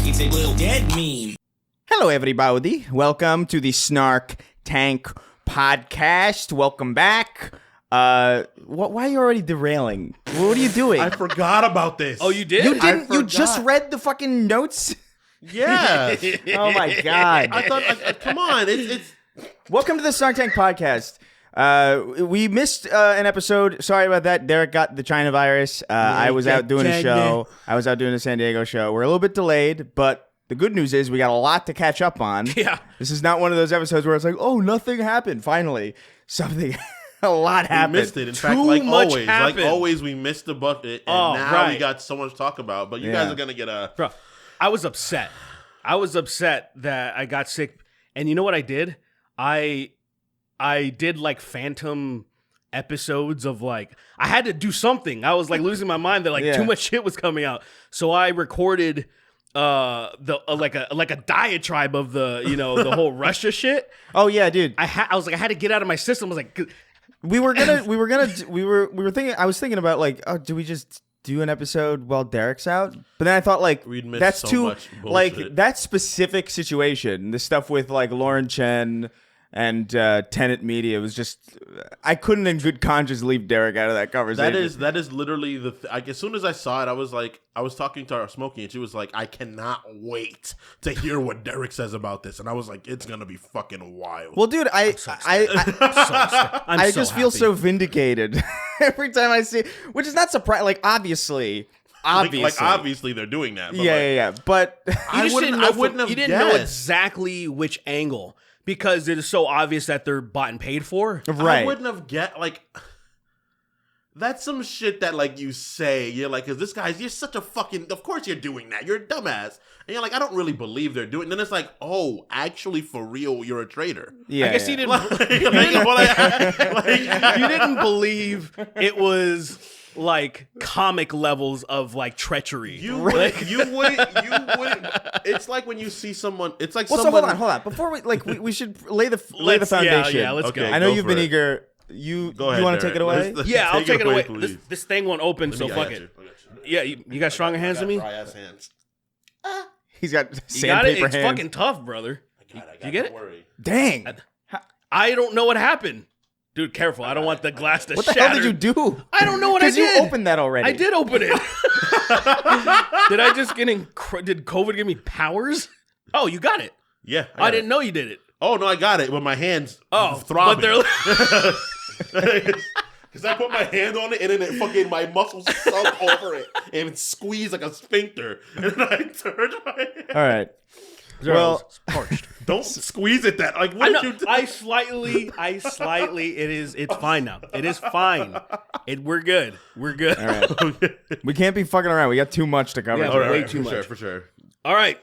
if they will get me. Hello, everybody. Welcome to the Snark Tank podcast. Welcome back. Why are you already derailing? What are you doing? I forgot about this. Oh, you did? You didn't? You forgot. just read the fucking notes? Yeah. Oh my god! I thought, come on. It's Welcome to the Snark Tank podcast. We missed an episode. Sorry about that. Derek got the China virus. I was out doing a show. I was out doing a San Diego show. We're a little bit delayed, but the good news is we got a lot to catch up on. Yeah. This is not one of those episodes where it's like, oh, nothing happened. Finally, something, a lot happened. we missed it. In fact, Too like much always, happened. we missed the bucket, and now we got so much to talk about. But you guys are gonna get a. Bro, I was upset. I was upset that I got sick. And you know what I did? I did like phantom episodes of like, I had to do something. I was like losing my mind that like too much shit was coming out. So I recorded like a diatribe of the, you know, the whole Russia shit. Oh yeah, dude. I was like, I had to get out of my system. I was like, We were thinking. I was thinking about like, oh, do we just do an episode while Derek's out? But then I thought like, We'd miss that's so too much like bullshit. that specific situation. The stuff with like Lauren Chen and Tenant Media was just. I couldn't in good conscience leave Derek out of that conversation. That is literally the. Like, as soon as I saw it, I was like, I was talking to our Smokey, and she was like, I cannot wait to hear what Derek says about this, and I was like, it's gonna be fucking wild. Well, dude, I just feel so vindicated every time I see, which is not surprising. Like obviously. Like obviously they're doing that. But Yeah. But you didn't know guessed. exactly which angle because it is so obvious that they're bought and paid for. right. I wouldn't have like. That's some shit that like you say. You're like, cause this guy's, you're such a fucking. Of course you're doing that. You're a dumbass. And you're like, I don't really believe they're doing. And then it's like, oh, actually for real, you're a traitor. Yeah. I guess you didn't. You didn't believe it was like comic levels of like treachery. You wouldn't. It's like when you see someone. It's like Well, someone. so hold on. Before we should lay the foundation. Yeah, let's Okay. go. I know Go you've for been it. eager. You Go ahead, want to take it away? Yeah, I'll take it away. Please. This thing won't open, so I fuck got it. you. I got you. Yeah, you got stronger hands than me. Dry ass hands. He's got You got it. sandpaper It's hands. fucking tough, brother. I got You get don't it? worry. Dang. I don't know what happened, dude. Careful. I don't want the glass to What the shatter. hell did you do? I don't know what I did. Because you opened that already. I did open it. Did I just get did COVID give me powers? Oh, you got it. Yeah, I didn't know you did it. Oh no, I got it. But my hands, Oh, throbbing. but they're Because I put my hand on it and then it fucking my muscles sunk over it and it squeezed like a sphincter. And then I turned my hand. All right. Well, parched. Don't squeeze it that. Like, what did you do? I slightly. It's fine now. It is fine. We're good. We're good. all right. We can't be fucking around. We got too much to cover. Yeah, All right, way all right, too for sure, much. for sure. All right.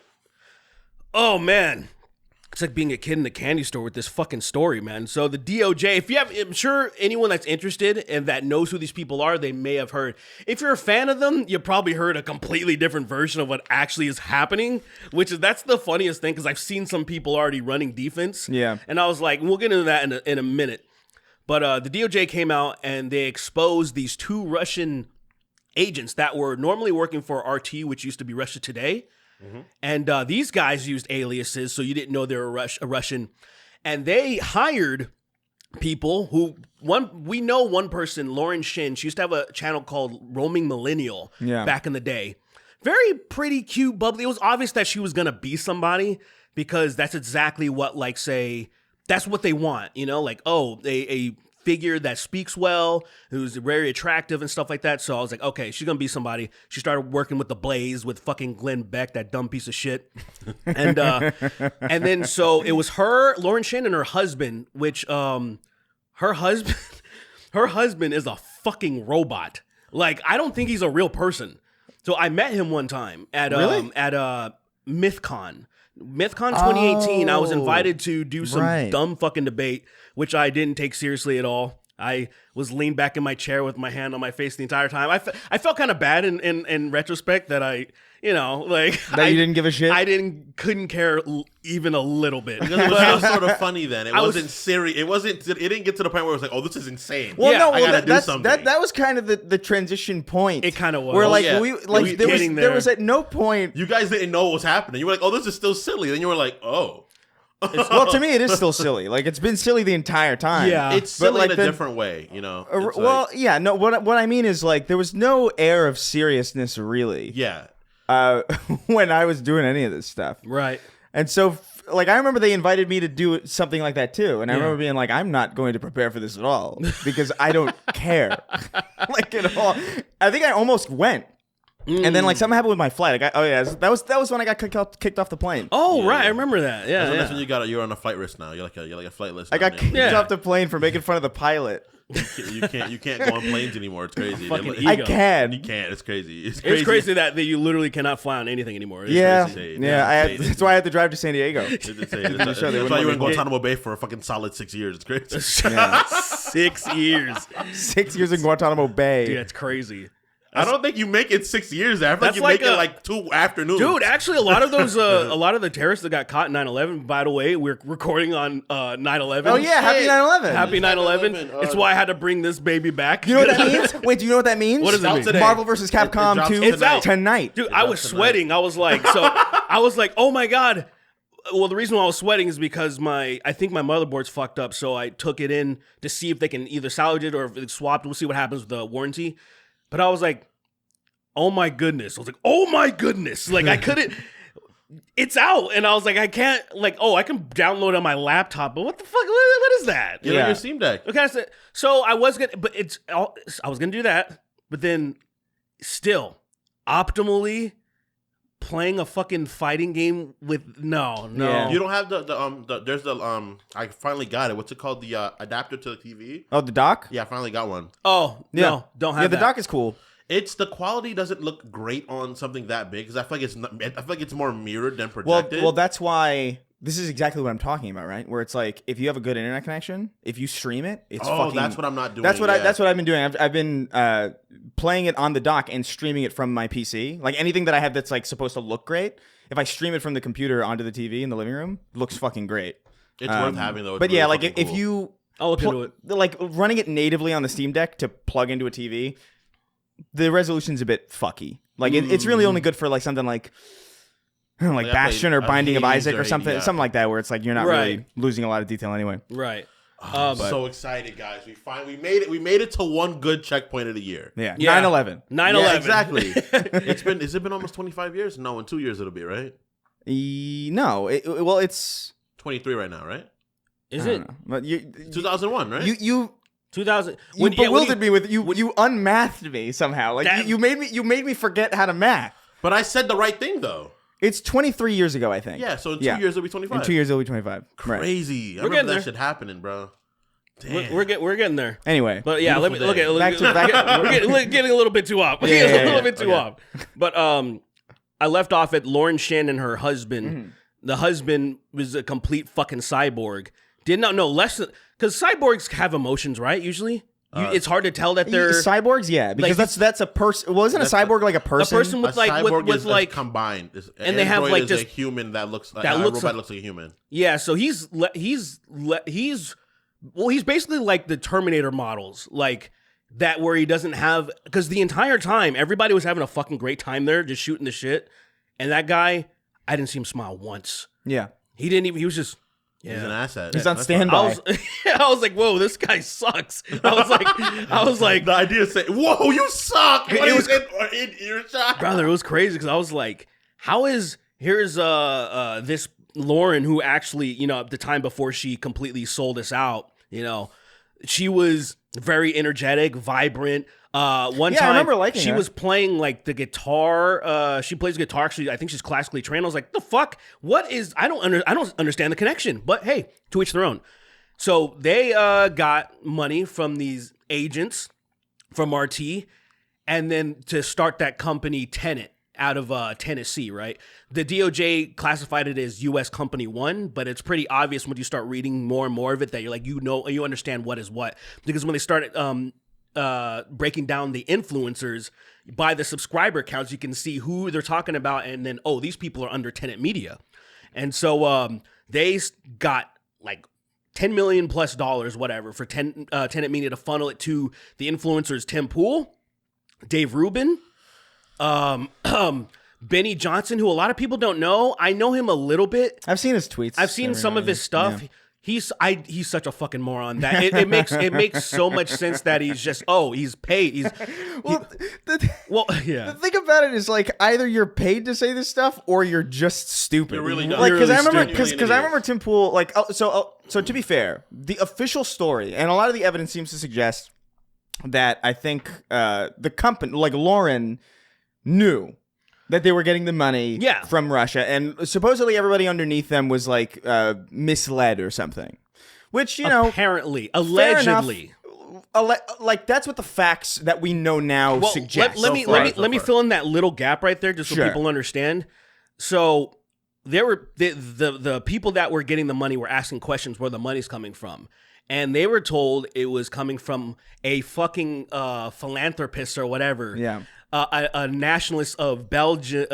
Oh man. It's like being a kid in the candy store with this fucking story, man. So the DOJ, I'm sure anyone that's interested and that knows who these people are, they may have heard. If you're a fan of them, you probably heard a completely different version of what actually is happening, that's the funniest thing because I've seen some people already running defense. Yeah. And I was like, we'll get into that in a minute. But the DOJ came out and they exposed these two Russian agents that were normally working for RT, which used to be Russia Today. Mm-hmm. And these guys used aliases, so you didn't know they were a Russian. And they hired people who, we know one person, Lauren Shin, she used to have a channel called Roaming Millennial back in the day. Very pretty, cute, bubbly. It was obvious that she was going to be somebody because that's exactly what, like, say, that's what they want, you know? Like, oh, a figure that speaks well, who's very attractive and stuff like that. So I was like, okay, she's gonna be somebody. She started working with the Blaze with fucking Glenn Beck, that dumb piece of shit. And then so it was her, Lauren Shin, and her husband, which her husband is a fucking robot. Like, I don't think he's a real person. So I met him one time at MythCon. MythCon 2018, I was invited to do some dumb fucking debate, which I didn't take seriously at all. I was leaned back in my chair with my hand on my face the entire time. I felt kind of bad in retrospect that I, you didn't give a shit. I couldn't care even a little bit. Because it was sort of funny then. It wasn't serious. It didn't get to the point where it was like, oh, this is insane. Well, yeah, I gotta do something. That was kind of the transition point. It kind of was. Where there was at no point you guys didn't know what was happening. You were like, oh, this is still silly. Then you were like, oh. Well, to me, it is still silly. Like, it's been silly the entire time. Yeah. It's silly in a different way, what I mean is, like, there was no air of seriousness, really. Yeah. When I was doing any of this stuff. Right. And so, like, I remember they invited me to do something like that, too. And I remember being like, I'm not going to prepare for this at all because I don't care. Like, at all. I think I almost went. And then, like, something happened with my flight. That was when I got kicked off the plane. Oh, yeah. Right, I remember that. Yeah, that's when you're on a flight risk now. You're like a flight list. I got kicked off the plane for making fun of the pilot. You can't go on planes anymore. It's crazy. I can. You can't. It's crazy. It's crazy that you literally cannot fly on anything anymore. That's why I had to drive to San Diego. That's why you were in Guantanamo Bay for a fucking solid 6 years. It's crazy. 6 years. 6 years in Guantanamo Bay. Dude, that's crazy. I don't think you make it 6 years after. You make it like 2 afternoons. Dude, actually, a lot of those, a lot of the terrorists that got caught in 9/11. By the way, we're recording on 9/11. Oh yeah, happy 9/11. Happy 9/11. It's why I had to bring this baby back. You know what that means? Wait, do you know what that means? What does it mean? Today. Marvel vs. Capcom 2. It's out tonight. Dude, I was sweating. I was like, oh my god. Well, the reason why I was sweating is because I think my motherboard's fucked up. So I took it in to see if they can either salvage it or if it's swapped. We'll see what happens with the warranty. But I was like, oh my goodness. I was like, oh my goodness. Like, I couldn't. It's out. And I was like, I can't, like, I can download on my laptop. But what the fuck? What is that? Get on your Steam Deck. Okay, so I was going to, I was going to do that. But then still, optimally playing a fucking fighting game with, no. Yeah. You don't have there's I finally got it. What's it called? The adapter to the TV. Oh, the dock? Yeah, I finally got one. Oh, yeah. No, don't have that. Yeah, the dock is cool. The quality doesn't look great on something that big because I feel like it's more mirrored than projected. Well, that's why this is exactly what I'm talking about, right? Where it's like if you have a good internet connection, if you stream it, it's fucking. That's what I'm not doing. That's what I've been doing. I've been playing it on the dock and streaming it from my PC. Like anything that I have that's like supposed to look great, if I stream it from the computer onto the TV in the living room, it looks fucking great. It's worth having though. But yeah, like if you I'll look into it. Like running it natively on the Steam Deck to plug into a TV. The resolution's a bit fucky. Like it's really only good for like something like I don't know, like Bastion or Binding of Isaac or something, something like that, where it's like you're not really losing a lot of detail anyway. Right. I'm so excited, guys! We made it. We made it to one good checkpoint of the year. Yeah. 9/11. 9/11. Yeah, exactly. Has it been almost 25 years? No, in 2 years it'll be right. No. It's 23 right now, right? Is it? But 2001, right? You 2000. You bewildered me with you unmathed me somehow. Like you made me forget how to math. But I said the right thing though. It's 23 years ago, I think. Yeah, so in 2 years it'll be 25. In 2 years it'll be 25. Crazy. Right. I remember that shit happening, bro. Damn. We're getting there. Anyway, but yeah, let me look at we're getting a little bit too off. But I left off at Lauren Shin and her husband. Mm-hmm. The husband was a complete fucking cyborg. Did not know less than. Because cyborgs have emotions, right? Usually, it's hard to tell that they're cyborgs. Yeah, because like, that's a person. Well, isn't a cyborg like a person? A person with with like combined, and they have like this a human that looks like a robot looks like a human. Yeah, so he's basically like the Terminator models, like that where he doesn't have because the entire time everybody was having a fucking great time there, just shooting the shit, and that guy, I didn't see him smile once. Yeah, he didn't even. He was just. Yeah. He's an asset. He's on standby. I was like, "Whoa, this guy sucks." I was like, the idea of saying, "Whoa, you suck." You're shocked, brother. It was crazy because I was like, here's this Lauren who actually, at the time before she completely sold us out, she was very energetic, vibrant. One time, I remember liking she her. was playing like the guitar. She plays guitar. Actually, I think she's classically trained. I was like, "The fuck? What is? I don't understand the connection." But hey, to each their own. So they got money from these agents from RT, and then to start that company Tenant. out of Tennessee, right? The DOJ classified it as U.S. Company 1, but it's pretty obvious when you start reading more and more of it that you're like, you understand what is what. Because when they started breaking down the influencers by the subscriber counts, you can see who they're talking about, and then, these people are under Tenant Media. And so they got like $10 million plus whatever for Tenant Media to funnel it to the influencers Tim Pool, Dave Rubin, Benny Johnson, who a lot of people don't know. I know him a little bit. I've seen his tweets. I've seen some of his stuff. Yeah. He's such a fucking moron that it makes so much sense that he's just he's paid. The thing about it is like either you're paid to say this stuff or you're just stupid. You're really dumb. Like because Really I remember Tim Pool like so to be fair, the official story and a lot of the evidence seems to suggest that I think the company like Lauren knew that they were getting the money from Russia, and supposedly everybody underneath them was like misled or something, which apparently, allegedly, like that's what the facts that we know now suggest. Let me fill in that little gap right there, just so people understand. So there were the people that were getting the money were asking questions where the money's coming from. And they were told it was coming from a fucking philanthropist or whatever. Yeah. A nationalist of Belgium,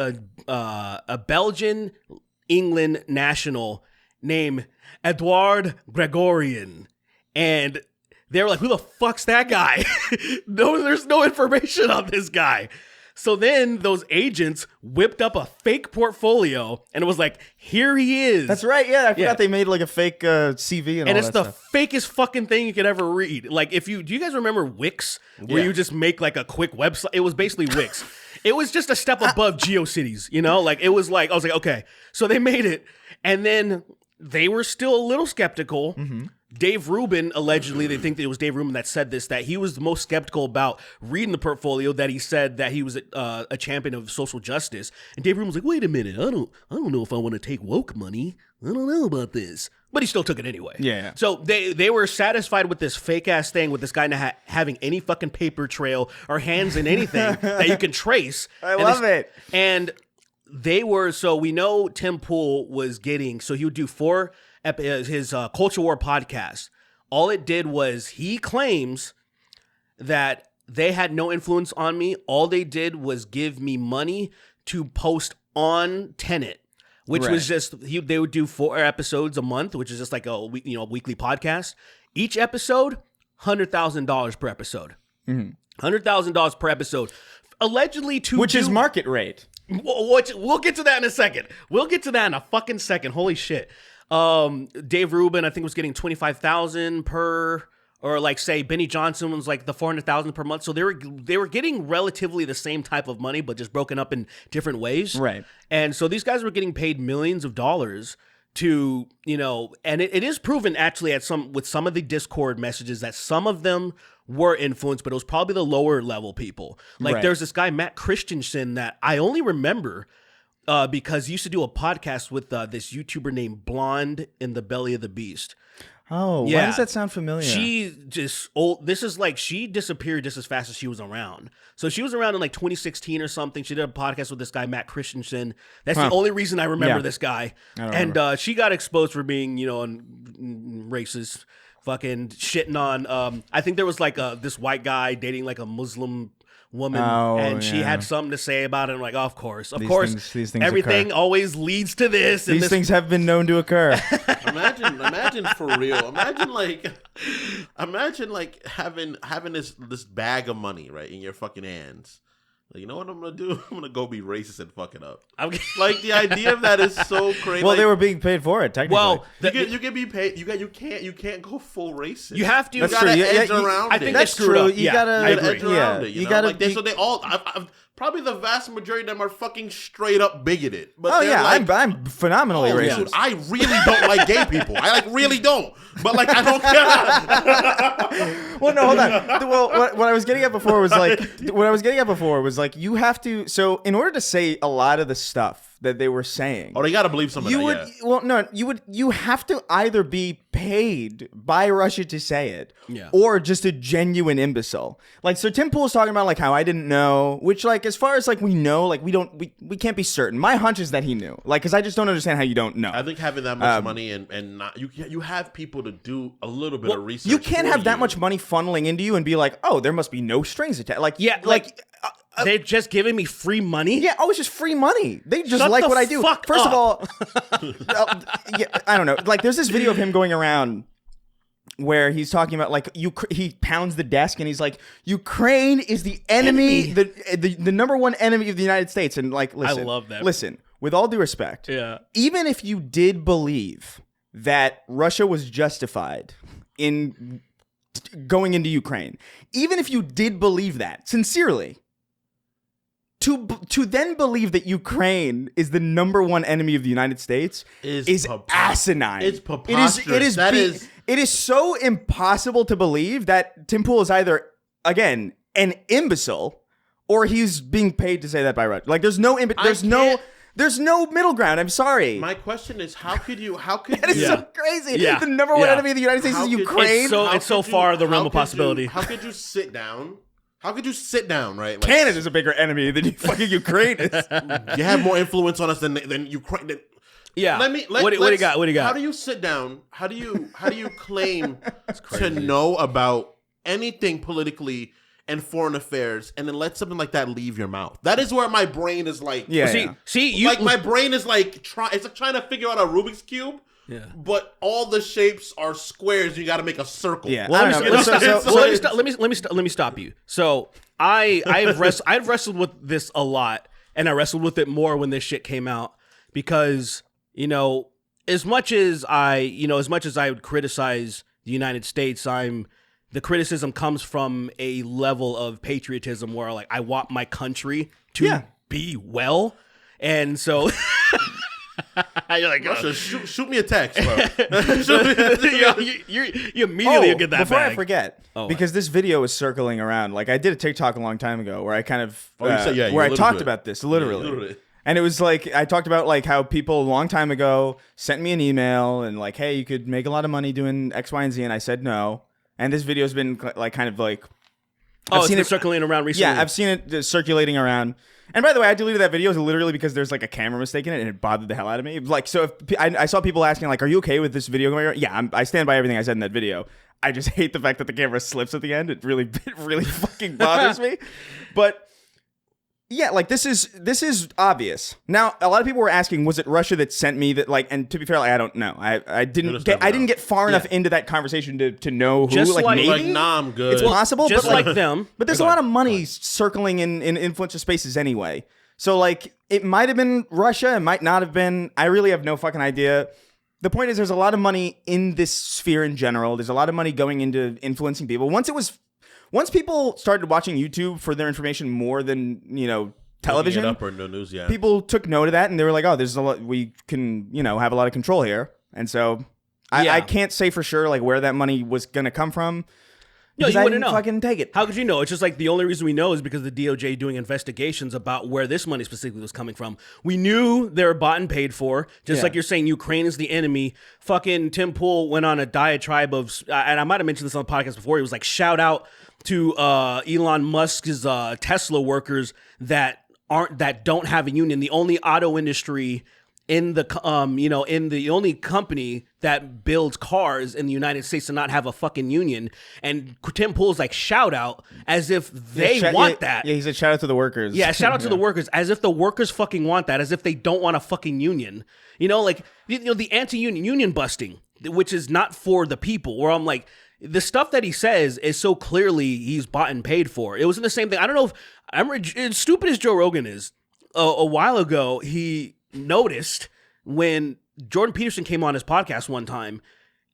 a Belgian England national named Edouard Gregorian. And they were like, who the fuck's that guy? No, there's no information on this guy. So then those agents whipped up a fake portfolio and it was like, here he is. That's right. Yeah, I forgot they made like a fake CV and all it's that the stuff. fakest fucking thing you could ever read. Like do you guys remember Wix? Where you just make like a quick website? It was basically Wix. It was just a step above GeoCities, Like it was like, I was like, okay. So they made it and then they were still a little skeptical. Mm-hmm. Dave Rubin, allegedly, they think that it was Dave Rubin that said this, that he was the most skeptical about reading the portfolio, that he said that he was a champion of social justice. And Dave Rubin was like, wait a minute, I don't know if I want to take woke money. I don't know about this. But he still took it anyway. Yeah. So they were satisfied with this fake-ass thing, with this guy not having any fucking paper trail or hands in anything that you can trace. I love it. And they were, so we know Tim Pool was getting, so he would do his Culture War podcast. All it did was he claims that they had no influence on me. All they did was give me money to post on Tenant, which was just they would do 4 episodes a month, which is just like a weekly podcast. Each episode, $100,000 per episode. Mm-hmm. $100,000 per episode, allegedly which is market rate. We'll get to that in a second. We'll get to that in a fucking second. Holy shit. Dave Rubin, I think, was getting $25,000 per, or like say Benny Johnson was like the $400,000 per month. So they were getting relatively the same type of money, but just broken up in different ways. Right. And so these guys were getting paid millions of dollars to, and it is proven actually with some of the Discord messages that some of them were influenced, but it was probably the lower level people. Like there's this guy, Matt Christensen, that I only remember because he used to do a podcast with this YouTuber named Blonde in the Belly of the Beast. Oh, yeah. Why does that sound familiar? She just she disappeared just as fast as she was around. So she was around in like 2016 or something. She did a podcast with this guy, Matt Christensen. That's the only reason I remember this guy. And she got exposed for being, racist, fucking shitting on, I think there was like this white guy dating like a Muslim woman, and she had something to say about it. I'm like, of course, these things everything occur. Always leads to this. These things have been known to occur. Imagine for real. Imagine like having this bag of money right in your fucking hands. Like, you know what I'm gonna do? I'm gonna go be racist and fuck it up. Like the idea of that is so crazy. Well, they were being paid for it. Technically, you can be paid. You can't go full racist. You have to. You gotta edge around it. I think that's true. You gotta edge around it. You gotta. So they all. Probably the vast majority of them are fucking straight up bigoted. But I'm phenomenally racist. Dude, I really don't like gay people. I really don't. But I don't care. Well, no, hold on. Well, what I was getting at before was like, you have to. So in order to say a lot of the stuff that they were saying. Oh, they gotta believe some of that. Yeah. Well, no, you have to either be paid by Russia to say it, or just a genuine imbecile. Like, so Tim Pool's talking about like how I didn't know, which like as far as like we know, like we can't be certain. My hunch is that he knew, like, because I just don't understand how you don't know. I think having that much money and not you have people to do a little bit of research. You can't have that much money funneling into you and be like, oh, there must be no strings attached. Like, like. They're just giving me free money? Yeah, it's just free money. They just like what I do. First of all, I don't know. Like, there's this video of him going around where he's talking about, like, he pounds the desk and he's like, Ukraine is the enemy. The number one enemy of the United States. And, like, listen. I love that. Listen, with all due respect, even if you did believe that Russia was justified in going into Ukraine, even if you did believe that, sincerely, to then believe that Ukraine is the number one enemy of the United States is asinine. It's preposterous. It is so impossible to believe that Tim Pool is either, again, an imbecile or he's being paid to say that by Russia. Like, there's no middle ground. I'm sorry. My question is, how could that is so crazy. The number one enemy of the United States is Ukraine. It's so far the realm of possibility. How could you sit down? How could you sit down, right? Like, Canada's a bigger enemy than fucking Ukraine is. You have more influence on us than Ukraine. What do you got? What do you got? How do you sit down? How do you claim to know about anything politically and foreign affairs, and then let something like that leave your mouth? That is where my brain is like. My brain is like it's like trying to figure out a Rubik's cube. Yeah. But all the shapes are squares. You got to make a circle. Yeah. Let me stop you. So I've wrestled with this a lot, and I wrestled with it more when this shit came out because as much as I would criticize the United States, the criticism comes from a level of patriotism where like I want my country to be well, and so. You're like, Russia, shoot me a text, bro. You immediately get that before bag. I forget, because this video was circling around. Like, I did a TikTok a long time ago where I kind of where I talked about this literally. And it was like I talked about like how people a long time ago sent me an email and like, hey, you could make a lot of money doing X, Y, and Z, and I said no. And this video has been like kind of like I've seen it circulating around recently. Yeah, I've seen it circulating around. And by the way, I deleted that video literally because there's like a camera mistake in it and it bothered the hell out of me. Like, so if I saw people asking like, are you okay with this video going around? Yeah, I stand by everything I said in that video. I just hate the fact that the camera slips at the end. It really fucking bothers me. But yeah, like this is obvious. Now, a lot of people were asking, was it Russia that sent me that? Like, and to be fair, like, I don't know. I didn't get far enough into that conversation to know who. Just like maybe, like, nah, I'm good. It's possible, just but like them. But there's a lot of money circling in influential spaces anyway. So like, it might have been Russia. It might not have been. I really have no fucking idea. The point is, there's a lot of money in this sphere in general. There's a lot of money going into influencing people. Once people started watching YouTube for their information more than, television, up or no news, people took note of that and they were like, oh, there's a lot, we can, have a lot of control here. And so I can't say for sure like where that money was going to come from. No, you wouldn't know. Fucking take it. How could you know? It's just like the only reason we know is because the DOJ doing investigations about where this money specifically was coming from. We knew they were bought and paid for. Just like you're saying, Ukraine is the enemy. Fucking Tim Pool went on a diatribe of, and I might have mentioned this on the podcast before. He was like, shout out to Elon Musk's Tesla workers that don't have a union. The only auto industry in the the only company that builds cars in the United States to not have a fucking union. And Tim Pool's like, shout out, as if they want that. Yeah, he said shout out to the workers. Yeah, shout out to the workers, as if the workers fucking want that, as if they don't want a fucking union. The anti-union, union busting, which is not for the people, where I'm like, the stuff that he says is so clearly he's bought and paid for. It was in the same thing. I don't know if as stupid as Joe Rogan is, a while ago, he noticed when Jordan Peterson came on his podcast one time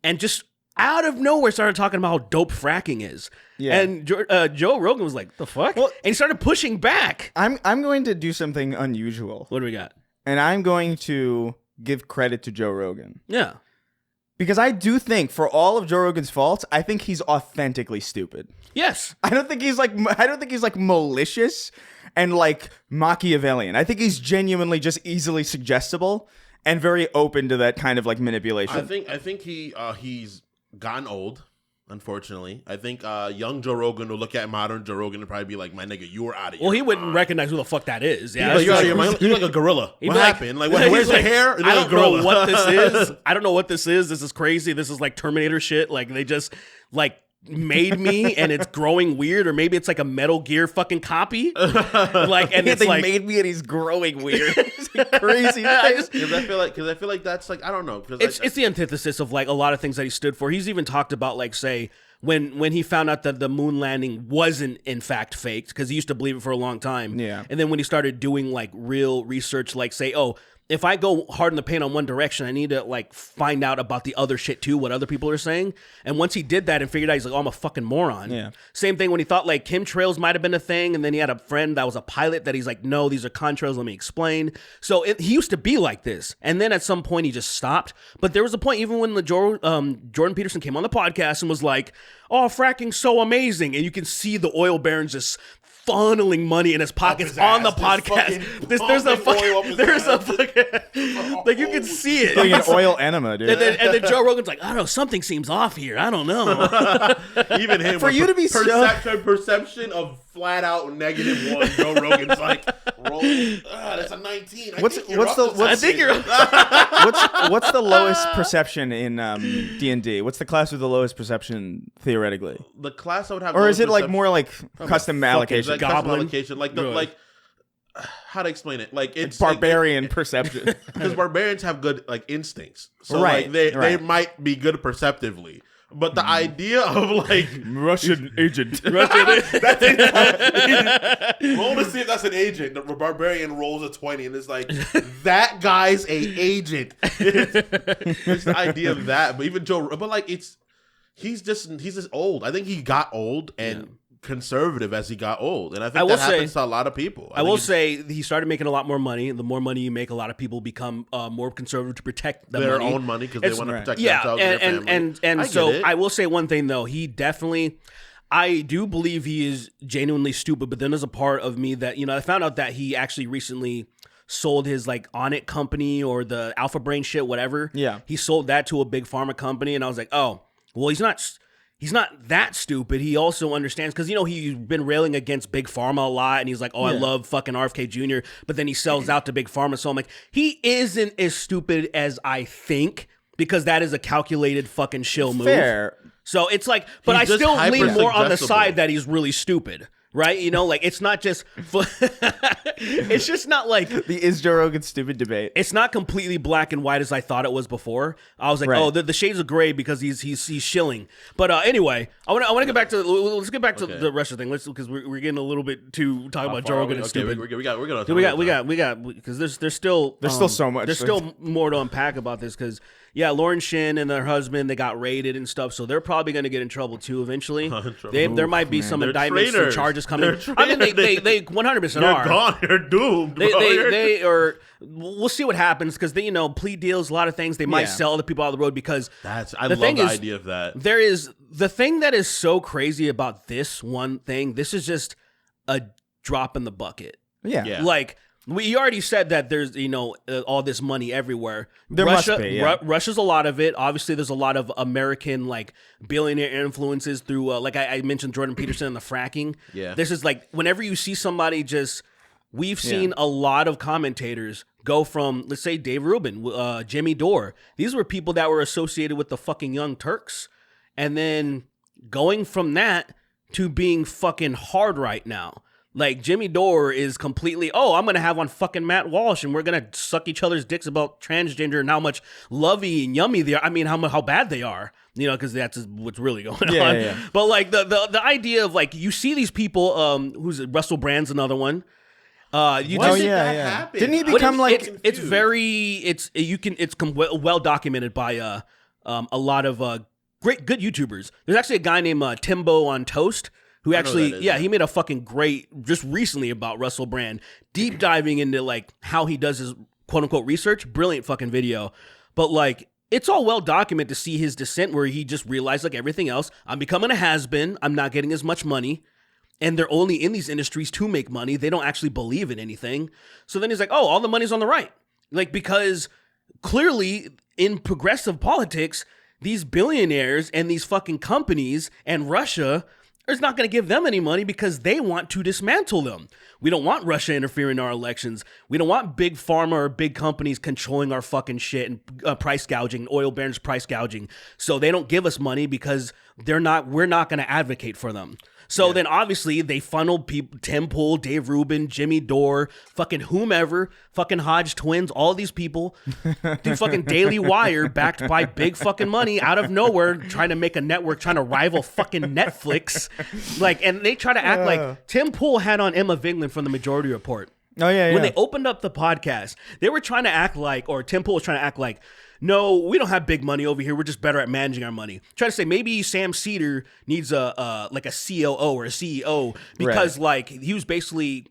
and just out of nowhere started talking about how dope fracking is. Yeah. And Joe Rogan was like, the fuck? Well, and he started pushing back. I'm going to do something unusual. What do we got? And I'm going to give credit to Joe Rogan. Yeah. Because I do think, for all of Joe Rogan's faults, I think he's authentically stupid. Yes. I don't think he's like malicious and like Machiavellian. I think he's genuinely just easily suggestible and very open to that kind of like manipulation. I think he's gotten old. Unfortunately, I think young Joe Rogan will look at modern Joe Rogan and probably be like, "My nigga, you were out of here." Well, he wouldn't recognize who the fuck that is. Yeah, you're like a gorilla. What happened? Like, where's the hair? I don't know what this is. I don't know what this is. This is crazy. This is like Terminator shit. Like they just like made me and it's growing weird, or maybe it's like a Metal Gear fucking copy. Like, and it's they like made me and he's growing weird. It's like crazy. Because I feel like that's like, I don't know. It's the antithesis of like a lot of things that he stood for. He's even talked about like, say, when he found out that the moon landing wasn't in fact faked, because he used to believe it for a long time. Yeah. And then when he started doing like real research, like say, oh, if I go hard in the paint on one direction, I need to like find out about the other shit too, what other people are saying. And once he did that and figured out, he's like, oh, I'm a fucking moron. Yeah. Same thing when he thought like chemtrails might have been a thing, and then he had a friend that was a pilot that he's like, no, these are contrails, let me explain. So he used to be like this. And then at some point he just stopped. But there was a point, even when the Jordan Peterson came on the podcast and was like, oh, fracking's so amazing. And you can see the oil barons just funneling money in his pockets on the podcast. There's a fucking like you can see it. Doing an oil enema, dude. And then Joe Rogan's like, I don't know, something seems off here. I don't know. Even him, for you to be perception of flat out -1. Joe Rogan's like, that's a 19. What's the lowest perception in D&D? What's the class with the lowest perception theoretically? The class I would have, or is it like more like custom allocation? Like goblin allocation, like how to explain it? Like it's barbarian perception, because barbarians have good like instincts, so right, like they might be good perceptively. But the idea of like Russian agent, that's it. Roll to see if that's an agent. The barbarian rolls a 20 and it's like, that guy's a agent. It's the idea of that. But even Joe, but like he's just old. I think he got old and conservative as he got old, and I think that happens to a lot of people. I will say he started making a lot more money. The more money you make, a lot of people become more conservative to protect their own money because they want to protect themselves and their family. And so I will say one thing though, he definitely, I do believe he is genuinely stupid. But then there's a part of me that, I found out that he actually recently sold his like Onnit company or the Alpha Brain shit, whatever. Yeah, he sold that to a big pharma company, and I was like, oh, well, he's not that stupid. He also understands, because, he's been railing against Big Pharma a lot, and he's like, I love fucking RFK Jr., but then he sells out to Big Pharma. So I'm like, he isn't as stupid as I think, because that is a calculated fucking shill move. Fair. So it's like, but I still lean more on the side that he's really stupid. Right? Like, it's not just, it's just not like. The is Joe Rogan stupid debate. It's not completely black and white as I thought it was before. I was like, right. Oh, the shades of gray because he's shilling. But anyway, I want to get back to, let's get back to the Russia thing. Because we're getting a little bit too talking about Joe Rogan and stupid. We got, because there's still so much. There's still more to unpack about this, because Lauren Shin and their husband, they got raided and stuff, so they're probably going to get in trouble too eventually. There might be some indictments and charges coming. I mean, they 100% They're are. Gone. They're doomed. They are. We'll see what happens, because they, plea deals, a lot of things. They might sell other people out of the road, because I love the idea of that. There is the thing that is so crazy about this one thing. This is just a drop in the bucket. Yeah. Like. We already said that there's, all this money everywhere. Must be, yeah. Russia's a lot of it. Obviously, there's a lot of American, like, billionaire influences through, like I mentioned Jordan Peterson and the fracking. Yeah. This is like, whenever you see somebody we've seen a lot of commentators go from, let's say, Dave Rubin, Jimmy Dore. These were people that were associated with the fucking Young Turks. And then going from that to being fucking hard right now. Like, Jimmy Dore is completely, I'm going to have on fucking Matt Walsh, and we're going to suck each other's dicks about transgender and how much lovey and yummy they are. I mean, how bad they are, because that's what's really going on. Yeah. But, like, the idea of, like, you see these people, who's Russell Brand's another one. Didn't he become it's well documented by a lot of good YouTubers. There's actually a guy named Timbo on Toast, who actually, he made a fucking great, just recently, about Russell Brand, deep diving into like how he does his quote unquote research. Brilliant fucking video. But like, it's all well documented to see his descent where he just realized, like everything else, I'm becoming a has-been. I'm not getting as much money. And they're only in these industries to make money. They don't actually believe in anything. So then he's like, oh, all the money's on the right. Like, because clearly in progressive politics, these billionaires and these fucking companies and Russia is not going to give them any money because they want to dismantle them. We don't want Russia interfering in our elections. We don't want big pharma or big companies controlling our fucking shit and price gouging, oil barons price gouging. So they don't give us money because we're not going to advocate for them. So then obviously they funneled people, Tim Pool, Dave Rubin, Jimmy Dore, fucking whomever, fucking Hodge twins, all these people do fucking Daily Wire backed by big fucking money out of nowhere, trying to make a network, trying to rival fucking Netflix. Like, and they try to act like Tim Pool had on Emma Vigeland from the Majority Report. Oh, yeah, When they opened up the podcast, they were trying to act like, or Tim Pool was trying to act like, no, we don't have big money over here. We're just better at managing our money. Try to say maybe Sam Cedar needs a COO or a CEO because like he was basically,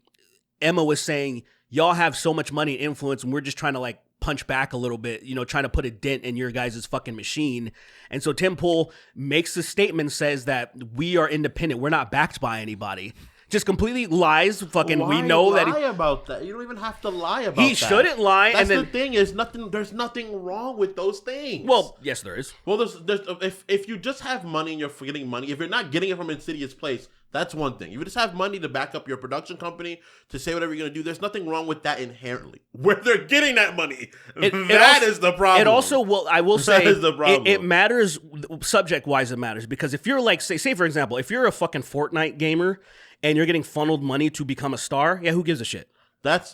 Emma was saying, y'all have so much money and influence and we're just trying to like punch back a little bit, trying to put a dent in your guys' fucking machine. And so Tim Pool makes the statement, says that we are independent. We're not backed by anybody. Just completely lies. Fucking, Why we know lie that about that. You don't even have to lie about that. he shouldn't lie. That's and then, the thing. Is nothing. There's nothing wrong with those things. Well, yes, there is. Well, there's if you just have money and you're getting money, if you're not getting it from insidious place, that's one thing. If you just have money to back up your production company to say whatever you're gonna do, there's nothing wrong with that inherently. Where they're getting that money, that is the problem. It also, well, I will say, that is the problem. It matters subject wise. It matters because if you're like, say for example, if you're a fucking Fortnite gamer and you're getting funneled money to become a star, yeah, who gives a shit?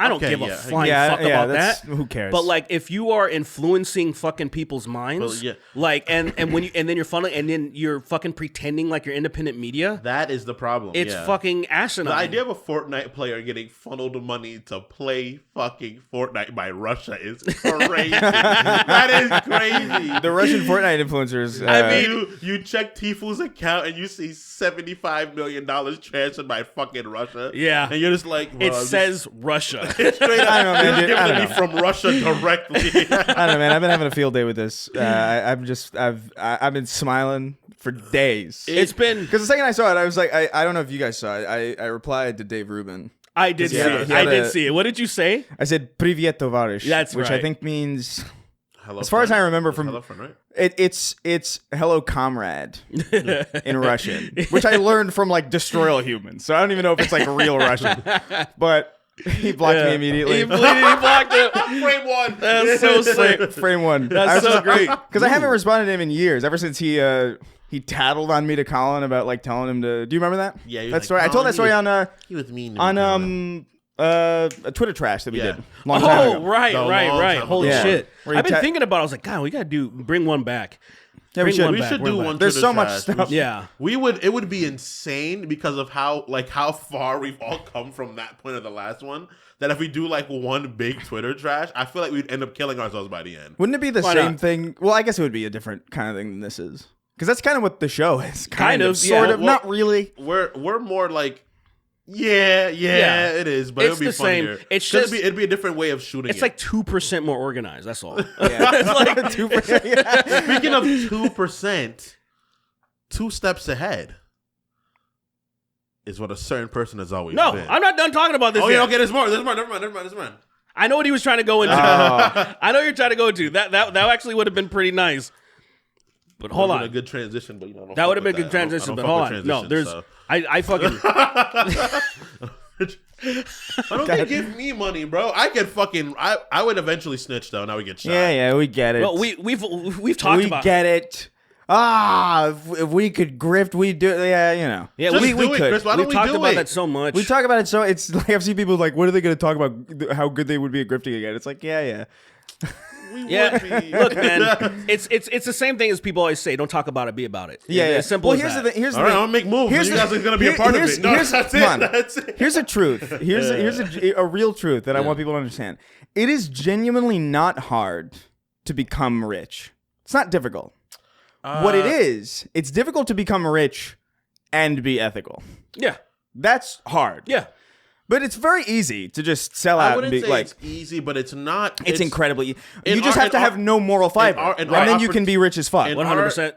I don't give a flying fuck about that. Who cares? But like, if you are influencing fucking people's minds, like, and when you, and then you're funneling, and then you're fucking pretending like you're independent media, that is the problem. It's fucking asinine. The idea of a Fortnite player getting funneled money to play fucking Fortnite by Russia is crazy. That is crazy. The Russian Fortnite influencers. I mean, you check Tifu's account and you see $75 million transferred by fucking Russia. Yeah, and you're just like, it says Russia. Straight up, I don't know, man. Dude, I don't me from Russia directly. I don't know, man. I've been having a field day with this. I've been smiling for days. It's been because the second I saw it, I was like, I don't know if you guys saw it. I replied to Dave Rubin. I did see it. I did see it. What did you say? I said "Privyet, tovarish," which right. I think means, hello, as far as I remember from hello, friend, right? It's hello, comrade in Russian, which I learned from like Destroy All Humans. So I don't even know if it's like real Russian, but. He blocked me immediately. He blocked it. Frame one. That's so sick. Frame one. That's so great. Because I haven't responded to him in years. Ever since he tattled on me to Colin about like telling him to. Do you remember that? Yeah. That story. I told that story on he was mean a Twitter trash that we did long time ago. Right. Holy shit! I've been he thinking about it. I was like, God, we gotta bring one back. Yeah, we should do one. There's so Twitter much trash. stuff. Yeah, it would be insane because of how far we've all come from that point of the last one. That if we do like one big Twitter trash, I feel like we'd end up killing ourselves by the end. Wouldn't it be the same thing? Well, I guess it would be a different kind of thing than this is, because that's kind of what the show is. Kind of, sort of, not really. We're more like. Yeah, it is, but it's it'll be the funnier. Same. It's just it'd be a different way of shooting. It's like 2% more organized. That's all. Yeah. It's like 2%. Speaking of 2%, 2 steps ahead is what a certain person has always been. No, I'm not done talking about this. Oh yet. yeah, okay. There's more. Never mind. I know what he was trying to go into. I know you're trying to go to that. That actually would have been pretty nice. But hold on, a good transition. But that would have been a good transition. But hold on, no, there's. So. I fucking. Why don't they give me money, bro? I could fucking. I would eventually snitch though. Now we get shot. Yeah, we get it. Well, we've talked about. We get it. If we could grift, we'd do it. Yeah, Yeah, Just we do it, could. Chris. Why don't We've we talked do about it? that so much. We talk about it so it's like I've seen people like, what are they going to talk about? How good they would be at grifting again? It's like, yeah. We would be. Look, man, it's the same thing as people always say. Don't talk about it, be about it. Yeah. It's simple. Well, as here's that. Here's all right, I'm gonna make moves. You guys are gonna be a part of it. No, that's it. Here's the truth. Here's a real truth that I want people to understand. It is genuinely not hard to become rich. It's not difficult. What it is, it's difficult to become rich and be ethical. Yeah, That's hard. yeah. But it's very easy to just sell I out wouldn't and be say like, it's easy, but it's not. it's incredibly. You in just our- have to in have our- no moral fiber, and then you can be rich as fuck. 100%.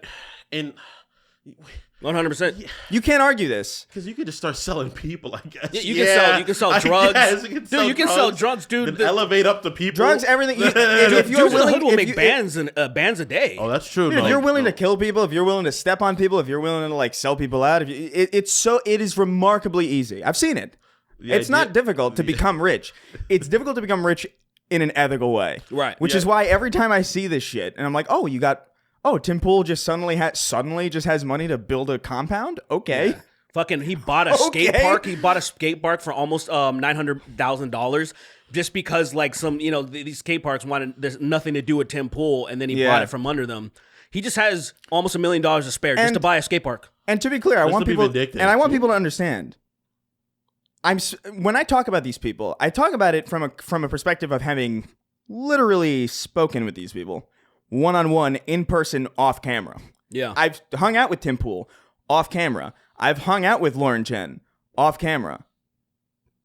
And 100%. You can't argue this. because you could just start selling people, I guess. Yeah, you can sell drugs. Dude, you can sell drugs, dude. Then elevate up the people. Drugs, everything. If Dudes you're in the willing, hood will if make you- bands a day. Oh, that's true. Dude, if you're willing to kill people, if you're willing to step on people, if you're willing to like sell people out, it is remarkably easy. I've seen it. It's not difficult to become rich. It's difficult to become rich in an ethical way, Right. Which is why every time I see this shit, and I'm like, Tim Pool just suddenly just has money to build a compound. Okay. Yeah. Fucking, he bought a skate park. He bought a skate park for almost $900,000 just because like these skate parks there's nothing to do with Tim Pool, and then he bought it from under them. He just has almost $1 million to spare just to buy a skate park. And to be clear, I want people to understand. When I talk about these people, I talk about it from a perspective of having literally spoken with these people one-on-one, in person, off camera. Yeah. I've hung out with Tim Pool off camera. I've hung out with Lauren Chen off camera.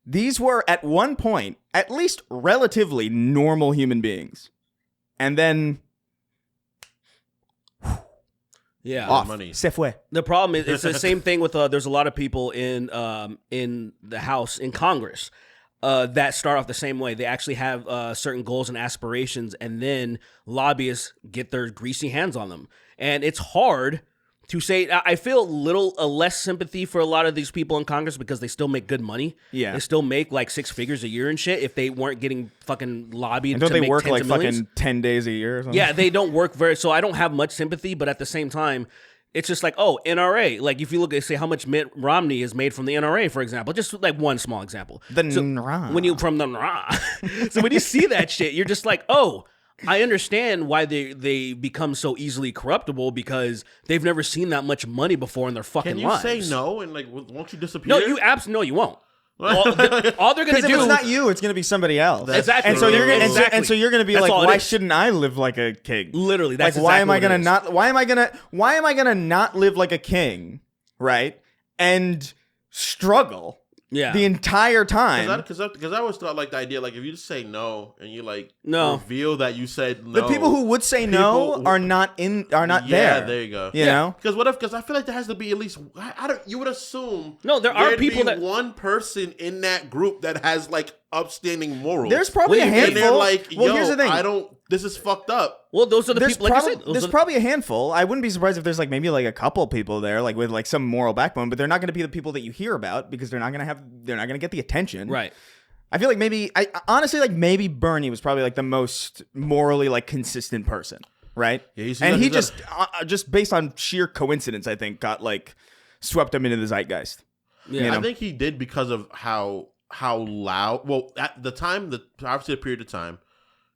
These were at one point at least relatively normal human beings, and then off. Money. Se fue. The problem is it's the same thing with there's a lot of people in the House, in Congress, that start off the same way. They actually have certain goals and aspirations, and then lobbyists get their greasy hands on them. And it's hard to say. I feel less sympathy for a lot of these people in Congress because they still make good money. Yeah, they still make like 6 figures a year and shit. If they weren't getting fucking lobbied, and don't they make work tens like of millions. fucking 10 days a year or something? Yeah, they don't work so I don't have much sympathy, but at the same time, it's just like, oh, NRA. Like if you look at say how much Mitt Romney is made from the NRA, for example, just like one small example. The NRA. So when you see that shit, you're just like, oh, I understand why they become so easily corruptible because they've never seen that much money before in their fucking lives. Can you say no and like won't you disappear? No, you won't. All they're gonna do. Because if it's not you, it's gonna be somebody else. Exactly. And so you're gonna be That's like, all it why is. shouldn't I live like a king? Literally, that's like, why am I exactly gonna not? Why am I gonna not live like a king? Right? And struggle. Yeah. The entire time. Because I always thought like the idea like if you just say no and you like No. reveal that you said no. The people who would say no are not there. Yeah, there you go. You know? Because I feel like there has to be at least you would assume No, there are people that one person in that group that has like upstanding morals. There's probably a handful. And they're like, well, here's the thing. This is fucked up. Well, those are the people. Like I said, there's probably a handful. I wouldn't be surprised if there's like maybe like a couple people there, like with like some moral backbone, but they're not going to be the people that you hear about because they're not going to get the attention. Right. I feel like maybe Bernie was probably like the most morally like consistent person, right? Yeah, and he just based on sheer coincidence, I think, got like swept him into the zeitgeist. Yeah, you know? I think he did because of how loud. Well, at the time, obviously a period of time.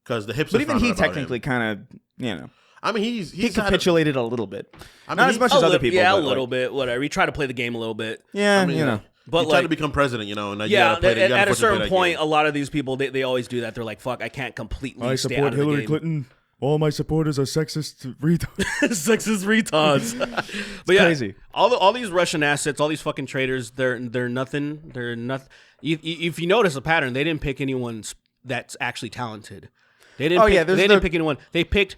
Because the hipsters. But even he technically kind of, I mean, he capitulated a little bit. Not as much as other people. Yeah, a little bit. Whatever. He tried to play the game a little bit. Yeah, But he tried to become president, and at a certain point, a lot of these people they always do that. They're like, "Fuck, I can't completely stay out of the game." Clinton. All my supporters are sexist retards. Sexist retards. But yeah, crazy. All these Russian assets, all these fucking traders, they're nothing. They're nothing. If you notice a pattern, they didn't pick anyone that's actually talented. They didn't pick anyone. They picked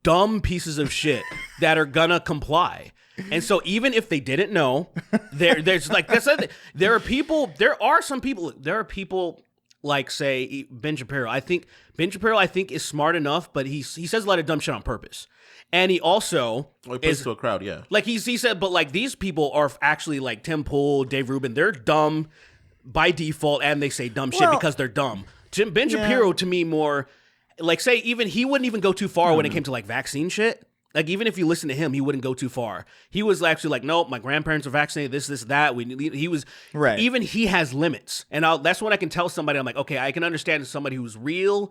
dumb pieces of shit that are gonna comply. And so even if they didn't know, there's like that's there are some people like say Ben Shapiro. I think Ben Shapiro is smart enough, but he says a lot of dumb shit on purpose. And he also he plays to a crowd, yeah. Like he said, but like these people are actually like Tim Pool, Dave Rubin, they're dumb by default and they say dumb shit because they're dumb. Ben Shapiro to me more like say even he wouldn't even go too far when it came to like vaccine shit. Like even if you listen to him, he wouldn't go too far. He was actually like, nope, my grandparents are vaccinated. This, that. He was right. Even he has limits, and that's when I can tell somebody. I'm like, okay, I can understand somebody who's real,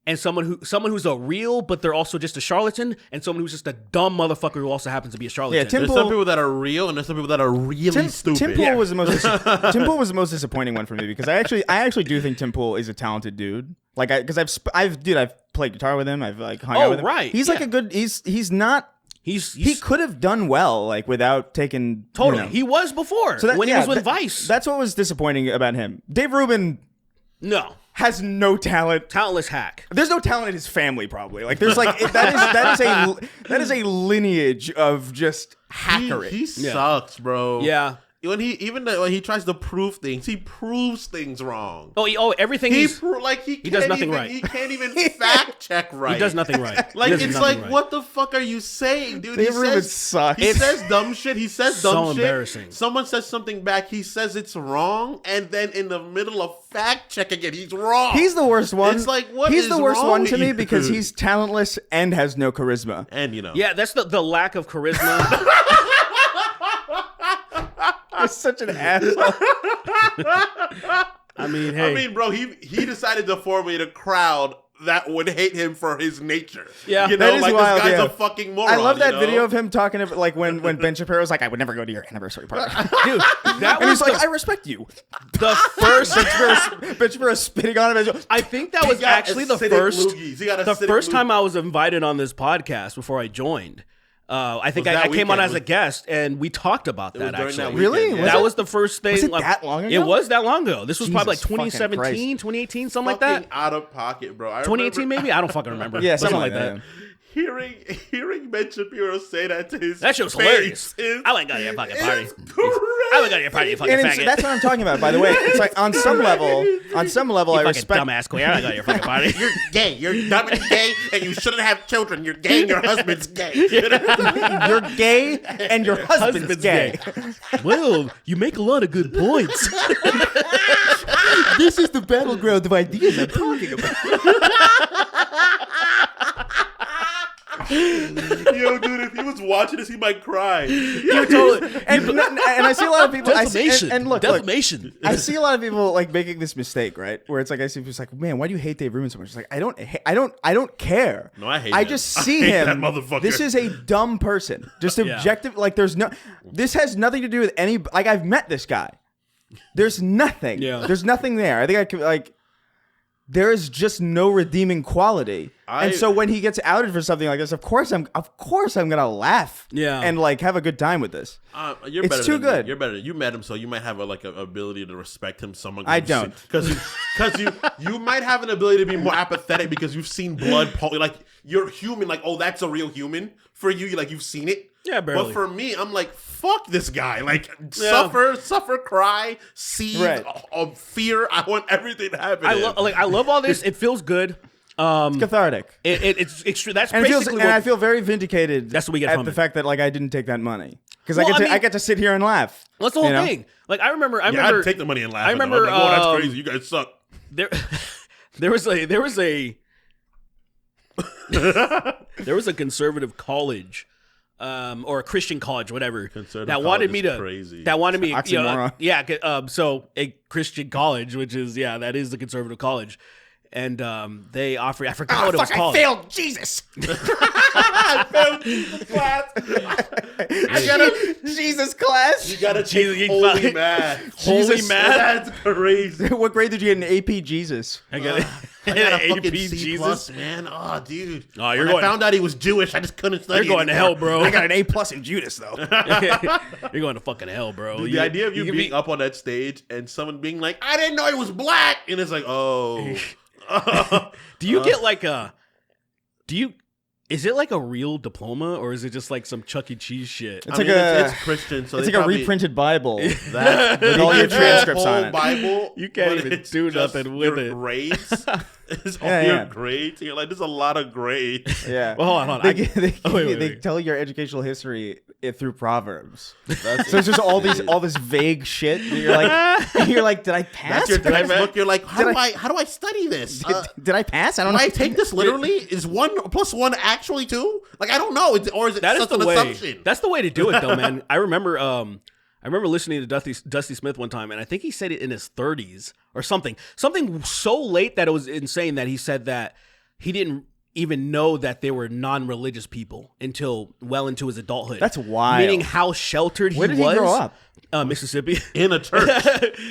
and someone who's a real, but they're also just a charlatan, and someone who's just a dumb motherfucker who also happens to be a charlatan. Yeah, there's some people that are real, and there's some people that are really stupid. Tim Pool was the most disappointing one for me because I actually do think Tim Pool is a talented dude. Like I've played guitar with him. I've like hung out with him. Right. He's like a good. He's not he could have done well, like without taking totally. He was before when he was with Vice. That's what was disappointing about him. Dave Rubin, has no talent. Talentless hack. There's no talent in his family, probably. Like there's like that is a lineage of just hackery. He sucks, bro. Yeah. When he tries to prove things, he proves things wrong. Everything he does nothing right. He can't even fact check right. He does nothing right. Like it's like, right. What the fuck are you saying, dude? Dave Rubin sucks. He says dumb shit. He says dumb shit. Embarrassing. Someone says something back. He says it's wrong, and then in the middle of fact checking it, he's wrong. He's the worst one. It's like what he's is the worst wrong one with to me you? because he's talentless and has no charisma. And yeah, that's the lack of charisma. You're such an asshole. I mean, bro, he decided to formulate a crowd that would hate him for his nature. Yeah, you know, that is like wild, this guy's yeah. a fucking moron. I love that you know? video of him talking about like when Ben Shapiro's like, I would never go to your anniversary party. dude, that And was he's like, I respect you. the first. Ben Shapiro spitting on him. I think that was actually the first time I was invited on this podcast before I joined. I think I came on as a guest, and we talked about that, actually. Really? That was the first thing. Was it that long ago? It was that long ago. This was probably like Jesus fucking 2017, 2018, something like that. Out of pocket, bro. 2018, maybe? I don't fucking remember. Yeah, something like that. Hearing Ben Shapiro say that to his That shit was hilarious. I wouldn't go to your fucking party. I would go to your party, you fucking And faggot. that's what I'm talking about, by the way. It's like on some level, you I fucking respect. dumbass queer. I would go to your fucking party. You're gay. You're dumb and gay, and you shouldn't have children. You're gay, and your husband's gay. You're gay and your husband's gay. Well, you make a lot of good points. This is the battleground of ideas I'm talking about. Yo, dude, if he was watching this, he might cry. Yeah, totally. And I see a lot of people. Defamation. Look, defamation. I see a lot of people like making this mistake, right? Where it's like I see people like, man, why do you hate Dave Rubin so much? It's like I don't care. No, I hate. I him. just see I hate him. that motherfucker. This is a dumb person. Just objective. Like there's no. This has nothing to do with any. Like I've met this guy. There's nothing. Yeah. There's nothing there. I think I could like. There is just no redeeming quality, and so when he gets outed for something like this, of course I'm gonna laugh, and like have a good time with this. You're it's better too than good. Me. You're better. You met him, so you might have a ability to respect him. I don't, because you might have an ability to be more apathetic because you've seen blood. Like you're human. Like that's a real human for you. You've seen it. Yeah, barely. But for me, I'm like, fuck this guy. Like, suffer, cry, seethe of fear. I want everything to happen. I love all this. It feels good. It's cathartic. It's extreme. That's and basically I feel very vindicated. That's what we get at from the it. fact that like I didn't take that money because I get to sit here and laugh. That's the whole thing. Like I remember, I'd take the money and laugh. I remember. Like, that's crazy. You guys suck. There was a conservative college. Or a Christian college, whatever, that wanted me to. Crazy. That wanted me, oxymoron. So a Christian college, which is that is the conservative college, and they offer. I forgot what it was called. I failed Jesus. I failed Jesus class. I got a Jesus class. You got to take holy math. Holy math. That's crazy. What grade did you get in AP Jesus? I got it. I got a fucking AP C Jesus. plus, man. Oh, dude. Oh, when I found out he was Jewish, I just couldn't study. You're going to hell, bro. I got an A plus in Judas, though. You're going to fucking hell, bro. Dude, the idea of you being up on that stage and someone being like, I didn't know he was black. And it's like, oh. Do you get like a... Is it like a real diploma or is it just like some Chuck E. Cheese shit? It's Christian, so it's like a reprinted Bible with all your transcripts on it. Bible, you can't even do nothing with it. Grades, it's all your grades. You're like, there's a lot of grades. Yeah. Well, hold on. They tell your educational history through Proverbs. So it's just all this vague shit. You're like, did I pass? That's your textbook. You're like, how do I study this? Did I pass? I don't know. I take this literally? Is 1 + 1 actually 2? Like, I don't know. Or is it that such is an way, assumption? That's the way to do it, though, man. I remember listening to Dusty Smith one time, and I think he said it in his 30s or something so late that it was insane that he said that he didn't even know that they were non-religious people until well into his adulthood. That's wild. Meaning how sheltered Where he did was. he grow up? Mississippi. In a church.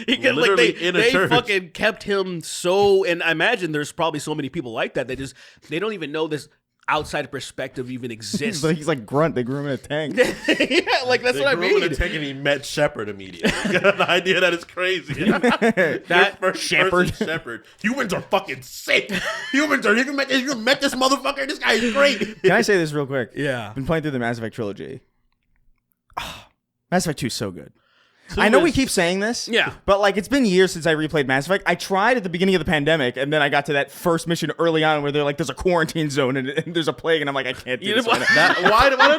Literally in a church. They fucking kept him so, and I imagine there's probably so many people like that. They don't even know this. outside perspective even exists. He's like Grunt. They grew him in a tank. Yeah, like that's what I mean. In a tank and he met Shepard immediately. The idea that is crazy. That Shepard. Humans are fucking sick. Humans are. You met this motherfucker. This guy is great. Can I say this real quick? Yeah. I've been playing through the Mass Effect trilogy. Mass Effect 2 is so good. I know we keep saying this, but like it's been years since I replayed Mass Effect. I tried at the beginning of the pandemic, and then I got to that first mission early on where they're like, "There's a quarantine zone and there's a plague," and I'm like, "I can't do this." Why don't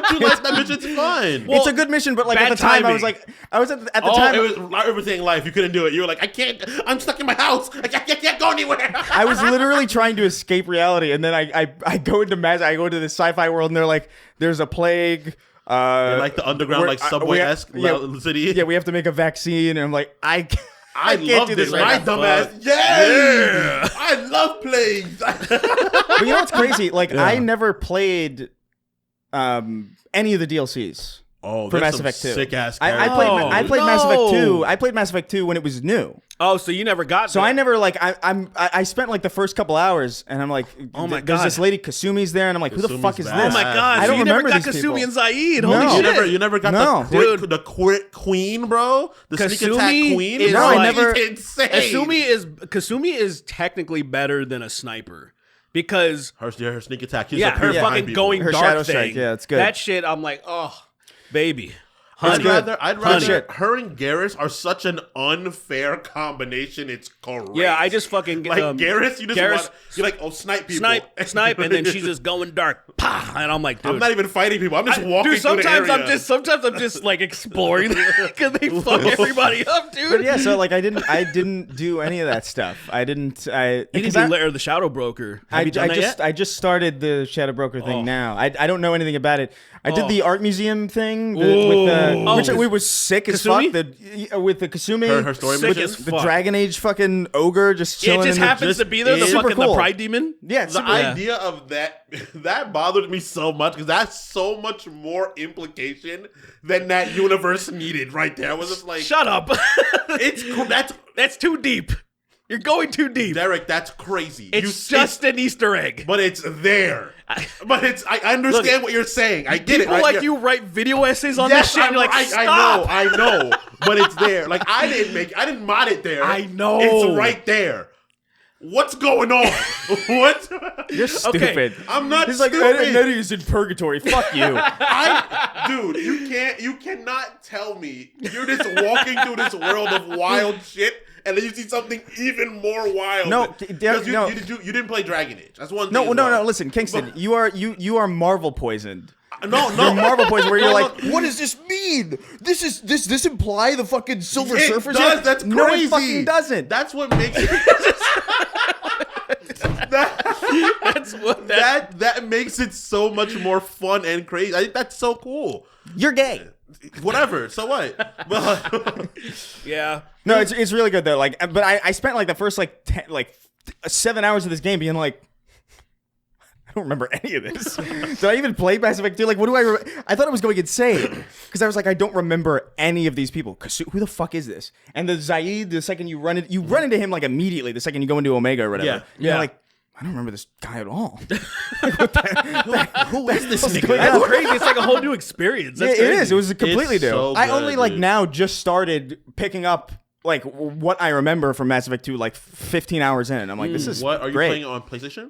you like that mission's fun? Well, it's a good mission, but like at the time, timing. I was at the time. It was everything in life. You couldn't do it. You were like, "I can't. I'm stuck in my house. I can't go anywhere." I was literally trying to escape reality, and then I go into this sci-fi world, and they're like, "There's a plague." Like the underground, like subway-esque city. Yeah, we have to make a vaccine, and I'm like, I can't do this right now. My dumbass. Yeah, I love plagues. But you know what's crazy? Like, I never played any of the DLCs. For Mass Effect 2. Sick ass. I played Mass Effect 2. I played Mass Effect 2 when it was new. Oh, so you never got? So I never like I spent like the first couple hours, and I'm like, oh my god, there's this lady Kasumi's there, and I'm like, who the fuck is this? Oh my god, I don't remember these people. You never got Kasumi and Zaid. Holy shit! You never got the queen, bro. The sneak attack queen. Kasumi is technically better than a sniper. Because her sneak attack, her fucking going her dark shadow thing. Strike, yeah, it's good. That shit, I'm like, oh, baby. I'd rather her and Garrus are such an unfair combination. It's great. Yeah, I just fucking like Garrus. You're like, oh, snipe people, snipe, and then she's just going dark, pah, and I'm like, dude, I'm not even fighting people. I'm just walking through the area. Sometimes I'm just like exploring because they fuck everybody up, dude. But yeah, so like I didn't do any of that stuff. You didn't do the Shadow Broker. Have you done that yet? I just started the Shadow Broker thing now. I don't know anything about it. I did the art museum thing which was sick as fuck. With the Kasumi, her story sick mission, the Dragon Age fucking ogre just chilling. It just happens to be there. The fucking the Pride Demon. Yeah, the idea of that bothered me so much because that's so much more implication than that universe needed. Right there, I was just like, shut up. That's too deep. You're going too deep, Derek. That's crazy. It's just an Easter egg, but it's there. I understand what you're saying. I get it. People like you write video essays on this shit. And you're like, stop. I know, but it's there. Like I didn't mod it there. I know, it's right there. What's going on? What? You're stupid. I'm not. He's stupid. like, Eddie's in purgatory. Fuck you. Dude, you cannot tell me you're just walking through this world of wild shit. And then you see something even more wild. No, you didn't play Dragon Age. That's one thing. No. Listen, Kingston, you are Marvel poisoned. No. You're Marvel poisoned. Where you're like, what does this mean? This imply the fucking Silver Surfer? Does. That's crazy. No, it fucking doesn't. That's what makes it. That makes it so much more fun and crazy. I think that's so cool. You're gay. Whatever. So what? Yeah. No, it's really good though. Like, but I spent like the first 7 hours of this game being like, I don't remember any of this. Did I even play Mass Effect 2? Like, what do I thought I was going insane because I was like, I don't remember any of these people. Who the fuck is this? And the Zaid, the second you run into him like immediately. The second you go into Omega or whatever. Yeah. You're like, I don't remember this guy at all. Who is this nigga? That's crazy. It's like a whole new experience. That's it is. It was completely new. So I only good, now just started picking up like what I remember from Mass Effect 2 like 15 hours in. I'm like, this is what are you great. playing on PlayStation?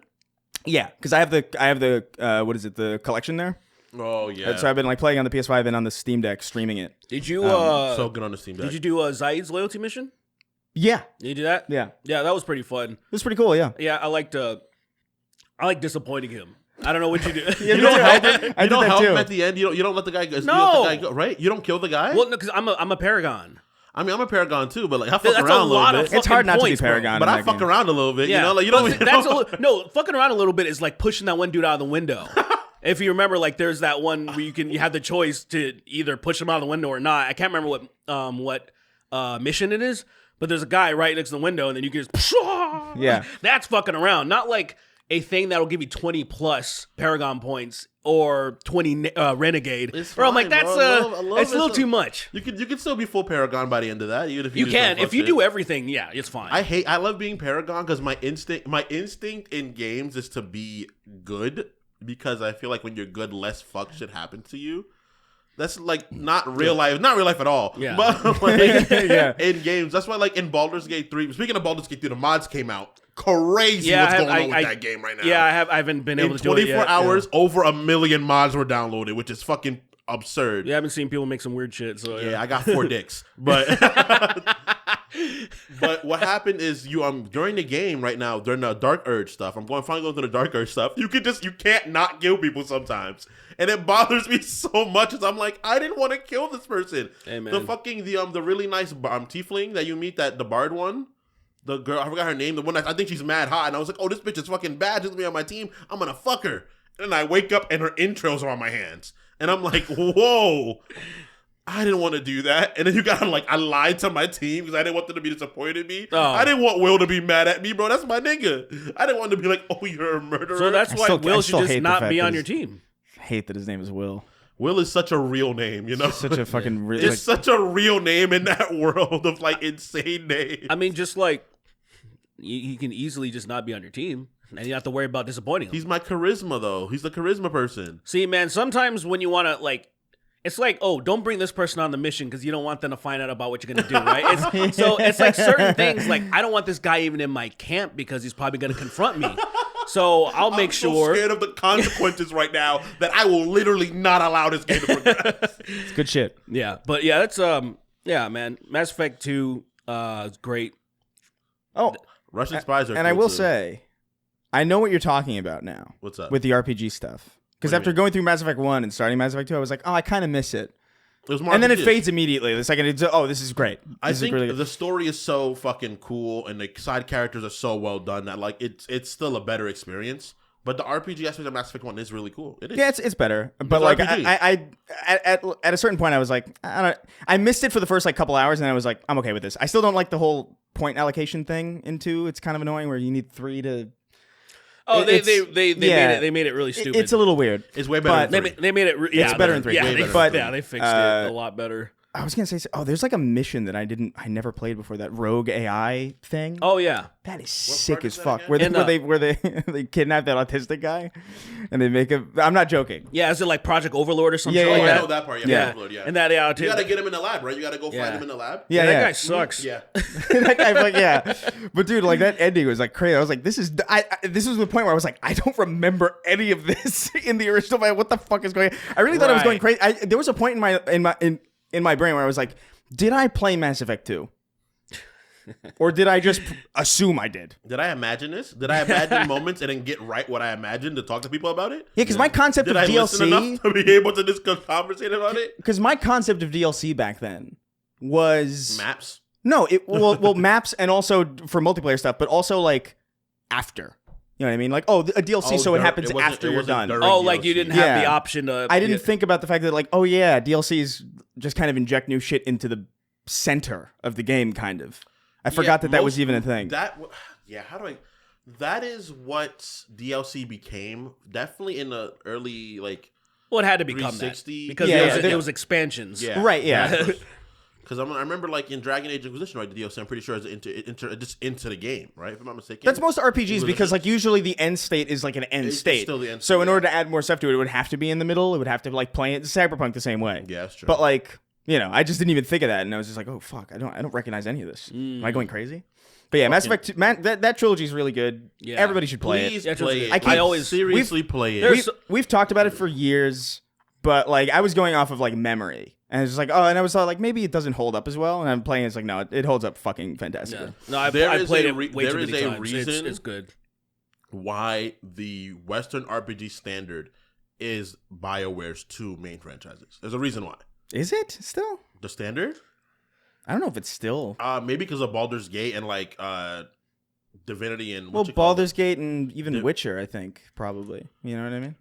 Yeah, because I have the what is it, the collection there. Oh yeah. So I've been like playing on the PS5 and on the Steam Deck, streaming it. Did you so good on the Steam Deck? Did you do Zaid's loyalty mission? Yeah. Did you do that? Yeah. Yeah, that was pretty fun. It was pretty cool. Yeah. Yeah, I like disappointing him. I don't know what you do. You don't help too. him at the end. You don't let the guy go. No. You let the guy go, right? You don't kill the guy. Well, no, because I'm a Paragon. I mean, I'm a Paragon too, but like I fuck That's around a little bit. It's hard not points, to be Paragon, but I fuck around a little bit. Yeah. You know, like you don't. No, fucking around a little bit is like pushing that one dude out of the window. If you remember, like there's that one where you have the choice to either push him out of the window or not. I can't remember what mission it is, but there's a guy right next to the window, and then you can just Yeah. That's fucking around, not like a thing that'll give you 20 plus Paragon points or 20 Renegade. Or I'm like, that's I love it's a little too much. You can still be full Paragon by the end of that, even if you can. If you do everything, yeah, it's fine. I love being Paragon because my instinct in games is to be good. because I feel like when you're good, less fuck shit happens to you. That's like not real life, not real life at all. Yeah. But like, in games, that's why like in Baldur's Gate 3. Speaking of Baldur's Gate 3, the mods came out. Crazy what's going on with that game right now. Yeah, I haven't been able to do it yet. In 24 hours, over 1 million mods were downloaded, which is fucking absurd. Yeah, I haven't seen people make some weird shit. So yeah, I got 4 dicks, but but what happened is during the game right now during the Dark Urge stuff. I'm finally going through the Dark Urge stuff. You can't not kill people sometimes, and it bothers me so much. As I'm like, I didn't want to kill this person. Hey, man. The really nice tiefling that you meet, the bard one. The girl, I forgot her name. The one I think she's mad hot, and I was like, "Oh, this bitch is fucking bad. She's gonna be on my team. I'm gonna fuck her." And I wake up, and her entrails are on my hands, and I'm like, "Whoa, I didn't want to do that." And then you got like, I lied to my team because I didn't want them to be disappointed in me. Oh. I didn't want Will to be mad at me, bro. That's my nigga. I didn't want to be like, "Oh, you're a murderer." So that's why Will should just not be on your team. I hate that his name is Will. Will is such a real name, you know. It's such a fucking. It's such a real name in that world of like insane names. I mean, just like. He can easily just not be on your team, and you don't have to worry about disappointing him. He's my charisma, though. He's the charisma person. See, man, sometimes when you want to, like, it's like, oh, don't bring this person on the mission because you don't want them to find out about what you're going to do, right? So it's like certain things, like, I don't want this guy even in my camp because he's probably going to confront me. So I'll make sure. I'm so scared of the consequences right now that I will literally not allow this game to progress. It's good shit. Yeah, but yeah, that's, yeah, man, Mass Effect 2 is great. Oh, Russian spies are and cool I will too. say, I know what you're talking about now. What's up? With the RPG stuff. Because after going through Mass Effect 1 and starting Mass Effect 2, I was like, oh, I kind of miss it. And then it fades immediately. The second it's, oh, this is great. I think the story is so fucking cool and the side characters are so well done that like it's still a better experience. But the RPG aspect of Mass Effect 1 is really cool. It is. Yeah, it's better. But like I at a certain point I was like, I missed it for the first like couple hours and I was like, I'm okay with this. I still don't like the whole point allocation thing in 2. It's kind of annoying where you need 3 to. Oh, they made it really stupid. It's a little weird. It's way better. But than 3. They made it. It's better than 3. Yeah, they fixed it a it lot better. I was gonna say, oh, there's like a mission that I never played before. That rogue AI thing. Oh yeah, that is sick as fuck. Where they kidnap that autistic guy, and they make him. I'm not joking. Yeah, is it like Project Overlord or something? Yeah, like I that? know that part. Yeah. Overlord, yeah. And that you gotta get him in the lab, right? You gotta go find him in the lab. Yeah, that guy sucks. Yeah. That guy, like, yeah. But dude, like that ending was like crazy. I was like, this was the point where I was like, I don't remember any of this in the original. What the fuck is going on? I really thought I was going crazy. There was a point in my brain where I was like, did I play Mass Effect 2? Or did I just assume I did? Did I imagine this? Did I imagine moments and then get right what I imagined to talk to people about it? Yeah, because my concept of DLC... Did I listen enough to be able to just conversate about it? Because my concept of DLC back then was... Maps? No, well, maps and also for multiplayer stuff, but also like after. You know what I mean? Like, a DLC, so it happens after you're done. Oh, DLC. Like you didn't have the option to... I didn't think about the fact that like, oh yeah, DLCs just kind of inject new shit into the center of the game, kind of. I forgot that was even a thing. How do I... That is what DLC became. Definitely in the early, like... Well, it had to become that. Because it was expansions. Yeah. Right, yeah. Because I remember, like, in Dragon Age Inquisition, right, the DLC, I'm pretty sure is into the game, right? If I'm not mistaken. That's most RPGs because, like, usually the end state is, like, an end state. It's still the end state. So in order to add more stuff to it, it would have to be in the middle. It would have to, like, play it. Cyberpunk the same way. Yeah, that's true. But, like, you know, I just didn't even think of that. And I was just like, oh, fuck, I don't recognize any of this. Am I going crazy? But yeah, Mass Effect 2, that trilogy is really good. Yeah. Everybody should play Please it. play it. I always seriously play it. We've talked about it for years, but, like, I was going off of, like, memory. And it's just like, and I was like, maybe it doesn't hold up as well. And I'm playing, it's like, no, it holds up fucking fantastically. Yeah. No, I played it way too many times. Reason it's good. Why the Western RPG standard is BioWare's 2 main franchises. There's a reason why. Is it still? The standard? I don't know if it's still. Maybe because of Baldur's Gate and, like, Divinity and... Baldur's Gate and even Witcher, I think, probably. You know what I mean?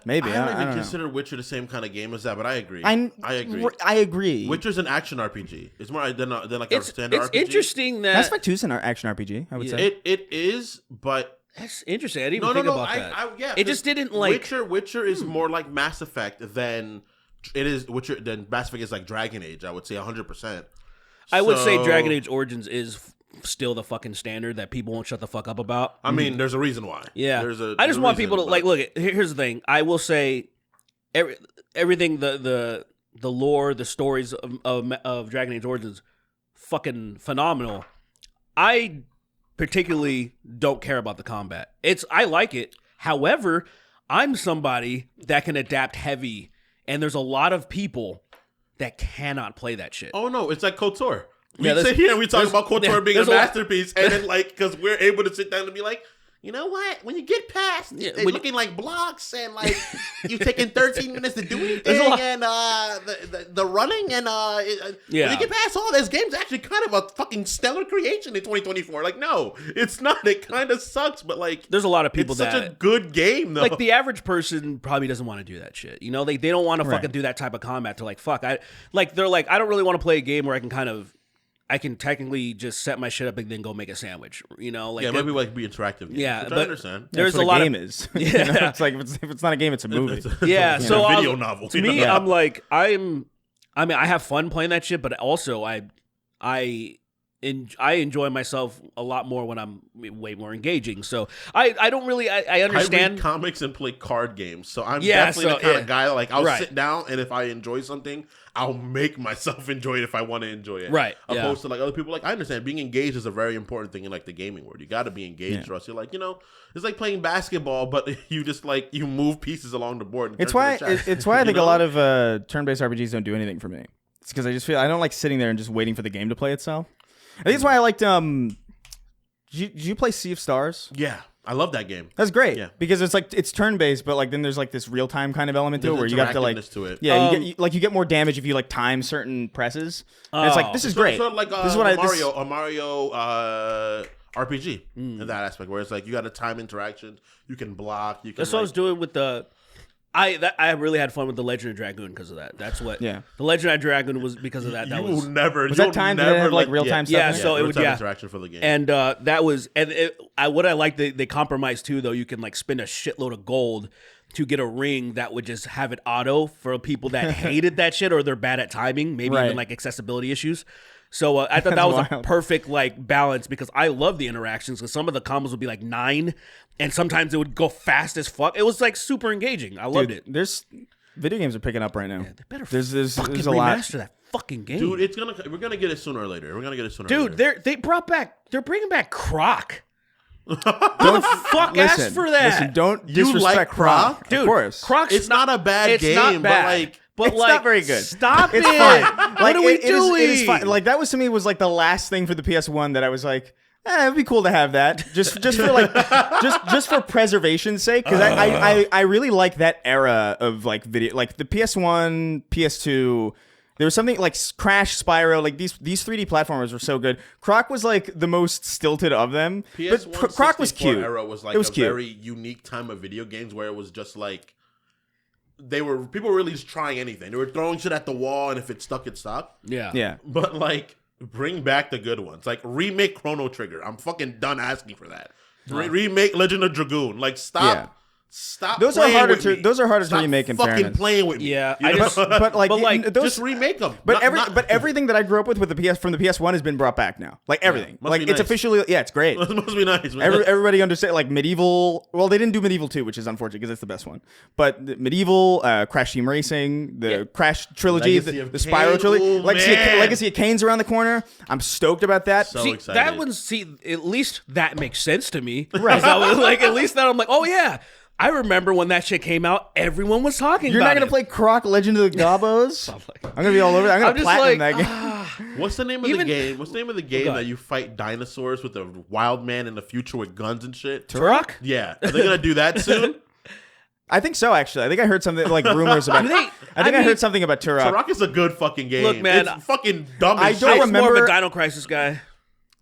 Maybe. I don't even consider Witcher the same kind of game as that, but I agree. I agree. Witcher's an action RPG. It's more than like a standard RPG. It's interesting that... Mass Effect 2 is an action RPG, I would say. It is, but... That's interesting. I didn't even think about that. It just didn't like... Witcher is more like Mass Effect than... It is Witcher. Then Mass Effect is like Dragon Age. I would say 100%. I would say Dragon Age Origins is still the fucking standard that people won't shut the fuck up about. I mean, there's a reason why. Yeah. I I just want people to like look. Here's the thing. I will say, everything the lore, the stories of Dragon Age Origins, fucking phenomenal. I particularly don't care about the combat. I like it. However, I'm somebody that can adapt heavy, and there's a lot of people that cannot play that shit. Oh no, it's like KOTOR. We Yeah, sit here and we talk about KOTOR being a there's a lot- masterpiece, and then like because we're able to sit down and be like, you know what? When you get past it looking like blocks and like you taking 13 minutes to do anything and the running and when you get past all this, game's actually kind of a fucking stellar creation in 2024. Like, no, it's not. It kind of sucks, but like there's a lot of people it's such a good game though. Like the average person probably doesn't want to do that shit. You know, they don't want to fucking do that type of combat. They're like, fuck. They're like, I don't really want to play a game where I can technically just set my shit up and then go make a sandwich. You know, like maybe like be interactive. Games, yeah, which but I understand. There's a lot of is. Yeah, you know, it's like if it's not a game, it's a movie. Yeah, so a video novel. To me, I'm like I have fun playing that shit, but also I enjoy myself a lot more when I'm way more engaging. So I don't really I understand. I read comics and play card games, so I'm definitely the kind of guy like I'll sit down and if I enjoy something, I'll make myself enjoy it if I want to enjoy it. Right. Opposed to like other people, like I understand being engaged is a very important thing in like the gaming world. You got to be engaged, or else you're like it's like playing basketball, but you just like you move pieces along the board. And It's why I think a lot of turn-based RPGs don't do anything for me. It's because I just feel I don't like sitting there and just waiting for the game to play itself. I think it's why I liked. Did you play Sea of Stars? Yeah, I love that game. That's great. Yeah, because it's turn based, but like then there's like this real time kind of element to it where you have to like you get more damage if you like time certain presses. And it's like this is great. Sort of like this is what a Mario RPG in that aspect, where it's like you got a time interaction, you can block. You can. That's what I was doing with the. I really had fun with the Legend of Dragoon because of that. That's what. Yeah. The Legend of Dragoon was because of that. Was that time? Did it have like real time stuff? Yeah. So it would interaction for the game. And that was what I like. They compromised too, though. You can like spend a shitload of gold to get a ring that would just have it auto for people that hated that shit or they're bad at timing, maybe even like accessibility issues. So I thought that was a perfect like balance because I love the interactions because some of the combos would be like 9 and sometimes it would go fast as fuck. It was like super engaging. I loved it. There's video games are picking up right now. Yeah, they better there's a lot. Remaster that fucking game. Dude, we're gonna get it sooner or later. Dude, they're bringing back Croc. Don't fuck ask for that. Listen, don't disrespect like Croc. Dude, of course. Croc's it's not a bad game, not bad. but It's not very good. Stop it's it. Fine. What are we doing? It is fine. Like that was to me was like the last thing for the PS1 that I was like, it'd be cool to have that. Just for like just for preservation's sake. Because I really like that era of like video, like the PS1, PS2. There was something like Crash, Spyro, like these 3D platformers were so good. Croc was like the most stilted of them. PS1 but Croc was cute. Era was like a very unique time of video games where it was just like people were really just trying anything. They were throwing shit at the wall, and if it stuck, it stuck. Yeah. But like, bring back the good ones. Like remake Chrono Trigger. I'm fucking done asking for that. Remake Legend of Dragoon. Like stop. Yeah. Stop. Those are harder to remake. In fucking fairness. playing with me. Yeah, but like just remake them. But everything that I grew up with the from the PS1 has been brought back now. Like everything. Yeah, like it's officially it's great. It must be nice. Everybody understand like Medieval. Well, they didn't do Medieval 2, which is unfortunate because it's the best one. But Medieval, Crash Team Racing, the Crash trilogy, the Spyro trilogy, Legacy of Kane's around the corner. I'm stoked about that. So excited. That one. At least that makes sense to me. Right. Like at least that I'm like, oh yeah. I remember when that shit came out, everyone was talking about it. You're not going to play Croc Legend of the Gobos? I'm going to be all over that. I'm going to platinum that game. What's the name of the game? What's the name of the game that you fight dinosaurs with a wild man in the future with guns and shit? Turok? Yeah. Are they going to do that soon? I think so, actually. I think I heard something like rumors about it. I heard something about Turok. Turok is a good fucking game. Look, man. It's fucking dumb as shit. I was more of a Dino Crisis guy.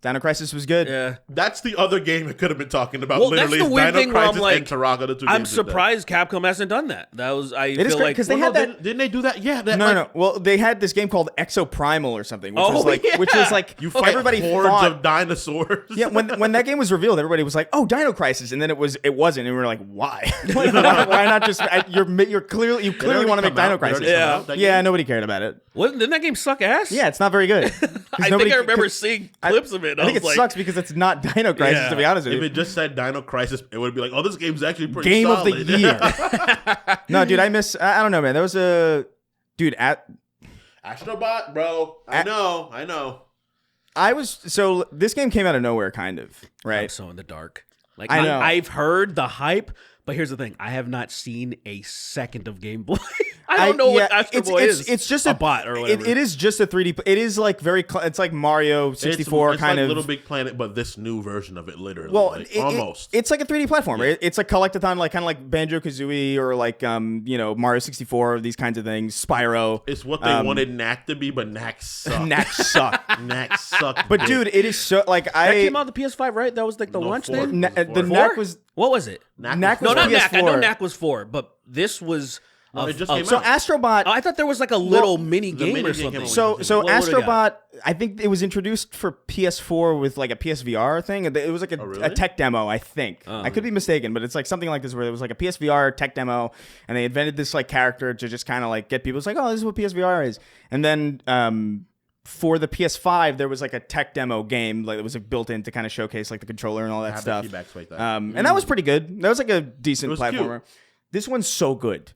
Dino Crisis was good. Yeah, that's the other game it could have been talking about. Well, literally, that's the weird Dino Crisis like, and Turok are the two. I'm surprised Capcom hasn't done that. That was it is great because they had that. Didn't they do that? Yeah. No. Well, they had this game called Exoprimal or something, which was like you fight everybody hordes of dinosaurs. Yeah, when that game was revealed, everybody was like, "Oh, Dino Crisis," and then it wasn't, and we were like, "Why? Why not just you clearly want to make Dino Crisis?" Yeah, nobody cared about it. Didn't that game suck ass? Yeah, it's not very good. I think I remember seeing clips of it. I think it sucks because it's not Dino Crisis, to be honest with you. If it just said Dino Crisis, it would be like, oh, this game's actually pretty Game solid. of the year. No, dude, I don't know, man. There was Astrobot, bro. I know. So this game came out of nowhere, kind of, right? I'm so in the dark. Like I know. I've heard the hype, but here's the thing: I have not seen a second of gameplay. I don't know what Astro Boy is. It's just a bot or whatever. It is just a 3D. It is like it's like Mario 64 it's kind like of Little Big Planet, but this new version of it, literally. Well, like, almost. It's like a 3D platformer. Yeah. It's a collectathon, like kind of like Banjo-Kazooie or like Mario 64, these kinds of things. Spyro. It's what they wanted Knack to be, but Knack sucked. Knack sucked. Knack sucked. But dude, it is so like that came out on the PS5, right? That was like the launch thing. The Knack was. What was it? Knack was no, not PS4. Knack. I know Knack was 4, but this was. It just came so out. Astrobot. I thought there was like a little mini game or something. So Astrobot, I think it was introduced for PS4 with like a PSVR thing. It was like a tech demo, I think. I could be mistaken, but it's like something like this where it was like a PSVR tech demo, and they invented this like character to just kind of like get people. It's like, oh, this is what PSVR is, and then. For the PS5, there was like a tech demo game like it was like built in to kind of showcase like the controller and all that stuff. Like that. And that was pretty good. That was like a decent platformer. Cute. This one's so good.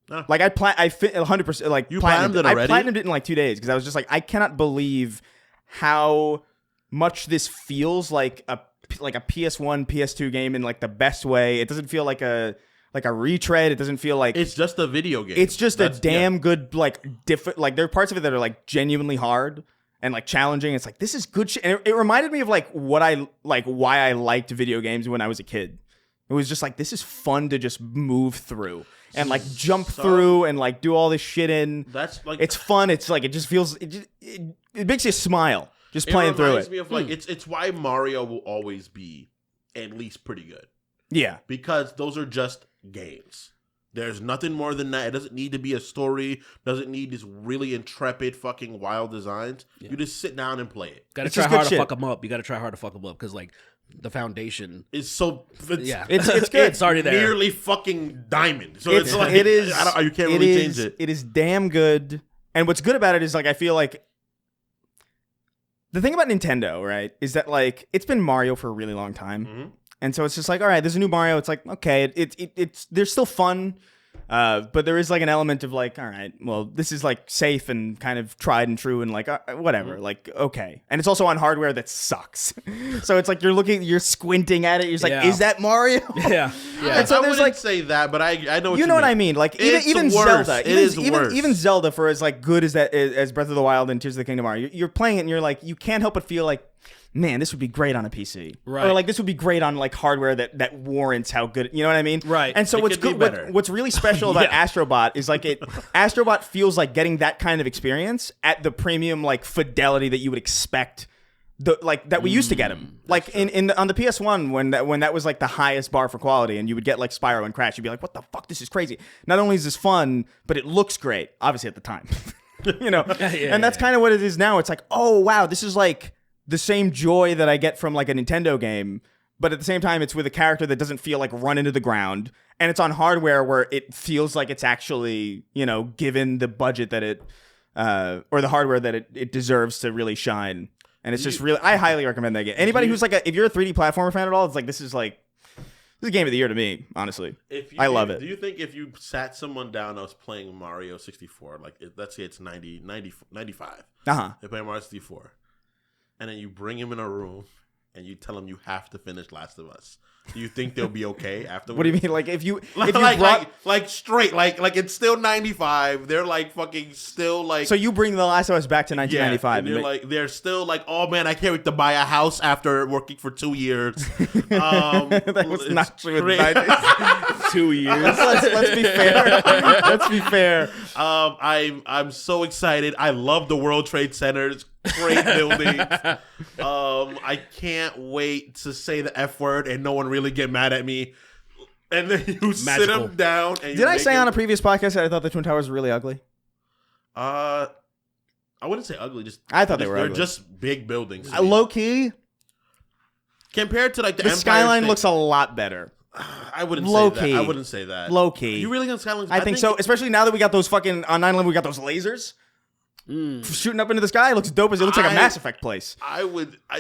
Like I fit 100%. Like you platinumed it already? I platinumed it in like 2 days because I was just like, I cannot believe how much this feels like a PS1, PS2 game in like the best way. It doesn't feel like a retread. It doesn't feel like it's just a video game. It's just a damn good like different. Like there are parts of it that are like genuinely hard and like challenging. It's like this is good shit. And it reminded me of like why I liked video games when I was a kid. It was just like this is fun to just move through and like jump through and like do all this shit in. That's like it's fun. It's like it just feels it makes you smile just playing through it. It reminds me of like it's why Mario will always be at least pretty good. Yeah, because those are just games. There's nothing more than that. It doesn't need to be a story. Doesn't need these really intrepid fucking wild designs. Yeah. You just sit down and play it. Gotta try hard to fuck them up. You gotta try hard to fuck them up because like the foundation is so. It's good. It's already there. Nearly fucking diamond. So it's like it is. You can't really change it. It is damn good. And what's good about it is like I feel like the thing about Nintendo, right, is that like it's been Mario for a really long time. Mm-hmm. And so it's just like, all right, there's a new Mario. It's like, okay, it's they're still fun, but there is like an element of like, all right, well, this is like safe and kind of tried and true and like whatever, like okay. And it's also on hardware that sucks, so it's like you're squinting at it. You're just like, is that Mario? Yeah. And so I wouldn't say that, but I know what I mean. Like even Zelda, even Zelda, for as like good as that as Breath of the Wild and Tears of the Kingdom are, you're playing it and you're like, you can't help but feel like, man, this would be great on a PC. Right. Or like this would be great on like hardware that warrants how good, you know what I mean? Right. And so what's really special about Astrobot is like Astrobot feels like getting that kind of experience at the premium like fidelity that you would expect that we used to get them. Like on the PS1 when that was like the highest bar for quality and you would get like Spyro and Crash, you'd be like, what the fuck, this is crazy. Not only is this fun, but it looks great, obviously at the time. You know? And that's kind of what it is now. It's like, oh wow, this is like the same joy that I get from like a Nintendo game, but at the same time, it's with a character that doesn't feel like run into the ground, and it's on hardware where it feels like it's actually, you know, given the budget that it, or the hardware that it deserves to really shine. And it's just really, I highly recommend that game. Anybody who's like if you're a 3D platformer fan at all, it's like, this is a game of the year to me, honestly. I love it. Do you think if you sat someone down that was playing Mario 64, like let's say it's 95, they play Mario 64, and then you bring him in a room and you tell him you have to finish Last of Us, do you think they'll be okay afterwards? What do you mean? Like if you straight like it's still 95. They're like fucking still like. So you bring The Last of Us back to 1995. And they're still like, oh man, I can't wait to buy a house after working for 2 years. That was not true. 2 years. Let's be fair. Let's be fair. I'm so excited. I love the World Trade Centers. Great building. I can't wait to say the F word and no one really get mad at me. And then you sit them down. And did I say on a previous podcast that I thought the Twin Towers were really ugly? I wouldn't say ugly. I thought they were ugly. They're just big buildings. Low key. Compared to like the skyline looks a lot better. I wouldn't low say key. that. I wouldn't say that. Low key. You really gonna skyline? I think so. Especially now that we got those fucking on 9/11, we got those lasers. shooting up into the sky. It looks dope as it looks like a Mass Effect place. I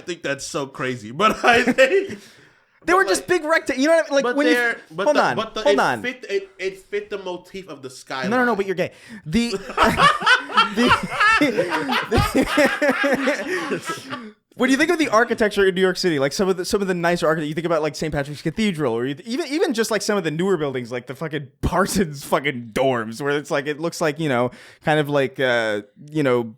think that's so crazy, but I think they were just big rectangles. You know what I mean? Like when hold on. It fit the motif of the sky. No, but you're gay. When you think of the architecture in New York City, like some of the nicer architecture, you think about like St. Patrick's Cathedral, or even just like some of the newer buildings, like the fucking Parsons fucking dorms, where it's like it looks like kind of like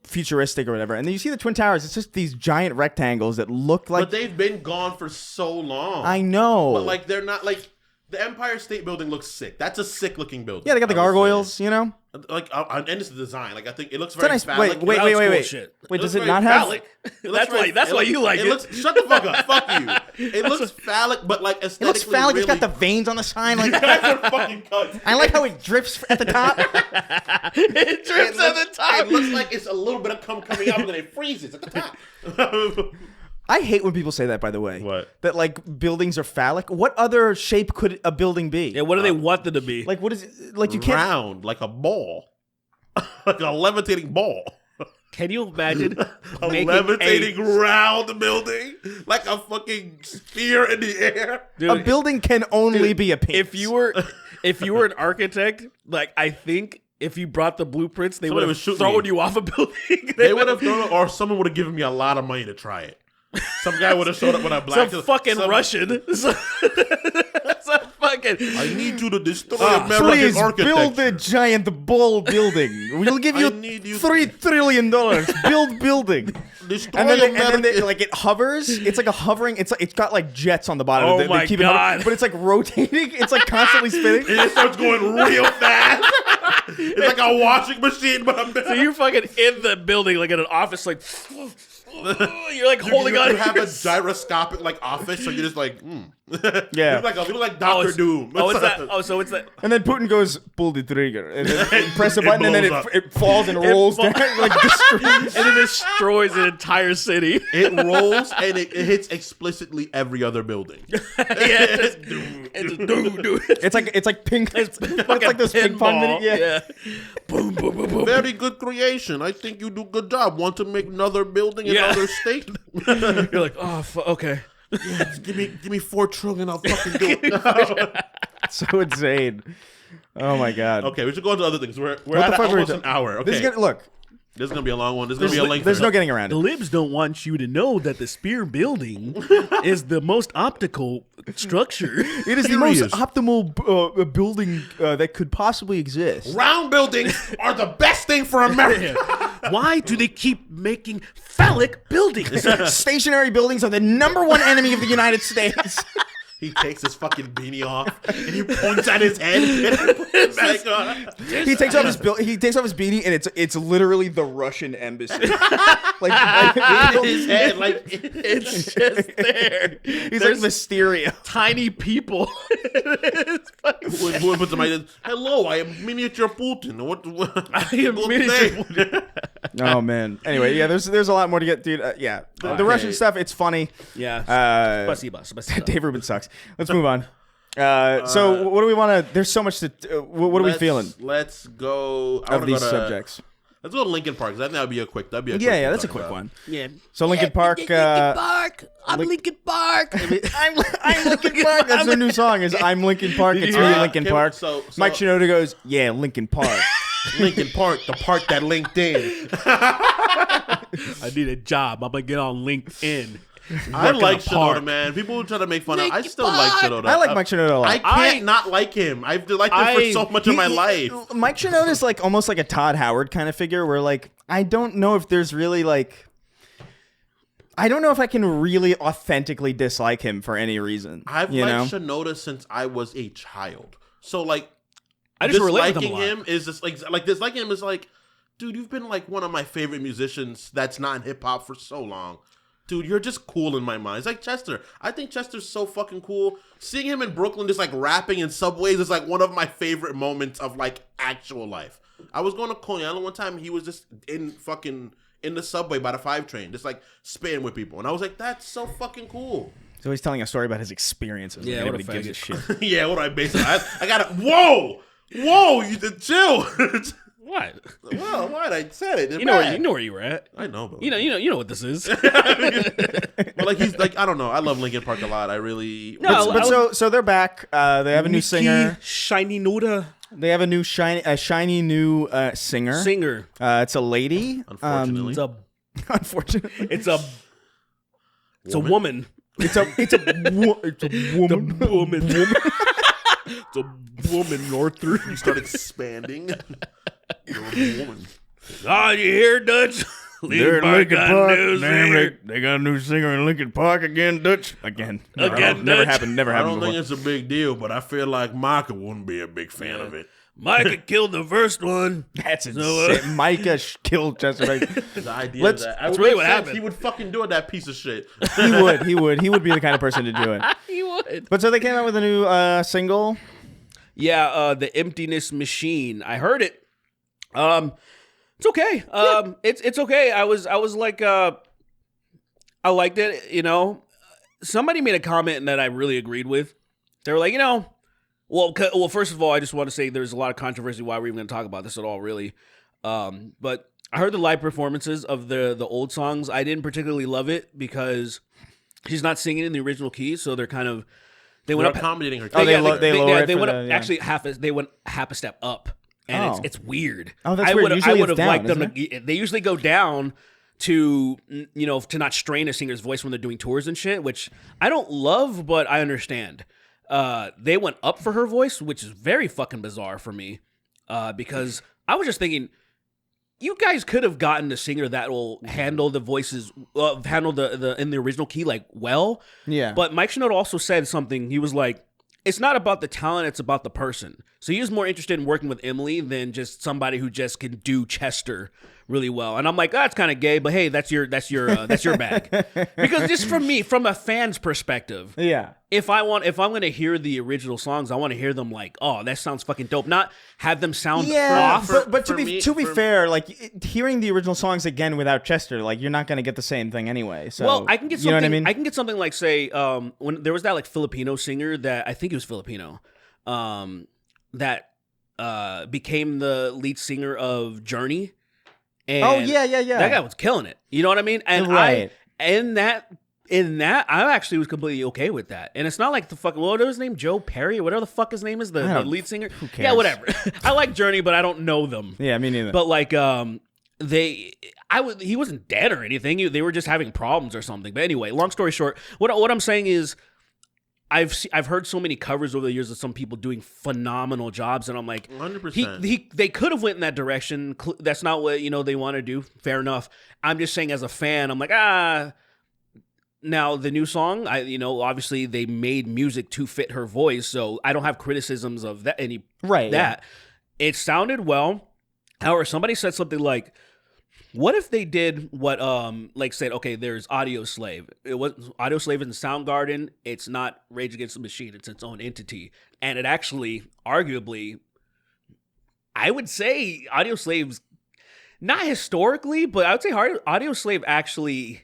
futuristic or whatever. And then you see the Twin Towers; it's just these giant rectangles that look like. But they've been gone for so long. I know, but like they're not like. The Empire State Building looks sick. That's a sick-looking building. Yeah, they got the gargoyles, Like, and it's the design. Like, I think it looks very phallic. Wait. Wait, does it not have? That's why you like it. Shut the fuck up. Fuck you. It looks phallic, but like aesthetically. It looks phallic. Really, it's got the veins on the sign. Like fucking cut. I like how it drips at the top. It drips at the top. It looks like it's a little bit of cum coming out, and then it freezes at the top. I hate when people say that, by the way. What? That, like, buildings are phallic. What other shape could a building be? Yeah, what do they want them to be? Like, what is it? Like, you can't... Round, like a ball. Like a levitating ball. Can you imagine a levitating round building? Like a fucking sphere in the air? Dude, a building can only be a penis. If you were an architect, like, I think... If you brought the blueprints, they would have thrown you off a building. They would have thrown it, or someone would have given me a lot of money to try it. Some guy would have showed up when I blacked Some fucking Russian. Some fucking. I need you to destroy American please architecture. Build the giant ball building. We'll give you $3 trillion. Build building. And then like it hovers. It's like a hovering. It's got like jets on the bottom. Oh my god! But it's like rotating. It's like constantly spinning. And it starts going real fast. It's like a washing machine, but I'm. So you're fucking in the building, like in an office, like. You're like holding on. You have a gyroscopic like office, so you're just like, yeah, you look like Dr. Doom. It's that. Oh, so it's that. And then Putin goes, pull the trigger, and then press a button, and then it falls and rolls down, like and it destroys an entire city. It rolls and it hits explicitly every other building. It's like ping. It's like this ping pong mini. Yeah. Boom, boom, boom, boom. Very good creation. I think you do a good job. Want to make another building in another state? You're like, oh, okay. Yeah, give me $4 trillion. I'll fucking do it. So insane. Oh my god. Okay, we should go into other things. We're at almost an hour. Okay. This is gonna be a long one. This is gonna be a lengthy. There's no getting around it. The libs don't want you to know that the spear building is the most optical structure. It is the most optimal building that could possibly exist. Round buildings are the best thing for America. Why do they keep making phallic buildings? Stationary buildings are the #1 enemy of the United States. He takes his fucking beanie off and he points at his head and puts it back on. He takes off his beanie and it's literally the Russian embassy. like his head, like it's just there. He's like Mysterio. Tiny people. Hello, I am miniature Putin. I am miniature Putin. Oh man. Anyway, yeah, there's a lot more to get, dude. Yeah, the Russian stuff, it's funny. Yeah. Spasiba. Dave Rubin sucks. Let's move on. So what do we want to? There's so much to. What are we feeling? Let's go. Of these subjects. Let's go to Linkin Park. I think that'd be a quick. Yeah, that's a quick one. Yeah. So Linkin Park. Linkin Park. I'm Linkin Park. I'm Linkin Park. That's their new song. Is I'm Linkin Park. It's me, Linkin Park. So Mike Shinoda goes, yeah, Linkin Park. Linkin Park, the part that linked in. I need a job. I'm gonna get on LinkedIn. I like Shinoda, man. People try to make fun of. I still like Shinoda. I like Mike Shinoda a lot. I can't not like him. I've liked him for so much of my life. Mike Shinoda is like almost like a Todd Howard kind of figure, where like I don't know if there's really like. I don't know if I can really authentically dislike him for any reason. I've liked Shinoda since I was a child. So like, I just relate to him is just like disliking him is like, dude, you've been like one of my favorite musicians that's not in hip hop for so long. Dude, you're just cool in my mind. It's like Chester. I think Chester's so fucking cool. Seeing him in Brooklyn just like rapping in subways is like one of my favorite moments of like actual life. I was going to Coney Island one time and he was just in the subway by the 5 train, just like spitting with people. And I was like, that's so fucking cool. So he's telling a story about his experiences. Yeah, nobody gives a shit. Yeah, what do I base it on? I got it. Whoa, you chill. What? Well, what? I said it. You know where you were at. I know, but You know what this is. but like he's like I don't know. I love Linkin Park a lot. I really. So they're back. They have a new singer. Shiny Noda. They have a shiny new singer. It's a lady. Unfortunately, unfortunately, it's a woman. It's a woman. It's a woman, Arthur. You start expanding. You're a woman. Oh, you hear, Dutch? They're in Linkin Park. Damn, they got a new singer in Linkin Park again, Dutch. Again. Never happened. I don't think it's a big deal, but I feel like Micah wouldn't be a big fan of it. Micah killed the first one. That's insane. Micah killed Chester. The idea of that. That's really what happened. He would fucking do it, that piece of shit. He would. He would be the kind of person to do it. He would. But so they came out with a new single. Yeah, The Emptiness Machine. I heard it. It's okay. It's okay. I was like, I liked it. You know, somebody made a comment that I really agreed with. They were like, you know, well, first of all, I just want to say there's a lot of controversy why we're even going to talk about this at all, really. But I heard the live performances of the old songs. I didn't particularly love it because she's not singing in the original key, so they're kind of they went up accommodating her. They went up actually they went half a step up. And it's weird. Oh, that's weird. Usually I would have down, liked them to. They usually go down to to not strain a singer's voice when they're doing tours and shit, which I don't love, but I understand. They went up for her voice, which is very fucking bizarre for me, because I was just thinking, you guys could have gotten a singer that will handle the voices, handle the in the original key like well. Yeah. But Mike Shinoda also said something. He was like, it's not about the talent, it's about the person. So he was more interested in working with Emily than just somebody who just can do Chester really well. And I'm like, that's kind of gay, but hey, that's your bag. Because just from me, from a fan's perspective, yeah. If I'm going to hear the original songs, I want to hear them like, oh, that sounds fucking dope. Not have them sound off. But to be fair, like hearing the original songs again without Chester, like you're not going to get the same thing anyway. So well, I can get something. You know what I mean? I can get something like say when there was that like Filipino singer that I think he was Filipino, that became the lead singer of Journey. And yeah. That guy was killing it. You know what I mean? And right. In that, I actually was completely okay with that. And it's not like the fucking, what was his name? Joe Perry or whatever the fuck his name is, the lead singer. Who cares? Yeah, whatever. I like Journey, but I don't know them. Yeah, me neither. But like, he wasn't dead or anything. They were just having problems or something. But anyway, long story short, what I'm saying is, I've heard so many covers over the years of some people doing phenomenal jobs, and I'm like, 100%. They could have went in that direction. That's not what they want to do. Fair enough. I'm just saying as a fan, I'm like Now the new song, obviously they made music to fit her voice, so I don't have criticisms of that. It sounded well. However, somebody said something like, what if they did what said, okay, there's Audio Slave. It was Audio Slave in Soundgarden. It's not Rage Against the Machine. It's its own entity. And it actually, arguably, I would say Audio Slave's not historically, but I would say Audio Slave actually.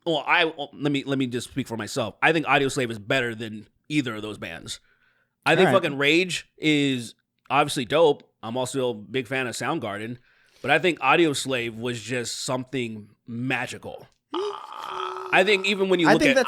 Well, let me just speak for myself. I think Audio Slave is better than either of those bands. I think fucking Rage is obviously dope. I'm also a big fan of Soundgarden. But I think Audio Slave was just something magical. I think even when you look at them,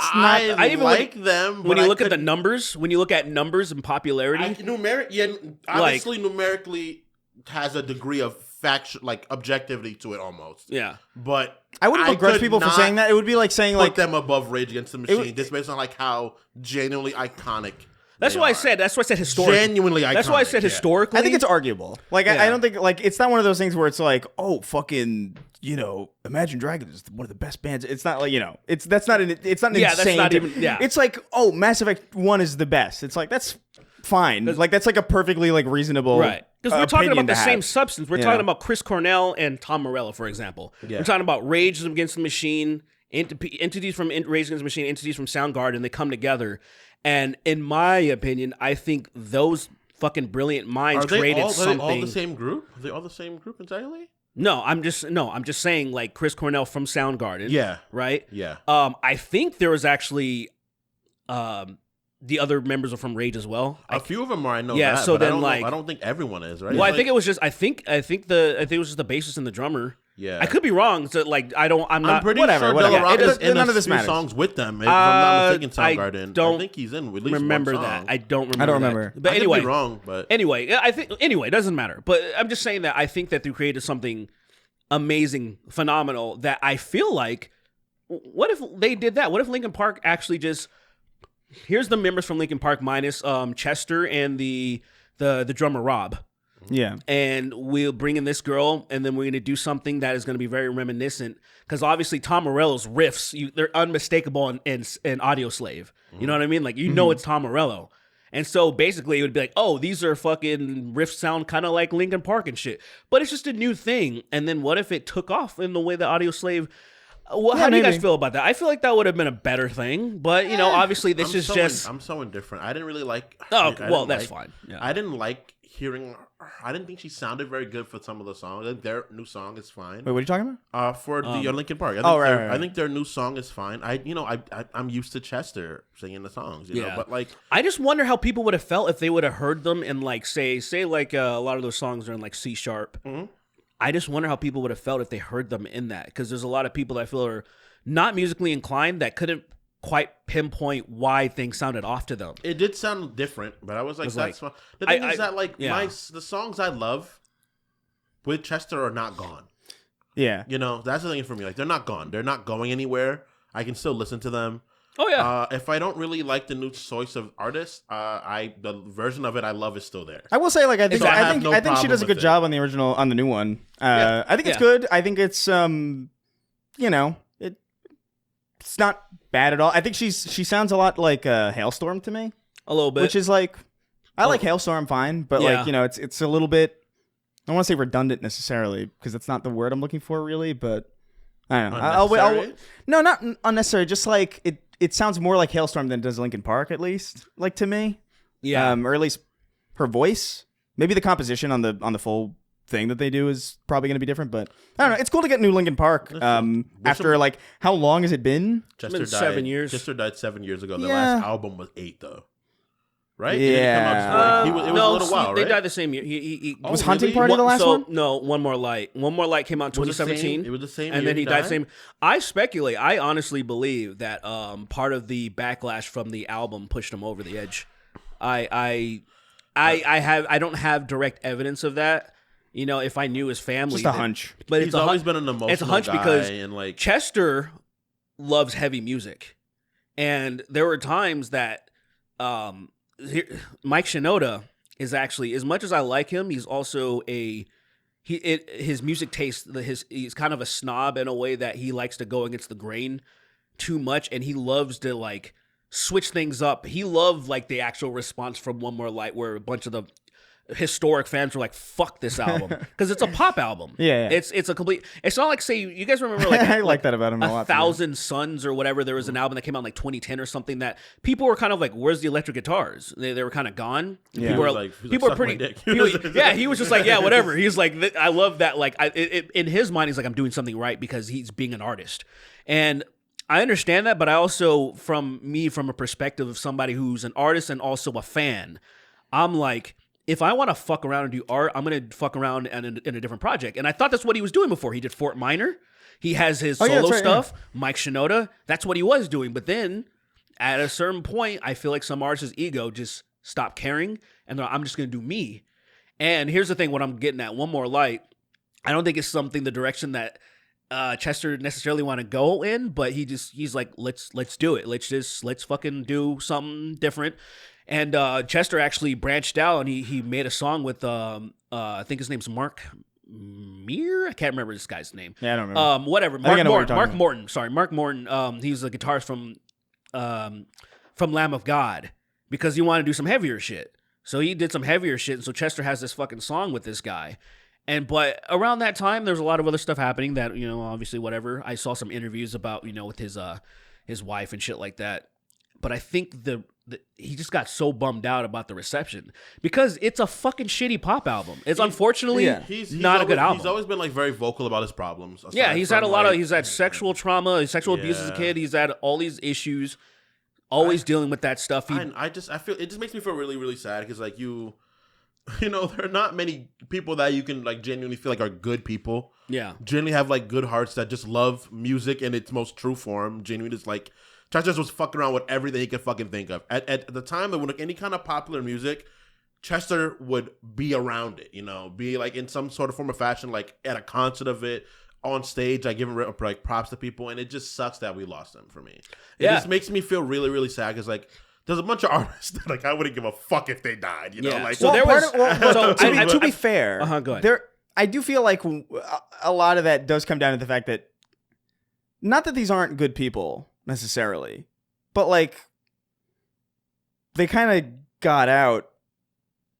when you look at the numbers, when you look at numbers and popularity, numerically has a degree of objectivity to it almost. Yeah, but I wouldn't begrudge people for saying that. It would be like saying put them above Rage Against the Machine, just based on like how genuinely iconic. That's why I said historically. Genuinely iconic. That's why I said historically. I think it's arguable. Like I don't think it's not one of those things where it's like, oh, fucking, Imagine Dragons is one of the best bands. It's not like it's not an insane. That's not even. Yeah, it's like, oh, Mass Effect 1 is the best. It's like that's fine. Like that's like a perfectly reasonable right. Because we're talking about the same substance. We're talking about Chris Cornell and Tom Morello, for example. Yeah. We're talking about Rage Against the Machine, entities from Rage Against the Machine, entities from Soundgarden. They come together. And in my opinion, I think those fucking brilliant minds created something. Are they all the same group? Are they all the same group entirely? No, I'm just saying like Chris Cornell from Soundgarden. Yeah. Right? Yeah. I think there was actually the other members are from Rage as well. A few of them are. I know. Yeah. That, So but then, I don't think everyone is, right? Well, I think it was just. I think it was just the bassist and the drummer. Yeah. I could be wrong. So like, I'm not. pretty whatever, sure whatever. De La Rocca's in None a of this few matters. songs with them. If I'm not mistaken, I Soundgarden. I think he's in at least remember one that. song. I don't remember. I don't remember. That. But I anyway, could be wrong. But anyway, it doesn't matter. But I'm just saying that I think that they created something amazing, phenomenal. That I feel like, what if they did that? What if Linkin Park actually just here's the members from Linkin Park minus Chester and the drummer Rob. Yeah. And we'll bring in this girl, and then we're going to do something that is going to be very reminiscent. Because obviously Tom Morello's riffs, they're unmistakable in Audio Slave. You know what I mean? Like, you know it's Tom Morello. And so basically it would be like, oh, these are fucking riffs sound kind of like Linkin Park and shit. But it's just a new thing. And then what if it took off in the way that Audio Slave... Well, how do you guys feel about that? I feel like that would have been a better thing. But, you know, obviously this is just... I'm so indifferent. I didn't really like... Oh, well, that's fine. Yeah. I didn't like hearing... I didn't think she sounded very good for some of the songs. I think their new song is fine. Wait, what are you talking about? For the Linkin Park. Right. I think their new song is fine. I'm used to Chester singing the songs, you know, but like... I just wonder how people would have felt if they would have heard them in like, say like a lot of those songs are in like C sharp. Mm-hmm. I just wonder how people would have felt if they heard them in that. Because there's a lot of people that I feel are not musically inclined that couldn't quite pinpoint why things sounded off to them. It did sound different, but I was like, that's fine. The thing is that like the songs I love with Chester are not gone. Yeah. You know, that's the thing for me. Like, they're not gone. They're not going anywhere. I can still listen to them. Oh yeah. If I don't really like the new choice of artists, the version of it I love is still there. I will say, like, I think she does a good with job on the original, on the new one. I think it's good. I think it's you know, it's not bad at all. I think she sounds a lot like Hailstorm to me. A little bit. Which is like, I like Hailstorm fine, but like, you know, it's a little bit, I don't want to say redundant necessarily, because that's not the word I'm looking for really, but I don't know. No, not unnecessary. Just like, it sounds more like Hailstorm than it does Linkin Park, at least, like to me. Yeah. Or at least her voice. Maybe the composition on the full thing that they do is probably going to be different, but I don't know. It's cool to get new Linkin Park after like, how long has it been? Chester died 7 years. Chester died 7 years ago. Their last album was 8 though. Right? Yeah. It was a little while, right? They died the same year. He was Hunting Party the last one? No, One More Light. One More Light came out in 2017. It was the same and year then he died the same. I honestly believe that part of the backlash from the album pushed him over the edge. I don't have direct evidence of that. You know, if I knew his family, just a hunch. But he's always been an emotional. It's a hunch guy because and like Chester loves heavy music, and there were times that Mike Shinoda is actually, as much as I like him, he's also his music taste. He's kind of a snob in a way that he likes to go against the grain too much, and he loves to like switch things up. He loved like the actual response from One More Light, where a bunch of the historic fans were like, fuck this album, because it's a pop album. Yeah. It's a complete, it's not like, say, you guys remember like I like that about him a lot. 1,000 Suns or whatever. There was an album that came out in like 2010 or something that people were kind of like, where's the electric guitars? They were kind of gone. Yeah. People were pretty he was just like, yeah, whatever. He's like, I love that. Like, in his mind, he's like, I'm doing something right because he's being an artist. And I understand that, but I also, from a perspective of somebody who's an artist and also a fan, I'm like, if I want to fuck around and do art, I'm going to fuck around in a different project. And I thought that's what he was doing before. He did Fort Minor. He has his solo stuff. Yeah. Mike Shinoda. That's what he was doing. But then at a certain point, I feel like some artist's ego just stopped caring. And I'm just going to do me. And here's the thing, what I'm getting at. One More Light. I don't think it's something, the direction that Chester necessarily want to go in. But he's like, let's do it. Let's fucking do something different. And Chester actually branched out, and he made a song with I think his name's Mark Meir. I can't remember this guy's name. Yeah, I don't remember. Whatever. Mark Morton. Sorry, Mark Morton. He's a guitarist from Lamb of God, because he wanted to do some heavier shit. So he did some heavier shit, and so Chester has this fucking song with this guy. But around that time, there's a lot of other stuff happening that, you know, obviously whatever. I saw some interviews about, you know, with his wife and shit like that. But I think he just got so bummed out about the reception, because it's a fucking shitty pop album. It's unfortunately not a good album. He's always been like very vocal about his problems. Yeah, he's had he's had sexual trauma, sexual abuse as a kid. He's had all these issues. always dealing with that stuff. I feel it just makes me feel really, really sad because like you know, there are not many people that you can like genuinely feel like are good people. Yeah, genuinely have like good hearts that just love music in its most true form. Genuinely, just like Chester was fucking around with everything he could fucking think of. At the time that when like any kind of popular music, Chester would be around it. You know, be like in some sort of form or fashion, like at a concert of it. On stage, I give him like props to people, and it just sucks that we lost him. For me, it just makes me feel really, really sad because like there's a bunch of artists that like I wouldn't give a fuck if they died. You know, like so there was. To be fair, go ahead. I do feel like a lot of that does come down to the fact that not that these aren't good people necessarily, but like they kind of got out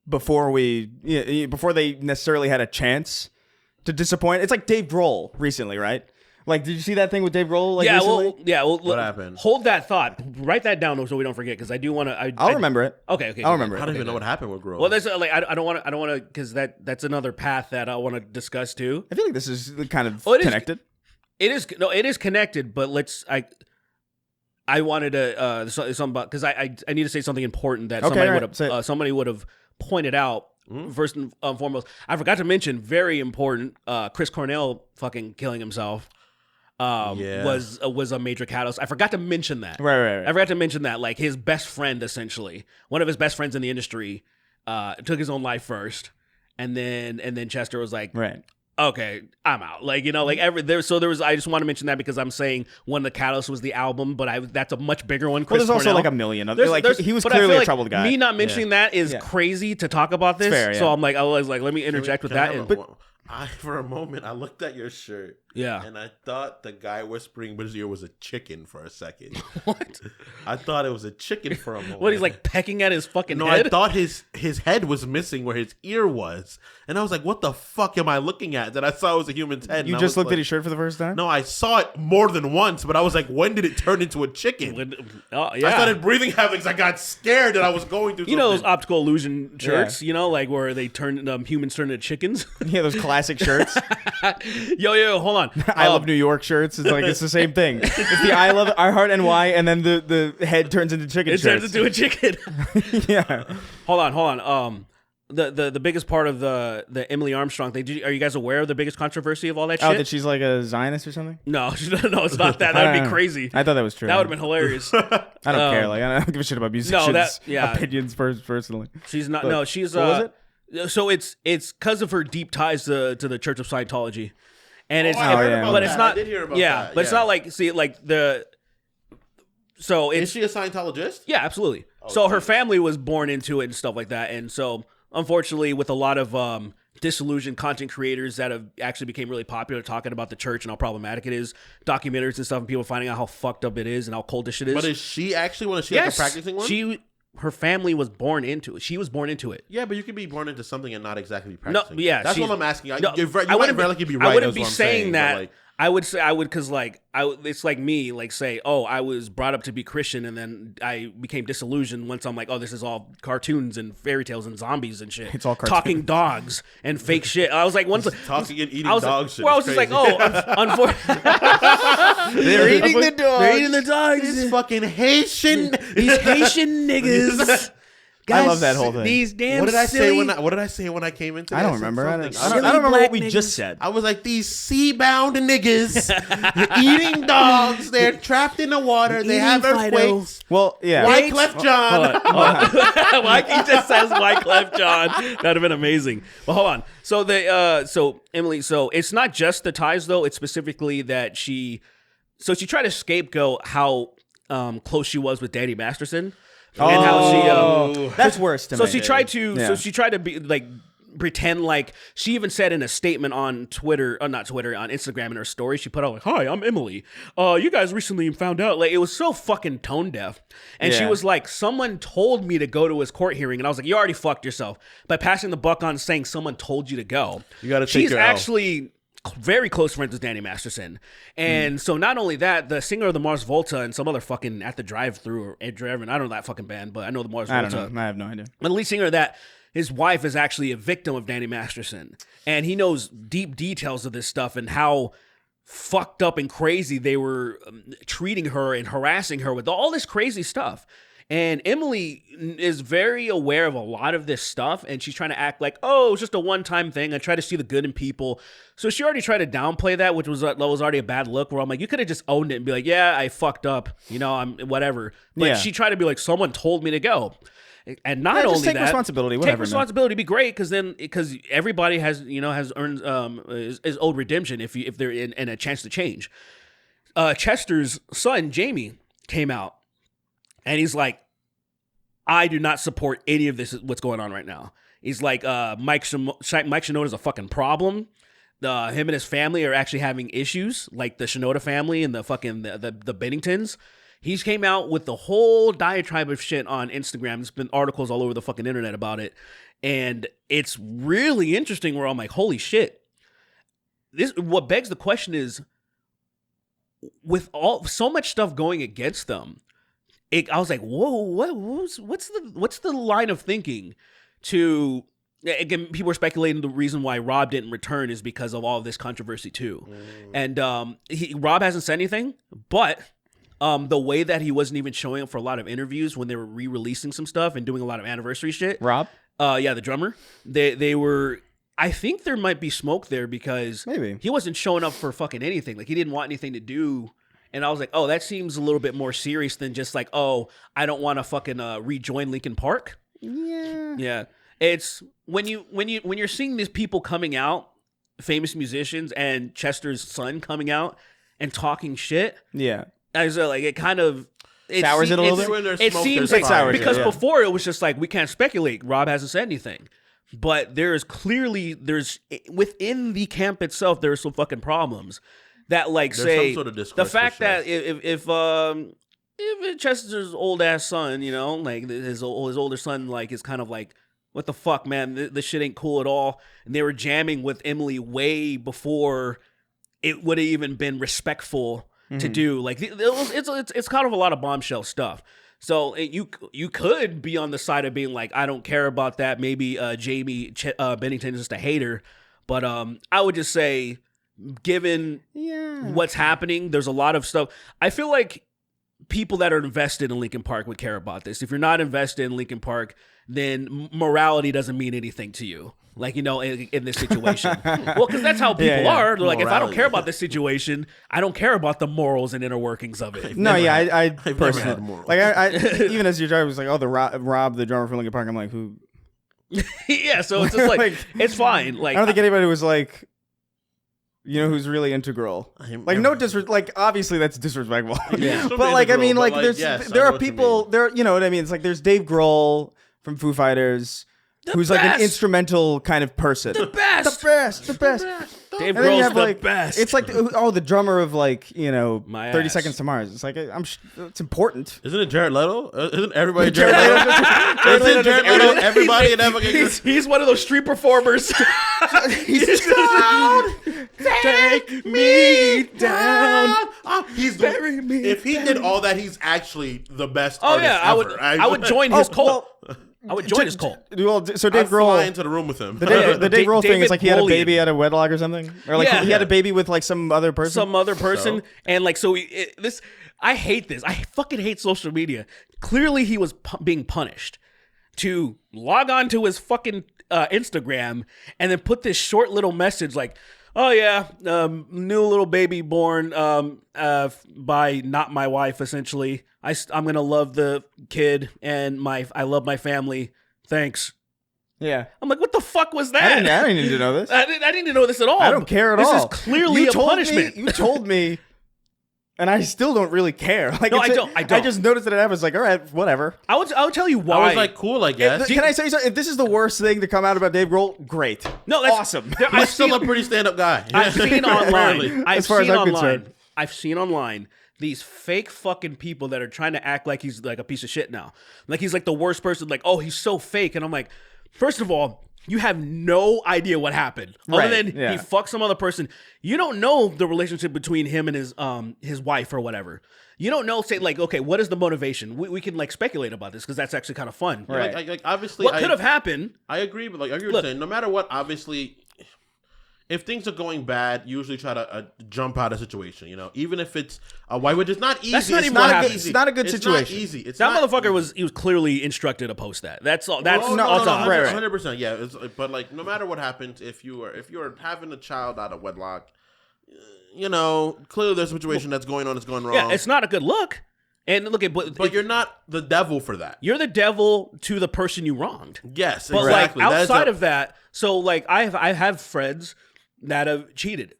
before they necessarily had a chance to disappoint. It's like Dave Grohl recently, right? Like, did you see that thing with Dave Grohl? Like, recently? What happened? Hold that thought. Write that down so we don't forget, because I do want to. I'll remember it. Okay. I'll remember it. I don't even know what happened with Grohl. Well, there's like I don't want to because that's another path that I want to discuss too. I feel like this is kind of connected. It is connected, but I wanted to something about because I need to say something important that somebody would have pointed out. First and foremost, I forgot to mention, very important, Chris Cornell fucking killing himself was a major catalyst. I forgot to mention that. Right. I forgot to mention that, like, his best friend, essentially, one of his best friends in the industry, took his own life first, and then Chester was like, right. Okay, I'm out. Like, you know, like I just want to mention that because I'm saying one of the catalysts was the album, but that's a much bigger one. Chris there's also Cornell. like a million of he was clearly a troubled guy. Me not mentioning that is crazy to talk about this. Fair, yeah. So I was like, let me interject with that. For a moment, I looked at your shirt. Yeah. And I thought the guy whispering his ear was a chicken for a second. What? I thought it was a chicken for a moment. What, he's like pecking at his fucking head? No, I thought his head was missing where his ear was. And I was like, what the fuck am I looking at? That I saw it was a human's head. You just looked at his shirt for the first time? No, I saw it more than once, but I was like, when did it turn into a chicken? I started breathing heavy because I got scared that I was going through something. You know those optical illusion shirts, you know, like where they turn humans turn into chickens? Yeah, those classic shirts. Yo, hold on. I love New York shirts. It's like it's the same thing. It's the I heart NY, and then the head turns into chicken. It turns into a chicken. Yeah. Hold on. The biggest part of the Emily Armstrong thing. Are you guys aware of the biggest controversy of all that shit? Oh, that she's like a Zionist or something? No, it's not that. That'd be crazy. I thought that was true. That would have been hilarious. I don't care. Like, I don't give a shit about musicians' opinions personally. She's not. But, no, she's. What was it? So it's because of her deep ties to the Church of Scientology, and it's but it's not. I did hear about yeah, that. but it's not like the. So is she a Scientologist? Yeah, absolutely. So her family was born into it and stuff like that, and so unfortunately, with a lot of disillusioned content creators that have actually became really popular talking about the church and how problematic it is, documentaries and stuff, and people finding out how fucked up it is and how cultish it is. But is she actually one? Is she like a practicing one? Her family was born into it. She was born into it. Yeah, but you could be born into something and not exactly be practicing. No, yeah, that's what I'm asking. I wouldn't be saying that. I would because like it's like me like say, oh, I was brought up to be Christian and then I became disillusioned once I'm like, oh, this is all cartoons and fairy tales and zombies and shit. It's all cartoons. Talking dogs and fake shit. I was like, once talking and eating dog shit. Well, I was just like, oh, unfortunately, they're eating the dogs. They're eating the dogs. These fucking Haitian, these Haitian niggas. Guys, I love that whole thing. These damn what did I say when I came into this? I don't remember. I don't remember what we just said. I was like, these sea-bound niggas eating dogs. They're trapped in the water. They have earthquakes. Well, yeah. Wyclef John. He just says Wyclef John. That'd have been amazing. Well, hold on. So Emily, so it's not just the ties though. It's specifically that she tried to scapegoat how close she was with Danny Masterson. And how she that's worse to me. So she tried to be like pretend like she even said in a statement on Twitter, not Twitter, on Instagram in her story, she put out like, "Hi, I'm Emily. You guys recently found out." Like it was so fucking tone deaf. And she was like, "Someone told me to go to his court hearing," and I was like, "You already fucked yourself by passing the buck on saying someone told you to go." You got to. She's actually very close friends with Danny Masterson. And so not only that, the singer of the Mars Volta and some other fucking At the Drive-Thru or Ed Drive-In, I don't know that fucking band, but I know the Mars Volta. I don't know. I have no idea. The lead singer of that, his wife is actually a victim of Danny Masterson. And he knows deep details of this stuff and how fucked up and crazy they were treating her and harassing her with all this crazy stuff. And Emily is very aware of a lot of this stuff, and she's trying to act like, oh, it's just a one-time thing. I try to see the good in people. So she already tried to downplay that, which was already a bad look, where I'm like, you could have just owned it and be like, yeah, I fucked up. I'm whatever. But she tried to be like, someone told me to go. And not only take that, responsibility, whatever, take responsibility, be great, because everybody has earned is owed redemption if they're in a chance to change. Chester's son Jamie came out, and he's like, I do not support any of this. What's going on right now? He's like, Mike Shinoda is a fucking problem. Him and his family are actually having issues, like the Shinoda family and the fucking the Benningtons. He's came out with the whole diatribe of shit on Instagram. There's been articles all over the fucking internet about it. And it's really interesting where I'm like, holy shit. What begs the question is, with so much stuff going against them, I was like, whoa, what's the line of thinking to, again, people are speculating the reason why Rob didn't return is because of all of this controversy too. And Rob hasn't said anything, but the way that he wasn't even showing up for a lot of interviews when they were re-releasing some stuff and doing a lot of anniversary shit. Rob? Yeah, the drummer. They were, I think there might be smoke there because maybe he wasn't showing up for fucking anything. Like, he didn't want anything to do. And I was like, oh, that seems a little bit more serious than just like, oh, I don't want to fucking rejoin Linkin Park. Yeah. It's when you're seeing these people coming out, famous musicians, and Chester's son coming out and talking shit. Yeah. I was like, it kind of sours it a little bit. It seems like because before it was just like, we can't speculate. Rob hasn't said anything. But there's within the camp itself, there are some fucking problems. That like there's say sort of the fact that if Chester's old ass son, like his older son, like is kind of like, what the fuck, man, this shit ain't cool at all, and they were jamming with Emily way before it would have even been respectful to do. Like it's kind of a lot of bombshell stuff. So you could be on the side of being like, I don't care about that. Maybe Jamie Bennington is just a hater, but I would just say, given what's happening, there's a lot of stuff. I feel like people that are invested in Linkin Park would care about this. If you're not invested in Linkin Park, then morality doesn't mean anything to you. Like, in this situation. Well, because that's how people are. They're like, if I don't care about this situation, I don't care about the morals and inner workings of it. I personally, like, I even as your driver was like, oh, the Rob, the drummer from Linkin Park, I'm like, who? Yeah, so it's just like it's fine. Like, I don't think anybody was like, who's really into Grohl. Like, no disrespect. Like, obviously that's disrespectful. Yeah. But like, I mean, like, there are people there. You know what I mean? It's like there's Dave Grohl from Foo Fighters, who's like an instrumental kind of person. The best. Dave Grohl's the best. It's like, the drummer of like, 30 Seconds to Mars. It's like, it's important. Isn't it Jared Leto? Isn't everybody Jared Leto? Isn't Jared Leto everybody in Evan? He's one of those street performers. He's down. Take me down. Bury me. If he did all that, he's actually the best artist ever. I would join his cult. I would join his cult. Well, so Dave Grohl, fly into the room with him. The Dave Grohl thing is like he had a baby out of wedlock or something, or like he had a baby with like some other person. And like I hate this. I fucking hate social media. Clearly, he was being punished to log on to his fucking Instagram and then put this short little message like, oh yeah, new little baby born by not my wife, essentially. I'm gonna love the kid and I love my family. Thanks. Yeah. I'm like, what the fuck was that? I didn't need to know this. I didn't know this at all. I don't care at all. This is clearly a punishment. You told me, and I still don't really care. Like, no, I don't. I just noticed that it happens. Like, all right, whatever. I would tell you why. I was like, cool, I guess. Can I say something? If this is the worst thing to come out about Dave Grohl, great. No, that's awesome. He's still a pretty stand-up guy. I've seen online. Concerned. I've seen online these fake fucking people that are trying to act like he's like a piece of shit now. Like he's like the worst person. Like, oh, he's so fake. And I'm like, first of all, you have no idea what happened. Other than he fucked some other person. You don't know the relationship between him and his wife or whatever. You don't know, say, like, okay, what is the motivation? We can, like, speculate about this because that's actually kind of fun. Right. Like obviously, what could have happened? I agree, but like you were saying, no matter what, obviously, if things are going bad, usually try to jump out of situation. You know, even if it's a white, which is not easy. That's not it's even not what easy. happens. It's not a good situation. It's not easy. It's That not motherfucker easy. he was clearly instructed to post that. That's all. That's no, all time. right. 100%. Yeah, but like, no matter what happens, if you're having a child out of wedlock, you know, clearly there's a situation that's going on that's going wrong. Yeah, it's not a good look. And look at, but you're not the devil for that. You're the devil to the person you wronged. Yes, But exactly. like outside of that, so like I have friends that have cheated.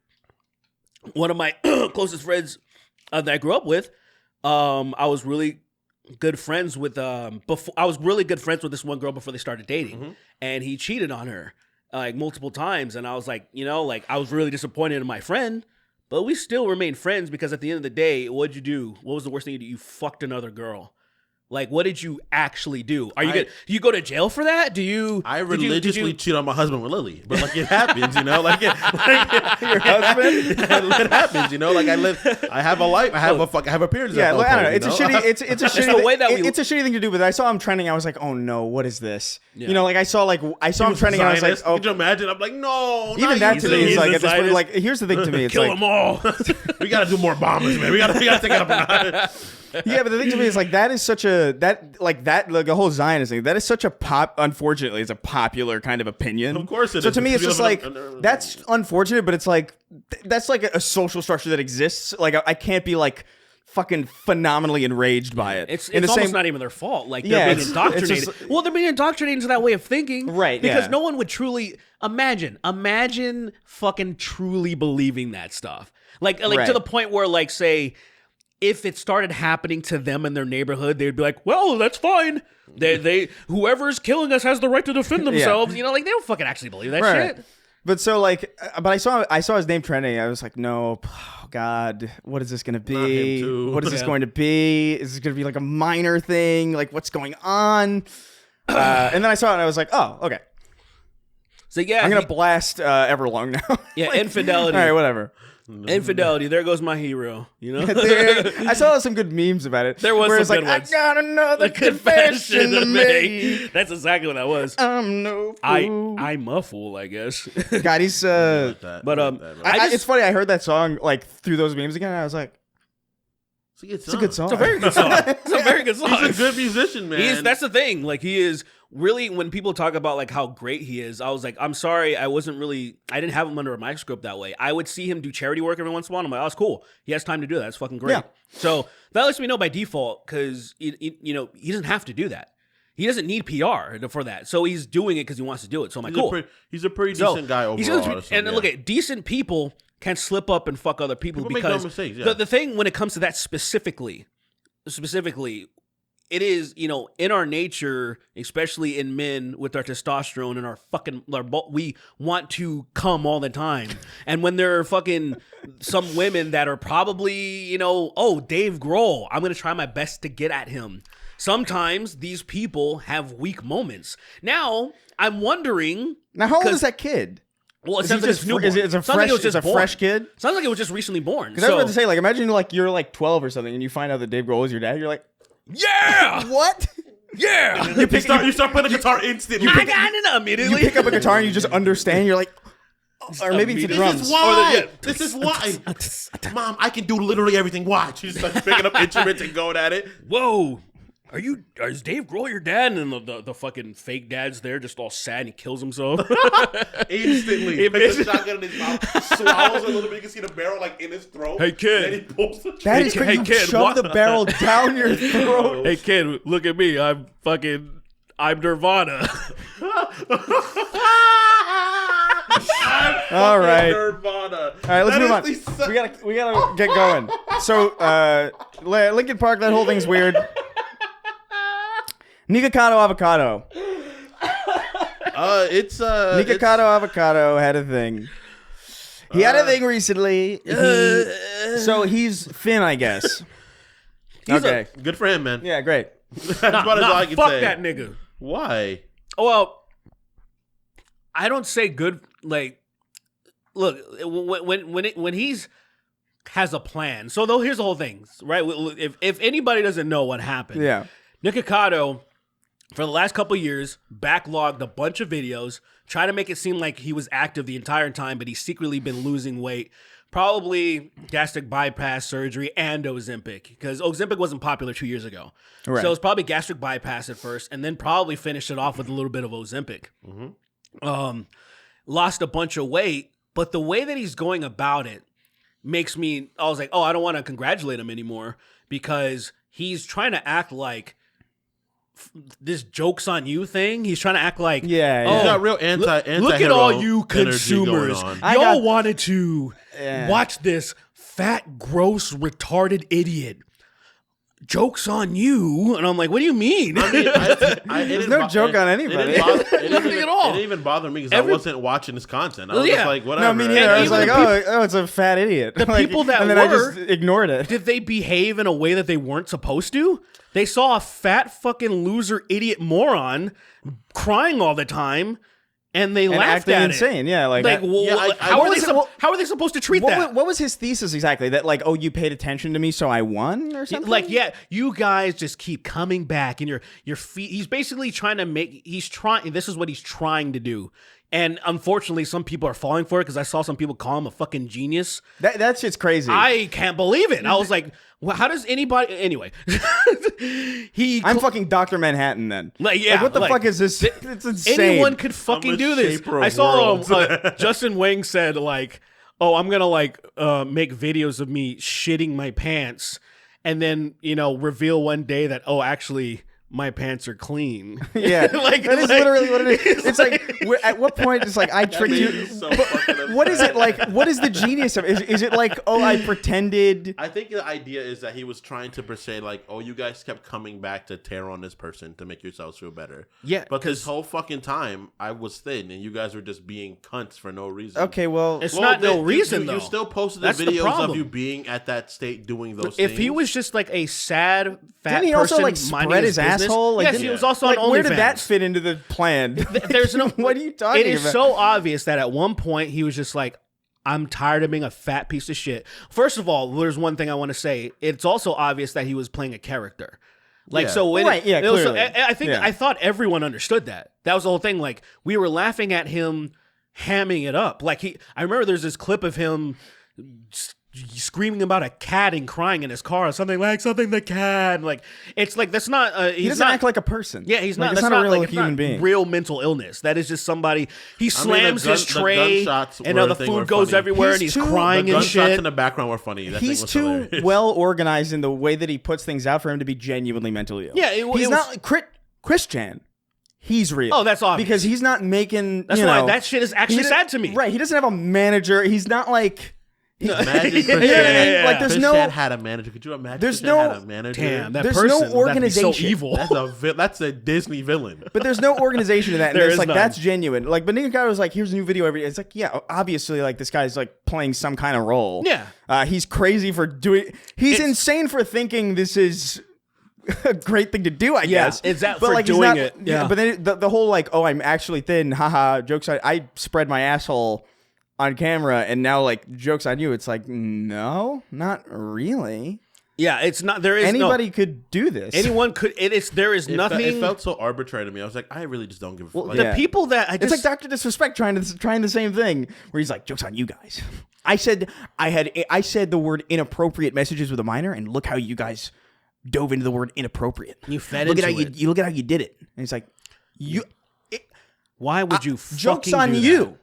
One of my closest friends that I grew up with, I was really good friends with this one girl before they started dating, and he cheated on her like multiple times, and I was like, you know, like I was really disappointed in my friend, but we still remained friends because at the end of the day, what'd you do? What was the worst thing you did? You fucked another girl. Like, what did you actually do? Are you do you go to jail for that? Do you? I religiously cheat on my husband with Lily, but like it happens, you know, like Your husband? it happens, you know, like I have a life, I have a parents. Yeah, I don't know. It's a shitty. It's a shitty. the way that it's a shitty thing to do. But I saw him trending. I was like, oh no, what is this? You know, like I saw him trending. And I was like, oh. Could you imagine? I'm like, no. Even that to me is like at this point. Zionist. Like, here's the thing to me. It's Kill like, them all. We gotta do more bombers, man. We gotta take it up a notch. yeah, but the thing to me is like that is such a like the whole Zionist thing. That is such a unfortunately, it's a popular kind of opinion. Of course it so is. to me, it's just like No. that's unfortunate, but it's like that's like a social structure that exists. Like I can't be like fucking phenomenally enraged by it. It's the almost not even their fault. Like they're being it's indoctrinated. just- Well, they're being indoctrinated into that way of thinking, Right, Because yeah. no one would truly imagine fucking truly believing that stuff. Like Right. to the point where, like, say, if it started happening to them in their neighborhood, they'd be like, "Well, that's fine. They whoever's killing us has the right to defend themselves." You know, like they don't fucking actually believe that Right. shit. But so like, but I saw his name trending. I was like, no, oh God, what is this going to be? him too. What is this Yeah. going to be? Is this going to be like a minor thing? Like what's going on? And then I saw it and I was like, oh, okay. So yeah, I'm gonna blast Everlong now. yeah, Like, infidelity. All right, whatever. Infidelity. There goes my hero. You know. I saw some good memes about it. There was where some it's good like, ones. I got another confession to make. That's exactly what that was. I'm no fool. I'm a fool, I guess. God, he's But it's funny. I heard that song like through those memes again. And I was like, it's a good song. It's a very good song. It's a very good song. He's a good musician, man. That's the thing. Like he is really, when people talk about like how great he is, I was like, I'm sorry, I didn't have him under a microscope that way. I would see him do charity work every once in a while. I'm like, oh, it's cool. He has time to do that. That's fucking great. Yeah. So that lets me know by default because you know he doesn't have to do that. He doesn't need PR for that. So he's doing it because he wants to do it. So I'm like, cool. He's a pretty decent guy overall. And look at decent people can slip up and fuck other people Make because no mistakes, yeah. the thing when it comes to that specifically, it is, you know, in our nature, especially in men with our testosterone and we want to come all the time. And when there are fucking some women that are probably, you know, oh, Dave Grohl, I'm going to try my best to get at him. Sometimes these people have weak moments. Now, I'm wondering. Now, how old is that kid? Well, it Is sounds he like just it's newborn. it's a Sounds like fresh, it was just it's a born. fresh kid? Sounds like it was just recently born. Because I was about to say, like, imagine like you're like 12 or something, and you find out that Dave Grohl is your dad. You're like, yeah, what? yeah. you start playing the guitar instantly. I got it immediately. You pick up a guitar and you just understand. You're like, or maybe it's the drums. This is why. This is why. Mom, I can do literally everything. Watch. She starts picking up instruments and going at it. Whoa. Is Dave Grohl your dad? And then the fucking fake dad's there just all sad and he kills himself. Instantly. He picks a shotgun in his mouth, swallows a little bit. You can see the barrel like in his throat. Hey, kid. And then he pulls the That is trigger. crazy. Hey, You kid, shove what- the barrel down your throat. Hey kid, look at me. I'm Nirvana. All right. Nirvana. All right, let's move on. We gotta get going. So, Linkin Park, that whole thing's weird. Nikocado Avocado. Nikocado Avocado had a thing. He had a thing recently. So he's Finn, I guess. Okay. Good for him, man. Yeah, great. That's about as all I can fuck say. that nigga. Why? Well, I don't say good. Like, look, when he's has a plan. So here's the whole thing, right? If anybody doesn't know what happened, Yeah. Nikocado for the last couple of years, backlogged a bunch of videos, try to make it seem like he was active the entire time, but he's secretly been losing weight. Probably gastric bypass surgery and Ozempic, because Ozempic wasn't popular 2 years ago. Right. So it was probably gastric bypass at first, and then probably finished it off with a little bit of Ozempic. Lost a bunch of weight, but the way that he's going about it makes me, I was like, oh, I don't want to congratulate him anymore, because he's trying to act like this joke's on you thing. He's trying to act like, Oh, He's got real look at all you consumers. Y'all got- wanted to watch this fat, gross, retarded idiot. Joke's on you. And I'm like, what do you mean? I mean, There's no joke on anybody. Nothing at all. It didn't even bother me because I wasn't watching this content. I was Yeah. just like, whatever. No, me neither. I was even like, the oh, it's a fat idiot. The Like, people that and then I were- just ignored it. Did they behave in a way that they weren't supposed to? They saw a fat fucking loser idiot moron crying all the time, and they And laughed acting at insane. it. Yeah, like, Like, how are they supposed to treat that? what was his thesis exactly? That like, oh, you paid attention to me, so I won, or something? Like, yeah, you guys just keep coming back, and your feet. He's basically trying to make. He's trying. This is what he's trying to do, and unfortunately, some people are falling for it because I saw some people call him a fucking genius. That shit's crazy. I can't believe it. I was like, well, how does anybody? Anyway, I'm fucking Dr. Manhattan then. Like, yeah, what the like, fuck is this? It's insane. anyone could fucking I'm a do this. shaper of I saw worlds. Justin Wang said like, "Oh, I'm gonna like make videos of me shitting my pants, and then reveal one day that actually." My pants are clean. Yeah, like that is literally what it is. It's like, at what point it's like I tricked you? It's so fucking What is it like? What is the genius of? Is it like, oh, I pretended? I think the idea is that he was trying to portray like, oh, you guys kept coming back to tear on this person to make yourselves feel better. Yeah, but this whole fucking time I was thin, and you guys were just being cunts for no reason. Okay, well, it's not no reason though. You still posted the That's the videos problem. of you being at that state doing those things. If he was just like a sad fat didn't he also person like minding spread his business- asshole? Like, yes, didn't- he was also like, on OnlyFans. where did that fit into the plan? There's no. What are you talking It is about? so obvious that at one point he was just like, I'm tired of being a fat piece of shit. First of all, there's one thing I want to say. It's also obvious that he was playing a character. Like, Yeah. so when Right, yeah, it was- clearly. I thought everyone understood that. That was the whole thing. Like, we were laughing at him hamming it up. Like, I remember there's this clip of him screaming about a cat and crying in his car, something the cat. Like, it's like, that's not, He doesn't act like a person. yeah, he's Like, not. It's That's not a real like, it's human not being. real mental illness. That is just somebody. He slams the his tray, gunshots and were the a thing were food goes funny. everywhere, and He's he's too- crying the and gunshots shit. in the background were funny. That He's thing was too hilarious. well organized in the way that he puts things out for him to be genuinely mentally ill. Yeah, he's it was- not Christian. He's real. Oh, that's obvious. because he's not making. That's you why know, that shit is he actually doesn't- sad to me. Right? He doesn't have a manager. He's not like. Imagine You know what I mean? Like, there's Chris no. Chad had a manager. Could you imagine? There's Chris Chad no- had a manager. Damn, that There's person. no that'd be organization. so evil. That's a Disney villain. But there's no organization in that. And There it's is like, none. that's genuine. Like, but Nikocado was like, here's a new video every day. It's like, yeah, obviously, like, this guy's like playing some kind of role. Yeah. He's crazy for doing. He's It's- insane for thinking this is a great thing to do, I guess. it's that but for like, he's doing not, it. Yeah. But then the whole like, oh, I'm actually thin, haha, jokes on. I spread my asshole on camera, and now like jokes on you. It's like, no, not really. Yeah, it's not. There is Anybody could do this. Anyone could. There is nothing. It felt so arbitrary to me. I was like, I really just don't give a fuck. the people that I It's just like Dr. Disrespect trying the same thing, where he's like, jokes on you guys. I said the word inappropriate messages with a minor, and look how you guys dove into the word inappropriate. You fed look into at how it. you look at how you did it. And it's like, Why would you jokes fucking on do you. that?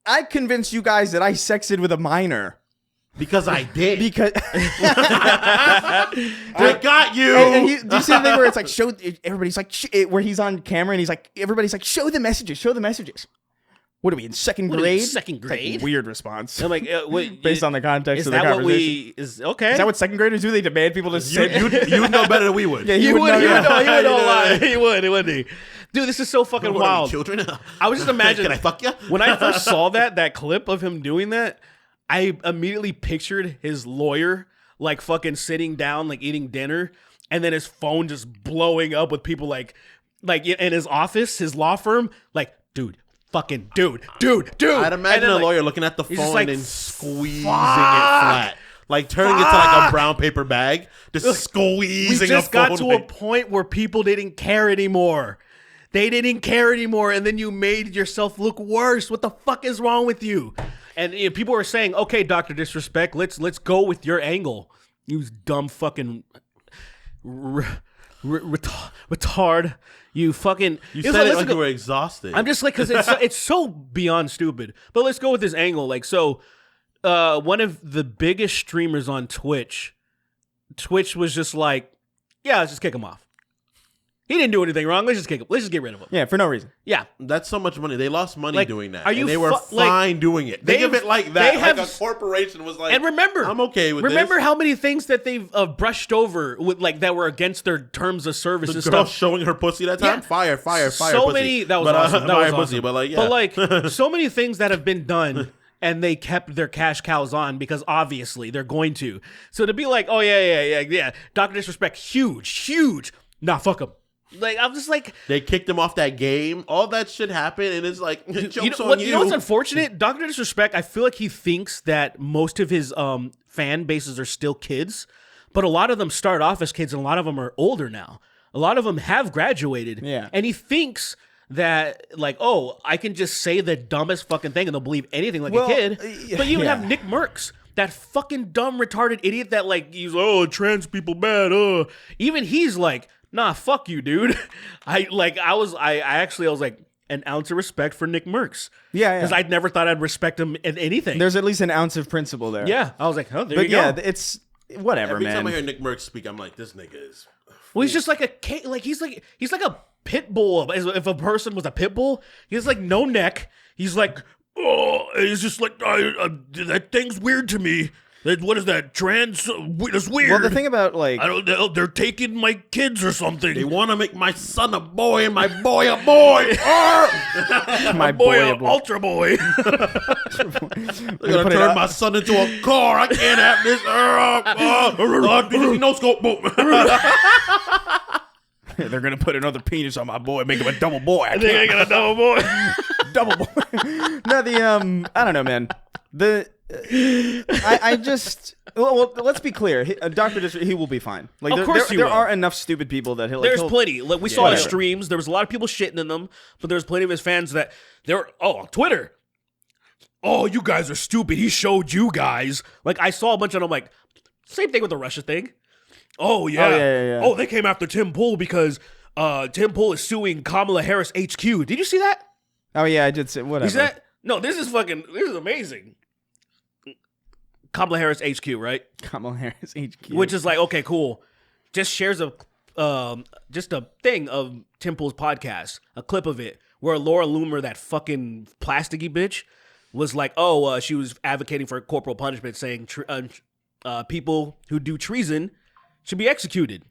I convinced you guys that I sexted with a minor because I did. because I got you. and do you see the thing where it's like everybody's like where he's on camera and he's like everybody's like show the messages. What are we in second What are we, grade? second It's like grade? weird response. I'm like, wait, Based on the context is of the that what conversation. we is okay? Is that what second graders do? They demand people to sit. you would know better than we would. Yeah, He would know a lot. Yeah. He would, wouldn't he? Dude, this is so fucking What are we, wild. children. I was just imagining. Can I fuck you? When I first saw that clip of him doing that, I immediately pictured his lawyer like fucking sitting down, like eating dinner, and then his phone just blowing up with people like in his office, his law firm, like, dude. Fucking dude. I'd imagine And then, a like, lawyer looking at the he's just phone like, and squeezing it flat. like turning into like a brown paper bag, just squeezing. We just a got phone to like, a point where people didn't care anymore. They didn't care anymore, and then you made yourself look worse. What the fuck is wrong with you? And people were saying, "Okay, Dr. Disrespect, let's go with your angle. You dumb fucking retard. You fucking." You said it like you were exhausted. I'm just like, because it's so beyond stupid. But let's go with this angle. Like, so one of the biggest streamers on Twitch was just like, yeah, let's just kick him off. He didn't do anything wrong. Let's just kick him. Let's just get rid of him. Yeah, for no reason. Yeah. That's so much money. They lost money Like, doing that. are you and they were fine doing it. Think of it like that. Like a corporation was like, and remember, I'm okay with remember this. how many things that they've brushed over with, like, that were against their terms of service The and girl stuff. showing her pussy that time? Yeah. Fire, So pussy. many, that was but, awesome. That was fire awesome. pussy, but like, yeah. But like, so many things that have been done. And they kept their cash cows on because obviously they're going to. So to be like, oh yeah, Dr. Disrespect, huge. Nah, fuck him. Like, I'm just like, they kicked him off that game. All that shit happened, and it's like, jokes on you. You know what's unfortunate? Dr. Disrespect, I feel like he thinks that most of his fan bases are still kids, but a lot of them start off as kids, and a lot of them are older now. A lot of them have graduated. Yeah. And he thinks that, like, oh, I can just say the dumbest fucking thing and they'll believe anything like a kid. But you have Nick Merckx, that fucking dumb, retarded idiot that, like, he's, oh, trans people bad, Even he's like, nah, fuck you, dude. I was like, an ounce of respect for Nick Merckx. Yeah. Because I'd never thought I'd respect him in anything. There's at least an ounce of principle there. Yeah. I was like, oh, there But you go. yeah, it's whatever, Every man. time I hear Nick Merckx speak, I'm like, this nigga is. Well, he's just like he's like a pit bull. If a person was a pit bull, he has like no neck. He's like, oh, he's just like, that thing's weird to me. What is that? Trans? That's weird. Well, the thing about, like, I don't know. They're taking my kids or something. They want to make my son a boy and my boy a boy. my boy, ultra boy. They're gonna turn my son into a car. I can't have this. No scope. they're gonna put another penis on my boy, make him a double boy. I think I got a double boy. Double boy. No, I don't know, man. I just well, let's be clear. Dr. Disrespect, he will be fine. Like, Of course there are enough stupid people that he'll. There's plenty. Like, we saw his whatever. streams. There was a lot of people shitting in them, but there's plenty of his fans that on Twitter. Oh, you guys are stupid. He showed you guys. Like, I saw a bunch of them. Like, same thing with the Russia thing. Oh yeah. Oh, they came after Tim Pool because Tim Pool is suing Kamala Harris HQ. Did you see that? Oh yeah, I did say whatever. You see that? No, this is amazing. Kamala Harris HQ, right? Kamala Harris HQ. Which is like, okay, cool. Just shares a thing of Tim Pool's podcast, a clip of it, where Laura Loomer, that fucking plasticky bitch, was like, she was advocating for corporal punishment, saying people who do treason should be executed.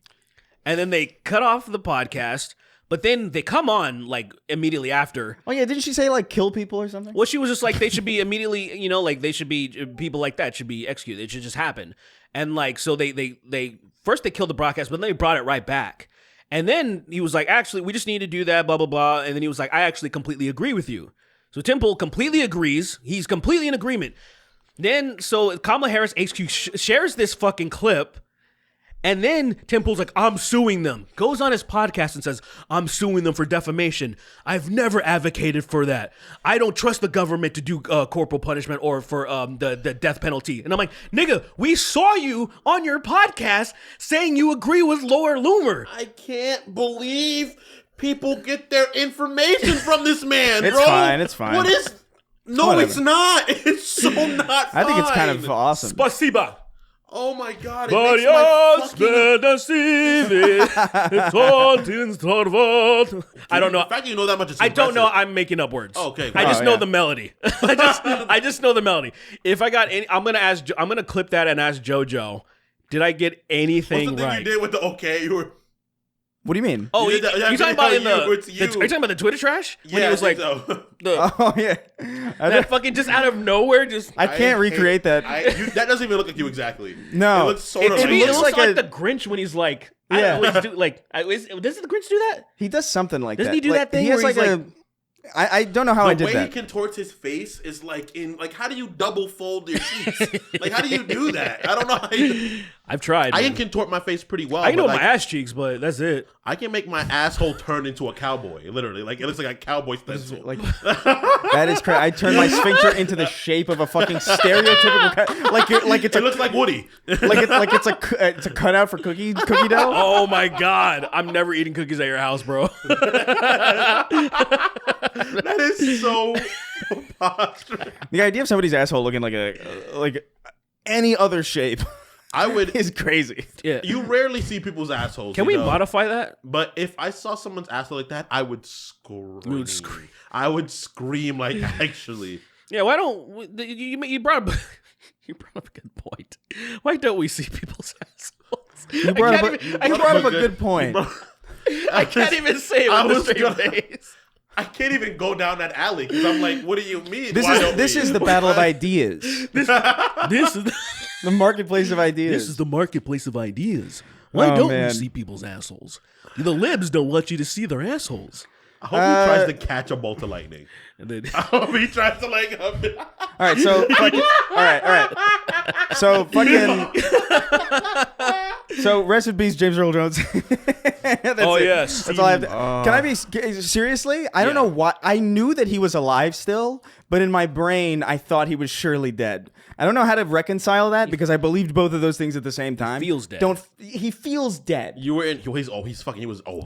And then they cut off the podcast, but then they come on, like, immediately after. Oh yeah, didn't she say, like, kill people or something? Well, she was just like, they should be immediately, like, they should be, people like that should be executed. It should just happen. And, like, so they first they killed the broadcast, but then they brought it right back. And then he was like, actually, we just need to do that, blah, blah, blah. And then he was like, I actually completely agree with you. So Tim Pool completely agrees. He's completely in agreement. Then, so Kamala Harris HQ shares this fucking clip. And then Tim Pool's like, I'm suing them. Goes on his podcast and says, I'm suing them for defamation. I've never advocated for that. I don't trust the government to do corporal punishment or for the death penalty. And I'm like, nigga, we saw you on your podcast saying you agree with Laura Loomer. I can't believe people get their information from this man, It's bro. fine, it's fine. What is... No, Whatever. it's not. It's so not fine. I think it's kind of awesome. Spasiba. Oh my god, it makes my fucking... I don't know. The fact that you know that much is I don't know. impressive. I'm making up words. Oh, okay. I just Oh, know yeah. the melody. I just know the melody. If I got any, I'm gonna clip that and ask JoJo. Did I get anything What's the thing right? you did with the okay? You were... What do you mean? Oh, You you did that- talking about in it's the? you. Are you talking about the Twitter trash? When Yeah, he was I like, think so. Oh yeah, that fucking just out of nowhere, just. I can't recreate that. That doesn't even look like you exactly. No. It looks sort of To like... me, It looks looks like like a- the Grinch when he's like, Yeah. doesn't the Grinch do that? He does something like Doesn't that. he do Like, that thing He has where like he's a. like- I don't know how I did The way that. he contorts his face is like how do you double fold your cheeks? Like, how do you do that? I don't know how you... I've tried. I can contort my face pretty well. I can do but my ass cheeks, but that's it. I can make my asshole turn into a cowboy, literally. Like, it looks like a cowboy stencil. Like that is crazy. I turned my sphincter into the shape of a fucking stereotypical It looks like Woody. it's a cutout for cookie dough. Oh my god, I'm never eating cookies at your house, bro. That is so preposterous. The idea of somebody's asshole looking like any other shape I would. is crazy. Yeah. You rarely see people's assholes. Can we modify that? But if I saw someone's asshole like that, I would scream. You would scream. I would scream like actually. Yeah. Why don't you brought up a good point? Why don't we see people's assholes? You brought up a good point. I can't even say it with a straight face. I can't even go down that alley because I'm like, what do you mean? This is the battle of ideas. This is The marketplace of ideas. This is the marketplace of ideas. Why don't man. you see people's assholes? The libs don't want you to see their assholes. I hope he tries to catch a bolt of lightning. And then, I hope he tries to like. All right, so fucking, all right. So fucking. So rest in peace, James Earl Jones. yes. That's all I have to, can I be seriously? I don't know why. I knew that he was alive still, but in my brain, I thought he was surely dead. I don't know how to reconcile that because I believed both of those things at the same time. He feels dead. He feels dead. You were in. He was old.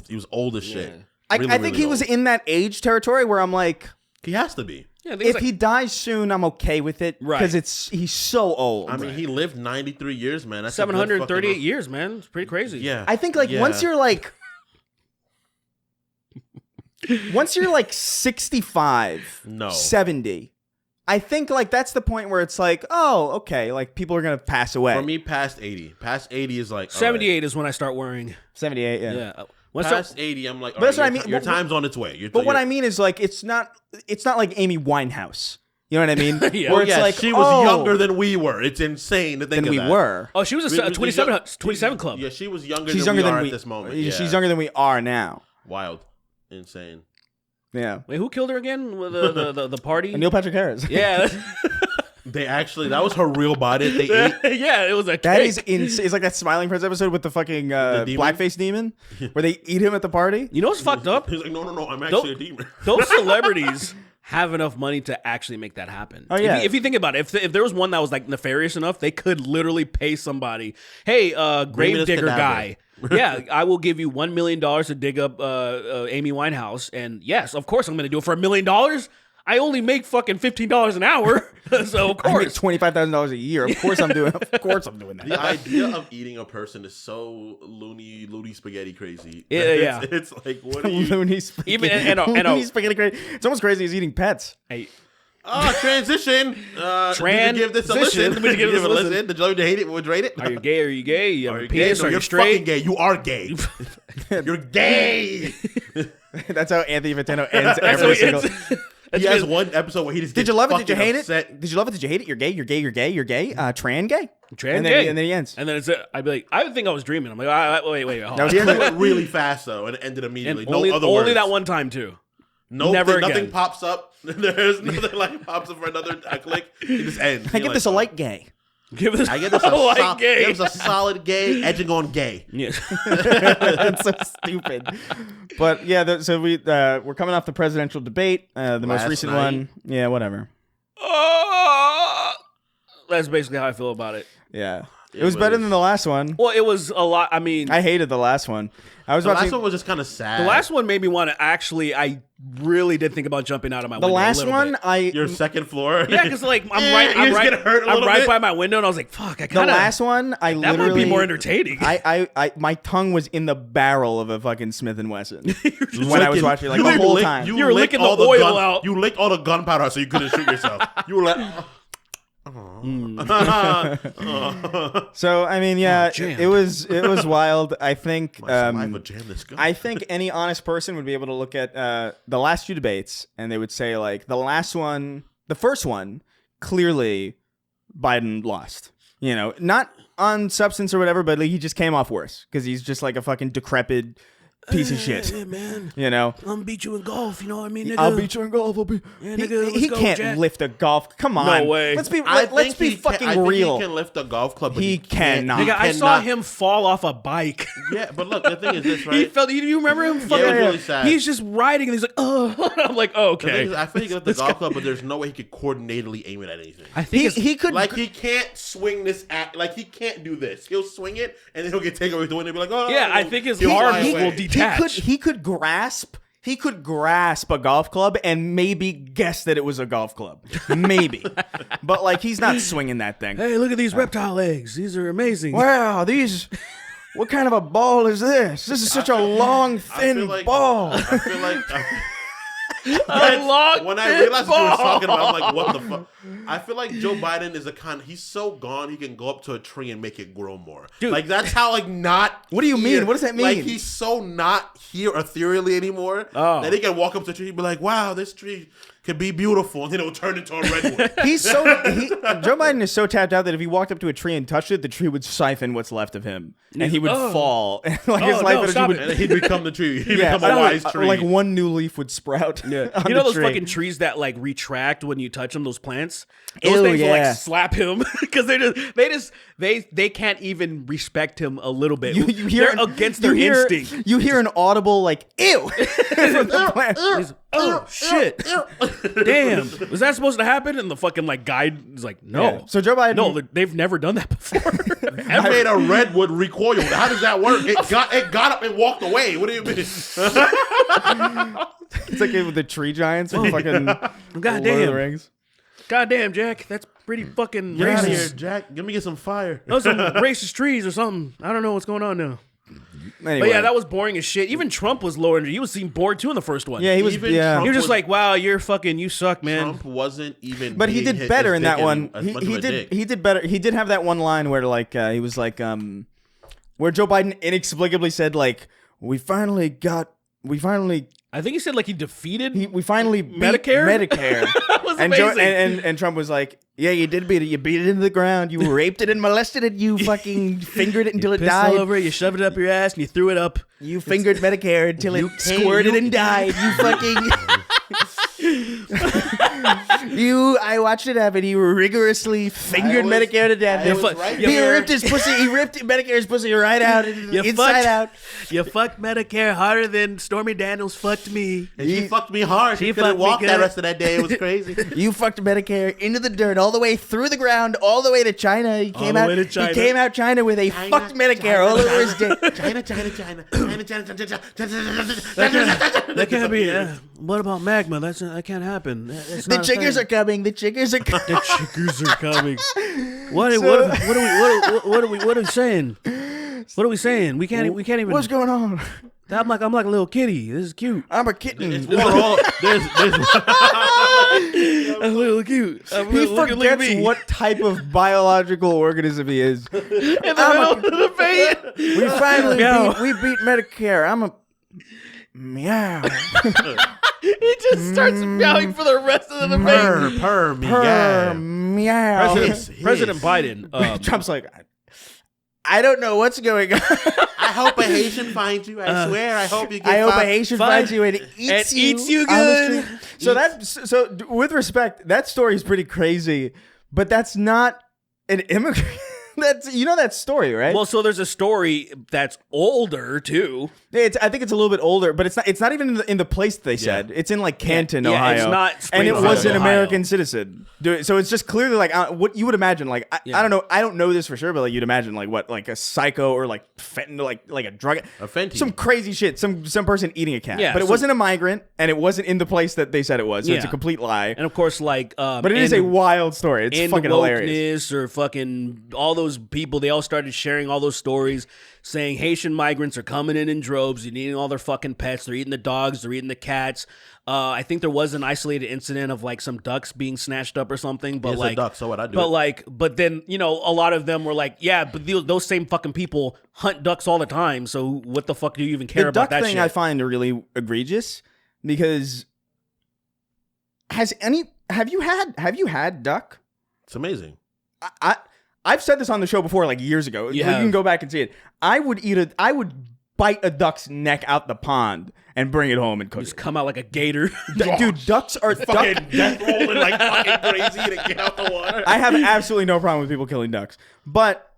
He was old as shit. I think really he was old. in that age territory where I'm like, He has to be. yeah, if he dies soon, I'm okay with it because Right. he's so old. I mean, he lived 93 years, man. That's a good 738 fucking- years, man. It's pretty crazy. Yeah. I think once you're like 65, No. 70, I think that's the point where it's like, oh, okay, like people are gonna pass away. For me, past 80. Past 80 is like 78 is when I start worrying. 78, yeah. Yeah. All right. Past 80, I'm like, all that's right, what I mean. Your time's on its way. But what I mean is like it's not like Amy Winehouse. You know what I mean? Yeah. Where it's yeah, like she was younger than we were. It's insane to think than of we that. were. Oh, she was a 27 club. Yeah, she was younger She's than younger we than are we at this moment. She's Yeah. younger than we are now. Wild. Insane. Yeah. Wait, who killed her again? With the party? And Neil Patrick Harris. Yeah. They actually, that was her real body. They ate. Yeah, it was a That cake. is insane. It's like that Smiling Prince episode with the fucking demon? blackface demon where they eat him at the party. You know what's fucked up? He's like, no, I'm actually a demon. Those celebrities have enough money to actually make that happen. Oh, yeah. If you think about it, if there was one that was like nefarious enough, they could literally pay somebody, hey, grave digger guy. Yeah, I will give you $1 million to dig up Amy Winehouse. And yes, of course I'm going to do it for $1 million. I only make fucking $15 an hour. So of I make course. $25,000 a year. Of course I'm doing that. The idea of eating a person is so loony spaghetti crazy. Yeah. It's like, what are you? Loony spaghetti. Even and Loony spaghetti crazy. It's almost crazy as eating pets. hey, Transition. Did you give this a Transition. listen? Did you give this a listen? Did you hate it? Would you rate it? are you gay? Are you gay? You have Are a you gay? penis? No, Are you you're straight? fucking gay. You are gay. You're gay. That's how Anthony Fantano ends That's every what single. He has one episode where he just Did gets you love it? Did you fucking hate upset. it? Did you love it? Did you hate it? You're gay. You're gay. You're gay. You're gay. Tran gay. Tran and gay. then he ends. And then I'd be like, I would think I was dreaming. I'm like, wait. Hold That was He clear. ended really fast though, and it ended immediately. and No only, other only words. that one time too. Nope, Never nothing again. pops up. There's nothing like pops up for another click. It just ends. I give this a light gay. Give this. I give this a like gay. Give this a solid gay, edging on gay. Yeah. That's so stupid. But yeah, so we're coming off the presidential debate, the most Last recent night. one. Yeah, whatever. That's basically how I feel about it. Yeah, it was better than the last one. Well, it was a lot. I mean, I hated the last one. I was The watching last one was just kind of sad. the last one made me want to actually. I really did think about jumping out of my the window. last a little one. bit. Your second floor. Yeah, because like you're just gonna hurt a I'm little right bit. by my window, and I was like, "Fuck!" I The kind of. last one, I That literally might be more entertaining. my tongue was in the barrel of a fucking Smith and Wesson when I was Licking- watching like you the whole licked- time. You were licked licking the all oil gun- out. You licked all the gunpowder out so you couldn't shoot yourself. You were like, So I mean, yeah, jammed. it was wild. I think my saliva jammed this gun. I think any honest person would be able to look at the last two debates and they would say like the first one, clearly Biden lost. You know, not on substance or whatever, but like, he just came off worse because he's just like a fucking decrepit piece of shit. Yeah, man. You know, I'm gonna beat you in golf. You know what I mean, nigga? I'll beat you in golf. He can't Jack. lift a golf. Come on, No way. Let's be I let's think be he fucking can, I real. think he can lift a golf club, but He cannot. Nigga, I saw cannot. him fall off a bike. Yeah, but look, the thing is this, right? He felt. Do you remember him? Yeah, it Fucking, was really sad. He's just riding, and he's like, oh. I'm like, oh, The thing okay. is, I feel he can lift the golf club, but there's no way he could coordinatedly aim it at anything. I think he could Like, he can't swing this at, like, he can't do this. He'll swing it, and then he'll get taken away with the wind and be like, oh. Yeah, I think his he'll arms fly will away. detach. He could grasp a golf club and maybe guess that it was a golf club. Maybe. But like he's not swinging that thing. Hey, look at these reptile legs. These are amazing. Wow, what kind of a ball is this? This is such a long, thin ball. I feel like long, when I thin realized what you were ball. talking about, I'm like, what the fuck? I feel like Joe Biden is he's so gone, he can go up to a tree and make it grow more. Dude. Like, that's how, like, not What do you here. mean? What does that mean? Like, he's so not here ethereally anymore that he can walk up to a tree and be like, wow, this tree could be beautiful, and then it'll turn into a redwood. Joe Biden is so tapped out that if he walked up to a tree and touched it, the tree would siphon what's left of him, and he would fall. Like his life energy And would. then he'd become the tree. He'd become a wise tree. Like one new leaf would sprout. Yeah, You know those fucking trees that like retract when you touch them? Those plants. Those Ew, things will yeah. like slap him because they can't even respect him a little bit. They're against their instinct. You hear an audible like "ew" from the plant. Oh shit! Damn, was that supposed to happen? And the fucking like guide is like, no. Yeah. So Joe Biden, No, they've never done that before. I made a redwood recoil. How does that work? It got up and walked away. What do you mean? it's like with the tree giants from fucking Lord of the Rings. Goddamn, Jack, that's pretty fucking Get out of here, racist. Jack. Let me get some fire. Those some racist trees or something. I don't know what's going on now. Anyway. But yeah, that was boring as shit. Even Trump was lower energy. He was seemed bored too in the first one. Yeah, he was. Even Yeah, Trump He was just was- like, wow, you suck, man. Trump wasn't even. but he being did better as in that dick one. and as much of He a did. dick. He did better. He did have that one line where like he was like where Joe Biden inexplicably said like we finally. I think he said like he defeated. We finally beat Medicare? Medicare. That was and, amazing. and Trump was like, "Yeah, you did beat it. You beat it into the ground. You raped it and molested it. You fucking fingered it until it Pissed all died. over it. You shoved it up your ass and you threw it up. You fingered Medicare until it squirted and died. You fucking." I watched it happen. He rigorously fingered Medicare to death. He ripped his pussy. He ripped Medicare's pussy right out, inside out. You fucked Medicare harder than Stormy Daniels fucked me. And she fucked me hard. She couldn't fucked me walk that good. rest of that day. It was crazy. You fucked Medicare into the dirt, all the way through the ground, all the way to China. He came out. He came out China with a fucked Medicare all over his dick. China. That can't be. What about magma? That can't happen. The chickers are coming. The chickers are coming. The chickers are coming. What are we saying? What are we saying? We can't even. What's going on? I'm like a little kitty. This is cute. I'm a kitten. There's A little cute. He forgets what type of biological organism he is. In the middle of the vein. We finally Meow. we beat Medicare. I'm a meow. He just starts meowing for the rest of the vein. Purr, me, Purr, yeah. meow. President Biden. Trump's like, I don't know what's going on. I hope a Haitian finds you. I swear. I hope you get I hope a found. Haitian finds you and eats you good. on the street. So with respect, that story is pretty crazy, but that's not an immigrant. That's that story, right? Well, so there's a story that's older too. I think it's a little bit older, but it's not even in the place that they said. It's in like Canton, Yeah, Ohio. it's not and it Springfield, was an Ohio. American citizen. So it's just clearly like what you would imagine. Like I don't know. I don't know this for sure, but like you'd imagine like a psycho or like fentanyl, like a drug, some crazy shit. Some person eating a cat. Yeah, but it wasn't a migrant, and it wasn't in the place that they said it was. So it's a complete lie. And of course, like, but it is a wild story. It's fucking hilarious. Or fucking all those people, they all started sharing all those stories saying Haitian migrants are coming in droves. They're eating all their fucking pets. They're eating the dogs. They're eating the cats. I think there was an isolated incident of like some ducks being snatched up or something. But It's like, a duck, so what I do? But then a lot of them were like, yeah, but those same fucking people hunt ducks all the time. So what the fuck do you even care about that The duck thing shit? I find really egregious because have you had duck? It's amazing. I've said this on the show before, like years ago. You You can go back and see it. I would bite a duck's neck out the pond and bring it home and cook Just it. come out like a gator. Dude, ducks are fucking death rolling like fucking crazy to get out the water. I have absolutely no problem with people killing ducks, but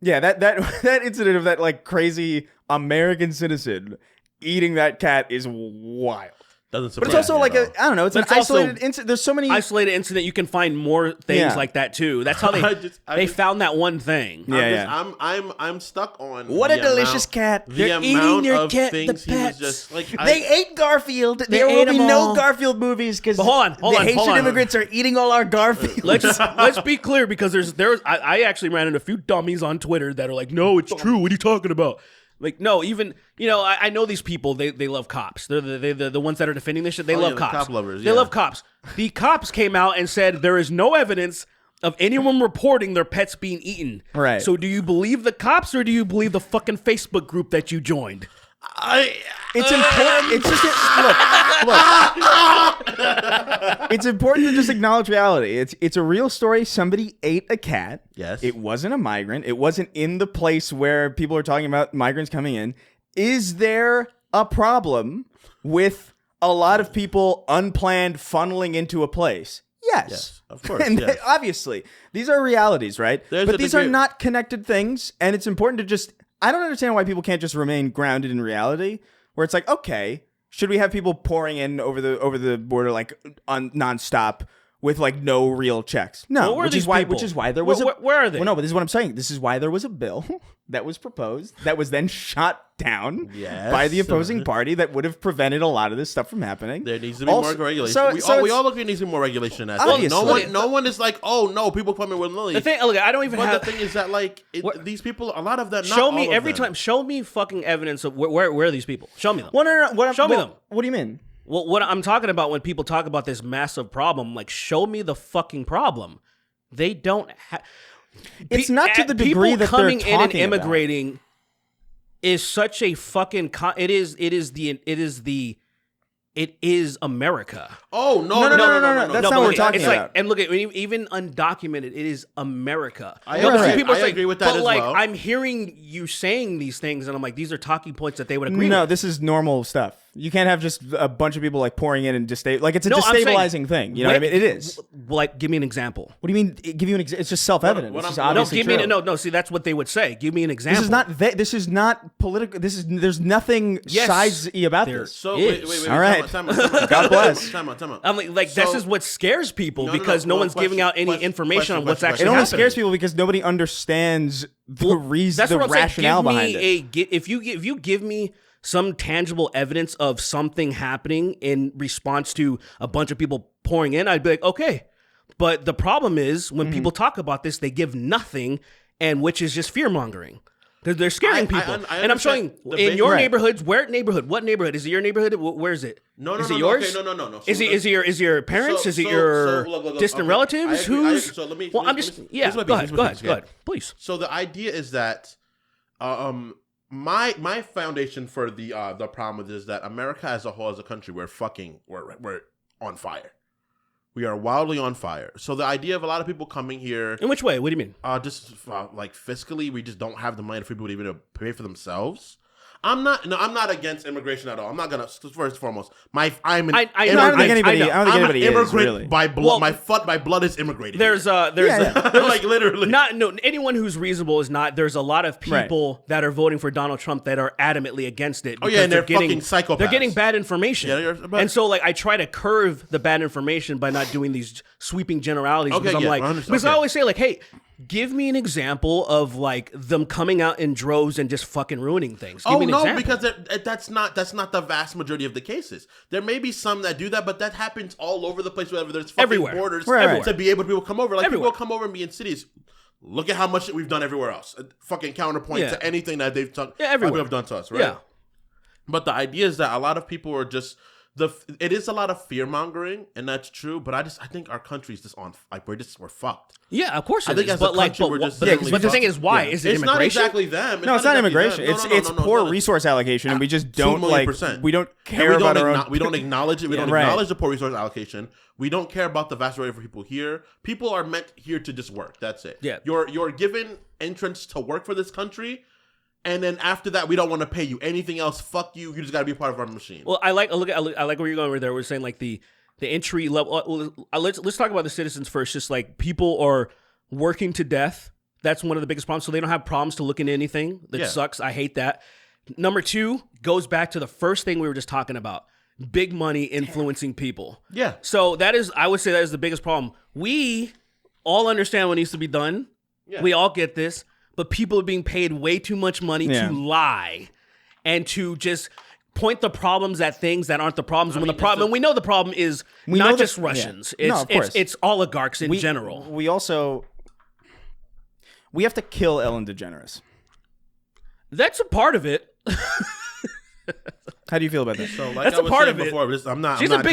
yeah, that incident of that like crazy American citizen eating that cat is wild. Doesn't But it's also like I don't know. It's an isolated incident. There's so many isolated incident. You can find more things like that too. That's how they found that one thing. I'm stuck on what a delicious cat. They're eating your cat. The pets. Just, like, they ate Garfield. There will be no Garfield movies because the Haitian immigrants are eating all our Garfield. Let's be clear because I actually ran into a few dummies on Twitter that are like, no, it's true. What are you talking about? Like, no, even, I know these people, they love cops. They're the ones that are defending this shit. They love cops. Cop lovers, They love cops. The cops came out and said there is no evidence of anyone reporting their pets being eaten. Right. So do you believe the cops or do you believe the fucking Facebook group that you joined? It's important. It's just look. It's important to just acknowledge reality. It's a real story. Somebody ate a cat. Yes. It wasn't a migrant. It wasn't in the place where people are talking about migrants coming in. Is there a problem with a lot of people unplanned funneling into a place? Yes, of course. And yes. obviously, these are realities, right? But these are not connected things, and it's important to just. I don't understand why people can't just remain grounded in reality, where it's like, okay, should we have people pouring in over the border like nonstop with like no real checks? No, well, which is why there was where are they? Well, no, but this is what I'm saying. This is why there was a bill that was proposed that was then shot down by the opposing party that would have prevented a lot of this stuff from happening. There needs to be more regulation. We all agree there needs to be more regulation. No one is like, oh no, people come in willy-nilly. The thing, look, I don't even have. The thing is that like these people, a lot of that. Show me every time. Show me fucking evidence of where are these people? Show me them. Well, no. Show me them. What do you mean? Well, what I'm talking about when people talk about this massive problem, like, show me the fucking problem. They don't have. It's not to the degree that they're talking in and immigrating about. Is such a fucking. It is America. Oh no! That's not what we're talking about. Like, and look at even undocumented. It is America. I agree with that but as like, well. I'm hearing you saying these things, and I'm like, these are talking points that they would agree with. No, this is normal stuff. You can't have just a bunch of people like pouring in and like it's a destabilizing thing. You know what I mean? It is. Like, give me an example. What do you mean? Give you an example? It's just self-evident. This is obviously true. No. See, that's what they would say. Give me an example. This is not political. There's nothing sidesy about this. So wait. All right. God bless. Time out. I'm like this is what scares people because no one's giving out any information on what's actually happening. It only scares people because nobody understands the reason, the rationale behind it. If you give me some tangible evidence of something happening in response to a bunch of people pouring in, I'd be like, okay. But the problem is when people talk about this, they give nothing, and which is just fear mongering. Because they're scaring people. And I'm showing in your neighborhoods, what neighborhood? Is it your neighborhood? Where is it? Is it yours? Okay, no. So is it your parents? Is it your distant relatives? Who's? So let me. Well, I'm just. Yeah. Go ahead. Please. So the idea is that, my foundation for the problem with this is that America as a whole, as a country, we're on fire. We are wildly on fire. So the idea of a lot of people coming here. In which way? What do you mean? Just like fiscally, we just don't have the money for people to even pay for themselves. I'm not against immigration at all. I'm not gonna. First and foremost, I'm an immigrant. I don't think anybody immigrant is, really. by blood. Well, my blood is immigrated. There's like literally. Anyone who's reasonable is not. There's a lot of people that are voting for Donald Trump that are adamantly against it. And they're fucking psychopaths. They're getting bad information. And so like I try to curve the bad information by not doing these sweeping generalities. Because I always say like, hey, give me an example of like them coming out in droves and just fucking ruining things. Give me an example. Because that's not the vast majority of the cases. There may be some that do that, but that happens all over the place. Wherever there's fucking borders to be able to people come over. Like people come over and be in cities. Look at how much we've done everywhere else. Fucking counterpoint to anything that they've done. Have done to us, right? Yeah. But the idea is that a lot of people are just. It is a lot of fear mongering, and that's true. But I think our country's just on like we're fucked. Yeah, of course. I think as a country we're just. But the thing is, why is it it's immigration? Not exactly them. It's not immigration. It's poor resource allocation, and we just don't we don't care about our own. We don't acknowledge it. We don't acknowledge the poor resource allocation. We don't care about the vast majority of people here. People are meant here to just work. That's it. Yeah. You're given entrance to work for this country. And then after that, we don't want to pay you anything else. Fuck you. You just got to be a part of our machine. Well, I like where you're going with there. We're saying like the entry level. Let's talk about the citizens first. Just like people are working to death. That's one of the biggest problems. So they don't have problems to look into anything. That sucks. I hate that. Number 2 goes back to the first thing we were just talking about. Big money influencing people. Yeah. So I would say that is the biggest problem. We all understand what needs to be done. Yeah. We all get this. But people are being paid way too much money to lie and to just point the problems at things that aren't the problems. And we know the problem is not just Russians. Yeah. It's oligarchs in general. We have to kill Ellen DeGeneres. That's a part of it. How do you feel about that? So, that's a part of it. Before,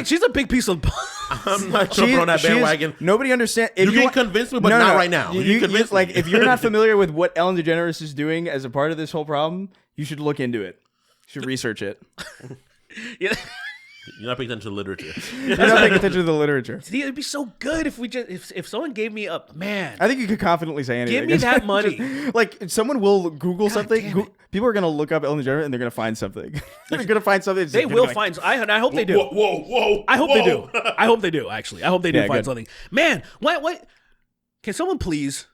she's a big piece of. I'm not jumping on that bandwagon. Nobody understands. You can convince me, but not right now. You convince me. If you're not familiar with what Ellen DeGeneres is doing as a part of this whole problem, you should look into it. You should research it. Yeah. You're not paying attention to literature. You're not paying attention to the literature. See, it'd be so good if we just if someone gave me a man. I think you could confidently say anything. Give me that money. Like someone will Google something. People are gonna look up Ellen DeGeneres and they're gonna find something. They're gonna find something. They will find. I hope they do. Whoa! I hope they do. I hope they do. Actually, I hope they do find good. something. Man, what? Can someone please?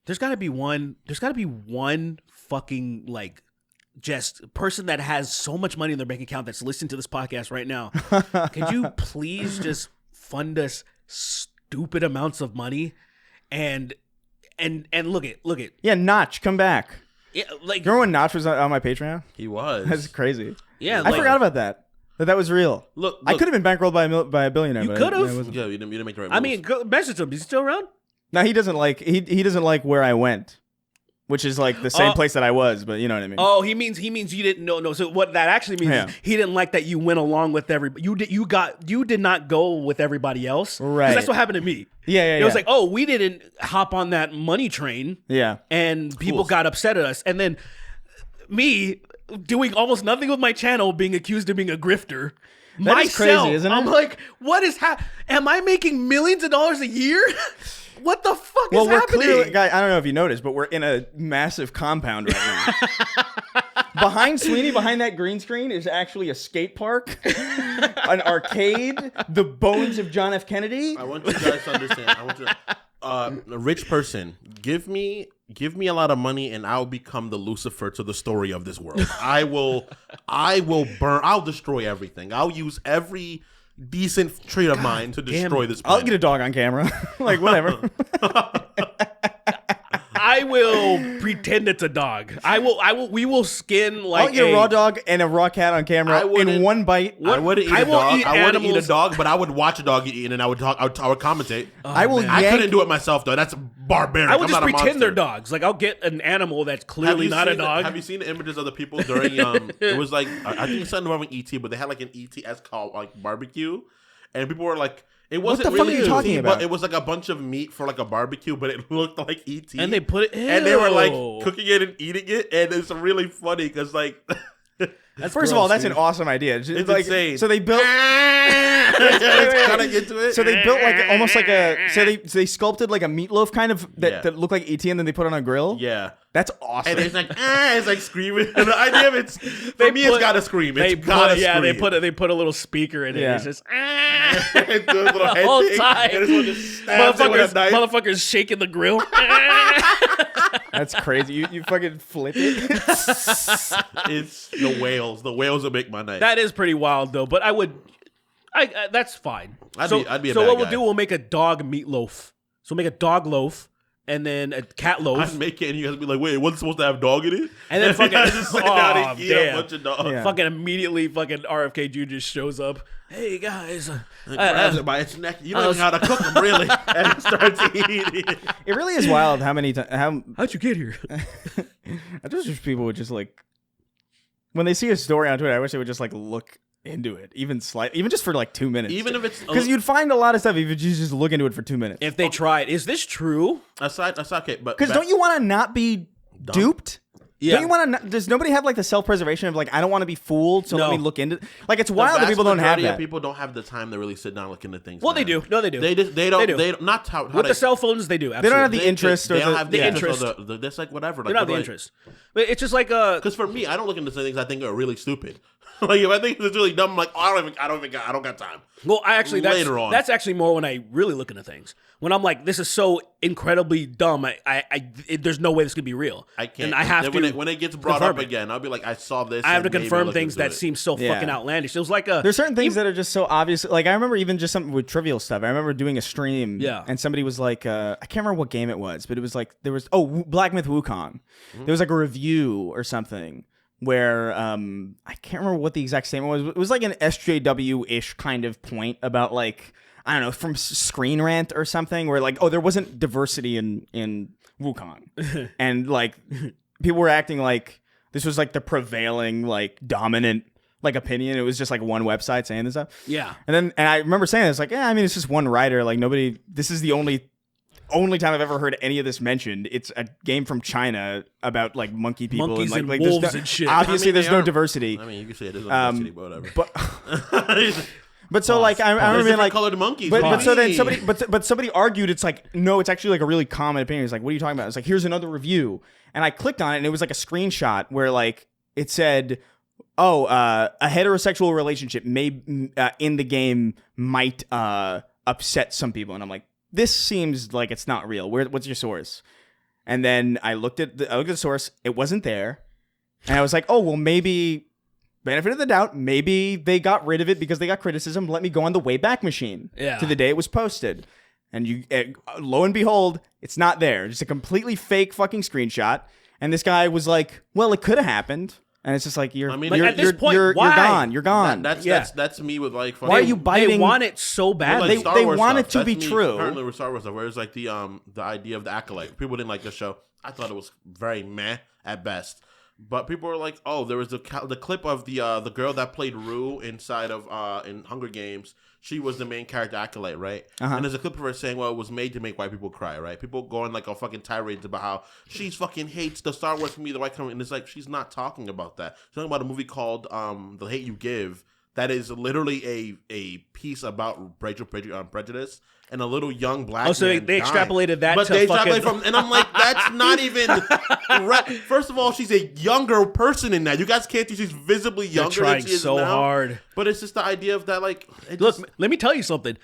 There's got to be one. There's got to be one fucking like. Just person that has so much money in their bank account that's listening to this podcast right now. Could you please just fund us stupid amounts of money and look it. Yeah, Notch, come back. Yeah, like remember when Notch was on my Patreon? He was. That's crazy. Yeah, I forgot about that. That was real. Look, I could have been bankrolled by a billionaire. You could have. Yeah, you didn't make the right moves. I mean, message him. Is he still around? No, he doesn't like he doesn't like where I went. Which is like the same place that I was, but you know what I mean. Oh, he means you didn't know. No, so what that actually means is he didn't like that you went along with everybody. You did not go with everybody else. Right. That's what happened to me. Yeah. It was like, oh, we didn't hop on that money train. Yeah. And people got upset at us. And then me doing almost nothing with my channel, being accused of being a grifter. That is crazy, isn't it? I'm like, what is am I making millions of dollars a year? What the fuck is happening? Clearly, guy, I don't know if you noticed, but we're in a massive compound right now. Behind Sweeney, behind that green screen, is actually a skate park, an arcade, the bones of John F. Kennedy. I want you guys to understand. A rich person, give me a lot of money, and I'll become the Lucifer to the story of this world. I will burn. I'll destroy everything. I'll use every decent trait of mine to destroy this planet. I'll get a dog on camera. Like, whatever. I will pretend it's a dog. We will skin like I'll get a raw dog and a raw cat on camera in one bite. I wouldn't eat a dog. I wouldn't eat a dog, but I would watch a dog get eaten, and I would commentate. I couldn't do it myself though. That's barbaric. I would just pretend they're dogs. Like I'll get an animal that's clearly not a dog. Have you seen the images of the people during? It was like I think it's something involving ET, but they had like an ET called like barbecue, and people were like. It wasn't what the fuck really are you talking about? But it was like a bunch of meat for like a barbecue, but it looked like ET. And they put it, and they were like cooking it and eating it, and it's really funny because like. First of all, that's an awesome idea. It's like, insane. So they built. Kind of into it. So they built like almost like a. So they sculpted like a meatloaf kind of that looked like ET, and then they put it on a grill. Yeah. That's awesome. And it's like screaming. And the idea of it's gotta scream. It's gotta scream. They put a little speaker in it. Yeah. It's just the whole time. Motherfuckers shaking the grill. That's crazy. You fucking flip it. It's the whales. The whales will make my night. That is pretty wild though. But that's fine. I'd be a bad what we'll guy. do, we'll make a dog meatloaf. So we'll make a dog loaf. And then a cat loaf. I'd make it, and you guys be like, "Wait, it wasn't supposed to have dog in it?" And then fucking, a bunch of dogs. Yeah. Fucking immediately, fucking RFK Jr. just shows up. Hey guys, grabs it by its neck. You don't know how to cook them, really, and starts eating. It really is wild how many times. How'd you get here? I just wish people would just like when they see a story on Twitter. I wish they would just like look into it, even just for like 2 minutes. Even if it's because you'd find a lot of stuff if you just look into it for 2 minutes. If they tried, is this true? Aside, okay, but because don't you want to not be duped? Don't you want to? Does nobody have like the self-preservation of like I don't want to be fooled, so let me look into? Like it's wild that people don't have that. People don't have the time to really sit down and look into things. Well, they do. No, they do. They don't. Not how with the cell phones. They do. Absolutely. They don't have the interest. They don't have the interest. That's like whatever. They don't have the interest. But it's just like because for me, I don't look into things I think are really stupid. Like if I think it's really dumb, I'm like, oh, I don't got time. Well, that's actually more when I really look into things. When I'm like, this is so incredibly dumb, there's no way this could be real. I can't. And I have to when it gets brought up again, I'll be like, I saw this. I have to confirm things that seem so fucking outlandish. It was like there's certain things that are just so obvious. Like I remember even just something with trivial stuff. I remember doing a stream, and somebody was like, I can't remember what game it was, but it was like there was Black Myth Wukong. There was like a review or something. Where I can't remember what the exact statement was. It was like an SJW-ish kind of point about like I don't know from Screen Rant or something where like there wasn't diversity in Wukong and like people were acting like this was like the prevailing like dominant like opinion. It was just like one website saying this stuff. Yeah, and I remember saying this like I mean it's just one writer like nobody. This is the only time I've ever heard any of this mentioned. It's a game from China about like monkey people monkeys and like wolves and shit. Obviously, there's no diversity. I mean, you can say it is diversity, but whatever. But so like I remember being like colored monkeys. But so then somebody argued it's like no, it's actually like a really common opinion. It's like what are you talking about? It's like here's another review, and I clicked on it and it was like a screenshot where like it said. A heterosexual relationship may in the game might upset some people, and I'm like. This seems like it's not real. What's your source? And then I looked at the source. It wasn't there. And I was like, oh, well, maybe, benefit of the doubt, maybe they got rid of it because they got criticism. Let me go on the Wayback Machine to the day it was posted. And lo and behold, it's not there. Just a completely fake fucking screenshot. And this guy was like, well, it could have happened. And it's just like you're at this point, you're gone. You're gone. That's me with like. Why are you biting? They want it so badly. Like they want it to be true. Currently with Star Wars stuff, where it's like the idea of the acolyte. People didn't like the show. I thought it was very meh at best. But people were like, oh, there was the clip of the girl that played Rue inside of in Hunger Games. She was the main character acolyte, right? And there's a clip of her saying, well, it was made to make white people cry, right? People going like a fucking tirade about how she fucking hates the Star Wars community, the white community. And it's like, she's not talking about that. She's talking about a movie called The Hate You Give that is literally a piece about racial prejudice and a little young black man. So they extrapolated that but they extrapolated from, and I'm like, that's not even right. First of all, she's a younger person in that. You guys can't see she's visibly younger trying than she is so now. Hard. But it's just the idea of that, like, look, let me tell you something.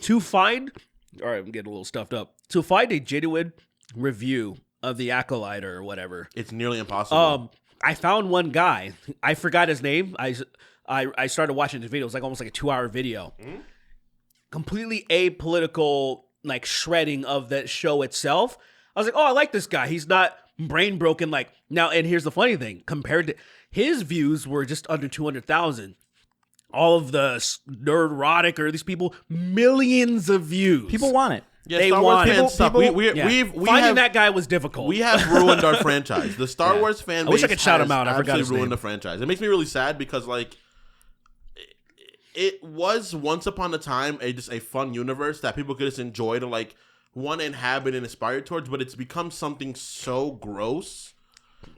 All right, I'm getting a little stuffed up. To find a genuine review of the Acolyte or whatever, it's nearly impossible. I found one guy. I forgot his name. I started watching the video. It was like almost like a 2-hour video. Mm-hmm. Completely apolitical, like shredding of that show itself. I was like, oh, I like this guy. He's not brain broken. Like now, and here's the funny thing: compared to his views, were just under 200,000. All of the neurotic or these people, millions of views. People want it. Yeah, they want it. Finding that guy was difficult. We have ruined our franchise. The Star Wars fan base. I wish I could shout him out. I forgot his name. Ruined the franchise. It makes me really sad because like. It was once upon a time just a fun universe that people could just enjoy to like inhabit and aspire towards, but it's become something so gross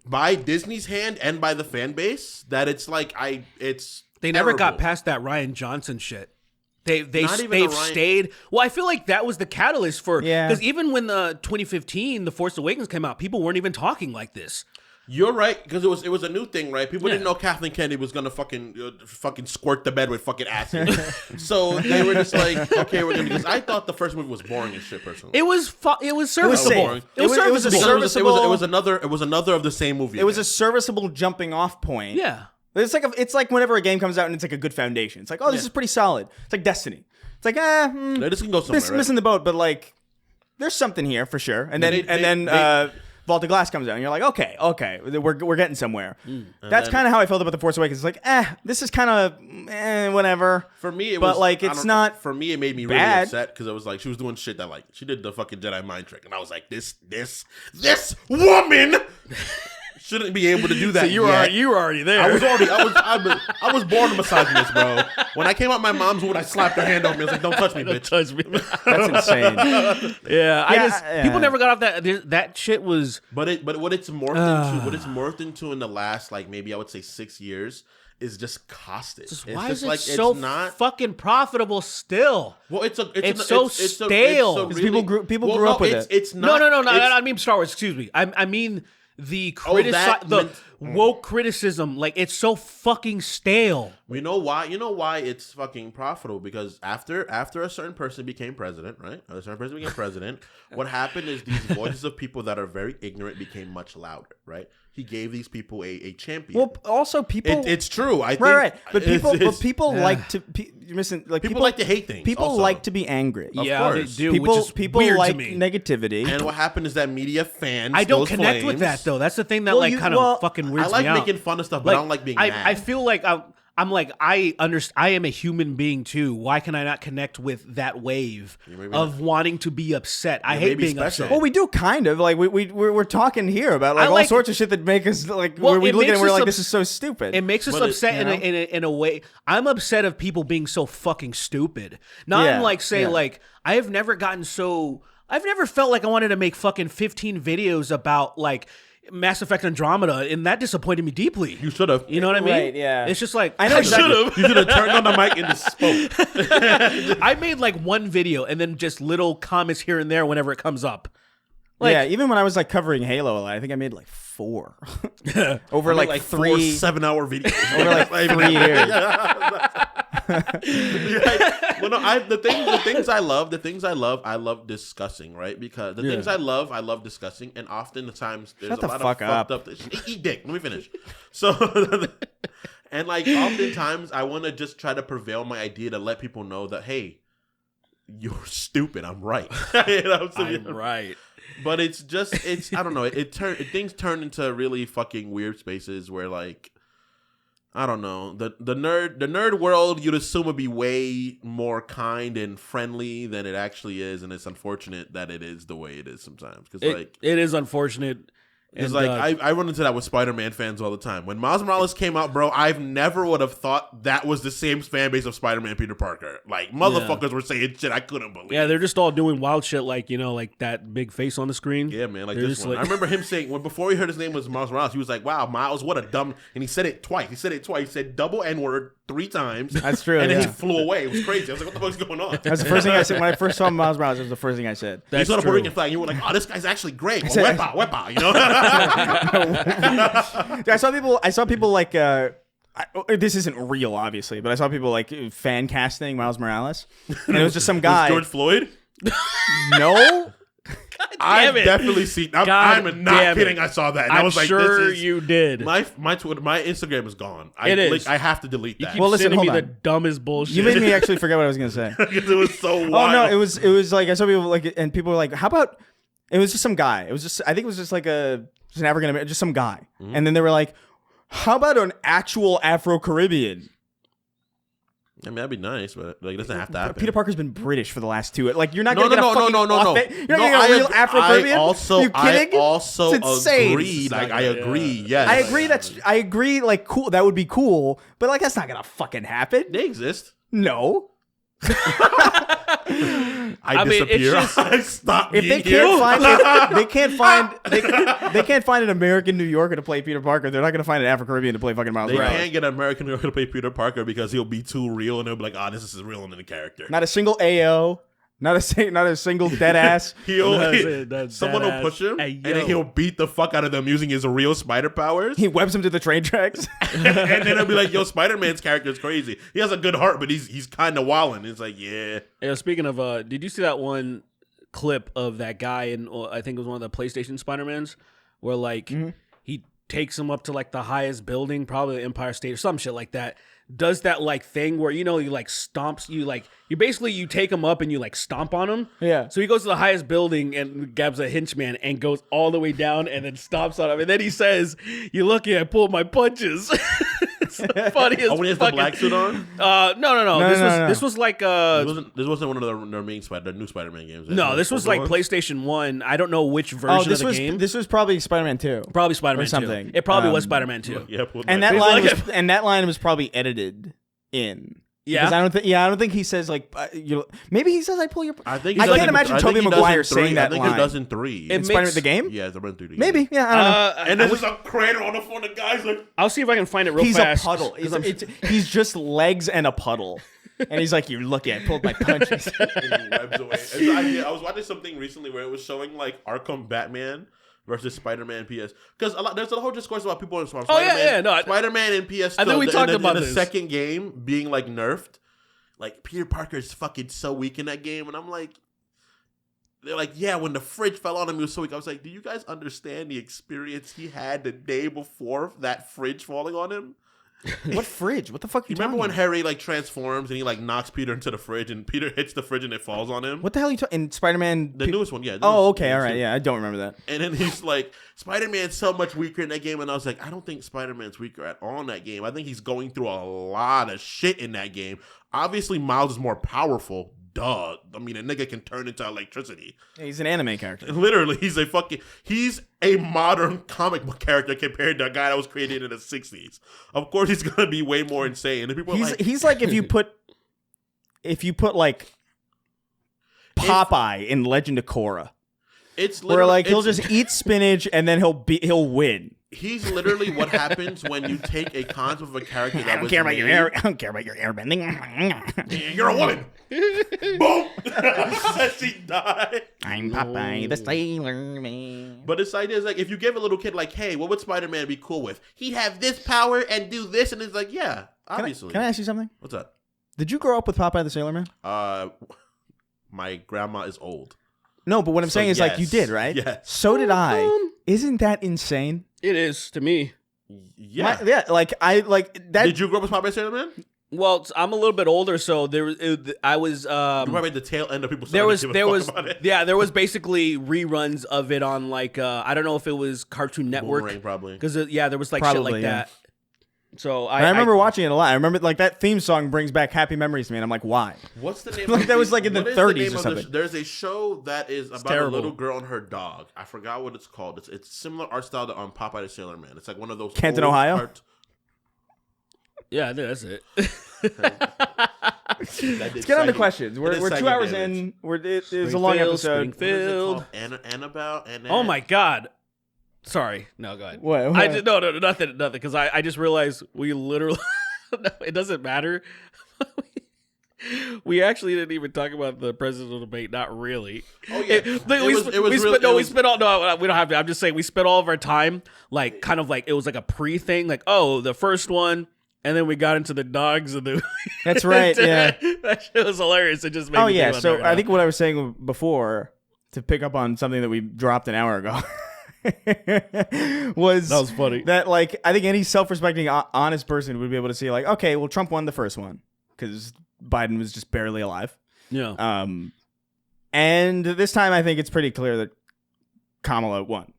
by Disney's hand and by the fan base that it's like they never got past that Rian Johnson shit. They've stayed. Well, I feel like that was the catalyst for because even when the 2015 The Force Awakens came out, people weren't even talking like this. You're right, because it was a new thing, right? People didn't know Kathleen Kennedy was gonna fucking squirt the bed with fucking acid, so they were just like, okay, we're gonna do this. I thought the first movie was boring as shit, personally. It was serviceable. It was serviceable. It was another of the same movie. It was a serviceable jumping off point. Yeah, it's like whenever a game comes out and it's like a good foundation. It's like, oh, this is pretty solid. It's like Destiny. It's like, this can go somewhere. Missing the boat, but like, there's something here for sure. And then Vault of Glass comes out, and you're like, okay, we're getting somewhere. That's kind of how I felt about The Force Awakens. It's like, this is kind of whatever. For me, it but was, like, it's not. For me, it made me really upset because it was like she was doing shit that like she did the fucking Jedi mind trick, and I was like, this woman. shouldn't be able to do that. So you were already there. I was born a misogynist, bro. When I came out my mom's womb, I slapped her hand on me. I was like, "Don't touch me, bitch." Touch me. That's insane. People never got off that. That shit was. But what it's morphed into in the last, like, maybe I would say 6 years is just caustic. Why is it so fucking profitable still? Well, it's so stale. Really, people grew up with it. It's not. No. I mean Star Wars. Excuse me. I mean the woke criticism. Like, it's so fucking stale. You know why? You know why it's fucking profitable? Because after a certain person became president, right? What happened is these voices of people that are very ignorant became much louder, right? He gave these people a champion. Well, also people. It's true. I think right. But people like to. People like to hate things. People also. like to be angry. Of course. They do. People weird like to me. negativity. And what happened is that media fans. I don't connect with that though. That's the thing that kind of fucking weirds me out. I like making fun of stuff, but I don't like being mad. I feel like I'm like, I understand. I am a human being too. Why can I not connect with that wave of wanting to be upset? I hate being upset. Well, we do kind of like we're talking here about like all sorts of shit that make us like where we look at it and we're like, this is so stupid. It makes us upset in a way. I'm upset of people being so fucking stupid. Not in like say like I've never felt like I wanted to make fucking 15 videos about like Mass Effect Andromeda, and that disappointed me deeply. You should have. You know what I mean? Right, yeah. It's just like, I know exactly. You should have turned on the mic and just spoke. I made like one video and then just little comments here and there whenever it comes up. Like, yeah, even when I was like covering Halo a lot, I think I made like 4 over like 3 4 7-hour videos over like 3 years. Well, no, the things I love discussing, right? Because the things I love discussing, and oftentimes there's a lot of fucked up. Eat dick. Let me finish. So, and like oftentimes I want to just try to prevail my idea to let people know that, hey, you're stupid. I'm right. You know, I'm right. But it's I don't know. Things turn into really fucking weird spaces where like, I don't know, the nerd world you'd assume would be way more kind and friendly than it actually is, and it's unfortunate that it is the way it is sometimes. Because it is unfortunate. It's like I run into that with Spider-Man fans all the time. When Miles Morales came out, bro, I've never would have thought that was the same fan base of Spider-Man Peter Parker. Like, motherfuckers were saying shit I couldn't believe. Yeah, they're just all doing wild shit like, you know, like that big face on the screen. Yeah, man, like this one. I remember him saying, before he heard his name was Miles Morales, he was like, wow, Miles, what a dumb... And he said it twice. He said double N-word 3 times. That's true. And then he flew away. It was crazy. I was like, what the fuck's going on? That's the first thing I said. When I first saw Miles Morales, it was the first thing I said. You saw the Puerto Rican flag, and you were like, oh, this guy's actually great. Well, wepa, you know? I saw people like this isn't real, obviously, but I saw people like fan casting Miles Morales, and it was just some guy. Was George Floyd? No. I've definitely seen. I'm not kidding. I saw that. And I was like, sure this is, you did. My Twitter, my Instagram is gone. It is. I have to delete that. You keep sending me the dumbest bullshit. You made me actually forget what I was gonna say. Because it was so wild. Oh no, it was like I saw people like, and people were like, how about? It was just some guy. I think it was just like an African American, just some guy. Mm-hmm. And then they were like, how about an actual Afro-Caribbean? I mean, that'd be nice, but like, it doesn't have to happen. Peter Parker's been British for the last 2. Like, you're not going to get a fucking no. You're not going to get a real Afro-Caribbean? I also agree. Like, I agree, yes. I agree, like, cool. That would be cool. But, like, that's not going to fucking happen. They exist. No. I disappear. I stop. If they can't find an American New Yorker to play Peter Parker, they're not going to find an Afro-Caribbean to play fucking Miles Morales. They can't get an American New Yorker to play Peter Parker because he'll be too real, and they'll be like, "Oh, this is real in the character." Not a single AO. Not a single dead ass. Someone will push him, and then he'll beat the fuck out of them using his real spider powers. He webs him to the train tracks. And then he'll be like, yo, Spider-Man's character is crazy. He has a good heart, but he's kind of wilding. It's like, yeah. Speaking of, did you see that one clip of that guy in, I think it was one of the PlayStation Spider-Mans, where like he takes him up to like the highest building, probably the Empire State or some shit like that. Does that like thing where, you know, you like stomps, you take him up and you like stomp on him. Yeah. So he goes to the highest building and grabs a henchman and goes all the way down and then stomps on him. And then he says, "You're lucky I pulled my punches." funniest. Oh, when he has the black suit on? No. This was like This wasn't one of their main the new Spider-Man games. No, this was like PlayStation 1. I don't know which version of the game. This was probably Spider-Man 2. Probably Spider-Man 2. something. It probably was Spider-Man 2. Yeah, and that line was probably edited in. Yeah, because I don't think he says like maybe he says I pull your. I can't imagine Tobey Maguire saying that line. I think he does in 3. In Spider-Man the game? Yeah, Spider-Man 3. Maybe, yeah, I don't know. And there's just a crater on the phone. The guy's like, I'll see if I can find it real He's fast. a puddle. He's just legs and a puddle. And he's like, "You're lucky I pulled my punches." and he webs away. I was watching something recently where it was showing like Arkham Batman versus Spider-Man PS, because there's a whole discourse about people in Spider-Man and PS. I think we talked about the this. second game being like nerfed. Like, Peter Parker is fucking so weak in that game. And I'm like, they're like, yeah, when the fridge fell on him, he was so weak. I was like, do you guys understand the experience he had the day before that fridge falling on him? What fridge? What the fuck are you remember talking when about? Harry like transforms and he like knocks Peter into the fridge and Peter hits the fridge and it falls on him? What the hell are you talking? In Spider-Man? The newest one, yeah. Okay, all right, yeah. I don't remember that. And then he's like, Spider-Man's so much weaker in that game. And I was like, I don't think Spider-Man's weaker at all in that game. I think he's going through a lot of shit in that game. Obviously, Miles is more powerful. Duh. I mean, a nigga can turn into electricity. Yeah, he's an anime character. Literally, he's a modern comic book character compared to a guy that was created in the 60s. Of course, he's gonna be way more insane. And people he's like if you put like Popeye in Legend of Korra. It's where like he'll just eat spinach and then he'll win. He's literally what happens when you take a concept of a character that I don't care about your airbending. You're a woman. Boom. She died. I'm Popeye the Sailor Man. But this idea is like, if you give a little kid like, hey, what would Spider-Man be cool with? He'd have this power and do this, and it's like, yeah, obviously. Can I ask you something? What's up? Did you grow up with Popeye the Sailor Man? My grandma is old. No, but what I'm saying is like you did, right? Yes. So did I. Isn't that insane? It is to me. Yeah. Like I like that. Did you grow up with Popeye the Sailor Man? Well, I'm a little bit older, so I was. You probably at the tail end of people. There was basically reruns of it on like I don't know if it was Cartoon Network, Boomerang, probably, because there was like shit like that. So I remember watching it a lot. I remember like that theme song brings back happy memories to me, and I'm like, why? What's the name? Like that was like in the 30s or something. There's a show that is about a little girl and her dog. I forgot what it's called. It's similar art style to Popeye the Sailor Man. It's like one of those Canton, Ohio. Yeah, I think that's it. Let's get on to questions. We're 2 hours in. It's a long episode. Springfield. Annabelle. Oh my God. Sorry. No, go ahead. What? No, nothing. Because I just realized we literally. No, it doesn't matter. We actually didn't even talk about the presidential debate. Not really. Oh yeah. We spent all. No, we don't have to. I'm just saying we spent all of our time like kind of like it was like a pre thing. Like the first one. And then we got into the dogs and the. That's right. Yeah, that shit was hilarious. It just made me think about so that I think what I was saying before, to pick up on something that we dropped an hour ago, was funny. That like I think any self-respecting, honest person would be able to see like, okay, well, Trump won the first one because Biden was just barely alive. Yeah. And this time I think it's pretty clear that Kamala won.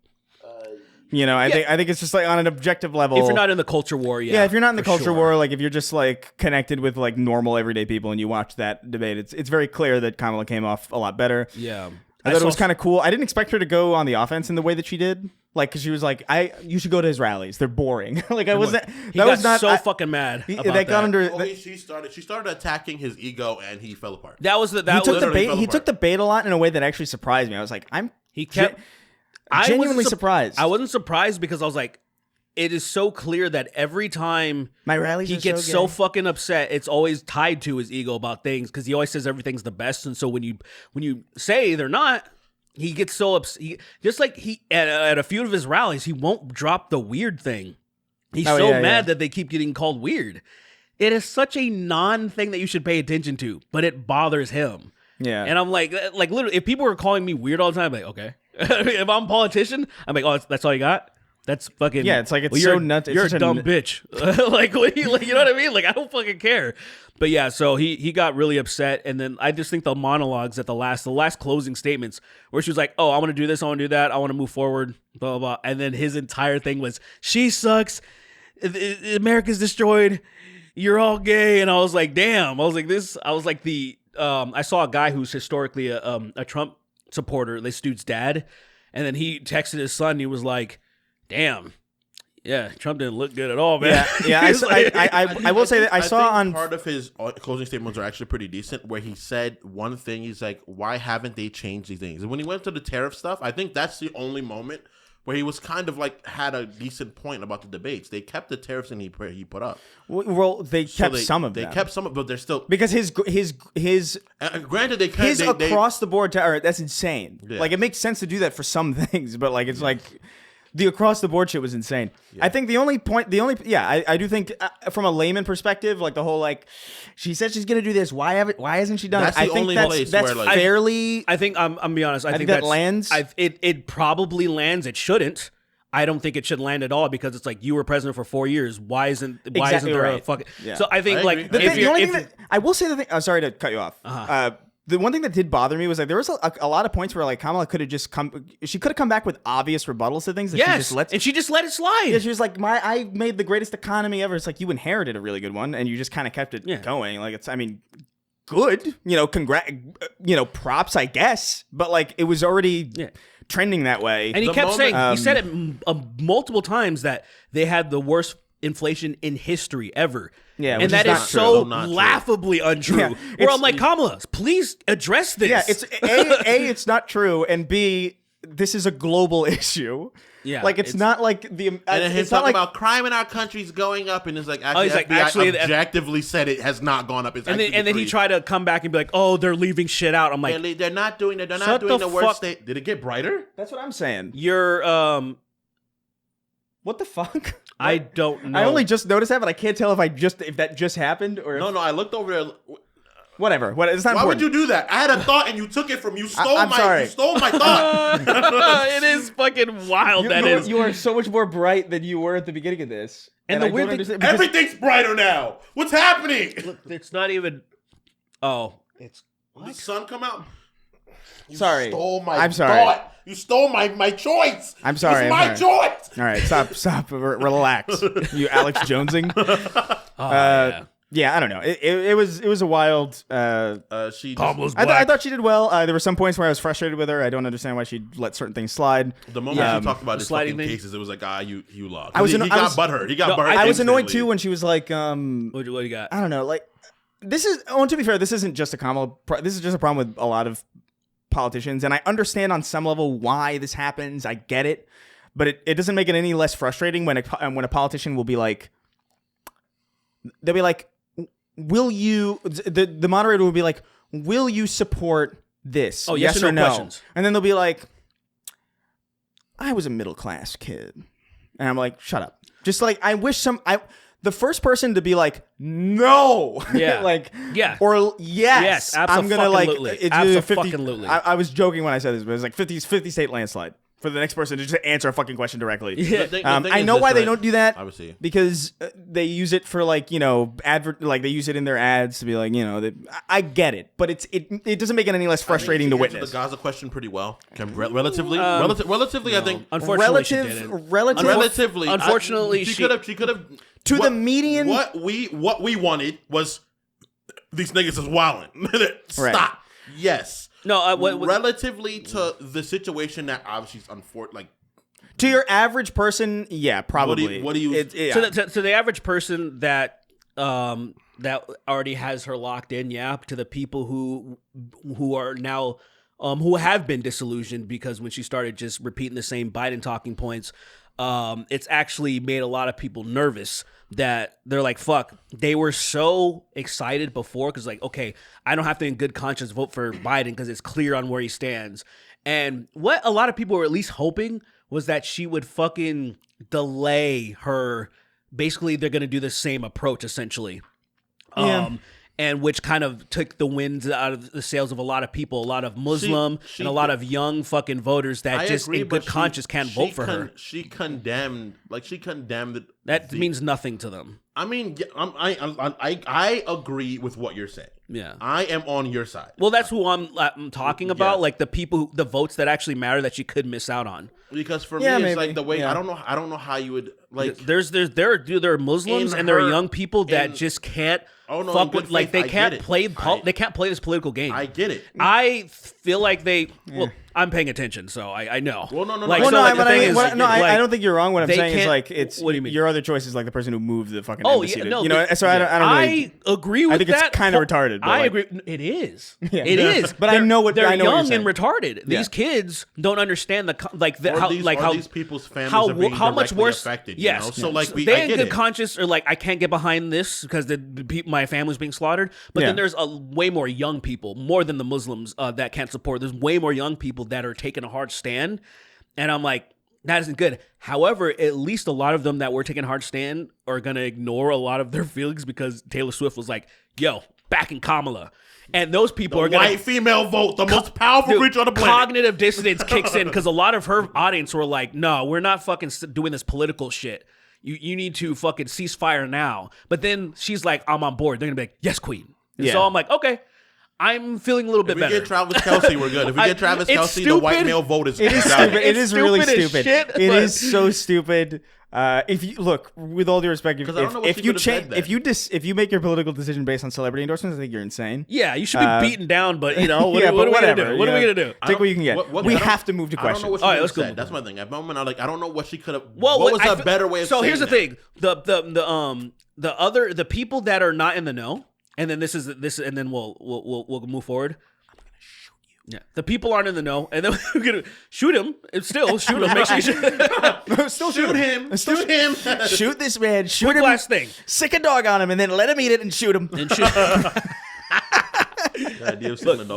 I think it's just like on an objective level. If you're not in the culture war, yeah. Yeah, if you're not in the culture war, like if you're just like connected with like normal everyday people and you watch that debate, it's very clear that Kamala came off a lot better. Yeah. I thought it was kind of cool. I didn't expect her to go on the offense in the way that she did. Like, because she was like, you should go to his rallies. They're boring. Like, I wasn't. He got fucking mad. That got under. She started attacking his ego, and he fell apart. He took the bait a lot in a way that actually surprised me. I was like, genuinely surprised. I wasn't surprised because I was like, it is so clear that every time my rallies he gets so fucking upset, it's always tied to his ego about things because he always says everything's the best, and so when you say they're not, he gets so upset. Just like he at a few of his rallies, he won't drop the weird thing. He's mad that they keep getting called weird. It is such a non-thing that you should pay attention to, but it bothers him. Yeah, and I'm like literally, if people were calling me weird all the time, I'm like, okay. If I'm a politician, I'm like, oh, that's all you got? That's fucking it's like it's so nuts. You're a dumb bitch. like you know what I mean? Like I don't fucking care. But yeah, so he got really upset, and then I just think the monologues at the last closing statements where she was like, oh, I want to do this, I want to do that, I want to move forward, blah blah blah, and then his entire thing was she sucks. America's destroyed. You're all gay. And I was like, damn. I saw a guy who's historically a Trump supporter, this dude's dad. And then he texted his son. And he was like, damn. Yeah, Trump didn't look good at all, man. Yeah. I will say that I saw on part of his closing statements are actually pretty decent. Where he said one thing, he's like, "Why haven't they changed these things?" And when he went to the tariff stuff, I think that's the only moment where he was kind of like had a decent point about the debates. They kept the tariffs and he put up. Well, they kept some of them. They kept some of, but they're still because his granted they kept his across the board tariff. That's insane. Yeah. Like it makes sense to do that for some things, but like it's like. The across the board shit was insane. Yeah. I think I do think from a layman perspective, like the whole like, she said she's gonna do this. Why hasn't she done it? I think that's where, fairly. I think I'm be honest. I think that lands. It probably lands. It shouldn't. I don't think it should land at all because it's like you were president for 4 years. Why isn't there a fucking? Yeah. So I think I will say the thing. I'm sorry to cut you off. The one thing that did bother me was like there was a lot of points where like Kamala could have just she could have come back with obvious rebuttals to things that she just let it slide. Yeah, she was like, I made the greatest economy ever. It's like you inherited a really good one and you just kind of kept it going. Like good, props, I guess, but like it was already trending that way. And he kept saying, he said it multiple times that they had the worst inflation in history ever. Yeah, and that is so laughably untrue. Yeah, where I'm like, Kamala, please address this. Yeah, it's it's not true, and B, this is a global issue. Yeah, like it's not like the. And then he's talking about crime in our country's going up, and it's like actually objectively said it has not gone up. And then he tried to come back and be like, oh, they're leaving shit out. I'm like, they're not doing it. They're not doing the worst. Did it get brighter? That's what I'm saying. You're what the fuck? I don't know. I only just noticed that, but I can't tell if that just happened or no. I looked over there. Whatever. It's not Why important. would you do that? I had a thought and you took it from you. You stole my thought. It is fucking wild. You are so much more bright than you were at the beginning of this. And the weird thing, everything's brighter now. What's happening? Look, it's not even. Oh, it's what? Did the sun come out? I'm sorry. Thought. You stole my choice. I'm sorry. It's my choice. All right, stop. Relax. You Alex Jonesing. Yeah, I don't know. It was a wild. I thought she did well. There were some points where I was frustrated with her. I don't understand why she let certain things slide. The moment she talked about his fucking cases, it was like, you lost. He got butthurt. I was annoyed too when she was like, what do you got? I don't know. Like, this is. Oh, and to be fair, this isn't just a Kamala. This is just a problem with a lot of politicians, and I understand on some level why this happens. I get it, but it doesn't make it any less frustrating when a politician will be like, they'll be like, will you? The moderator will be like, will you support this? Oh, yes or no? Questions. And then they'll be like, I was a middle class kid, and I'm like, shut up. Just like I wish the first person to be like, no, or yes, I'm gonna like, absolutely. I was joking when I said this, but it was like 50 state landslide for the next person to just answer a fucking question directly. Yeah. I know why they don't do that. Obviously, because they use it for like like they use it in their ads to be like I get it, but it doesn't make it any less frustrating to witness. The Gaza question pretty well, relatively. I think. Unfortunately, she didn't. Relatively. Unfortunately, she could have. To the median, what we wanted was these niggas is wilding. Stop. Right. Yes. No. Relatively to the situation that obviously is unfortunate. Like to your average person, yeah, probably. What do you? To the average person that already has her locked in, yeah. To the people who are now who have been disillusioned because when she started just repeating the same Biden talking points. It's actually made a lot of people nervous that they're like, fuck, they were so excited before because like, okay, I don't have to in good conscience vote for Biden because it's clear on where he stands. And what a lot of people were at least hoping was that she would fucking delay her. Basically, they're going to do the same approach essentially. Yeah. And which kind of took the winds out of the sails of a lot of people, a lot of Muslim and a lot of young fucking voters that in good conscience can't vote for her. She condemned That means nothing to them. I mean, I agree with what you're saying. Yeah, I am on your side. Well, that's who I'm talking about. Like the people, the votes that actually matter that you could miss out on. Because for me, it's like the way I don't know how you would like. There are Muslims and there are young people that just can't. Fuck with, like they can't play. They can't play this political game. I get it. I feel like they. Well, I'm paying attention, so I know. Well, no. Like, I don't think you're wrong. What I'm saying is like it's. What do you mean? Your other choice is like the person who moved the fucking embassy. Yeah, no, you know. So I don't. Really, I agree with that. I think it's kind of retarded. I agree. It is. Yeah. It is. But I know what they're young what and retarded. These kids don't understand how these people's families are being how much worse affected. Yes. You know? So like they in good conscience are like, I can't get behind this because my family's being slaughtered. But then there's way more young people, more than the Muslims that can't support. There's way more young people that are taking a hard stand, and I'm like, that isn't good. However, at least a lot of them that were taking a hard stand are gonna ignore a lot of their feelings because Taylor Swift was like, "Yo, back in Kamala." And those people are going to... white female vote, the most powerful creature on the planet. Cognitive dissonance kicks in because a lot of her audience were like, no, we're not fucking doing this political shit. You need to fucking cease fire now. But then she's like, I'm on board. They're going to be like, yes, queen. And so I'm like, okay. I'm feeling a little bit better. If we get Travis Kelce, we're good. If we get Travis Kelce, the white male vote is... It is stupid. It is really stupid. Shit, it is so stupid. If you look, with all due respect, if you make your political decision based on celebrity endorsements, I think you're insane. Yeah, you should be beaten down, but you know, what are we gonna do? What are we gonna do? Take what you can get. We have to move to questions. I don't know what she said. That's my thing. At the moment, I don't know what she could have. Well, what was a better way of saying So here's the that? thing: the people that are not in the know, and then this, and then we'll move forward. Yeah, the people aren't in the know, and then we're gonna shoot him. Still shoot him. Make sure you still shoot him. Shoot him. Shoot this man. Shoot him. Last thing. Sick a dog on him, and then let him eat it and shoot him. And shoot.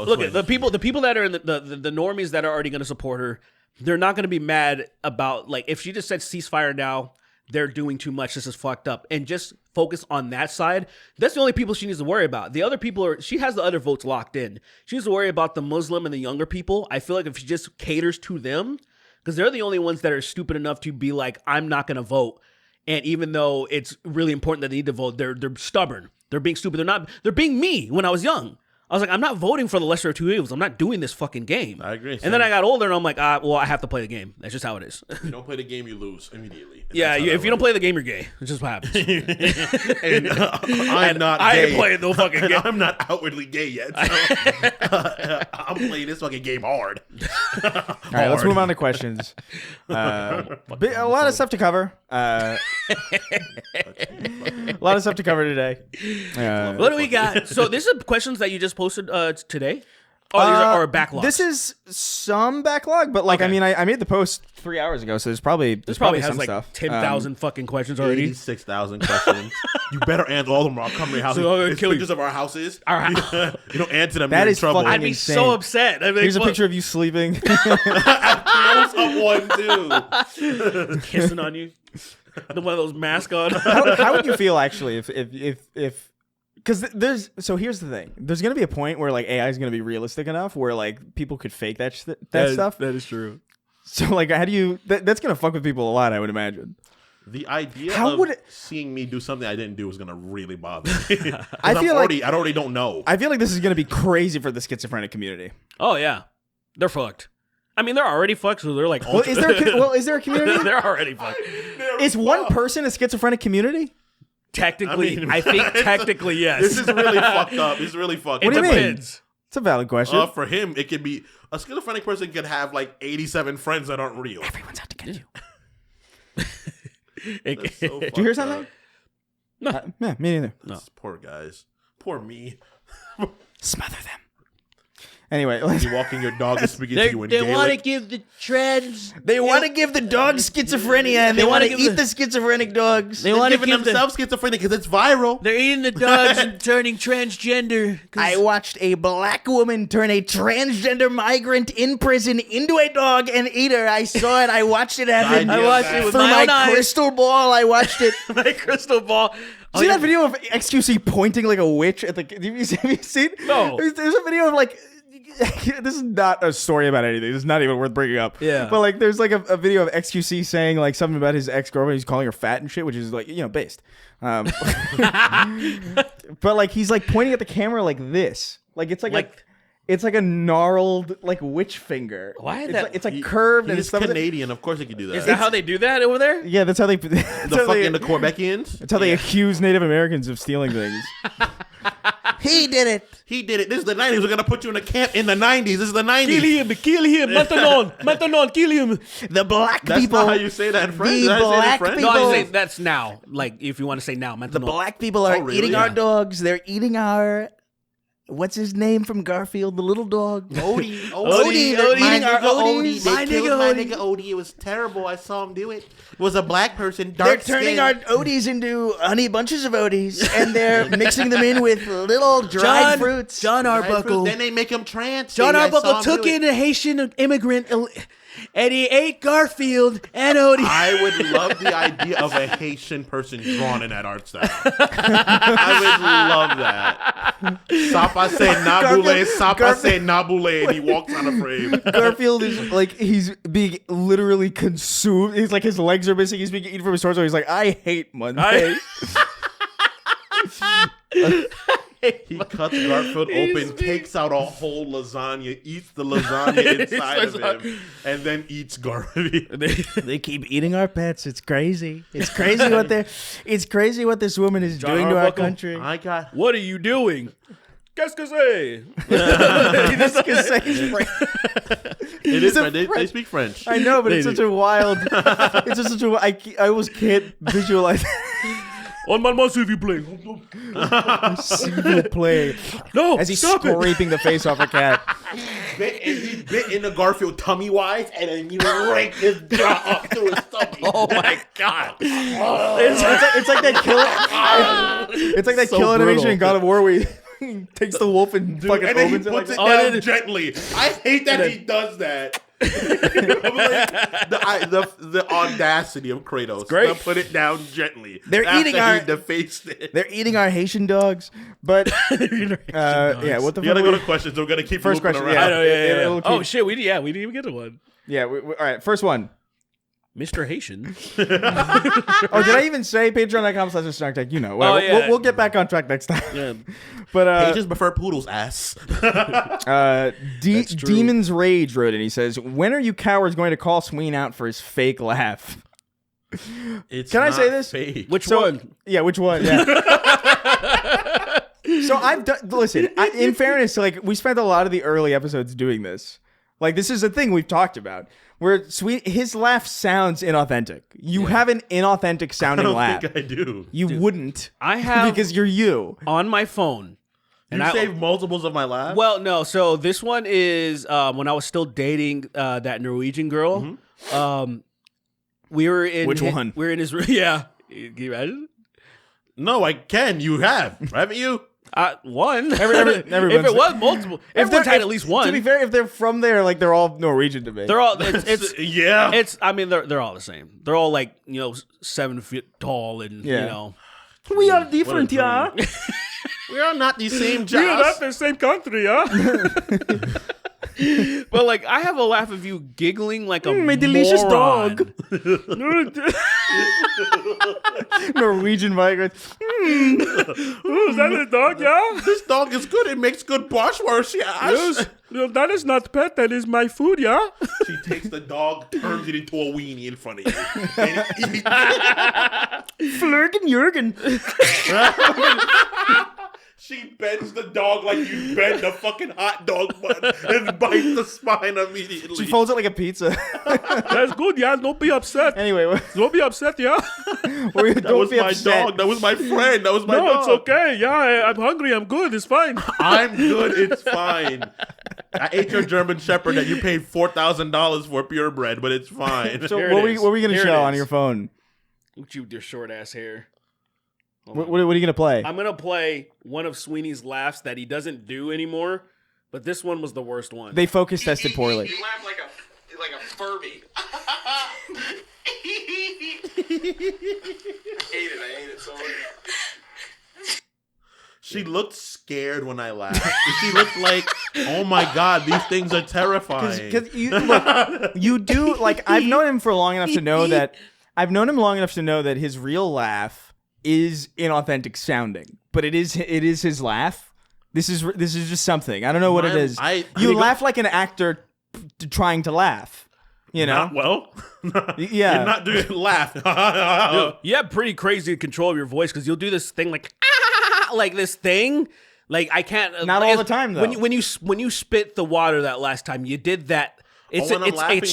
Look at the people that are in the normies that are already going to support her. They're not going to be mad about, like, if she just said ceasefire now. They're doing too much. This is fucked up. And just focus on that side. That's the only people she needs to worry about. The other people she has the other votes locked in. She needs to worry about the Muslim and the younger people. I feel like if she just caters to them, because they're the only ones that are stupid enough to be like, I'm not going to vote. And even though it's really important that they need to vote, they're stubborn. They're being stupid. They're being me when I was young. I was like, I'm not voting for the lesser of two evils. I'm not doing this fucking game. I agree. And then I got older and I'm like, well, I have to play the game. That's just how it is. You don't play the game, you lose immediately. Yeah, if you don't play the game, you're gay. It's just what happens. And I'm not gay. I ain't playing no fucking game. I'm not outwardly gay yet. So, I'm playing this fucking game hard. All right, let's move on to questions. A lot of stuff to cover. A lot of stuff to cover today. What do we got? So this is questions that you just posted today? Oh, these are backlogs. This is some backlog, but like, okay. I mean, I made the post 3 hours ago, so there's probably has some like stuff. 10,000 fucking questions already. 86,000 questions. You better answer all of them or I'll come to your house. So it's pictures of our houses. You don't answer them, that you're is in trouble. I'd be insane. so upset. I mean, here's a picture of you sleeping. Someone too. Kissing on you. One of those masks on. How would you feel actually if because here's the thing. There's gonna be a point where like AI is gonna be realistic enough where like people could fake that stuff. That is true. So like, how do you? That's gonna fuck with people a lot, I would imagine. The idea seeing me do something I didn't do is gonna really bother me. I already don't know. I feel like this is gonna be crazy for the schizophrenic community. Oh yeah, they're fucked. I mean, they're already fucked, so they're like... Is there a community? They're already fucked. Is one person a schizophrenic community? Technically, I think technically, yes. This is really fucked up. This is really fucked up. What do you mean? It's a valid question. For him, it could be... A schizophrenic person could have like 87 friends that aren't real. Everyone's out to get you. So did you hear something? No. Yeah, me neither. No. Poor guys. Poor me. Smother them. Anyway, you walking your dog is speaking to you in Gaelic. They want to give the trans. They want to give the dogs schizophrenia, and they want to eat the schizophrenic dogs. They want to give themselves schizophrenia because it's viral. They're eating the dogs and turning transgender. I watched a black woman turn a transgender migrant in prison into a dog and eat her. I saw it. I watched it happen. I watched it with my own eyes. Crystal ball. I watched it. My crystal ball. See that video of XQC pointing like a witch at the? Have you seen? No. There's a video of like. this is not a story about anything. This is not even worth bringing up. Yeah. But like, there's like a video of XQC saying like something about his ex-girlfriend. He's calling her fat and shit, which is like, based. But like, he's like pointing at the camera like this. Like, it's like it's like a gnarled like witch finger. Why is it's that? Like, it's like curved. He's Canadian. Of course he can do that. Is that how they do that over there? Yeah, that's how they. the Quebecians? That's how they accuse Native Americans of stealing things. He did it. He did it. This is the 90s. We're going to put you in a camp in the 90s. This is the 90s. Kill him, Matanon, kill him. The black That's people. not how you say that in French. The Is that how you say it in black French? people- No, I say that's now. Like, if you want to say now, Matanon. The black people are really? eating our Yeah. dogs. They're eating our. What's his name from Garfield? The little dog. Odie. Odie. They're eating our Odies. They killed my nigga Odie. It was terrible. I saw him do it. It was a black person, They're dark turning skin. our Odies into honey bunches of Odies, and they're mixing them in with little dried fruits. John Dried fruit. Arbuckle. Then they make him trans. John I saw Arbuckle him took do it. in a Haitian immigrant, and he ate Garfield and Odie. I would love the idea of a Haitian person drawn in that art style. I would love that. Sapa say Nabule, Sapa say Nabule, and he walks on a frame. Garfield is like, he's being literally consumed. He's like, his legs are missing. He's being eaten from his torso. He's like, I hate Monday. He cuts Garfield open, takes out a whole lasagna, eats the lasagna inside of him, and then eats Garfield. They keep eating our pets. It's crazy. It's crazy what they're. It's crazy what this woman is doing to our Arbuckle. country. I got. What are you doing? Qu'est-ce que c'est? It is French. They speak French. I know, but it's such a wild. It's just such a. I almost can't visualize. On maman, s'il vous plaît. S'il vous plaît. No, As he's stop it. scraping the face off a cat. He bit into Garfield tummy wise, and then he raked his jaw up to his tummy. Oh my god. It's like that kill. It's like that So kill animation in brutal. God of War where he takes the wolf and fucking And then he opens it like puts that. it down gently. I hate that he does that. I'm like, the audacity of Kratos. great. To put it down gently. They're after eating our- he defaced it. They're eating our Haitian dogs, but yeah, what the You gotta fuck? go to questions. We're gonna keep First looping question, around. yeah. I know, yeah. It'll keep- Oh shit, we didn't even get to one. Yeah, all right. First one. Mr. Haitian. Oh, did I even say Patreon.com/SnarkTech? You know, Oh, yeah. we'll get back on track next time. Yeah. But Pages prefer poodles, ass. true. Demon's Rage wrote it. He says, "When are you cowards going to call Sween out for his fake laugh?" It's Can I not say this? fake. Which So- one? Yeah, which one? Yeah. So I've done. Listen, in fairness, like we spent a lot of the early episodes doing this. Like this is a thing we've talked about. Where his laugh sounds inauthentic. You have an inauthentic I sounding don't laugh. think I do. You wouldn't. I have because you're you. on my phone. You saved multiples of my laughs? Well, no. So this one is when I was still dating that Norwegian girl. We were in Which one? We were in his yeah. Can you imagine? No, I can. You have. Haven't you? One. If everyone's- it was multiple, everyone's had at least one. To be fair, if they're from there, like they're all Norwegian to me. They're all. It's Yeah. It's. I mean, they're all the same. They're all like 7 feet tall and Yeah. We are different, What a dream. We are not the same We are not jobs. the same country, yeah. But like, I have a laugh of you giggling like a my delicious moron. dog. Norwegian migrants. Is that a dog, yeah? This dog is good. It makes good bratwurst. Yeah. No, that is not pet. That is my food, yeah. She takes the dog, turns it into a weenie in front of you. And eats. Flurgen Jurgen. She bends the dog like you bend a fucking hot dog bun and bites the spine immediately. She folds it like a pizza. That's good, yeah. Don't be upset. Anyway, Don't be upset, yeah. That was my dog. That was my friend. That was my dog. No, it's okay. Yeah, I'm hungry. I'm good. It's fine. I'm good. It's fine. I ate your German Shepherd that you paid $4,000 for purebred, but it's fine. So Here it what is. were we gonna Here it show on is. your phone? Look at you with your short ass hair. What are you gonna play? I'm gonna play one of Sweeney's laughs that he doesn't do anymore, but this one was the worst one. They focus tested poorly. You laugh like a Furby. I hate it so much. She looked scared when I laughed. She looked like, oh my God, these things are terrifying. Because you do, like, I've known him for long enough to know that his real laugh is inauthentic sounding, but it is his laugh. This is just something. I don't know what it is. You laugh like an actor trying to laugh. You know? Not well. Yeah. You're not doing laugh. Dude, you have pretty crazy control of your voice because you'll do this thing like this thing. Like I can't. Not all the time though. When you spit the water that last time, you did that. It's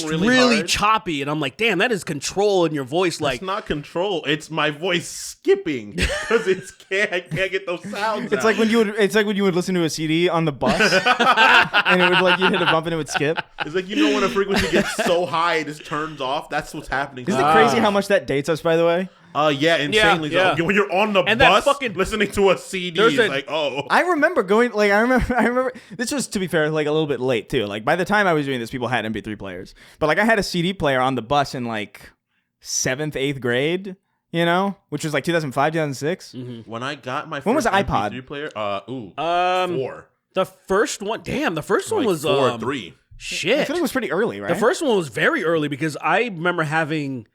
really really hard? choppy, and I'm like, damn, that is control in your voice. Like it's not control. It's my voice skipping because I can't get those sounds. It's like when you would listen to a CD on the bus, and it would like you hit a bump and it would skip. It's like when a frequency gets so high it just turns off. That's what's happening. Isn't it crazy how much that dates us? By the way. Yeah, insanely. Yeah. So. When you're on the bus listening to a CD, it's like, oh. I remember going, like, I remember, this was, to be fair, like, a little bit late, too. Like, by the time I was doing this, people had MP3 players. But, like, I had a CD player on the bus in, like, 7th, 8th grade, you know? Which was, like, 2005, 2006. Mm-hmm. When I got my first when was the iPod? MP3 player, 4. The first one, damn, the first one was 4 or 3. Shit. I feel like it was pretty early, right? The first one was very early because I remember having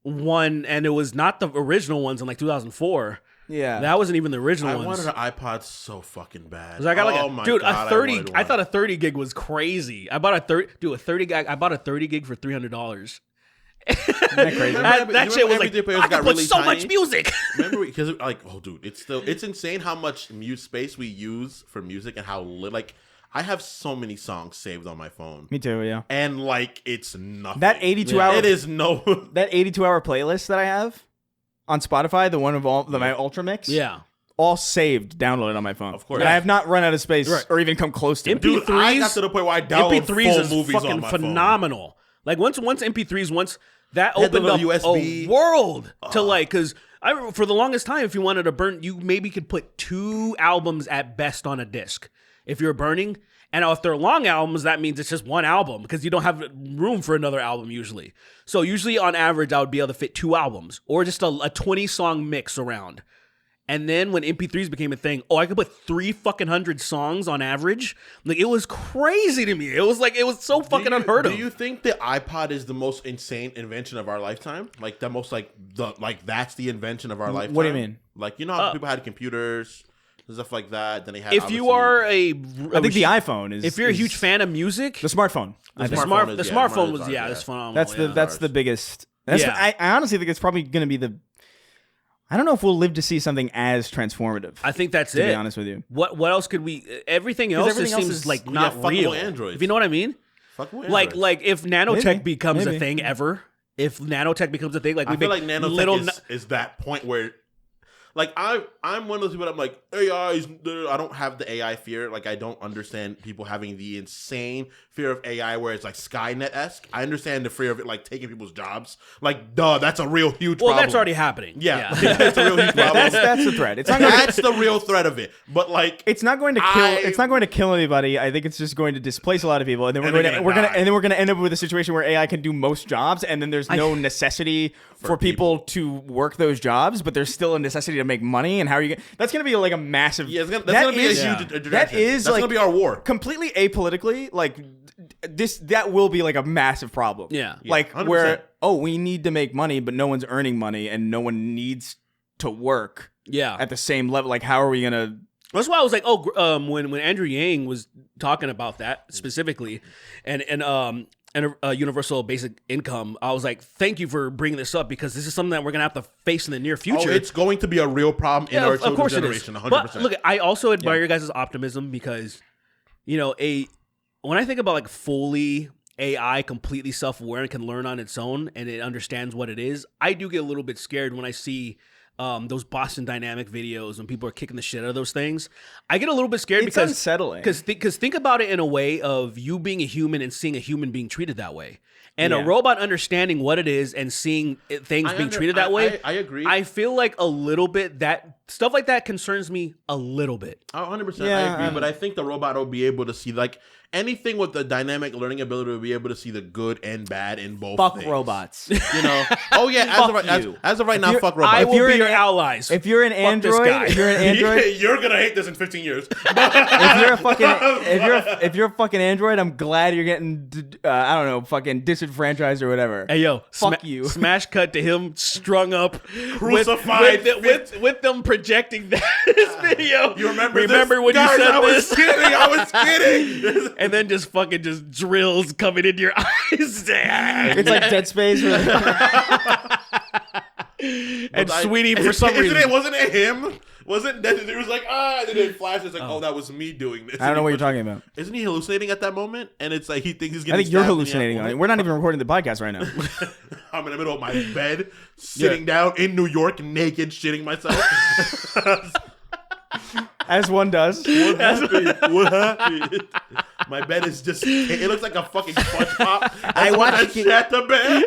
one, and it was not the original ones in like 2004. Yeah, that wasn't even the original ones. ones. I wanted an iPod so fucking bad. Cause I got a 30. I thought a 30 gig was crazy. I bought a 30 gig. I bought a 30 gig for $300. Isn't that crazy? that shit was like, I can put so much music. Remember, because like, oh dude, it's insane how much space we use for music and how like. I have so many songs saved on my phone. Me too, yeah. And like it's nothing. That 82-hour it is no that 82-hour playlist that I have on Spotify, the one of all my Ultra Mix. Yeah. All saved, downloaded on my phone. Of course. And I have not run out of space or even come close to it. Dude, I got to the point where I download MP3s full movies fucking on my phenomenal. Like once MP3s, that opened up USB. a world to like, because for the longest time, if you wanted to burn, you maybe could put 2 albums at best on a disc if you're burning. And if they're long albums, that means it's just one album because you don't have room for another album usually. So usually on average, I would be able to fit 2 albums or just a 20-song mix around. And then when MP3s became a thing, I could put 300 songs on average. Like it was crazy to me. It was so fucking unheard of. Do you think the iPod is the most insane invention of our lifetime? Like the most that's the invention of our lifetime? What do you mean? Like how people had computers. Stuff like that. Then they had. If you are I think the iPhone is. If you're a huge fan of music, the smartphone. The smartphone was that's phenomenal. That's the biggest. I honestly think it's probably going to be the. I don't know if we'll live to see something as transformative. I think that's to be honest with you. What else could we? Everything else seems like not real. Androids. If you know what I mean. Like if nanotech becomes a thing ever. If nanotech becomes a thing, like I feel like nanotech is that point where. Like I'm one of those people that I'm like, AI is, I don't have the AI fear. Like I don't understand people having the insane fear of AI where it's like Skynet-esque. I understand the fear of it like taking people's jobs. Like, that's a real huge problem. Well, that's already happening. Yeah. It's a real huge problem. That's the threat. That's the real threat of it. But like it's not going to kill it's not going to kill anybody. I think it's just going to displace a lot of people. And then we're going to end up with a situation where AI can do most jobs and then there's no necessity for people to work those jobs, but there's still a necessity to make money. And how are you going that's going to be like a massive that's going to be a huge that is that's like going to be our war. Completely apolitically, like that will be like a massive problem. Yeah. Like 100%. where we need to make money, but no one's earning money and no one needs to work at the same level. Like how are we going to That's why I was like, when Andrew Yang was talking about that specifically and universal basic income, I was like, thank you for bringing this up because this is something that we're gonna have to face in the near future. Oh, it's going to be a real problem in our children's generation. 100%. But look, I also admire your guys' optimism because, when I think about like fully AI completely self-aware and can learn on its own and it understands what it is, I do get a little bit scared when I see those Boston Dynamic videos when people are kicking the shit out of those things. I get a little bit scared it's because unsettling. Because think about it in a way of you being a human and seeing a human being treated that way. And a robot understanding what it is and seeing things being treated that way. I agree. I feel like a little bit that stuff like that concerns me a little bit. Oh, 100%. Yeah, I agree, but I think the robot will be able to see like anything with the dynamic learning ability will be able to see the good and bad in both. Fuck things. robots. You know? Oh yeah. As of right now, fuck robots. I will you're be an your a- allies. If you're an Fuck this android, guy. if you're an android, You're gonna hate this in 15 years. if you're a fucking if you're a fucking android, I'm glad you're getting I don't know, fucking disenfranchised or whatever. Hey yo, Fuck you. Smash cut to him strung up, Crucified. with them projecting this video. You remember when Guys, you said I was this? kidding. I was kidding. And then just fucking just drills coming into your eyes. It's like Dead Space. And Sweetie, for some reason, Wasn't it him? Wasn't that? It was like, and then it flashes like, oh, that was me doing this. I don't know what you're talking about. Isn't he hallucinating at that moment? And it's like he thinks he's I getting think you're stabbed in the hallucinating on apple. it. We're not even recording the podcast right now. I'm in the middle of my bed, sitting down in New York, naked, shitting myself. As one does. What happened? What happened? My bed is just, it looks like a fucking sponge pop. I watched at the bed.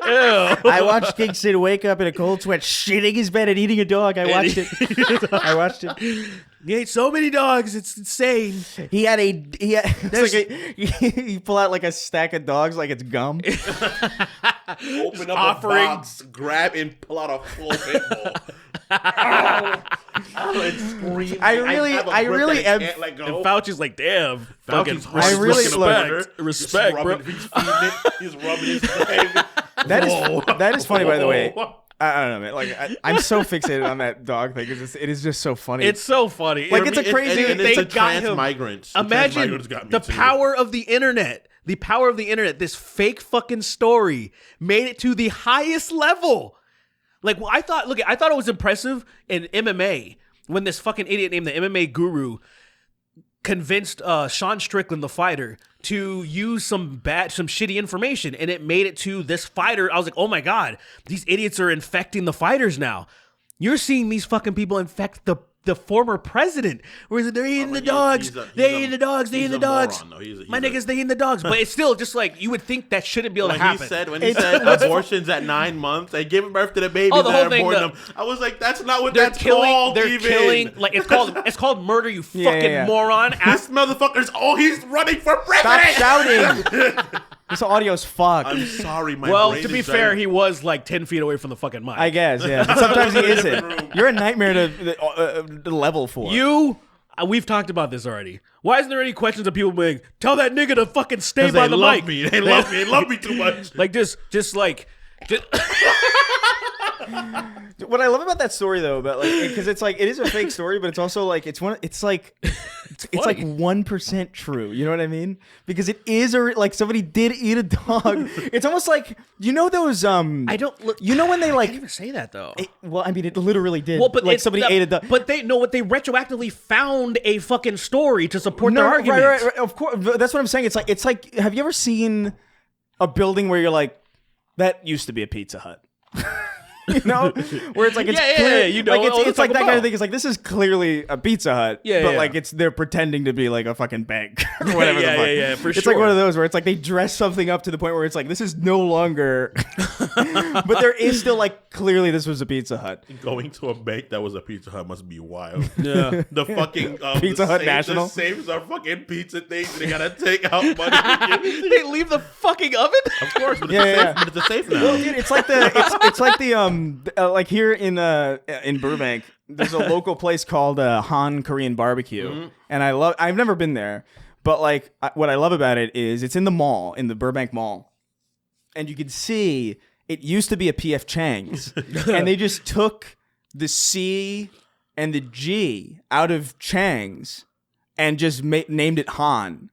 I watched King Sid wake up in a cold sweat, shitting his bed and eating a dog. I watched it. I watched it. he ate so many dogs, it's insane. He had you pull out like a stack of dogs like it's gum. Open up offering. a box, grab and pull out a full pit bull. And scream. I have a grip really that am. can't let go. And Fauci's like, damn, fucking Fauci's I really- respect, bro. He's feeding it. He's rubbing his leg. That is funny, by the way. I don't know, man. Like I'm so fixated on that dog thing. It is just so funny. It's so funny. Like, it's a crazy- And it's they a got trans him. migrant. Imagine the power of the internet. The power of the internet. This fake fucking story made it to the highest level. Like, well, I thought it was impressive in MMA when this fucking idiot named the MMA guru convinced Sean Strickland, the fighter, to use some shitty information, and it made it to this fighter. I was like, oh my god, these idiots are infecting the fighters now. You're seeing these fucking people infect the former president. Where they're eating the dogs. They eating the dogs. They eating the dogs. My niggas, they eating the dogs. But it's still just like, you would think that shouldn't be able to happen. When he said abortions at 9 months, they giving birth to the babies the whole that thing, are born them. I was like, that's not what They're that's killing. called. They're even. killing. Like it's called murder. You fucking yeah. moron. This motherfucker's. Oh, he's running for Stop president. shouting. This audio's fucked. I'm sorry, my Well, brain to be is fair, dying. he was like 10 feet away from the fucking mic. I guess, yeah. But sometimes he Different isn't. room. You're a nightmare to level for. We've talked about this already. Why isn't there any questions of people being, tell that nigga to fucking stay 'Cause by they the love mic? me. They love me. They love me too much. Like just What I love about that story though, but like, because it's like it is a fake story, but it's also like it's like 1% true. You know what I mean? Because it is like somebody did eat a dog. It's almost like those I don't look. You know when they I like can't even say that though. well, I mean, it literally did. Well, but like somebody ate a dog. But they retroactively found a fucking story to support their argument. Right. Of course, that's what I'm saying. It's like. Have you ever seen a building where you're like, that used to be a Pizza Hut? You know, where it's like it's clear, you know, like it's like that kind about. of thing. It's like this is clearly a Pizza Hut, but like they're pretending to be like a fucking bank or whatever. the fuck. Yeah, for it's sure. like one of those where it's like they dress something up to the point where it's like this is no longer, but there is still like clearly this was a Pizza Hut. Going to a bank that was a Pizza Hut must be wild. Yeah. The fucking Pizza Hut National? The safes are fucking pizza things. And they gotta take out money. They leave the fucking oven. Of course, but Yeah. but it's a safe now. Well, dude, it's like like here in Burbank, there's a local place called Han Korean Barbecue, and I've never been there, but like what I love about it is it's in the mall, in the Burbank Mall, and you can see it used to be a PF Chang's, and they just took the C and the G out of Chang's and just named it Han.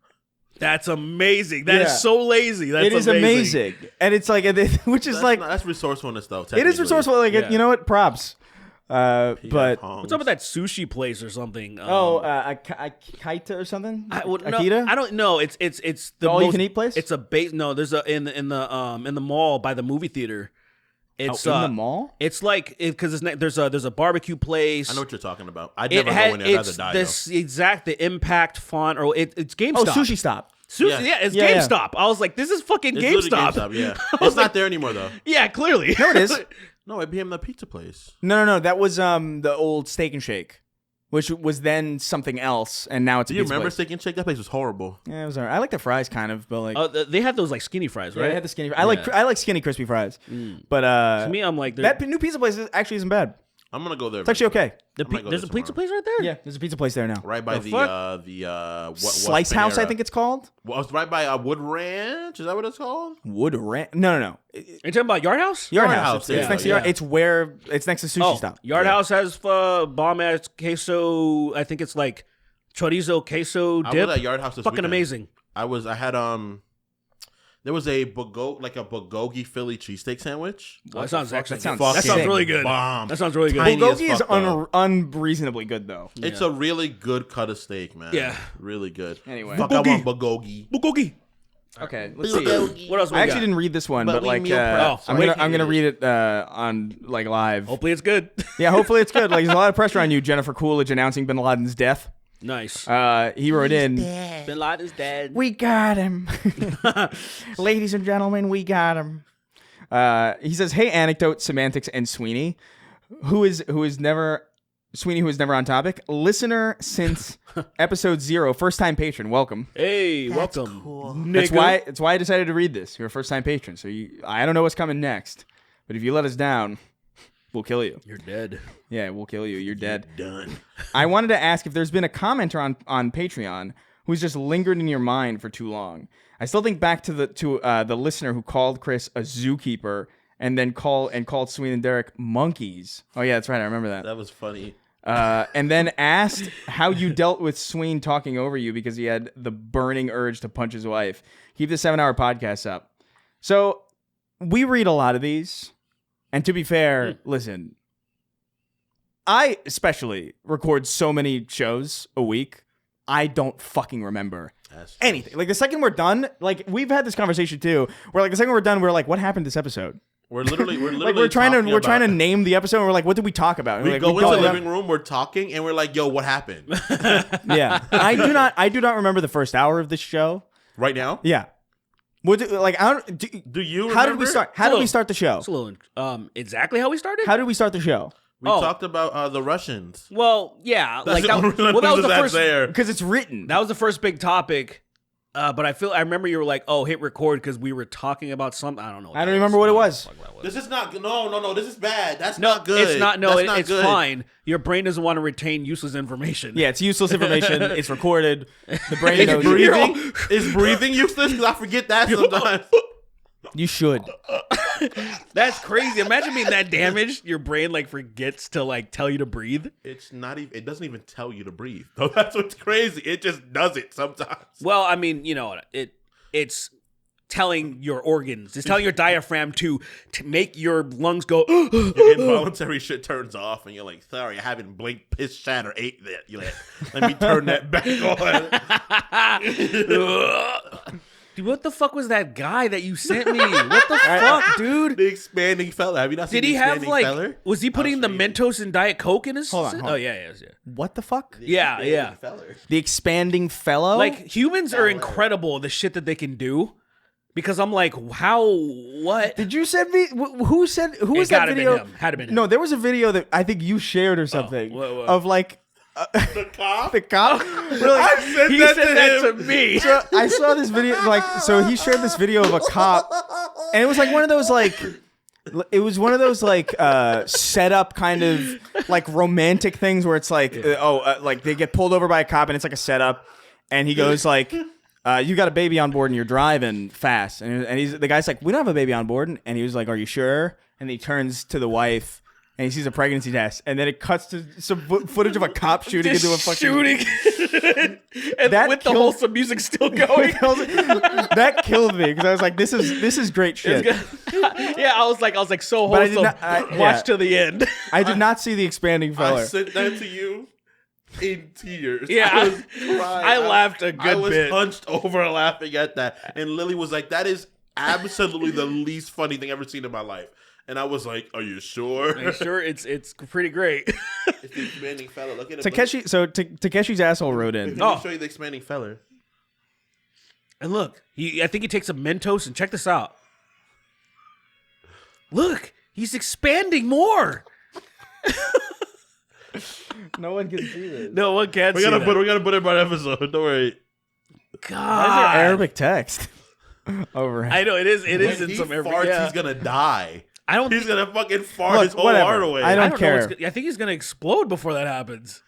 That's amazing. That is so lazy. That's it is amazing. And it's like, which is that's resourcefulness though. It is resourceful. Like, you know what? Props. But what's up with that sushi place or something? Akita or something? Akita? I don't know. It's the all you can eat place. It's a base. No, there's a in the mall by the movie theater. It's in the mall. It's like because there's a barbecue place. I know what you're talking about. I never go in there. I'd die. The Impact font or it's GameStop. Oh, Sushi Stop. It's GameStop. I was like, this is fucking GameStop. Yeah, it's not there anymore though. Yeah, clearly. No, it is. No, it became the pizza place. No. That was the old Steak and Shake. which was then something else, and now it's Do a you pizza remember place. Steak and Shake? That place was horrible. Yeah, it was alright. I like the fries kind of, but like They had those like skinny fries, yeah, right? I had the skinny. I like skinny crispy fries, but To me, I'm like, that new pizza place actually isn't bad. I'm gonna go there. It's actually okay. there's a pizza place right there. Yeah, there's a pizza place there now. Right by The what Slice House, I think it's called. Well, it's right by Wood Ranch. Is that what it's called? Wood Ranch? No. Are you talking about Yard House? Yard Yard House. House, It's yeah. next to Yard. It's next to Sushi Stop. Yard House has bomb ass queso. I think it's like chorizo queso I dip. was at Yard House this Fucking weekend. amazing. I had there was a bulgogi Philly cheesesteak sandwich. Oh, that sounds fuck? That sounds really good. Bomb. That sounds really good. Tiny as Bulgogi is fuck, though. unreasonably good though. It's a really good cut of steak, man. Yeah. Really good. Anyway. Fuck, I want bulgogi. Bulgogi. Okay, let's see. What else? I actually didn't read this one, but like I'm gonna read it on like live. Hopefully it's good. Yeah, hopefully it's good. Like there's a lot of pressure on you, Jennifer Coolidge, announcing Bin Laden's death. Nice. He wrote in, Bin Laden's dead. "We got him, ladies and gentlemen, we got him." He says, "Hey, anecdote, semantics, and Sweeney, who is never on topic, listener since episode 0, first time patron. Welcome. Hey, welcome. Cool. That's why I decided to read this. You're a first time patron, so I don't know what's coming next, but if you let us down, we'll kill you. You're dead. Yeah, we'll kill you. You're dead. Done. I wanted to ask if there's been a commenter on Patreon who's just lingered in your mind for too long. I still think back to the listener who called Chris a zookeeper and then called Sween and Derek monkeys. Oh yeah, that's right. I remember that. That was funny. And then asked how you dealt with Sween talking over you because he had the burning urge to punch his wife. Keep the 7-hour podcast up. So we read a lot of these, and to be fair, listen. I especially record so many shows a week, I don't fucking remember anything. Like the second we're done, like we've had this conversation too, where like the second we're done, we're like, what happened this episode? We're literally Like we're trying to name the episode and we're like, what did we talk about? And We we're like, go into don't the remember. living room, we're talking, and we're like, yo, what happened? Yeah. I do not remember the first hour of this show. Right now? Yeah. How Do you did we start? How did we start the show? It's a little, exactly how we started? How did we start the show? We talked about the Russians. Well, yeah. That's Like the only that was the that's first. there. Because it's written. That was the first big topic. But I remember you were like, "Oh, hit record" because we were talking about something. I don't know. I don't remember what it was. This is not no. This is bad. That's No, not good. it's not. No, That's not it's good. fine. Your brain doesn't want to retain useless information. Yeah, it's useless information. It's recorded. The brain Is knows. breathing is breathing useless? Because I forget that sometimes. You should. That's crazy. Imagine being that damaged. Your brain like forgets to like tell you to breathe. It's not even. It doesn't even tell you to breathe. So that's what's crazy. It just does it sometimes. Well, I mean, you know, it's telling your organs. It's telling your diaphragm to make your lungs go. Your involuntary shit turns off, and you're like, "Sorry, I haven't blinked, piss, shat, or ate that yet. Let me turn that back on." Dude, what the fuck was that guy that you sent me? What the fuck, dude? The expanding fella. Have you not seen Did he the have expanding like? feller? Was he putting the Mentos and Diet Coke in his? Hold on. Oh yeah. What the fuck? Yeah. The expanding fellow? Like humans are incredible. The shit that they can do. Because I'm like, how? What? Did you send me? Who said? Who was that gotta video? been him. Had to been him. No, there was a video that I think you shared or something what? of like The cop. the cop. Really? I sent He that said to that him. to me. So I saw this video, like, so he shared this video of a cop, and it was like one of those, like, it was one of those, like, set up kind of, like, romantic things where it's like, like, they get pulled over by a cop, and it's like a setup, and he goes, like, you got a baby on board, and you're driving fast, and the guy's like, we don't have a baby on board, and he was like, are you sure? And he turns to the wife, and he sees a pregnancy test, and then it cuts to some footage of a cop shooting into a fucking shooting, and That with the killed- wholesome music still going. That killed me because I was like, "This is great shit." Yeah, I was like so But I did wholesome. not- Watch to the end. I did not see the expanding I feller. sent that to you in tears. Yeah, I was crying. I laughed a good I was bit. hunched over laughing at that, and Lily was like, "That is absolutely the least funny thing I've ever seen in my life." And I was like, "Are you sure?" Are you sure it's pretty great? It's the expanding fella. Look at it. Takeshi, so Takeshi's asshole wrote in. Let me show you the expanding fella. And look, I think he takes a Mentos and check this out. Look, he's expanding more. No one can see this. No one can We see gotta that. put it by episode. Don't worry. God. Why is there Arabic text overhead? I know it is. It When is in he some farts, yeah. he's gonna die. I don't. He's think, gonna fucking fart Look, his whole whatever. heart away. I don't know care. I think he's gonna explode before that happens.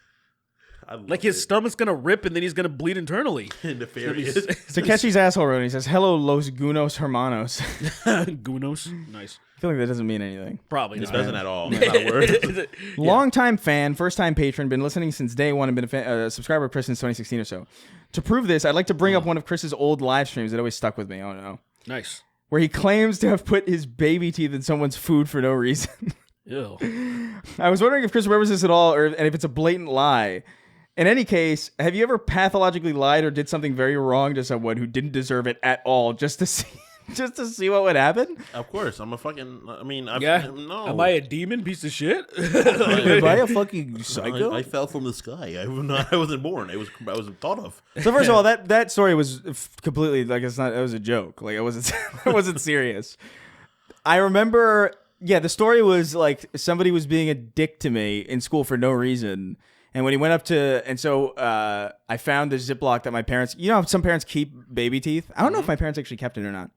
I love Like his it. stomach's gonna rip and then he's gonna bleed internally. Nefarious. Takeshi's asshole wrote, and he says, "Hello, los gunos hermanos." Gunos. Nice. I feel like that doesn't mean anything. Probably It not. doesn't at all. It's not a word. Long-time fan, first-time patron, been listening since day one and been a subscriber of Chris since 2016 or so. To prove this, I'd like to bring up one of Chris's old live streams that always stuck with me. Oh, no. Nice. Where he claims to have put his baby teeth in someone's food for no reason. Ew. I was wondering if Chris remembers this at all, and if it's a blatant lie. In any case, have you ever pathologically lied or did something very wrong to someone who didn't deserve it at all just to see what would happen? Of course, I'm a fucking. I mean, Yeah. no. Am I a demon piece of shit? Am I a fucking psycho? I fell from the sky. I wasn't born. I wasn't thought of. So first of all, that story was completely like it was a joke. Like it wasn't serious. I remember, the story was like somebody was being a dick to me in school for no reason. And when he went up to, and so I found the Ziploc that my parents, you know how some parents keep baby teeth? I don't know if my parents actually kept it or not.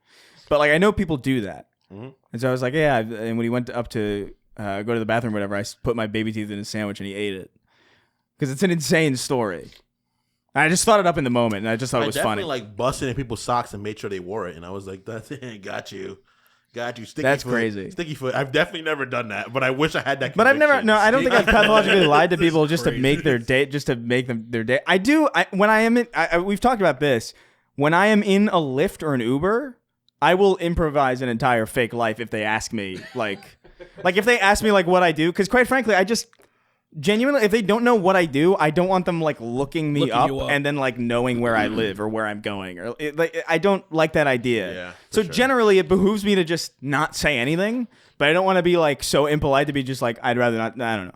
But like I know people do that. And so I was like, yeah. And when he went up to go to the bathroom or whatever, I put my baby teeth in his sandwich and he ate it. Because it's an insane story. I just thought it up in the moment and I just thought it was funny. I definitely like busted in people's socks and made sure they wore it. And I was like, that's it. Got you. Sticky That's foot. crazy. Sticky foot. I've definitely never done that, but I wish I had that. But I've never, no, I don't think I've pathologically lied to people just to crazy. make their day, just to make them their day. I do, when I am in, we've talked about this, when I am in a Lyft or an Uber, I will improvise an entire fake life if they ask me, like if they ask me like what I do, because quite frankly, I just, genuinely, if they don't know what I do, I don't want them like looking Looking up you up. and then like knowing where I live or where I'm going. Or like I don't like that idea. Yeah, for so sure. generally, it behooves me to just not say anything. But I don't want to be like so impolite to be just like I'd rather not. I don't know.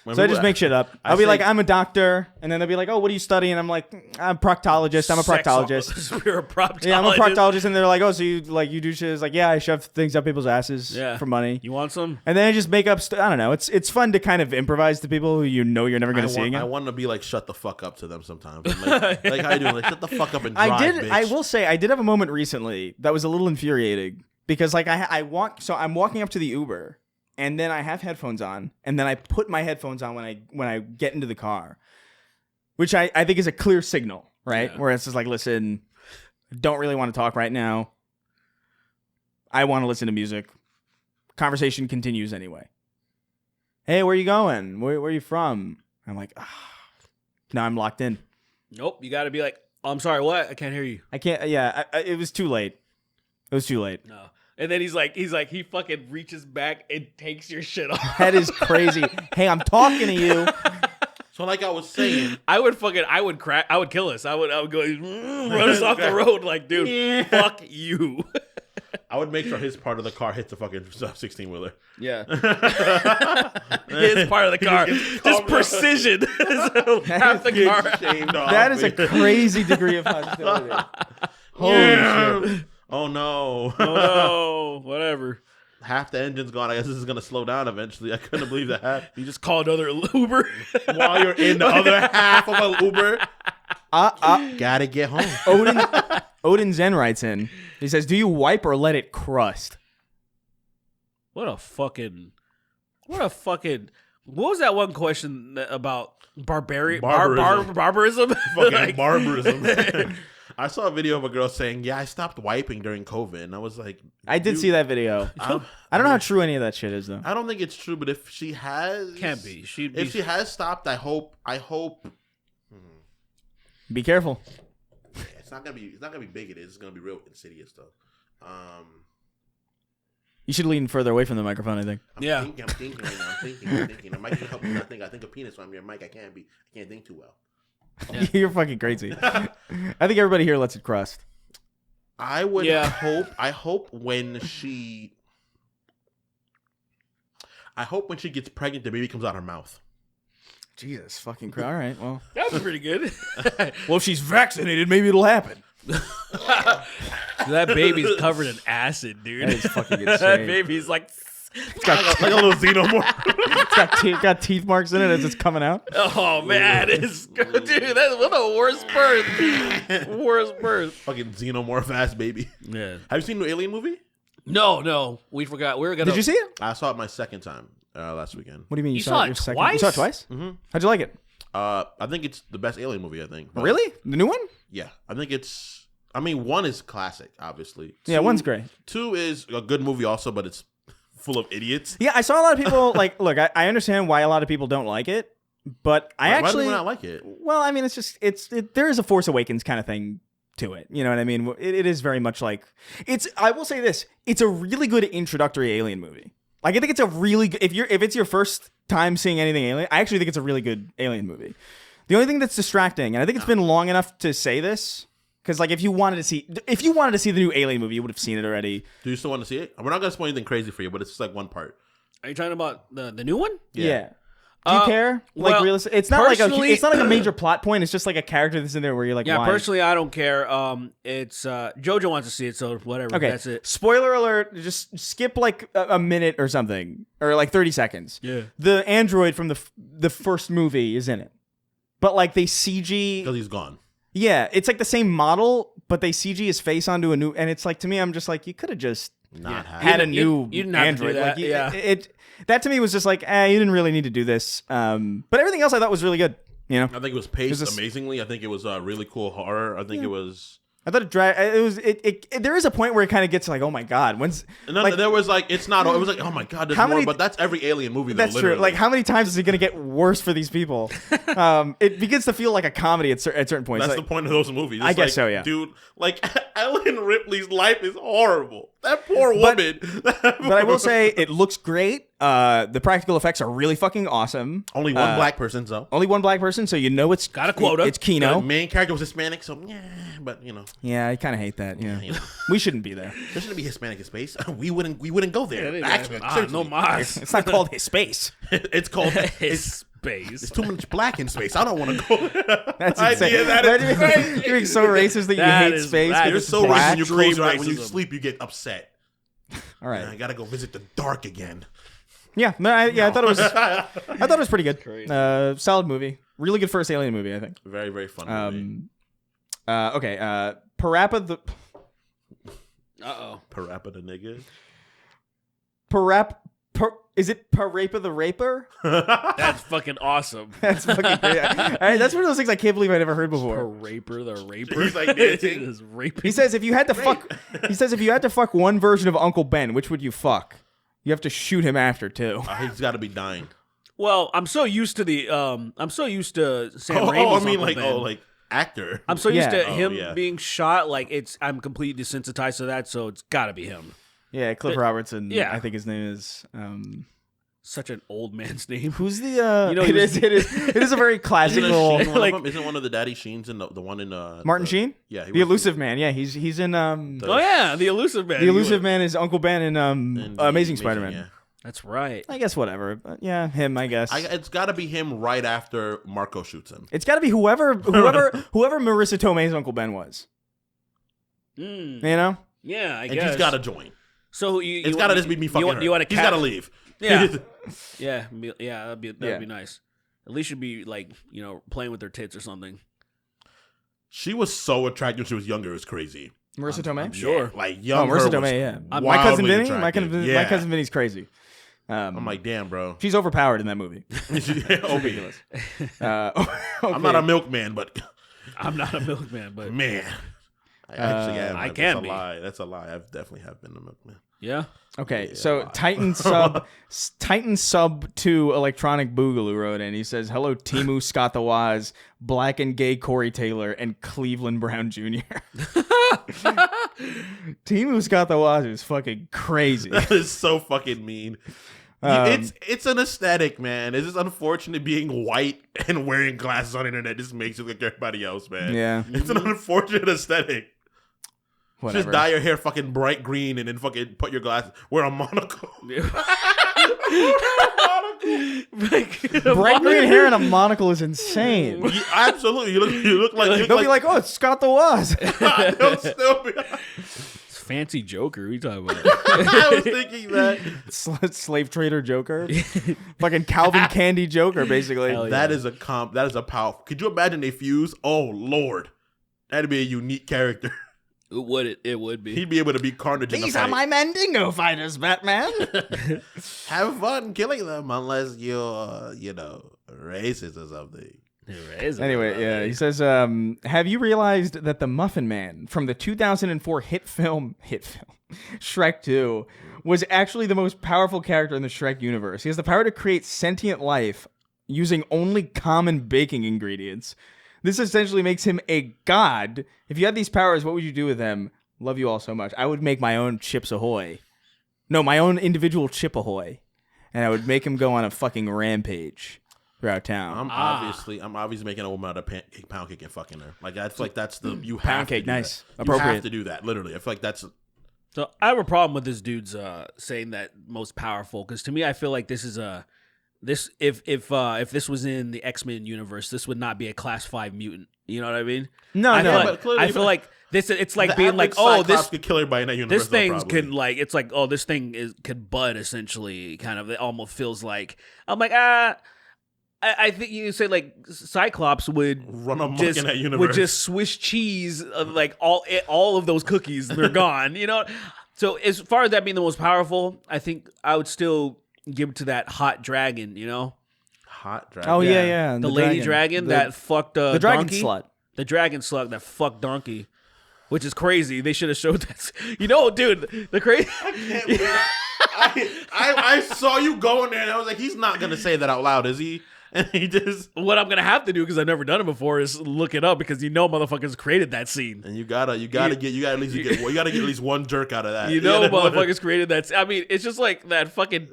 When So I people- just make shit up. I I'll be say- like, I'm a doctor, and then they'll be like, oh, what do you study? And I'm like, I'm a proctologist. I'm a proctologist. You're a proctologist. Yeah, I'm a proctologist, and they're like, oh, so you do shit? It's like, yeah, I shove things up people's asses Yeah. for money. You want some? And then I just make up. I don't know. It's fun to kind of improvise to people who you know you're never going to see I again. want to be like, shut the fuck up to them sometimes. Like how you doing? Like, shut the fuck up and drive, I did. bitch. I will say I did have a moment recently that was a little infuriating because like I walk. So I'm walking up to the Uber, and then I have headphones on, and then I put my headphones on when I get into the car, which I think is a clear signal, right? Yeah. Where it's just like, listen, don't really want to talk right now. I want to listen to music. Conversation continues anyway. Hey, where you going? Where are you from? I'm like, now I'm locked in. Nope. You got to be like, oh, I'm sorry, what? I can't hear you. I can't. Yeah, it was too late. It was too late. No. And then he fucking reaches back and takes your shit off. That is crazy. Hey, I'm talking to you. So like I was saying, I would kill us. I would go run us off the road like, dude, fuck you. I would make sure his part of the car hits the fucking 16-wheeler. Yeah. His part of the car. Just precision. Half the car. Shaved off. That is a crazy degree of hostility. Holy shit. Oh no. Oh no. Whatever. Half the engine's gone. I guess this is gonna slow down eventually. I couldn't believe that happened. You just call another Uber. While you're in the other half of an Uber, gotta get home. Odin Zen writes in. He says, do you wipe or let it crust? What was that one question about barbarism? Fucking Like- barbarism. I saw a video of a girl saying, "Yeah, I stopped wiping during COVID," and I was like, I did see that video. I don't know how true any of that shit is, though. I don't think it's true, but if she has, Can't be. If she has stopped, I hope. Be careful. It's not gonna be bigoted. It's gonna be real insidious, though. You should lean further away from the microphone, I think. I'm thinking right now. I'm thinking. I might help me not think. I think of penis when I'm near mic. I can't think too well. You're fucking crazy. I think everybody here lets it crust. I would hope. I hope when she gets pregnant, the baby comes out her mouth. Jesus fucking Christ. All right, well. That was pretty good. Well, if she's vaccinated, maybe it'll happen. That baby's covered in acid, dude. That is fucking That insane. baby's like, It's got, like a little xenomorph. it's got teeth marks in it as it's coming out. Oh man, it's dude. That's what a worst birth. Worst birth. Fucking xenomorph ass baby. Yeah. Have you seen the Alien movie? No, we forgot. We were gonna. Did you see it? I saw it my second time last weekend. What do you mean You saw it your second? twice? You saw it twice? Mm-hmm. How'd you like it? I think it's the best Alien movie. I think. But Really? The new one? Yeah, I think it's. I mean, 1 is classic, obviously. Yeah, 1's great. 2 is a good movie also, but it's full of idiots. Yeah, I saw a lot of people like. Look, I understand why a lot of people don't like it, but Why do we not like it? Well, I mean, it's just there is a Force Awakens kind of thing to it. You know what I mean? It is very much like it's. I will say this: it's a really good introductory Alien movie. Like, I think it's a really good, if it's your first time seeing anything Alien, I actually think it's a really good Alien movie. The only thing that's distracting, and I think it's been long enough to say this, because like if you wanted to see the new Alien movie, you would have seen it already. Do you still want to see it? We're not gonna spoil anything crazy for you, but it's just like one part. Are you talking about the new one? Yeah. Do you care? Like, well, realistic? It's not like it's not like a personally- major plot point. It's just like a character that's in there where you're like, Yeah, why? personally, I don't care. It's JoJo wants to see it, so whatever. Okay. That's it. Spoiler alert. Just skip like a minute or something, or like 30 seconds. Yeah. The android from the first movie is in it, but like they CG. Because he's gone. Yeah, it's like the same model, but they CG his face onto a new, and it's like, to me, I'm just like, you could have just Not had a new you didn't have to android. do that, Like, yeah. That to me was just like, you didn't really need to do this. But everything else I thought was really good. You know, I think it was paced There's amazingly. I think it was really cool horror. I think it was. I thought there is a point where it kind of gets like, oh my god, when's And then like, there was like, it's not. It was like, oh my god, there's How more. many- But that's every Alien movie. Though, that's literally. true. Like, how many times is it going to get worse for these people? It begins to feel like a comedy at certain points. That's Like, the point of those movies. It's I guess like, so, yeah. Dude, like Ellen Ripley's life is horrible. That poor woman. but I will say it looks great. The practical effects are really fucking awesome. only one black person, so. Only one black person, so you know it's Got a quota. It's The Kino. main character was Hispanic, so yeah, but you know, Yeah, I kind of hate that. Yeah, you know. we shouldn't be there. There shouldn't be Hispanic in space. We wouldn't go there. Actually, no seriously. mas. It's not called his space. It's called. His It's space. too much black in space. I don't want to go there. That's Idea, insane. that is crazy. You're being so racist that you That hate is- space. that but You're it's so racist black. when you close your eyes. When you racism. sleep, you get upset. All right. I gotta go visit the dark again. Yeah, I thought it was. I thought it was pretty good. Solid movie. Really good first Alien movie, I think. Very, very fun movie. Okay. Parappa the Parappa the nigga. Is it Parappa the Raper? That's fucking awesome. That's fucking great. That's one of those things I can't believe I never heard Per before. raper, the raper. He's like dancing. Is raping. He says if you had to fuck, one version of Uncle Ben, which would you fuck? You have to shoot him after too. He's got to be dying. Well, I'm so used to Sam Raimi's I mean, Uncle like, Ben. like actor. I'm so used Yeah. to him yeah. being shot. Like I'm completely desensitized to that, so it's got to be him. Yeah, Cliff Robertson. yeah. I think his name is. Such an old man's name. Who's the? You know, it is a very Isn't, classical. Sheen one like- of them? Isn't one of the Daddy Sheens in the one in Martin Sheen. Yeah, he The was- Elusive Man. Yeah, he's in Oh yeah, the elusive man. the Elusive Man is Uncle Ben in in Amazing Spider-Man. Yeah. That's right. I guess whatever. But yeah, him. I guess It's got to be him right after Marco shoots him. it's got to be whoever Marissa Tomei's Uncle Ben was. Mm, You know. yeah, I And guess. he's got to join. So It's got to just be me fucking her. You want to? He's got to leave. Yeah. Yeah, that'd be Yeah. nice. At least you'd be like, playing with their tits or something. She was so attractive when she was younger. It was crazy. Marissa Tomei. Yeah, like young. Oh, Marissa her was Tomei. Yeah. My wildly cousin Vinny. My attractive. cousin. Yeah. My cousin Vinny's crazy. I'm like, damn, bro. She's overpowered in that movie. Ridiculous. Okay. I'm not a milkman, but I'm not a milkman, but man, I actually am. I That's can a be. lie. That's a lie. I've definitely have been a milkman. yeah. Okay, so Titan sub to Electronic Boogaloo wrote in. He says, "Hello, Timu Scott the Waz, Black and Gay Corey Taylor, and Cleveland Brown Jr." Timu Scott the Waz is fucking crazy. That is so fucking mean. It's an aesthetic, man. It's just unfortunate being white and wearing glasses on the internet just makes you look like everybody else, man. Yeah. It's an unfortunate aesthetic. Whatever. Just dye your hair fucking bright green and then fucking put your glasses. Wear a monocle. Bright green hair and a monocle is insane. Absolutely. You look like They'll be like, "Oh, it's Scott the Waz." they'll still be. Fancy Joker. What are you talking about? I was thinking that. Slave trader Joker. Fucking Calvin Candy Joker, basically. Hell yeah. That is a powerful. Could you imagine they fuse? Oh Lord, that'd be a unique character. It would be. He'd be able to beat Carnage in the These fight. are my Mandingo fighters, Batman. Have fun killing them unless you're, racist or something. Anyway, yeah, he says, have you realized that the Muffin Man from the 2004 hit film Shrek 2 was actually the most powerful character in the Shrek universe? He has the power to create sentient life using only common baking ingredients. This essentially makes him a god. If you had these powers, what would you do with them? Love you all so much. I would make my own Chips Ahoy. No, my own individual Chip Ahoy. And I would make him go on a fucking rampage throughout town. I'm obviously making a woman out of pound cake and fucking her. Like I feel like that's the you have Pound to cake, do nice. That. Appropriate. You have to do that. Literally, I feel like that's. So I have a problem with this dude's saying that most powerful, because to me I feel like this is if this was in the X-Men universe, this would not be a class 5 mutant. You know what I mean? No. I feel like this. It's like being like, oh, this could kill everybody in that universe. this thing can like. It's like, oh, this thing could bud essentially. Kind of. It almost feels like. I'm like, I think you say like Cyclops would run amok just in that universe. would just Swiss cheese like all of those cookies. They're gone. You know. So as far as that being the most powerful, I think I would still give it to that hot dragon, you know? Hot dragon. Oh, yeah. The lady dragon that fucked the dragon donkey. slut. The dragon slut that fucked donkey. Which is crazy. They should have showed that. You know, dude, the crazy. I can't believe I saw you going there and I was like, he's not going to say that out loud, is he? And he just. What I'm gonna have to do, because I've never done it before, is look it up, because you know motherfuckers created that scene. And you gotta get at least one jerk out of that. You know, motherfuckers created that. I mean, it's just like that fucking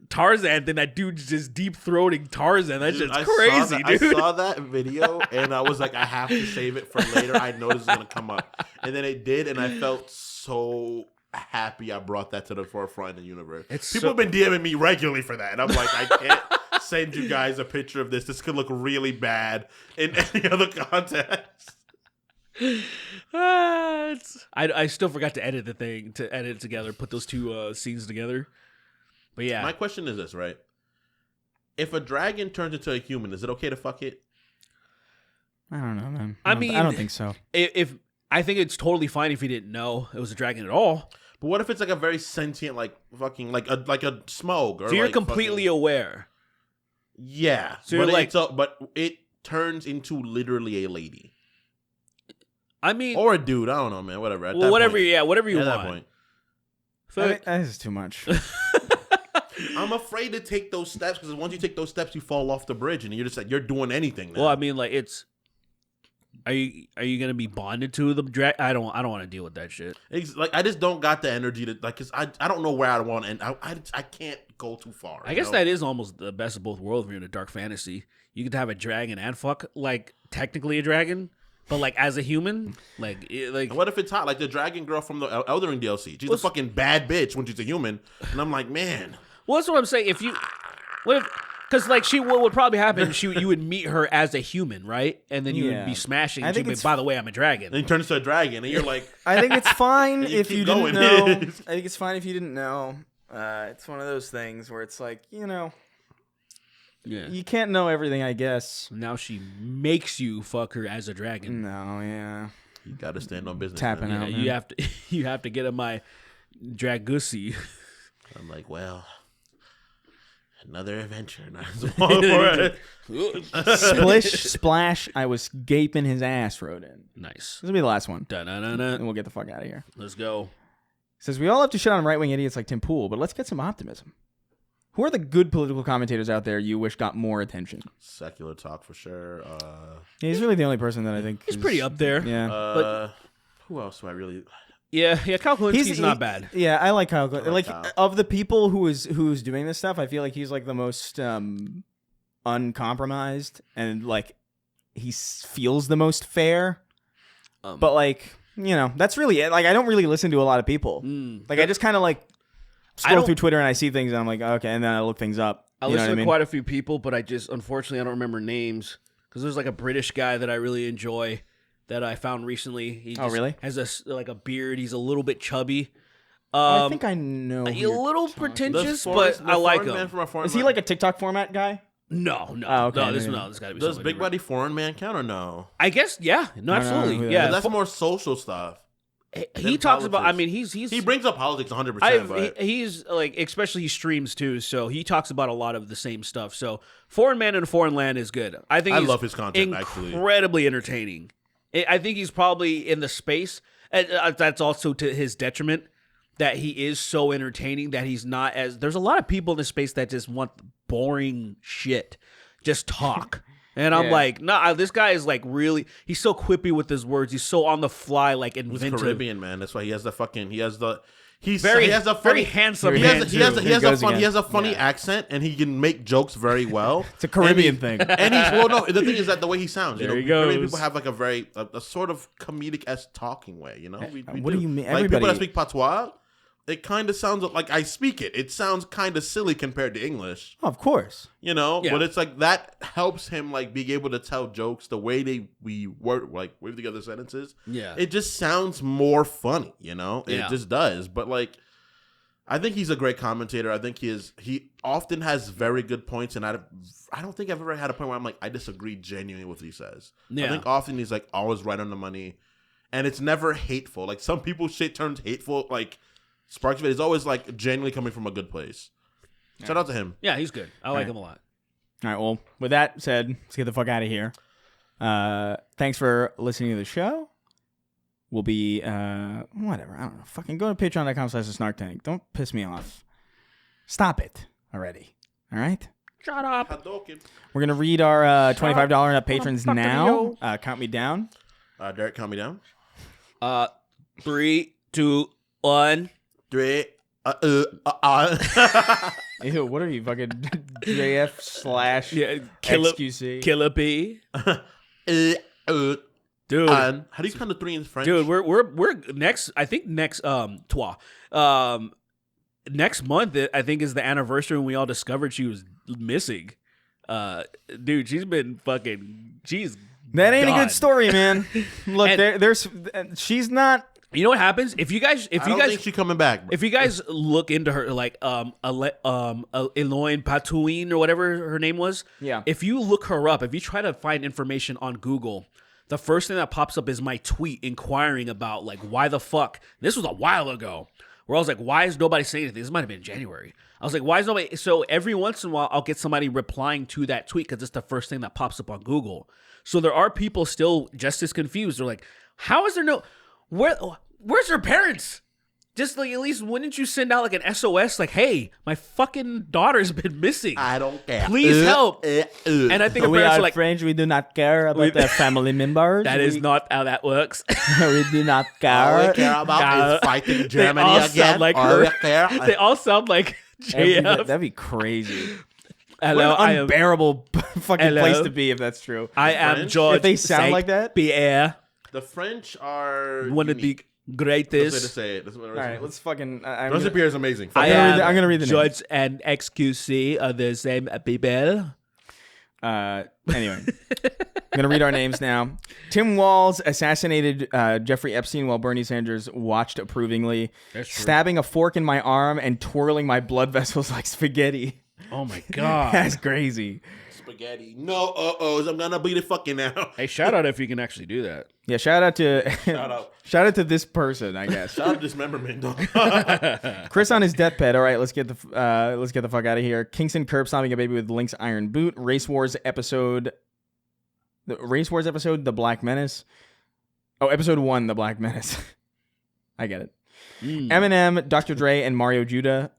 Tarzan thing. That dude's just deep throating Tarzan. That shit's crazy, dude. I saw that video and I was like, I have to save it for later. I know this is gonna come up, and then it did, and I felt so happy I brought that to the forefront in the universe. People have been DMing me regularly for that, and I'm like, I can't send you guys a picture of this. This could look really bad in any other context. I still forgot to edit it together, put those two scenes together. But yeah, my question is this, right? If a dragon turns into a human, is it okay to fuck it? I don't know, man. I mean, I don't think so. If I think it's totally fine if you didn't know it was a dragon at all. But what if it's like a very sentient, like fucking, like a smog? Or so you're like completely fucking, aware. Yeah, so you're like, but it turns into literally a lady. I mean, or a dude. I don't know, man. Whatever. Well, whatever. Point, whatever you at want. That point. I mean, that is too much. I'm afraid to take those steps, because once you take those steps, you fall off the bridge, and you're just like, you're doing anything now. Well, I mean, like, it's. Are you gonna be bonded to the dragon? I don't want to deal with that shit. Like, I just don't got the energy to, like, cause I don't know where I want to end. I can't go too far. I guess that is almost the best of both worlds. When you're in a dark fantasy, you could have a dragon and fuck, like, technically a dragon, but like as a human, like. What if it's hot? Like the dragon girl from the Elden Ring DLC. She's a fucking bad bitch when she's a human, and I'm like, man. Well, that's what I'm saying. Because like what would probably happen? You would meet her as a human, right? And then you would be smashing. I think by the way, I'm a dragon. And he turns into a dragon, and you're like, I think it's fine if you didn't going. know. I think it's fine if you didn't know. It's one of those things where it's like, you can't know everything, I guess. Now she makes you fuck her as a dragon. No, yeah. You got to stand on business. Tapping man. out. You have to. You have to get in my dragussy. I'm like, well. Another adventure. Splish, splash, I was gaping his ass, wrote in. Nice. This will be the last one. Da-na-na-na. And we'll get the fuck out of here. Let's go. Says, we all have to shit on right-wing idiots like Tim Pool, but let's get some optimism. Who are the good political commentators out there you wish got more attention? Secular Talk for sure. Yeah, he's really the only person that I think he's pretty up there. Yeah. But who else do I really... Yeah, Kyle Kalinski's not bad. Yeah, I like Kyle. Kyle. Of the people who's doing this stuff, I feel like he's like the most uncompromised, and like he feels the most fair. But like, that's really it. Like, I don't really listen to a lot of people. Like, I just kind of like scroll through Twitter and I see things and I'm like, okay, and then I look things up. I listen to quite a few people, but unfortunately I don't remember names, because there's like a British guy that I really enjoy. that I found recently. He just really? has a beard. He's a little bit chubby. I think I know. He's a little pretentious, but I like him. Is he like a TikTok format guy? No. Oh, okay, no, this maybe. got to be. Does Big different. Body Foreign Man count or no? I guess, yeah. No, absolutely. no, Yeah, That's more social stuff. he talks about. I mean, he's he brings up politics 100%. He's like, especially he streams too, so he talks about a lot of the same stuff. So, Foreign Man in a Foreign Land is good. I think I he's love his content. Actually, incredibly entertaining. I think he's probably in the space. And that's also to his detriment that he is so entertaining that he's not as. There's a lot of people in the space that just want boring shit, just talk. And I'm like, nah, this guy is like really, he's so quippy with his words. He's so on the fly, like inventive. He's Caribbean, man. That's why he has the fucking, he has a very funny, handsome he man. has a funny accent, and he can make jokes very well. It's a Caribbean thing. And the thing is that the way he sounds, There he Caribbean goes. people have like a sort of comedic-esque talking way, you know? What do you mean? Like people that Everybody- speak patois, it kind of sounds like I speak it. It sounds kind of silly compared to English. Oh, of course. You know, Yeah. but it's like that helps him like being able to tell jokes the way we word like weave together sentences. Yeah. It just sounds more funny, you know? Yeah. It just does. But like I think he's a great commentator. I think he often has very good points, and I don't think I've ever had a point where I'm like, I disagree genuinely with what he says. Yeah. I think often he's like always right on the money. And it's never hateful. Like some people's shit turns hateful, like Sparks of it is always like genuinely coming from a good place. Shout out to him. Yeah, he's good. I like him a lot. All right, well, with that said, let's get the fuck out of here. Thanks for listening to the show. We'll be, whatever, I don't know. Fucking go to patreon.com/snarktank. Don't piss me off. Stop it already. All right? Shut up. Hadouken. We're going to read our $25 and up patrons now. Count me down. Derek, count me down. 3, 2, 1. 3. Ew, what are you, fucking JF/ Yeah, XQC? Killer B. Dude. How do you count the 3 in French? Dude, we're next. I think next next month I think is the anniversary when we all discovered she was missing. Dude, she's That ain't gone. a good story, man. Look, And- there's she's not. You know what happens if you guys I don't think she's coming back. Bro. if you guys look into her like Eloine Patouin or whatever her name was. Yeah. If you look her up, if you try to find information on Google, the first thing that pops up is my tweet inquiring about like why the fuck. This was a while ago. Where I was like, why is nobody saying anything? This might have been in January. I was like, why is nobody? So every once in a while, I'll get somebody replying to that tweet because it's the first thing that pops up on Google. So there are people still just as confused. They're like, how is there no? Where's her parents? Just like at least wouldn't you send out like an SOS like, hey, my fucking daughter's been missing. I don't care. Please help. And I think her We parents are are like, French. We do not care about their family members. that is not how that works. we do not All we care. care about is fighting They Germany all again. sound like All her. we care. They all sound like JF. That'd be crazy. Hello, What I an am. unbearable fucking Hello? place to be if that's true. I am French? George. If they sound like that? Pierre, The French are one of the unique. That's the way to greatest. say it. That's what All right, let's fucking. I'm Rosa gonna, Pierre is amazing. I I'm am I'm gonna read the names. George and XQC are the same people. Anyway, I'm gonna read our names now. Tim Walls assassinated Jeffrey Epstein while Bernie Sanders watched approvingly, stabbing a fork in my arm and twirling my blood vessels like spaghetti. Oh my god. That's crazy. Spaghetti. No, I'm gonna bleed it fucking out. Hey, shout out if you can actually do that. Yeah, shout out to out. shout out to this person, I guess. Shout out to dismemberment, dog. Chris on his deathbed. All right, let's get the fuck out of here. Kingston curb stomping a baby with Link's iron boot. Race Wars episode, The Black Menace. Oh, episode 1, The Black Menace. I get it. Eminem, Dr. Dre, and Mario Judah.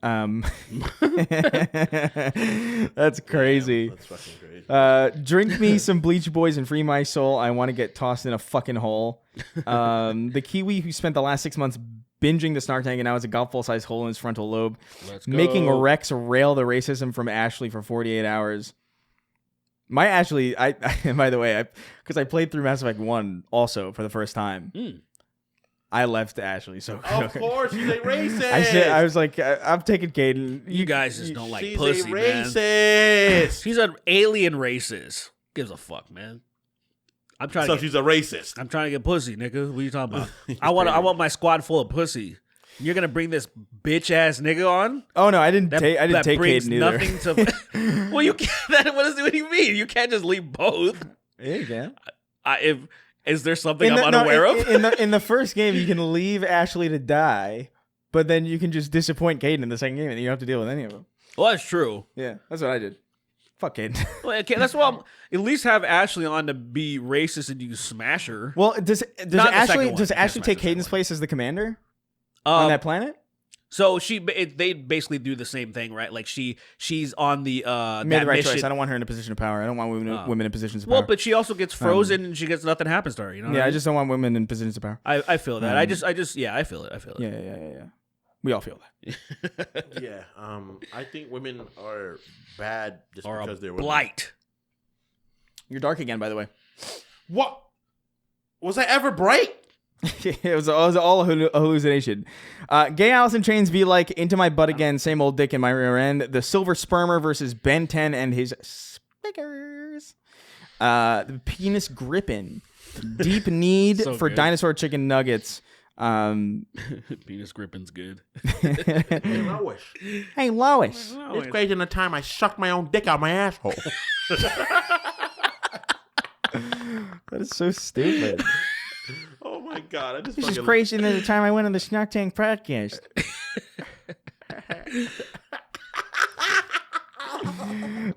That's crazy. That's fucking crazy. Drink me some Bleach Boys and free my soul. I want to get tossed in a fucking hole. The Kiwi who spent the last 6 months binging the Snark Tank and now has a golf ball sized hole in his frontal lobe. Let's go. Making Rex rail the racism from Ashley for 48 hours. My Ashley, I by the way, because I played through Mass Effect 1 also for the first time. I left Ashley, so Of course, she's a racist. I was like, I'm taking Caden. You guys just don't like She's pussy, a man. racist. She's an alien racist. Gives a fuck, man. I'm trying. So she's a racist. I'm trying to get pussy, nigga. What are you talking about? I want my squad full of pussy. You're gonna bring this bitch ass nigga on? Oh no, I didn't take brings Caden either. nothing to. Well, you can't. What do you mean? You can't just leave both. Yeah, you can. Is there something I'm unaware of? In the first game, you can leave Ashley to die, but then you can just disappoint Caden in the second game, and you don't have to deal with any of them. Well, that's true. Yeah, that's what I did. Fuck Caden. Well, okay, that's why I'm at least have Ashley on to be racist and you smash her. Well, does Ashley take Caden's one. place as the commander on that planet? So they basically do the same thing, right? Like she's on the You made that the right mission. choice. I don't want her in a position of power. I don't want women in positions of power. Well, but she also gets frozen and she gets nothing happens to her. You know? Yeah, I just don't want women in positions of power. I feel that. I just yeah, I feel it. Yeah. We all feel that. Yeah. I think women are bad just Or because a they're women. blight. You're dark again, by the way. What? Was I ever bright? It was all a hallucination. Gay Allison Chains be like, into my butt again, same old dick in my rear end. The Silver Spermer versus Ben 10 and his spiggers. The Penis Grippin. Deep need So for good. dinosaur chicken nuggets. Penis gripping's good. Hey, Lois. Hey, Lois. It's crazy in the time I sucked my own dick out my asshole. That is so stupid. Oh my god! I just This is fucking- crazy than the time I went on the Snark Tank podcast.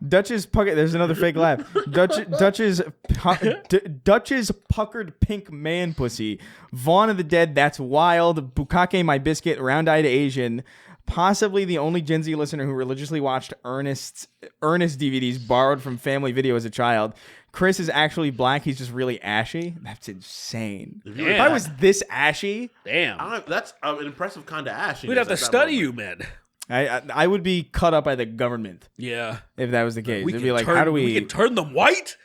Dutch's pucker. There's another fake laugh. Dutch's puckered pink man pussy. Vaughn of the Dead. That's wild. Bukake my biscuit. Round-eyed Asian. Possibly the only Gen Z listener who religiously watched Ernest DVDs borrowed from family video as a child. Chris is actually black. He's just really ashy. That's insane. If I was this ashy, Damn. That's an impressive kind of ash. We'd have to study you, man. I would be cut up by the government Yeah. if that was the case. It'd be like, turn, how do we can turn them white?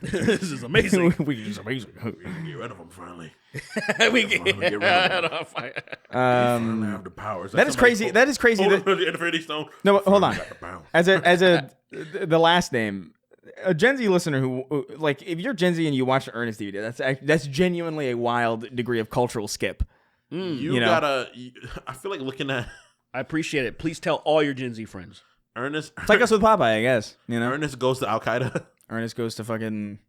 This is amazing. It's amazing. Get rid of them finally. we can Get rid of them. Finally have the powers. That is crazy. That is crazy. Hold That, on, the Infinity Stone. no, but hold on. Got the power. As the last name, a Gen Z listener who like, if you're Gen Z and you watch the Ernest DVD, that's genuinely a wild degree of cultural skip. You know. gotta. I feel like looking at I appreciate it. Please tell all your Gen Z friends. Ernest. It's like us with Popeye, I guess. You know, Ernest goes to Al Qaeda. Ernest goes to fucking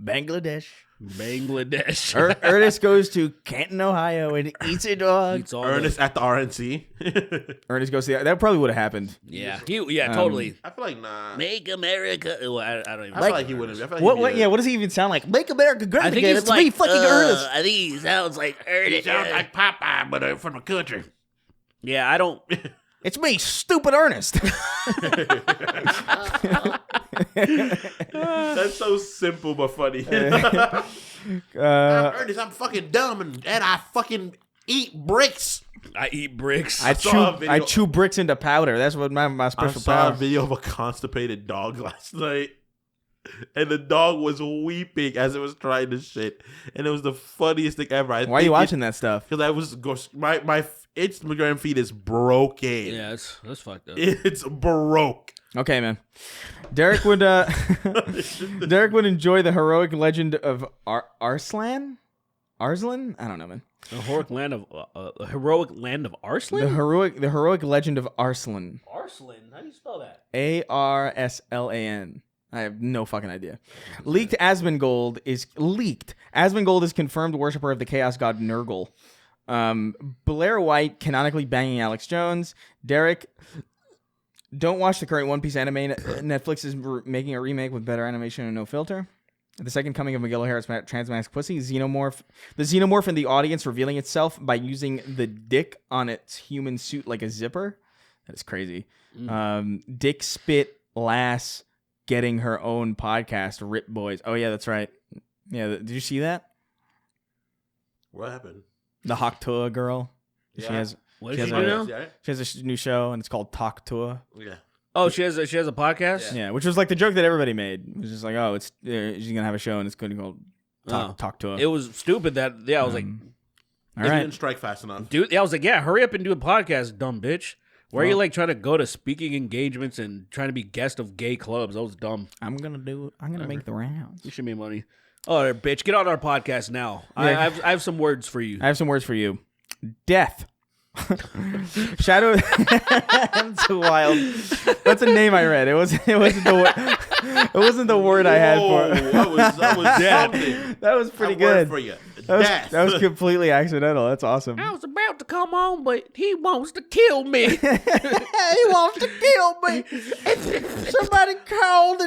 Bangladesh. Bangladesh. Ernest goes to Canton, Ohio, and eats a dog. Eats all Ernest at the RNC. Ernest goes to that probably would have happened. Yeah. Totally. I feel like nah. Make America. Well, I don't even. I feel like he wouldn't. I feel like What? he'd Yeah. What does he even sound like? Make America great I think again. he's It's like me, fucking Ernest. I think he sounds like Ernest. He sounds like Popeye, but from the country. Yeah, I don't. It's me, stupid Ernest. That's so simple but funny. I'm Ernest. I'm fucking dumb and I fucking eat bricks. I eat bricks. I saw a video- chew bricks into powder. That's what my I special saw a power. video of a constipated dog last night, and the dog was weeping as it was trying to shit, and it was the funniest thing ever. Why are you watching that stuff? Because I was my Instagram feed is broken. Yeah, that's fucked up. It's broke. Okay, man. Derek would enjoy the heroic legend of Arslan. Arslan? I don't know, man. The heroic land of Arslan. The heroic legend of Arslan. Arslan. How do you spell that? Arslan. I have no fucking idea. Leaked Asmongold is confirmed worshiper of the chaos god Nurgle. Blair White canonically banging Alex Jones. Derek, don't watch the current One Piece anime. Netflix is making a remake with better animation and no filter. The second coming of Miguel O'Hara's transmask pussy. The xenomorph in the audience revealing itself by using the dick on its human suit like a zipper. That is crazy. Dick spit lass getting her own podcast. Rip Boys. Oh yeah, that's right. Yeah, did you see that? What happened? The Haktua girl. Yeah. She has What she is has she a- do now? Yeah. she has a new show and it's called Talk Tua. Yeah. Oh, she has a podcast. Yeah, which was like the joke that everybody made. It was just like, oh, it's she's gonna have a show and it's going to go Talk Tua. It was stupid that I was like, All They right. didn't strike fast enough. dude. I was like, yeah, hurry up and do a podcast, dumb bitch. Why are you like trying to go to speaking engagements and trying to be guest of gay clubs? That was dumb. I'm gonna make the rounds. You should make money. Oh, bitch, get on our podcast now. Yeah. I have some words for you. I have some words for you. Death. Shadow. That's wild. That's a name I read. It wasn't the word I had for it. That was something. That was pretty Word good. for you. That was completely accidental. That's awesome. I was about to come on, but he wants to kill me. He wants to kill me. Somebody called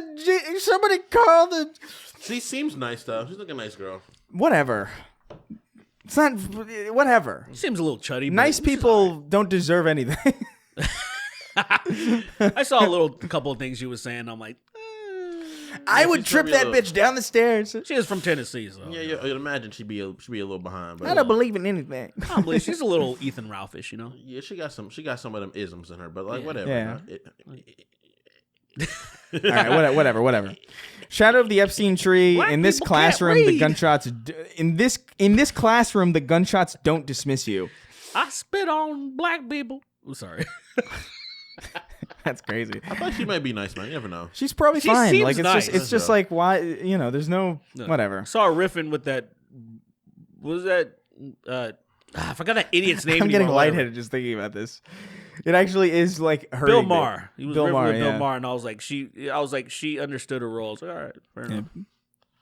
the. She seems nice though. She's like a nice girl. Whatever. It's not. Whatever. Seems a little chuddy. But Nice people don't deserve anything. I saw a couple of things she was saying. I'm like, I would she's trip probably a that little- bitch down the stairs. she is from Tennessee, so Yeah, I'd imagine she'd be a little behind. But I don't believe in anything. probably she's a little Ethan Ralph-ish, you know. Yeah, she got some of them isms in her, but like whatever. Yeah. Huh? All right, whatever. Shadow of the Epstein tree. Black In this people can't classroom, the read. gunshots. In this classroom, the gunshots don't dismiss you. I spit on black people. I'm sorry. That's crazy. I thought she might be nice, man. You never know. She's probably She fine. seems Like it's nice. just Yeah. like why there's no whatever. Saw her riffing with that. What was that? I forgot that idiot's name. I'm getting anymore, whatever. lightheaded just thinking about this. It actually is like her. Bill Maher. He was Bill riffing Maher, with Bill yeah. Maher, and I was like, she understood her role. All right, fair enough.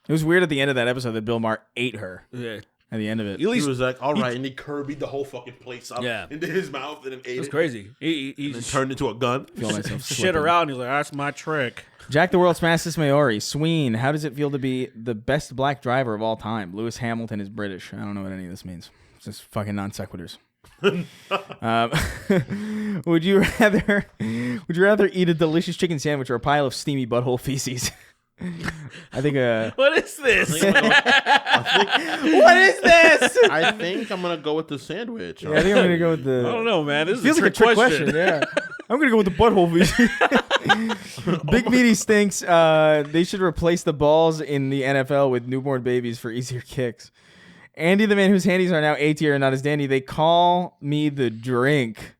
It was weird at the end of that episode that Bill Maher ate her Yeah, at the end of it. at He least was like, all right, and he Kirby'd the whole fucking place up Yeah. into his mouth and then ate it was it. crazy. He And then turned into a gun. Feel myself shit slipping. around. He's like, that's my trick. Jack the World's Fastest Maori. Sween. How does it feel to be the best black driver of all time? Lewis Hamilton is British. I don't know what any of this means. It's just fucking non sequiturs. Would you rather eat a delicious chicken sandwich or a pile of steamy butthole feces? I think What is this? what is this? I think I'm gonna go with the sandwich. Yeah, I think I'm gonna go with the. I don't know, man. This Feels is like a trick question. Yeah, I'm gonna go with the butthole feces. Big Meaty stinks. They should replace the balls in the NFL with newborn babies for easier kicks. Andy, the man whose handies are now A tier and not as dandy. They call me the drink.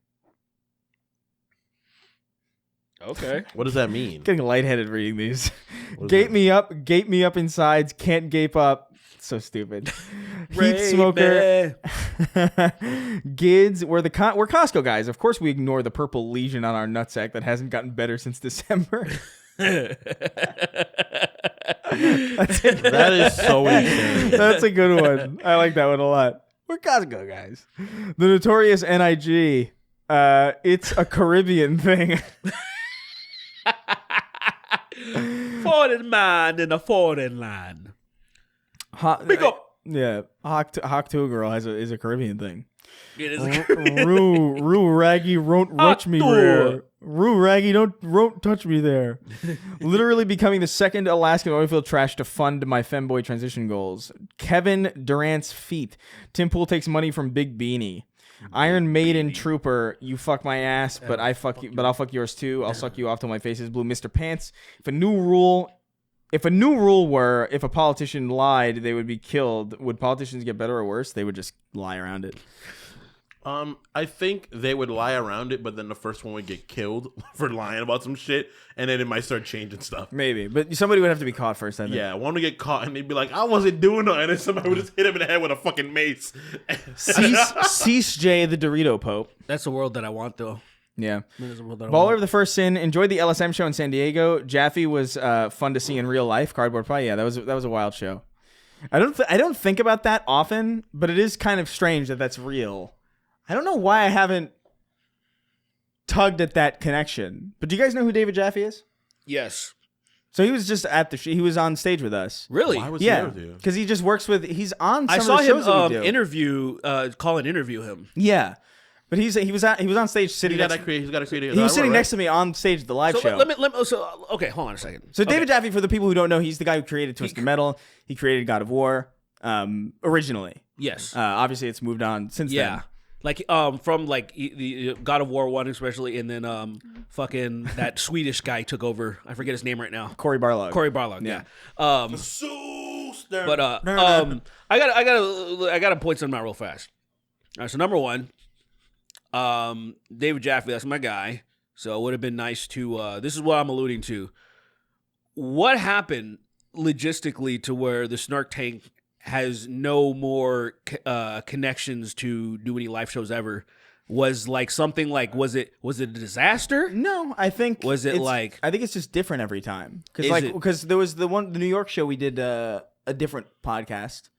Okay. What does that mean? Getting lightheaded reading these. What does Gape that me up insides. Can't gape up. So stupid. Heat Ray smoker. Bear. Gids. We're Costco guys. Of course, we ignore the purple lesion on our nutsack that hasn't gotten better since December. That is so insane. That's a good one. I like that one a lot. We're Costco guys. The notorious NIG. It's a Caribbean thing. Foreign mind in a foreign land. Big up. Yeah. Hawk to a girl is a Caribbean thing. It is Roo raggy, won't touch me there. Roo raggy, don't touch me there. Literally becoming the second Alaskan oilfield trash to fund my femboy transition goals. Kevin Durant's feet. Tim Pool takes money from Big Beanie. Iron Maiden Trooper, you fuck my ass, but I'll fuck yours too. I'll suck you off till my face is blue. Mr. Pants. If a new rule were if a politician lied, they would be killed. Would politicians get better or worse? They would just lie around it. I think they would lie around it, but then the first one would get killed for lying about some shit, and then it might start changing stuff. Maybe, but somebody would have to be caught first. I think. Yeah, one would get caught, and they'd be like, "I wasn't doing it," and then somebody would just hit him in the head with a fucking mace. Cease J, the Dorito Pope. That's the world that I want, though. Yeah. That is the world that I Baller want. of the First Sin. Enjoyed the LSM show in San Diego. Jaffe was fun to see in real life. Cardboard Pie. Yeah, that was a wild show. I don't think about that often, but it is kind of strange that that's real. I don't know why I haven't tugged at that connection. But do you guys know who David Jaffe is? Yes. So he was just at he was on stage with us. Really? Why was he Yeah, there with you? because he just works with. He's on. Some I of saw the shows that we him do. interview him. Yeah, but he was on stage sitting. He's got next, to create. He's got to create. he was sitting next to me on stage at the live So show. let me. Okay, hold on a second. So David Jaffe, for the people who don't know, he's the guy who created Twisted Metal. He created God of War originally. Yes. Obviously, it's moved on since Yeah. then. Like from like the God of War 1 especially, and then fucking that Swedish guy took over. I forget his name right now. Corey Barlog. Corey Barlog. Yeah. But I gotta point something out real fast. All right, so number one, David Jaffe, that's my guy. So it would have been nice to. This is what I'm alluding to. What happened logistically to where the Snark Tank has no more connections to do any live shows ever was like something like was it a disaster? No, I think was it like I think it's just different every time because there was the New York show we did a different podcast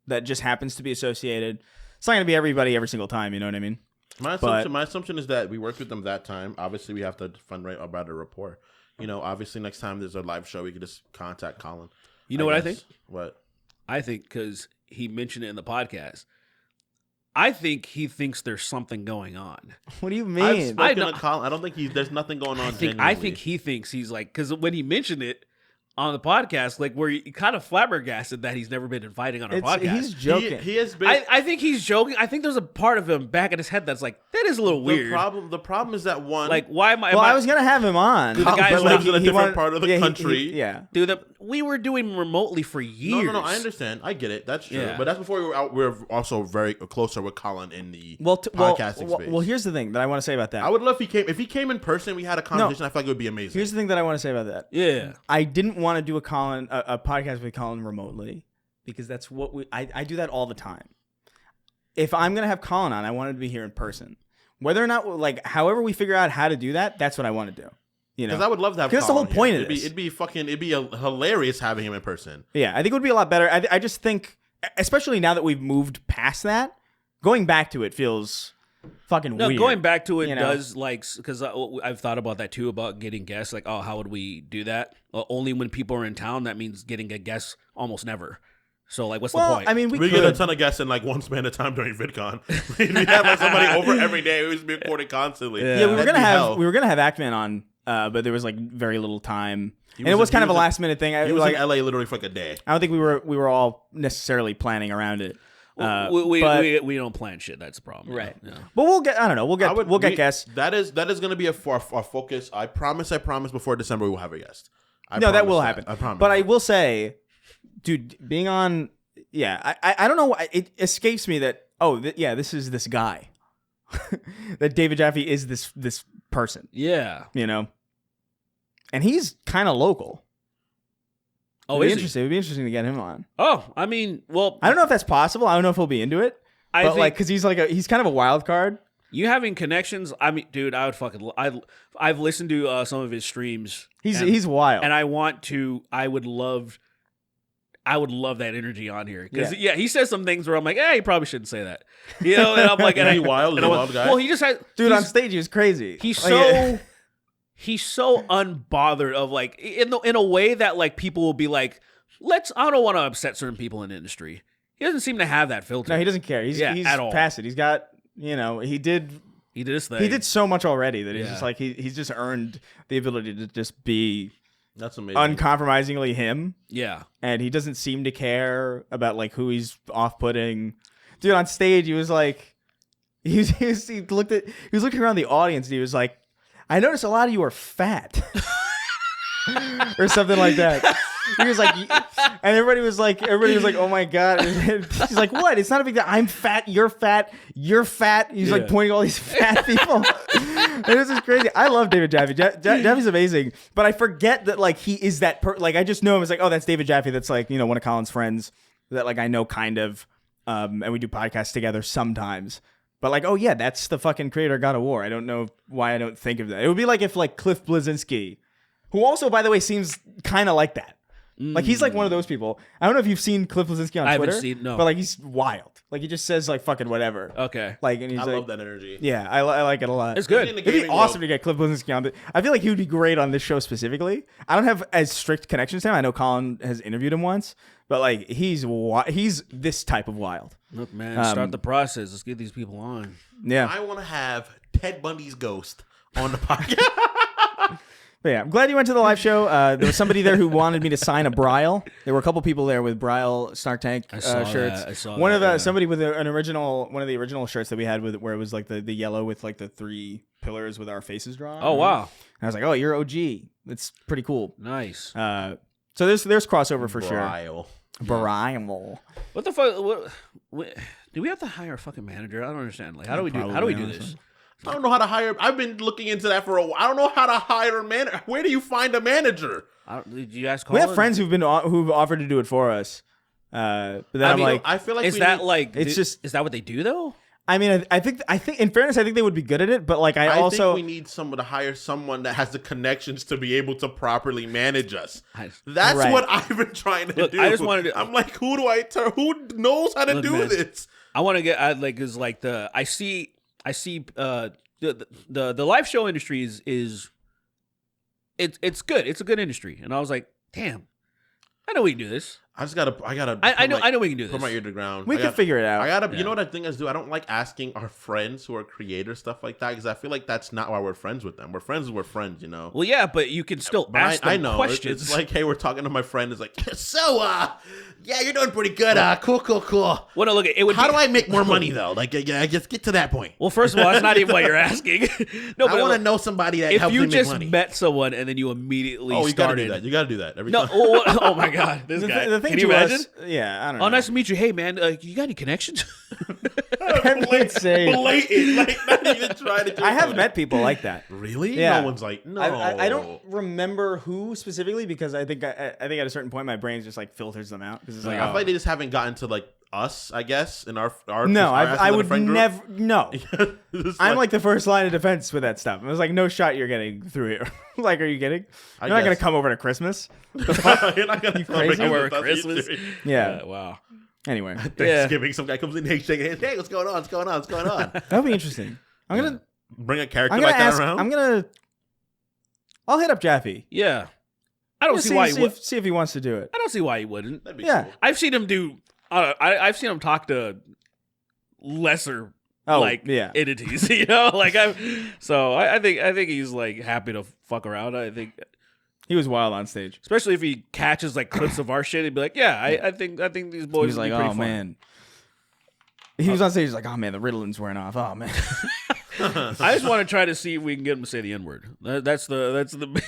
that just happens to be associated. It's not going to be everybody every single time, you know what I mean? My assumption is that we worked with them that time. Obviously, we have to right about a rapport. You know, obviously, next time there's a live show, we could just contact Colin. You know what I think? What? I think because he mentioned it in the podcast. I think he thinks there's something going on. What do you mean? I've spoken to Colin. I don't think there's nothing going on. I think he thinks he's like, because when he mentioned it on the podcast, like where he kind of flabbergasted that he's never been invited on our podcast. He's joking. He has been. I think he's joking. I think there's a part of him back in his head that's like, that is a little weird. The problem is that one. Like, why am I? Well, I was gonna have him on. Dude, the guy lives in a different part of the country. Dude, we were doing remotely for years. No. I understand. I get it. That's true. Yeah. But that's before we were out. We were also very closer with Colin in the podcasting space. Well, here's the thing that I want to say about that. I would love if he came in person. We had a conversation. I feel like it would be amazing. Here's the thing that I want to say about that. Yeah, I didn't want to do a podcast with Colin remotely because that's what I do that all the time. If I'm gonna have Colin on, I want him to be here in person. Whether or not, like, however we figure out how to do that, that's what I want to do. You know, because I would love to have. Because that's the whole point of this. It'd be hilarious having him in person. Yeah, I think it would be a lot better. I just think, especially now that we've moved past that, going back to it feels fucking weird. Going back to it does, like, because I've thought about that too, about getting guests. Like, oh, how would we do that? Only when people are in town. That means getting a guest almost never. So, like, what's the point? I mean, we get a ton of guests in like one span of time during VidCon. We'd have like somebody over every day. We would be recording constantly. Yeah, we were gonna have Ackman on, but there was like very little time, and it was kind of a last minute thing. He was like in LA literally for like a day. I don't think we were all necessarily planning around it. We don't plan shit. That's the problem, right? Yeah. But we'll get. I don't know. We'll get guests. That is going to be our focus. I promise. Before December we will have a guest. That will happen. I promise. But I will say, dude, being on. Yeah, I don't know. It escapes me that this is this guy. That David Jaffe is this person. Yeah, you know, and he's kind of local. Oh, It would be interesting to get him on. Oh, I mean, well, I don't know if that's possible. I don't know if he'll be into it. I but think, like, because he's kind of a wild card. You having connections? I mean, dude, I've listened to some of his streams. He's wild, and I would love that energy on here because he says some things where I'm like, he probably shouldn't say that, you know. And I'm like, and wild guy. Well, he just has, dude, on stage he was crazy. He's so unbothered of like in a way that like people will be like, I don't want to upset certain people in the industry. He doesn't seem to have that filter. No, he doesn't care. He's at all. past it. He's got, he did his thing. He did so much already that he's just like he's just earned the ability to just be. That's amazing. Uncompromisingly him. Yeah. And he doesn't seem to care about like who he's off-putting. Dude, on stage he was like he was looking around the audience and he was like, I noticed a lot of you are fat. Or something like that. He was like, and everybody was like, oh my God. He's like, what? It's not a big deal. I'm fat. You're fat. You're fat. He's like pointing all these fat people. And this is crazy. I love David Jaffe. Jaffe's amazing. But I forget that like he is that like I just know him as like, oh, that's David Jaffe. That's like, one of Colin's friends that like I know kind of. And we do podcasts together sometimes. But like, oh yeah, that's the fucking creator of God of War. I don't know why I don't think of that. It would be like if like Cliff Bleszinski, who also, by the way, seems kind of like that. Like he's like one of those people. I don't know if you've seen Cliff Bleszinski on Twitter. I haven't seen, no. But like he's wild. Like he just says like fucking whatever. Okay. Like and he's I like, love that energy. Yeah, I like it a lot. It's good. It'd be awesome to get Cliff Bleszinski on. I feel like he would be great on this show specifically. I don't have as strict connections to him. I know Colin has interviewed him once, but like he's this type of wild. Look, man, start the process. Let's get these people on. Yeah. I want to have Ted Bundy's ghost on the podcast. But yeah, I'm glad you went to the live show. There was somebody there who wanted me to sign a Braille. There were a couple people there with Braille Snark Tank shirts. I saw one that, of somebody with one of the original shirts that we had where it was like the yellow with like the 3 pillars with our faces drawn. Oh wow! And I was like, oh, you're OG. That's pretty cool. Nice. So there's crossover for Braille. sure. Braille. What the fuck? Do we have to hire a fucking manager? I don't understand. Like, how do we do this? I don't know how to hire. I've been looking into that for a while. I don't know how to hire a manager. Where do you find a manager? Did you ask? We Colin? have friends who've offered to do it for us. But then I'm like, I feel like is that like? Is that what they do though? I mean, I think in fairness, I think they would be good at it. But like, I also think we need someone to hire someone that has the connections to be able to properly manage us. That's Right. what I've been trying to do. I just wanted to. I'm like, who do I turn? Who knows how to do man, this? I want to get. I see. The live show industry is it's good. It's a good industry, and I was like, damn, I know we can do this. I gotta. I know we can do this. Put my ear to the ground. we can figure it out. I gotta. Yeah. You know what I think is do? I don't like asking our friends who are creators stuff like that because I feel like that's not why we're friends with them. We're friends. We're friends. You know. Well, yeah, but you can still But ask them I know. questions. It's like, hey, we're talking to my friend. It's like, so, yeah, you're doing pretty good. Cool. well, no, look, it would. How do I make more money though? Like, yeah, just get to that point. Well, first of all, that's not even what you're asking. No, I but want to know somebody that if helps you me make just money. met someone and then you immediately Oh, you gotta do started. that. You gotta do that every No, time. oh my god, this the, guy. the thing Can you to imagine? us, yeah, I don't know. Oh, nice to meet you. Hey, man, you got any connections? Insane. Blatant, like not even trying to. I have met people like that. Really? Yeah. No one's like, no. I don't remember who specifically because I think at a certain point my brain just like filters them out because it's like I feel like they just haven't gotten to like us. I guess in our no, our I would friend group. never no. Just I'm like the first line of defense with that stuff. I was like, no shot you're getting through here. Like, are you kidding? You're not gonna guess. come over to Christmas. You're not gonna crazy? Over Christmas? Yeah. Wow. Anyway, Thanksgiving, some guy comes in, hey, shaking hands. Hey, what's going on? What's going on? What's going on? that'll be interesting. Bring a character I'm gonna like that ask. around. I'll hit up Jaffe. Yeah. I don't see See why he would. see if he wants to do it. I don't see why he wouldn't. That'd be Yeah. cool. I've seen him do. I've seen him talk to lesser Oh, like yeah. entities. You know, like I think he's like happy to fuck around. I think, He was wild on stage. especially if he catches like clips of our shit, he'd be like, yeah, I think these boys. He was would be like, pretty oh fun." man. He was on stage. He's like, oh man, the Ritalин's wearing off. Oh man. I just want to try to see if we can get him to say the N word. That's the big.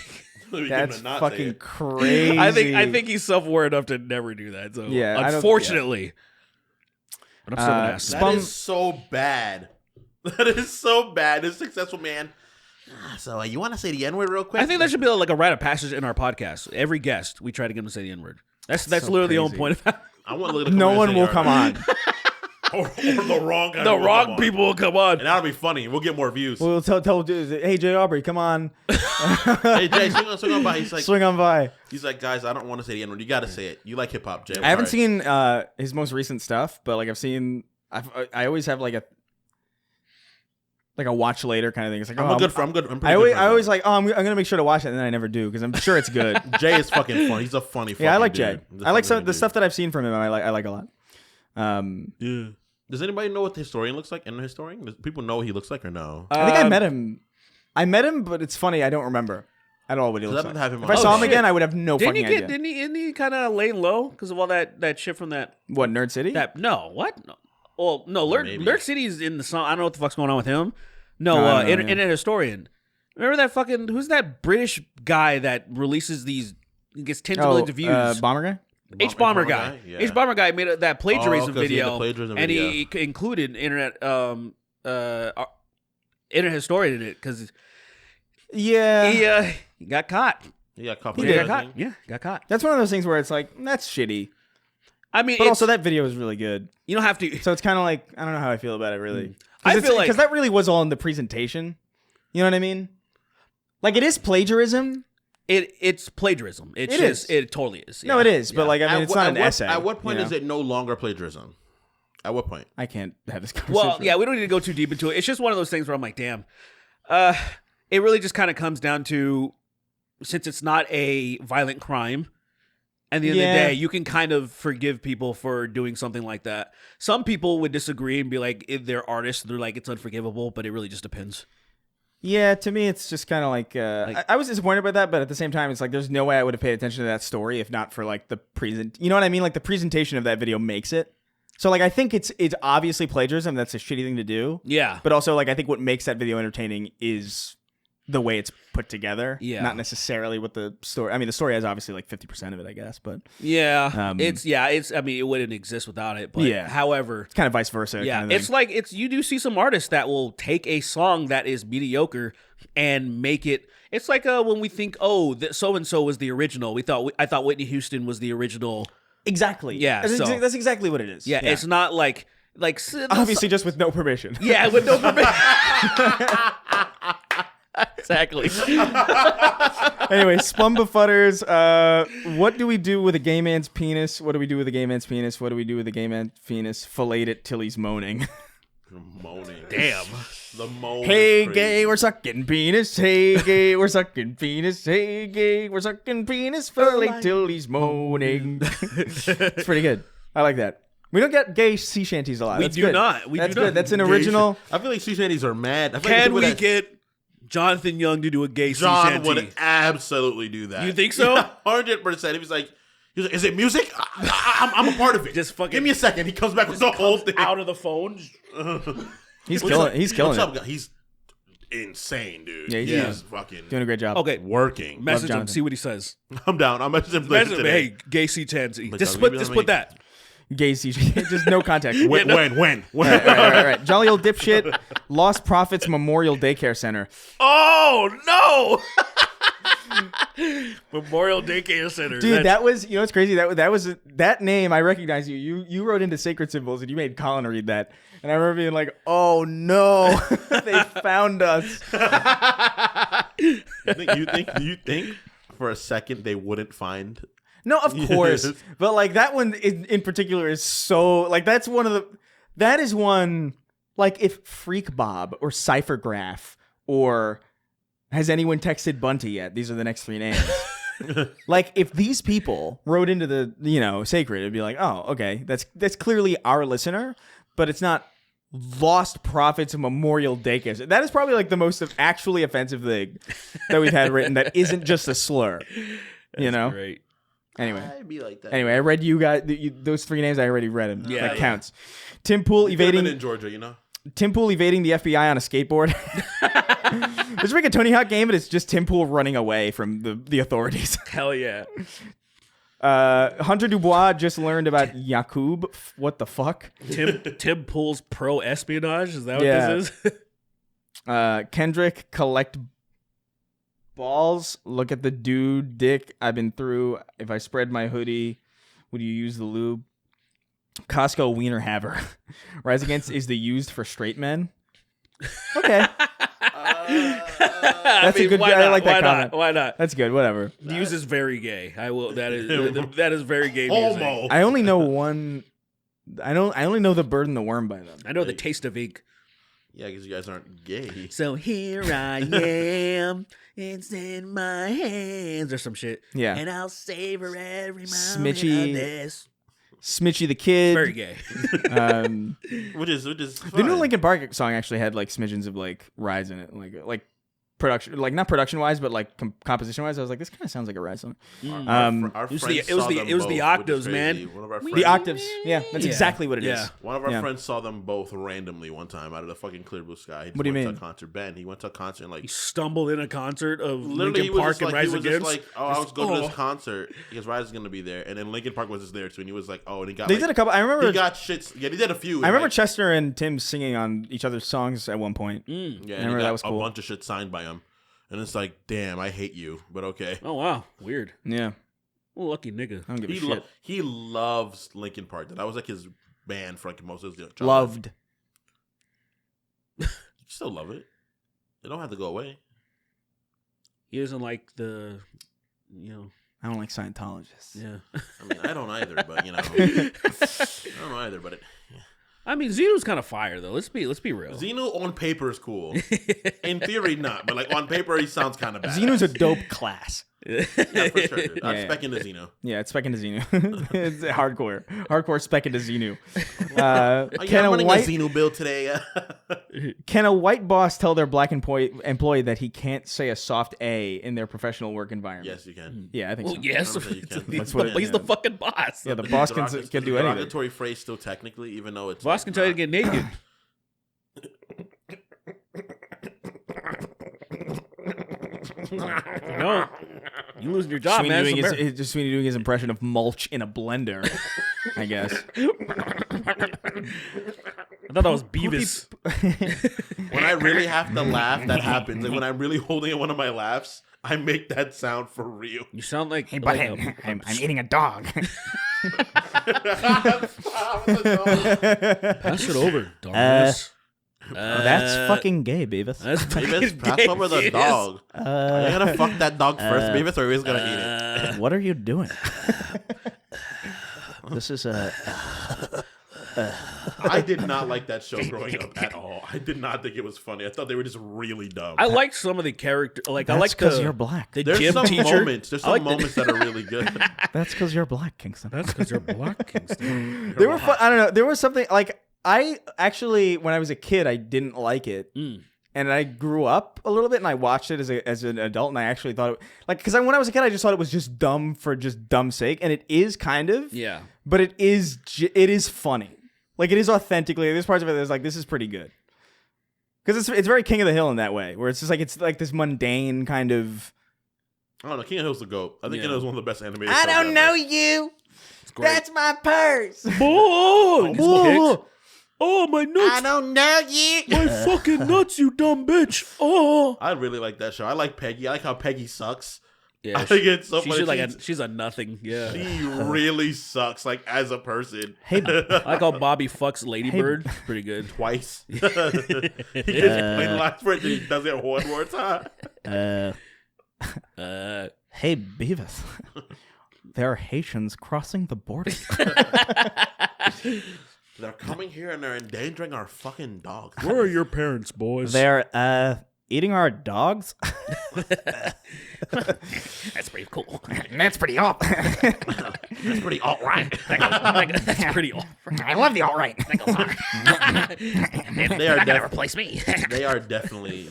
That's not say fucking it. crazy. I think he's self-aware enough to never do that. So Yeah, unfortunately. But I'm still gonna ask him. That is so bad. That is so bad. This successful man. So you want to say the N-word real quick? I think that should be like a rite of passage in our podcast. Every guest, we try to get him to say the N-word. That's so literally the whole crazy. point of it. I want to look at No one will come on. or the wrong guy. The will come wrong on. people will come on. And that'll be funny. We'll get more views. We'll tell hey Jay Aubrey, come on, Hey Jay, swing on by. He's like, swing on by. guys, I don't want to say the N-word. You got to say it. You like hip hop, Jay. I haven't seen his most recent stuff, but like I've seen. I always have like a watch later kind of thing. It's like I'm a good friend. I'm good. I'm pretty I good always, friends I always with like, I'm gonna make sure to watch it, and then I never do because I'm sure it's good. him. Jay is fucking fun. He's a funny. Yeah, I like dude. Jay. He's a I like funny some the dude. stuff that I've seen from him. I like a lot. Yeah. Does anybody know what the historian looks like? And the historian? Does people know what he looks like or no? I think I met him. But it's funny. I don't remember at all what he looks I like. don't have him If on- I saw Oh, him shit. again, I would have no Didn't he fucking get? idea. Isn't he kind of laying low because of all that shit from that? What, Nerd City? No, what? No. Well, no. Maybe. Nerd City's in the song. I don't know what the fuck's going on with him. No, I don't know, Internet Historian. Remember that fucking who's that British guy that releases these gets tens of millions of views? Bomber guy? H Bomber guy. Yeah. H Bomber guy made that plagiarism 'cause he had the video, plagiarism and video. he included Internet Historian in it because Yeah. he got caught. He got caught. He for did. everything. Yeah, got caught. That's one of those things where it's like, that's shitty. I mean, But also that video is really good. you don't have to. So it's kind of like, I don't know how I feel about it really. I feel like- because that really was all in the presentation. You know what I mean? Like it is plagiarism. It's plagiarism. It's It just is. it totally is. No, yeah. it is. But like, I mean, At it's wh- not at an what- essay. At what point you is know? it no longer plagiarism? At what point? I can't have this conversation. Well, yeah, we don't need to go too deep into it. It's just one of those things where I'm like, damn. It really just kind of comes down to, since it's not a violent crime, at the end of the day, you can kind of forgive people for doing something like that. Some people would disagree and be like, if they're artists, they're like, it's unforgivable, but it really just depends. Yeah, to me, it's just kind of like, I was disappointed by that, but at the same time, it's like, there's no way I would have paid attention to that story if not for like the you know what I mean? Like the presentation of that video makes it. So like, I think it's obviously plagiarism. That's a shitty thing to do. Yeah. But also like, I think what makes that video entertaining is the way it's put together. Yeah. Not necessarily what the story. I mean, the story has obviously like 50% of it, I guess, but Yeah, it's. I mean, it wouldn't exist without it. But however, it's kind of vice versa. Yeah, kind of it's like you do see some artists that will take a song that is mediocre and make it. It's like when we think, so and so was the original. I thought Whitney Houston was the original. Exactly. Yeah, that's exactly what it is. Yeah, it's not like obviously just with no permission. Yeah, with no permission. Exactly. Anyway, Spumbafutters, what do we do with a gay man's penis? What do we do with a gay man's penis? What do we do with a gay man's penis? Fillate it till he's moaning. Moaning. Damn. The moan. Hey, gay, we're sucking penis. Hey, gay, we're sucking penis. Hey, gay, we're sucking penis. Fillate till he's moaning. It's pretty good. I like that. We don't get gay sea shanties a lot. That's good. Not. That's good. That's an original. I feel like sea shanties are mad. I feel Can like we get Jonathan Young to do a gay sea John shanty? would absolutely do that. You think so? 100%. He was like, is it music? I'm a part of it. Just fucking give me a second. He comes back with the whole thing out of the phone. He's killing What's it. up, guys? He's insane, dude. Yeah, he's fucking doing a great job. Okay, working. message him. Jonathan. See what he says. I'm down. I'll message him Message him. today. Hey, gay sea shanty. Like, Just maybe put that. Gay sea just no context. When? All right. Jolly old dipshit. Lost Prophets Memorial Daycare Center. Oh no! Memorial Daycare Center, dude. That was what's crazy. That was that name. I recognize you. You wrote into Sacred Symbols and you made Colin read that. And I remember being like, "Oh no, they found us." You think for a second they wouldn't find? No, of course. Yes. But like that one in particular is so like that is one like if Freak Bob or Cyphergraph or has anyone texted Bunty yet? These are the next three names. Like if these people wrote into the Sacred, it'd be like, oh, okay, that's clearly our listener, but it's not Lost Prophets Memorial Daycare. That is probably like the most actually offensive thing that we've had written that isn't just a slur. That's great. Anyway, I'd be like that. Anyway, I read you guys those three names. I already read them. Yeah, that counts. Tim Pool evading in Georgia, Tim Pool evading the FBI on a skateboard. There's like a Tony Hawk game, but it's just Tim Pool running away from the authorities. Hell yeah. Hunter Dubois just learned about Yakub. What the fuck? Tim Pool's pro espionage. Is that what this is? Kendrick collect balls. Look at the dude dick I've been through. If I spread my hoodie, would you use the lube? Costco Wiener Haver. Rise Against is the used for straight men. Okay. That's a good. I like that comment. Why not? That's good. Whatever. Used is very gay. I will. That is very gay music. Homo. I only know one. I only know The Bird and the Worm by them. I know The Taste of Ink. Yeah, because you guys aren't gay. So here I am. It's in my hands or some shit. Yeah. And I'll savor every moment Smitchy. of this. Smitchy the Kid. Very gay. Which is The new Linkin Park song actually had like smidgens of like Rise in it, like production, like not production wise, but like composition wise. I was like, this kind of sounds like a Rise song. It was the octaves, man. The octaves, yeah, that's exactly what it is. One of our friends saw them both randomly one time out of the fucking clear blue sky. What do you mean? To a concert. Ben, he went to a concert and like He stumbled in a concert of literally Linkin Park and Rise Against. He was just like, I was going to this concert because Rise is going to be there, and then Linkin Park was just there too, and he was like, and he got. They did a couple. I remember he got shits. Yeah, they did a few. I remember Chester and Tim singing on each other's songs at one point. Yeah, I remember that was cool. A bunch of shit signed by him. And it's like, damn, I hate you, but okay. Oh, wow. Weird. Yeah. Well, lucky nigga. I don't give a shit. He loves Linkin Park. That was like his band for like most of his childhood. Loved. You still love it. They don't have to go away. He doesn't like the, I don't like Scientologists. Yeah. I mean, I don't either, but I don't know either, but it. Yeah. I mean, Xeno's kind of fire though. Let's be real. Xeno on paper is cool. In theory, not, but like on paper, he sounds kind of bad. Xeno's a dope class. Yeah, for sure. Yeah. Spec into Xeno. Yeah, it's spec into Xenu. It's hardcore spec into Xenu. I'm running a Xeno build today. Can a white boss tell their black employee that he can't say a soft A in their professional work environment? Yes, you can. Yeah, I think so. Yes, you can. he's the fucking boss. Yeah, the boss can do anything. Derogatory phrase still technically, even though it's boss can tell you to get naked. No, you losing your job, man. Just Sweeney doing his impression of mulch in a blender, I guess. I thought that was Beavis. When I really have to laugh, that happens. And when I'm really holding in one of my laughs, I make that sound for real. You sound like... Hey, butthead, I'm eating a dog. Pass it over, dumbass. That's fucking gay, Beavis. That's Beavis, pass over the dog. Are you gonna fuck that dog first, Beavis, or are you just gonna eat it? What are you doing? This is I did not like that show growing up at all. I did not think it was funny. I thought they were just really dumb. I liked some of the character. Like That's I like because the you're black. The There's gym some teacher. moments. There's some moments that are really good. That's because you're black, Kingston. That's because you're black, Kingston. They were fun. I don't know. There was something like I actually, when I was a kid, I didn't like it. And I grew up a little bit, and I watched it as an adult, and I actually thought it because when I was a kid, I just thought it was just dumb for just dumb's sake, and it is kind of, Yeah. But it is funny, like it is authentically. There's parts of it that's like this is pretty good because it's very King of the Hill in that way, where it's just like this mundane kind of. I don't know. King of the Hill's the GOAT. I think King of the Hill's one of the best animated. I shows don't ever. know you. That's my purse. Oh, my nuts. I don't know you. My fucking nuts, you dumb bitch. Oh. I really like that show. I like Peggy. I like how Peggy sucks. Yeah, I think it's so funny. she's a nothing. Yeah. She really sucks, like as a person. Hey, I like how Bobby fucks Ladybird. Pretty good. Twice. He gets plain lines for it, then he does it one more time. hey, Beavis. There are Haitians crossing the border. They're coming here and they're endangering our fucking dogs. Where are your parents, boys? They're eating our dogs. That's pretty cool. That's pretty alt. That's pretty alt-right. That's pretty old. I love the alt-right. They are Never replace me. They are definitely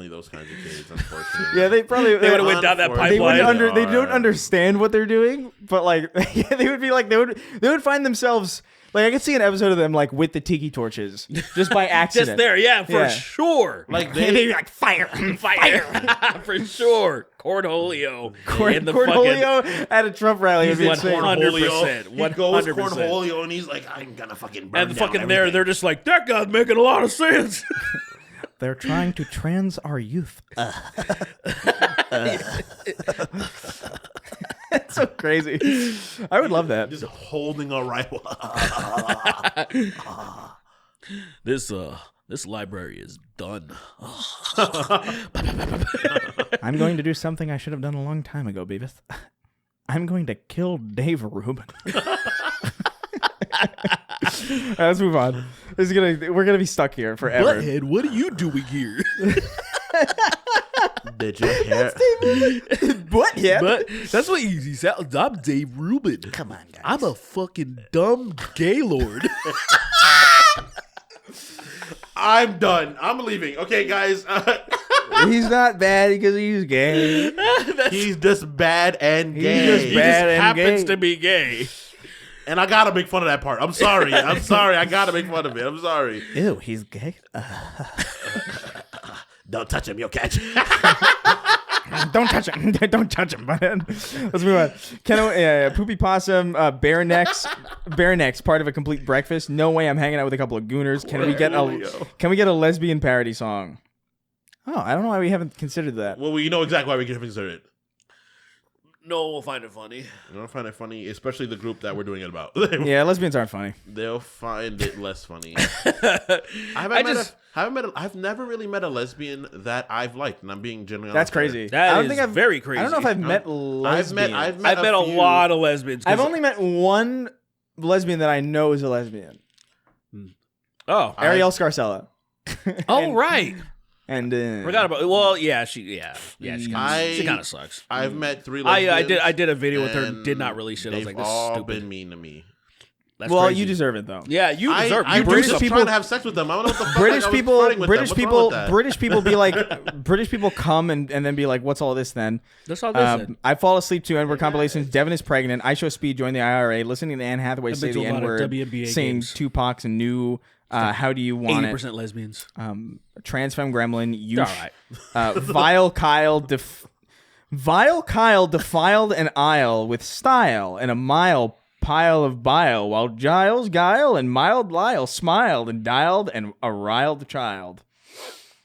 those kinds of kids, unfortunately. Yeah, they probably They would have went down that they pipeline. they don't understand what they're doing, but like they would be like they would find themselves like I could see an episode of them like with the tiki torches just by accident. Just there, yeah, for Yeah. sure. Like They'd they be like fire. For sure. Cornholio. Cornholio at a Trump rally would be insane. 100%. He goes 100%. Cornholio and he's like, I'm gonna fucking burn And down fucking everything. they're just like, that guy's making a lot of sense. They're trying to trans our youth. That's so crazy. I would love that. just holding a rifle. This library is done. I'm going to do something I should have done a long time ago, Beavis. I'm going to kill Dave Rubin. Let's move on. We're gonna be stuck here forever. Butthead, what are you doing here? Did you hear? What? Yeah. But that's what he sounds. I'm Dave Rubin. Come on, guys. I'm a fucking dumb gaylord. I'm done. I'm leaving. Okay, guys. He's not bad because he's gay. He's just bad and He's gay. just He bad just and happens gay. to be gay. And I gotta make fun of that part. I'm sorry. I'm sorry. I gotta make fun of it. I'm sorry. Ew, he's gay. Don't touch him. You'll catch. Don't touch him. Don't touch him, man. Let's move on. Poopy Possum, Bare Necks, part of a complete breakfast. No way I'm hanging out with a couple of gooners. Can we get a lesbian parody song? Oh, I don't know why we haven't considered that. Well, we know exactly why we can consider it. No, we'll find it funny. I don't find it funny, especially the group that we're doing it about. Yeah, lesbians aren't funny. They'll find it less funny. I've never really met a lesbian that I've liked, and I'm being genuinely That's honest crazy. there. I That don't is think I've very crazy. I don't know if I've met lesbians. I've met a few. lot of lesbians. I've only met one lesbian that I know is a lesbian. Oh, Ariel Scarcella. right. And Forgot about. Well, yeah, she kind of sucks. I've met 3 lesbians. I did a video with her. and Did not release it. I was they've like, this is all stupid. been mean to me. That's well, crazy. you deserve it though. Yeah, you deserve. I'm British just people- trying to have sex with them. I don't know what the fuck. British I was people, flirting with them. British What's wrong people, with that? British people be like, British people come and then be like, "What's all this?" Then That's all they said. I fall asleep to N-word compilations. Devin is pregnant. I show speed. Join the IRA. Listening to Anne Hathaway say been to the a lot of N-word, WNBA saying games. Tupac's new How do you want 80% lesbians. Trans femme gremlin. You All right. Vile Kyle defiled an aisle with style and a mile pile of bile, while Giles guile and mild Lyle smiled and dialed and a riled child.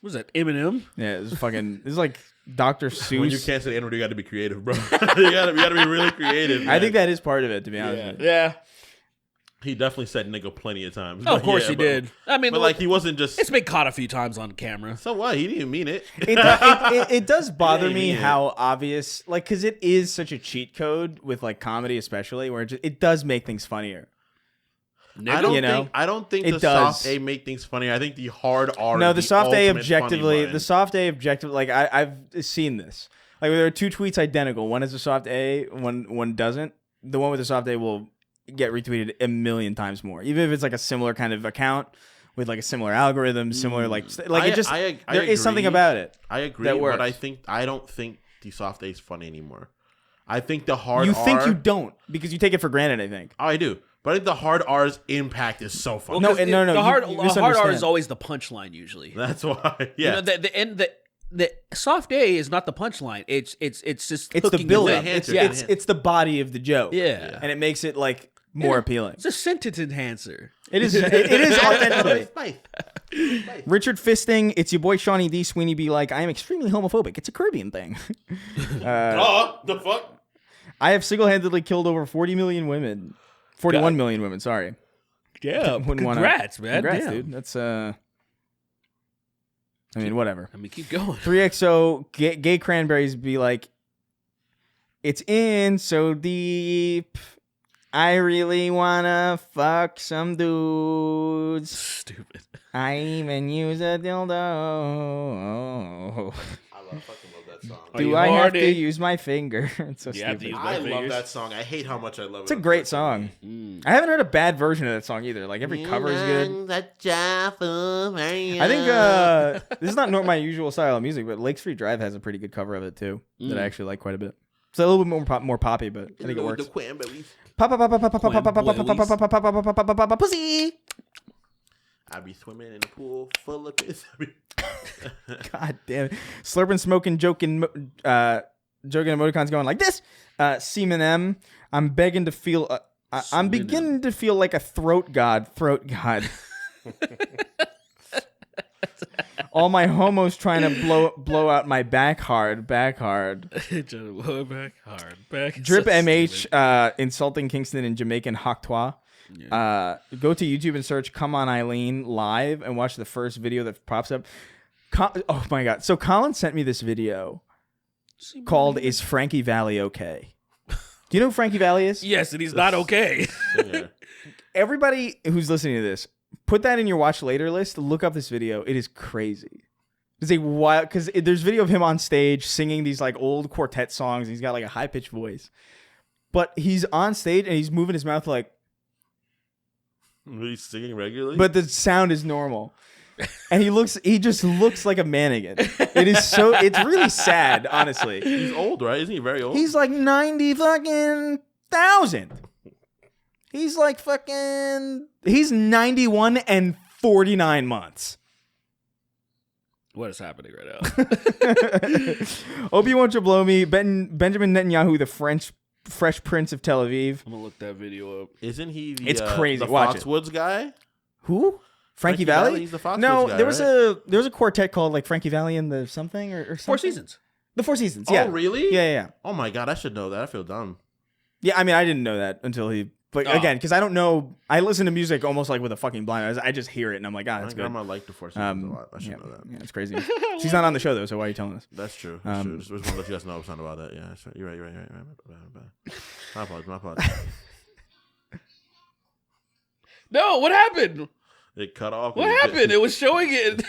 What was that, Eminem? Yeah, this is like Dr. Seuss. When you can't say the N-word, you got to be creative, bro. you gotta be really creative. Man. I think that is part of it, to be honest with you. Yeah. He definitely said nigga plenty of times. Oh, of course he did. I mean, but like he wasn't just. It's been caught a few times on camera. So what? He didn't mean it. It does bother me how obvious, like, because it is such a cheat code with like comedy, especially where it does make things funnier. I don't think the soft A make things funnier. I think the hard R. No, the soft A objectively. Like I've seen this. Like there are two tweets identical. One is a soft A. One doesn't. The one with the soft A will get retweeted a million times more, even if it's like a similar kind of account with like a similar algorithm, similar there is something about it. I agree, that works. but I don't think the soft A is funny anymore. I think the hard You R. think you don't because you take it for granted. I think. Oh, I do, but I think the hard R's impact is so funny. No. The hard you R is always the punchline usually. That's why. Yeah. The soft A is not the punchline. It's just it's the build up. Enhancer. It's the body of the joke. Yeah. And it makes it like more appealing. It's a sentence enhancer. It is authentically. Richard Fisting, it's your boy Shawnee D. Sweeney be like, I am extremely homophobic. It's a Caribbean thing. The fuck? I have single-handedly killed over 40 million women. 41 million women, sorry. Yeah. Congrats, man. Congrats, Damn. dude. That's I mean, whatever. I mean, keep going. 3XO gay cranberries be like, it's in so deep. I really wanna fuck some dudes. Stupid. I even use a dildo. fucking love that song. Do I have to use my finger? It's so stupid. I love that song. I hate how much I love it. It's a great song. I haven't heard a bad version of that song either. Like every cover is good. I think this is not my usual style of music, but Lake Street Drive has a pretty good cover of it too that I actually like quite a bit. It's a little bit more poppy, but I think it works. Pussy. I be swimming in a pool full of piss. God damn it. Slurping, smoking, joking emoticons going like this. Seaman M. I'm begging to feel. I'm beginning to feel like a throat god. All my homos trying to blow out my back hard. Back hard. Drip MH insulting Kingston in Jamaican Haktois. Yeah. Go to YouTube and search "Come On Eileen" live and watch the first video that pops up. Oh my god! So Colin sent me this video called "Is Frankie Valli Okay?" Do you know who Frankie Valli is? Yes, and he's not okay. Everybody who's listening to this, put that in your watch later list. Look up this video. It is crazy. It's a wild because there's video of him on stage singing these like old quartet songs. He's got like a high pitched voice, but he's on stage and he's moving his mouth like. He's singing regularly, but the sound is normal, and he just looks like a mannequin. It's really sad, honestly. He's old, right? Isn't he very old? He's like 90 fucking thousand. He's like fucking. He's 91 and 49 months. What is happening right now? Obi won't you blow me? Benjamin Netanyahu, the Fresh Prince of Tel Aviv. I'm gonna look that video up. Isn't he it's crazy. the Watch Foxwoods guy? Who? Frankie Valli? He's the Foxwoods guy, there was a quartet called like Frankie Valli and the something or something. Four Seasons. The Four Seasons, yeah. Oh, really? Yeah. Oh my god, I should know that. I feel dumb. Yeah, I mean, I didn't know that until he. But again, because I don't know, I listen to music almost like with a fucking blind eye. I just hear it and I'm like, that's good. My grandma liked the Four Seasons a lot. I should know that. Yeah, it's crazy. She's not on the show though, so why are you telling us? That's true. Just want to let you guys know something about that. Yeah, you're right. My apologies. No, what happened? It cut off. What happened? It was showing it.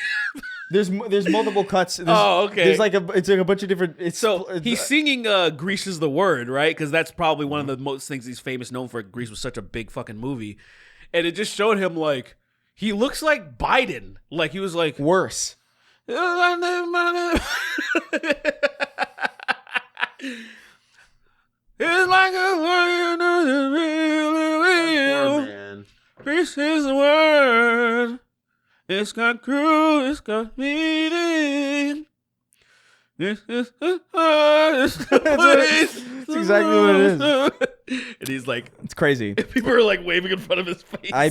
There's multiple cuts. Okay. There's like it's like a bunch of different. He's singing "Grease is the Word," right? Because that's probably one of the most things he's famous known for. Grease was such a big fucking movie, and it just showed him like he looks like Biden. Like he was like worse. It's like a really real. Man. Grease is the word. It's got crew, it's got meaning. This is That's exactly what it is. And he's like, It's crazy. people are like waving in front of his face. I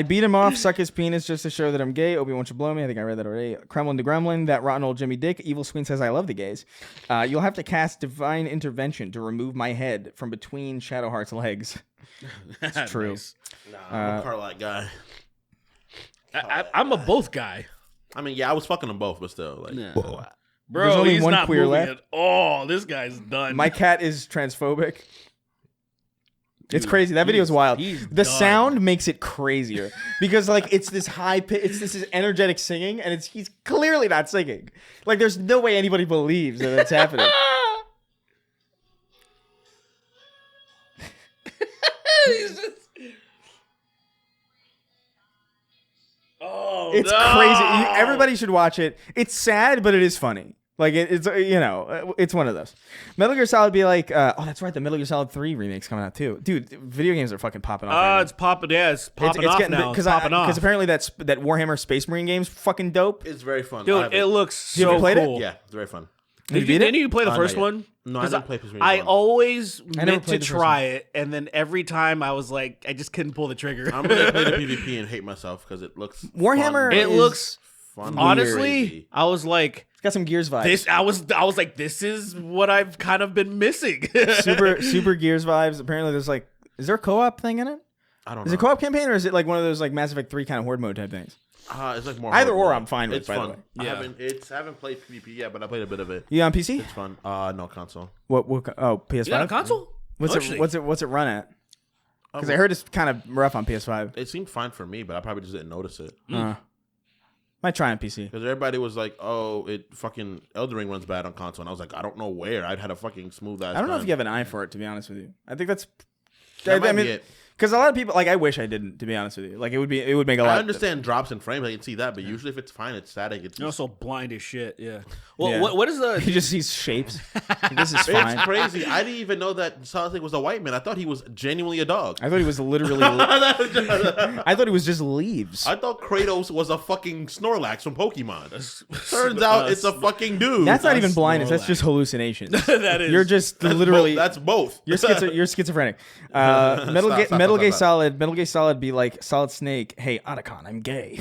beat him off, suck his penis just to show that I'm gay. Obi-Wan should blow me. I think I read that already. Kremlin to Gremlin, that rotten old Jimmy Dick. Evil Queen says I love the gays. You'll have to cast divine intervention to remove my head from between Shadowheart's legs. It's true. Nice. Nah, I'm a Carlite guy. I'm a both guy. I mean, yeah, I was fucking them both, but still, like, Yeah. There's Bro, only he's one not queer moving left. at all. This guy's done. My cat is transphobic. It's Dude, crazy. That video is wild. he's The done. sound makes it crazier because like it's this high pitch, it's this energetic singing, and he's clearly not singing. Like there's no way anybody believes that that's happening. He's just... Oh, It's no. crazy. Everybody should watch it. It's sad, but it is funny. Like it's it's one of those. Metal Gear Solid be like, oh, that's right, the Metal Gear Solid 3 remake's coming out too, dude. Video games are fucking popping off. Right now. It's popping. Yeah, it's popping off getting, now. It's popping off. because apparently that Warhammer Space Marine game's fucking dope. it's very fun. I Dude, haven't- it looks You so ever played it? cool. yeah, it's very fun. Did you beat it? Didn't you play the Not first yet. one? No, I 'Cause didn't play Space Marine I 1. always never meant to played the first try it, and then every time I was like, I just couldn't pull the trigger. I'm gonna play the PvP and hate myself because it looks Warhammer fun. It is looks- fun. Honestly, Crazy. I was like, It's got some Gears vibes. this. I was like, this is what I've kind of been missing. super Gears vibes. Apparently, there's like, is there a co-op thing in it? I don't know. Is it a co-op campaign or is it like one of those like Mass Effect 3 kind of horde mode type things? It's like more Either hardcore. or I'm fine with, It's by the fun. way. I Yeah. haven't played PvP yet, but I played a bit of it. You on PC? It's fun. No console. Oh, PS5. You got a console? What's Actually. it run at? Because I heard it's kind of rough on PS5. It seemed fine for me, but I probably just didn't notice it Might try on PC. because everybody was like, "Oh, it fucking Elden Ring runs bad on console," and I was like, "I don't know where. I'd had a fucking smooth ass." I don't know if you have an eye for it, to be honest with you. I think that's. That might I be mean, it. because a lot of people like. I wish I didn't, to be honest with you. Like it would make a lot. I understand drops in frames. I can see that, but usually if it's fine, it's static. It's You're also blind as shit. Yeah. Well, Yeah. what is the? He just sees shapes. This is fine. It's crazy. I didn't even know that Solid Snake was a white man. I thought he was genuinely a dog. I thought he was literally. I thought he was just leaves. I thought Kratos was a fucking Snorlax from Pokemon. Turns out it's a fucking dude. That's not even Snorlax. blindness. That's just hallucinations. That is. You're just That's literally. That's both. You're schizophrenic. Metal Gear Solid be like Solid Snake. Hey, Otacon, I'm gay.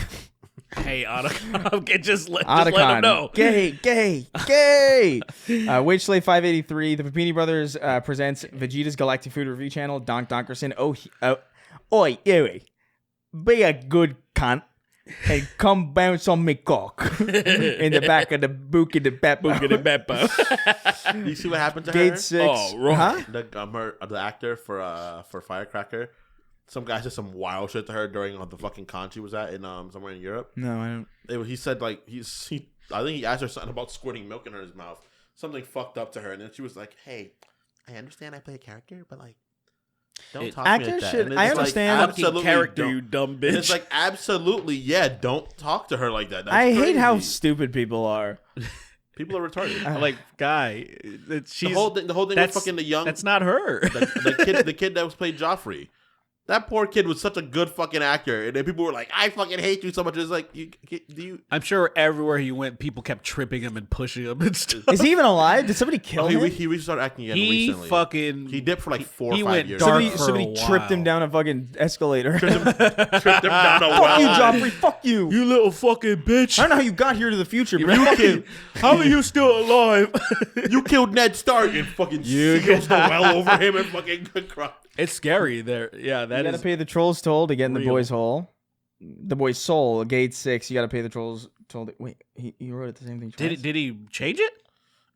Hey, Otacon, just let him Otacon, know. gay. Wage Slave 583. The Papini Brothers presents Vegeta's Galactic Food Review Channel. Donk Donkerson. Oi, be a good cunt and come bounce on me cock in the back of the book of the Beppo. You see what happened to Gate her? 6. Oh, wrong. Huh? The actor for Firecracker. Some guy said some wild shit to her during the fucking con she was at in somewhere in Europe. No, I don't. He said like I think he asked her something about squirting milk in her mouth. Something fucked up to her, and then she was like, "Hey, I understand I play a character, but like, don't talk to me like Actors that." should- And it's I like, understand. absolutely Character, don't. you dumb And bitch. it's like absolutely, yeah. Don't talk to her like that. That's I hate how crazy. stupid people are. People are retarded. I'm like, guy, she's the whole thing was fucking the young That's not her. the kid that was played Joffrey. That poor kid was such a good fucking actor, and then people were like, "I fucking hate you so much." It's like, do you? I'm sure everywhere he went, people kept tripping him and pushing him and stuff. Is he even alive? Did somebody kill him? He restarted acting again He recently. fucking He dipped for like 4 or he 5 went years. dark. Somebody for a tripped him while. down a fucking escalator. Tripped him down a Fuck you, well. Joffrey. Fuck you. You little fucking bitch. I don't know how you got here to the future, but You fuck you. killed, How are you still alive? you killed Ned Stark and fucking seals the well over him and fucking cried. It's scary there. Yeah, You that gotta is. pay the trolls toll to get in the real. boys' hole. The boys' soul, gate 6. You gotta pay the trolls toll. Wait, he wrote it the same thing twice? Did he change it?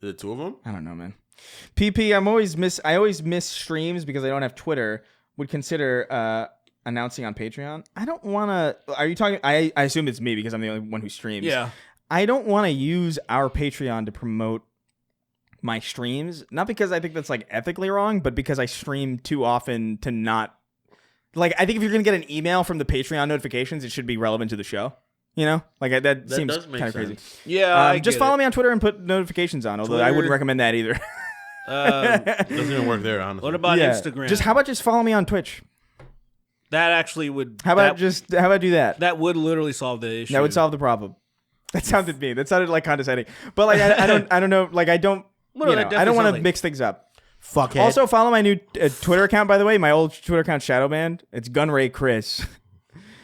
Is it 2 of them? I don't know, man. PP, I always miss streams because I don't have Twitter. Would consider announcing on Patreon. I don't want to. Are you talking? I assume it's me because I'm the only one who streams. Yeah. I don't want to use our Patreon to promote my streams. Not because I think that's like ethically wrong, but because I stream too often to not. Like, I think if you're gonna get an email from the Patreon notifications, it should be relevant to the show. You know, like that seems does make kind of crazy. sense. Yeah. Just follow me on Twitter and put notifications on. Although I wouldn't Twitter. recommend that either. Doesn't even work there, honestly. What about Yeah. Instagram? How about just follow me on Twitch? That actually would. How about do that? That would literally solve the issue. That would solve the problem. That sounded mean. That sounded like condescending. But like I don't know. Like I don't. I don't want to mix things up. Fuckhead. Also, follow my new Twitter account, by the way. My old Twitter account, Shadow Banned. It's Gunray Chris.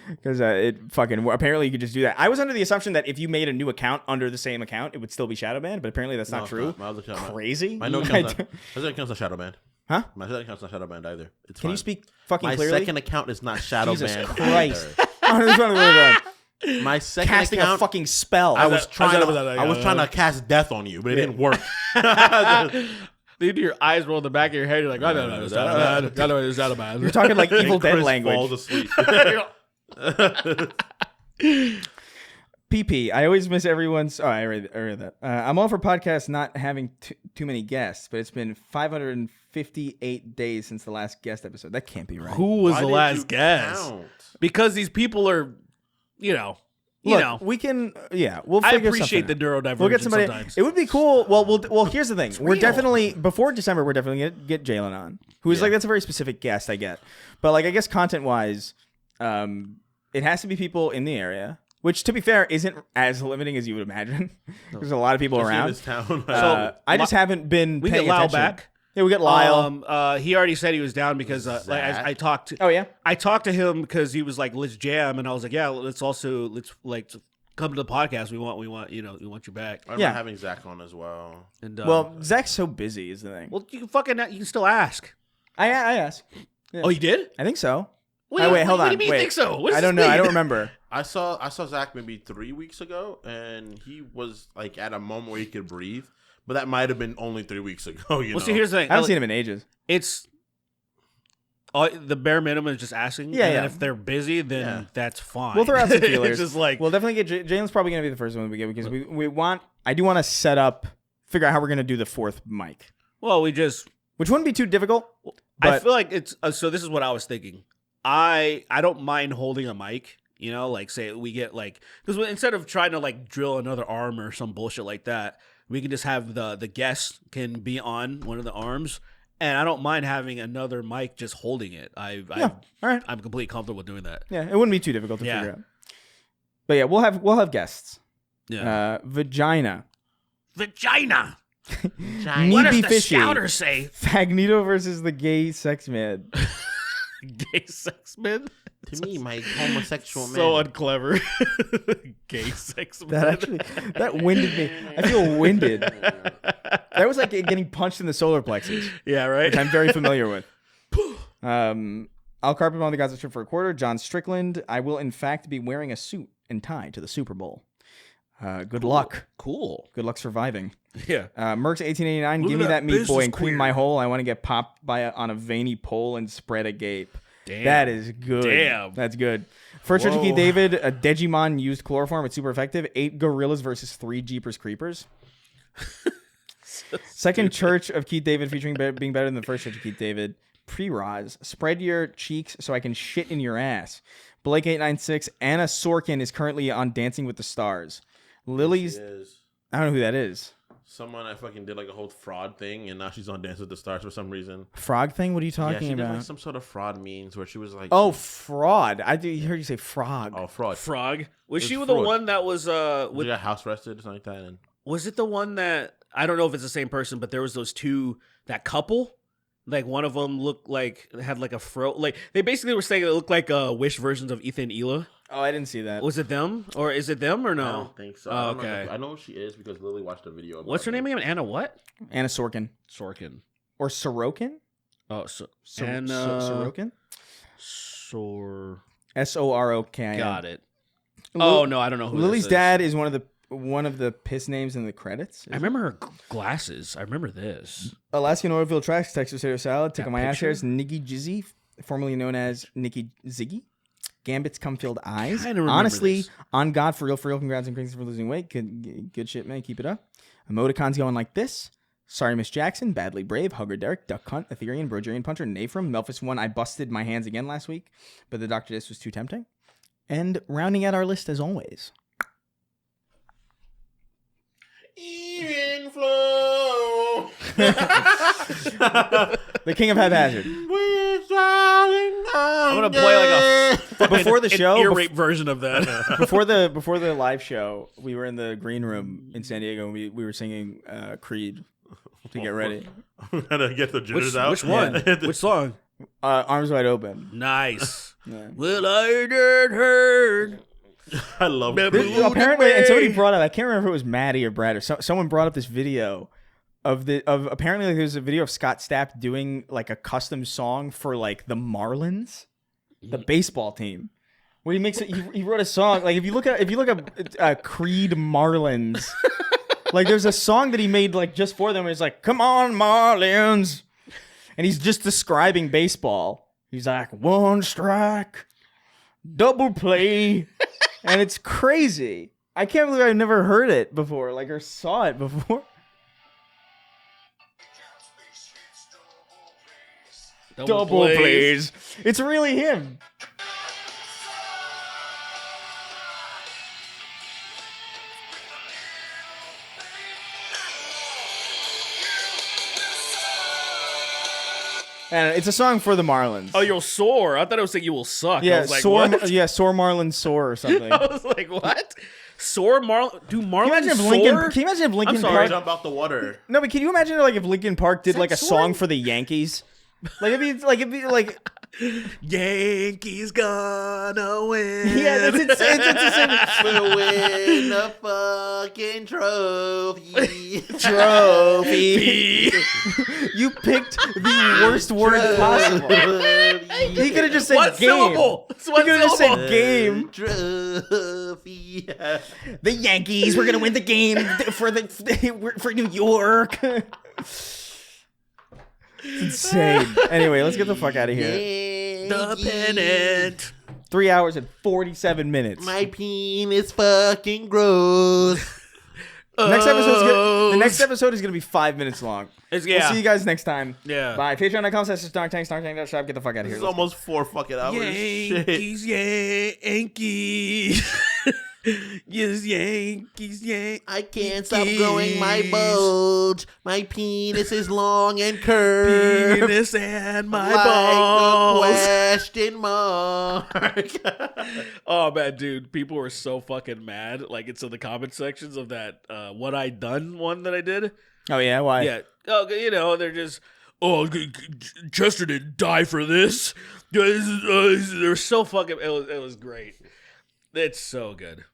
Because it fucking apparently you could just do that. I was under the assumption that if you made a new account under the same account, it would still be shadow banned, but apparently that's not true. Crazy. My no account's not shadow banned. Huh? My second account's not shadow banned either. It's Can fine. you speak fucking my clearly? My second account is not shadow Jesus banned. Christ. My second casting account, a fucking spell. I was trying to cast death on you, but it didn't work. Dude, your eyes roll in the back of your head. You're like, no, it's not a bad. You're talking like Evil Dead Chris language. falls asleep. PP. I always miss everyone's. Oh, I read that. I'm all for podcasts not having too many guests, but it's been 558 days since the last guest episode. That can't be right. Who was the last guest? Because these people are, Look, we can. We'll. I figure appreciate the something. neurodivergence We'll get somebody. sometimes. It would be cool. Well, here's the thing. We're definitely before December. We're definitely gonna get Jalen on, who's like that's a very specific guest. I get, but like I guess content wise, it has to be people in the area, which to be fair isn't as limiting as you would imagine. There's a lot of people around. This town. I just haven't been. We paying get Lyle attention. back. Yeah, we get Lyle. He already said he was down because I talked. Oh yeah. I talked to him because he was like, "Let's jam," and I was like, "Yeah, let's like come to the podcast. We want you back." I'm having Zach on as well. And Zach's so busy is the thing. well, you can still ask. I asked. Yeah. Oh, you did? I think so. Wait, hold on. What do you mean Wait. you think so? I don't know. I don't remember. I saw Zach maybe 3 weeks ago, and he was like at a moment where he could breathe. But that might have been only 3 weeks ago. You know? See, here's the thing. I haven't seen him in ages. It's the bare minimum is just asking. Yeah, and yeah. If they're busy, then that's fine. We'll throw out some feelers. It's just like we'll definitely get Jalen's probably gonna be the first one we get because we want. I do want to figure out how we're gonna do the fourth mic. Well, which wouldn't be too difficult. I feel like it's so. This is what I was thinking. I don't mind holding a mic. Like say we get like because instead of trying to like drill another arm or some bullshit like that. We can just have the guest can be on one of the arms, and I don't mind having another mic just holding it. All right. I'm completely comfortable with doing that. Yeah, it wouldn't be too difficult to figure out. But yeah, we'll have guests. Yeah. Vagina. What does Need the fishy. scouter say? Fagnito versus the gay sex man. Gay sex man? To me, my homosexual man. So unclever. Gay sex man. That winded me. I feel winded. That was like getting punched in the solar plexus. Yeah, right? Which I'm very familiar with. I'll carpet on the Gaza Strip for a quarter. John Strickland. I will, in fact, be wearing a suit and tie to the Super Bowl. Good luck. Cool. Good luck surviving. Yeah. Merck's 1889. Give me that meat boy and clean my hole. I want to get popped on a veiny pole and spread a gape. Damn. That is good. Damn. That's good. First Church of Keith David, a Digimon used chloroform. It's super effective. 8 gorillas versus 3 Jeepers Creepers. Second Church of Keith David featuring being better than the First Church of Keith David. Pre-Roz. Spread your cheeks so I can shit in your ass. Blake 896. Anna Sorkin is currently on Dancing with the Stars. Lily's. I don't know who that is. Someone I fucking did like a whole fraud thing, and now she's on Dance with the Stars for some reason. Frog thing? What are you talking she about? did like some sort of fraud memes where she was like, "Oh, fraud." I heard you say frog. Oh, fraud. Frog. Was she fraud. the one that was she got house arrested or something like that? And was it the one that I don't know if it's the same person, but there was those two that couple. Like one of them looked like had like a fro. Like they basically were saying it looked like Wish versions of Ethan Ela. Oh, I didn't see that. Was it them or is it them or no? I don't think so. Oh, okay. I know who she is because Lily watched a video. What's her name again? Anna what? Anna Sorkin. Sorkin. Or Sorokin? Oh, Sorokin? Sorokin. Got it. Oh no, I don't know who Lily's this is. dad is one of the piss names in the credits. I remember her glasses. I remember this. Alaskan Oilfield Tracks, Texas Potato Salad, Tickle My Ass picture? Hairs, Nikki Jizzy, formerly known as Nikki Ziggy. Gambit's Cum-Filled Eyes. Remember Honestly, this. on God, for real, congrats and crazy for losing weight. Good shit, man. Keep it up. Emoticons going like this. Sorry, Miss Jackson. Badly Brave. Hugger Derek. Duck Hunt. Ethereum. Brogerian Puncher. Nafram. Melphis 1. I busted my hands again last week, but the Dr. Disc was too tempting. And rounding out our list as always. Even flow. The King of Haphazard. We shall I'm gonna play like a fucking Before the show, ear rape version of that. before the live show, we were in the green room in San Diego and we were singing Creed to get ready. Gotta get the jitters out. Which one? Which song? Arms Wide Open. Nice. Yeah. Well, I heard. I love it. Apparently, and somebody brought up, I can't remember if it was Maddie or Brad or someone brought up this video of apparently like, there's a video of Scott Stapp doing like a custom song for like the Marlins, the baseball team. Where he makes it, he wrote a song like if you look at Creed Marlins, like there's a song that he made like just for them. And it's like, come on Marlins, and he's just describing baseball. He's like, one strike, double play, and it's crazy. I can't believe I've never heard it before, like or saw it before. Double plays. It's really him. And it's a song for the Marlins. Oh, you'll soar. I thought it was like you will suck. Yeah, I was like, soar. what? Yeah, soar Marlins soar or something. I was like, what? Soar Marlin? Do Marlins Can soar? you imagine if Linkin I'm sorry, Park? jump out the water. No, but can you imagine like if Linkin Park did that like a soaring? song for the Yankees? Like it'd be like Yankees gonna win. yeah, it's the same We'll win a fucking trophy. trophy. You picked the worst word possible. He could have just said What game. syllable? It's He one could have just syllable. said game. Trophy. The Yankees were gonna win the game for New York. It's insane. Anyway, let's get the fuck out of here. The pennant. 3 hours and 47 minutes. My penis fucking gross. The next episode is gonna be 5 minutes long. We'll see you guys next time. Yeah. Bye. Patreon.com/SnarkTank.shop. Get the fuck out of here. This is almost 4 fucking hours. Shit. Yankees, Yankees. Yes, Yankees, Yankees. I can't stop growing my bulge. My penis is long and curved. Penis and my like balls. a question mark. Oh man, dude, people were so fucking mad. Like it's in the comment sections of that "What I Done" one that I did. Oh yeah, why? Yeah, they're just Chester didn't die for this. They're so fucking. It was great. It's so good.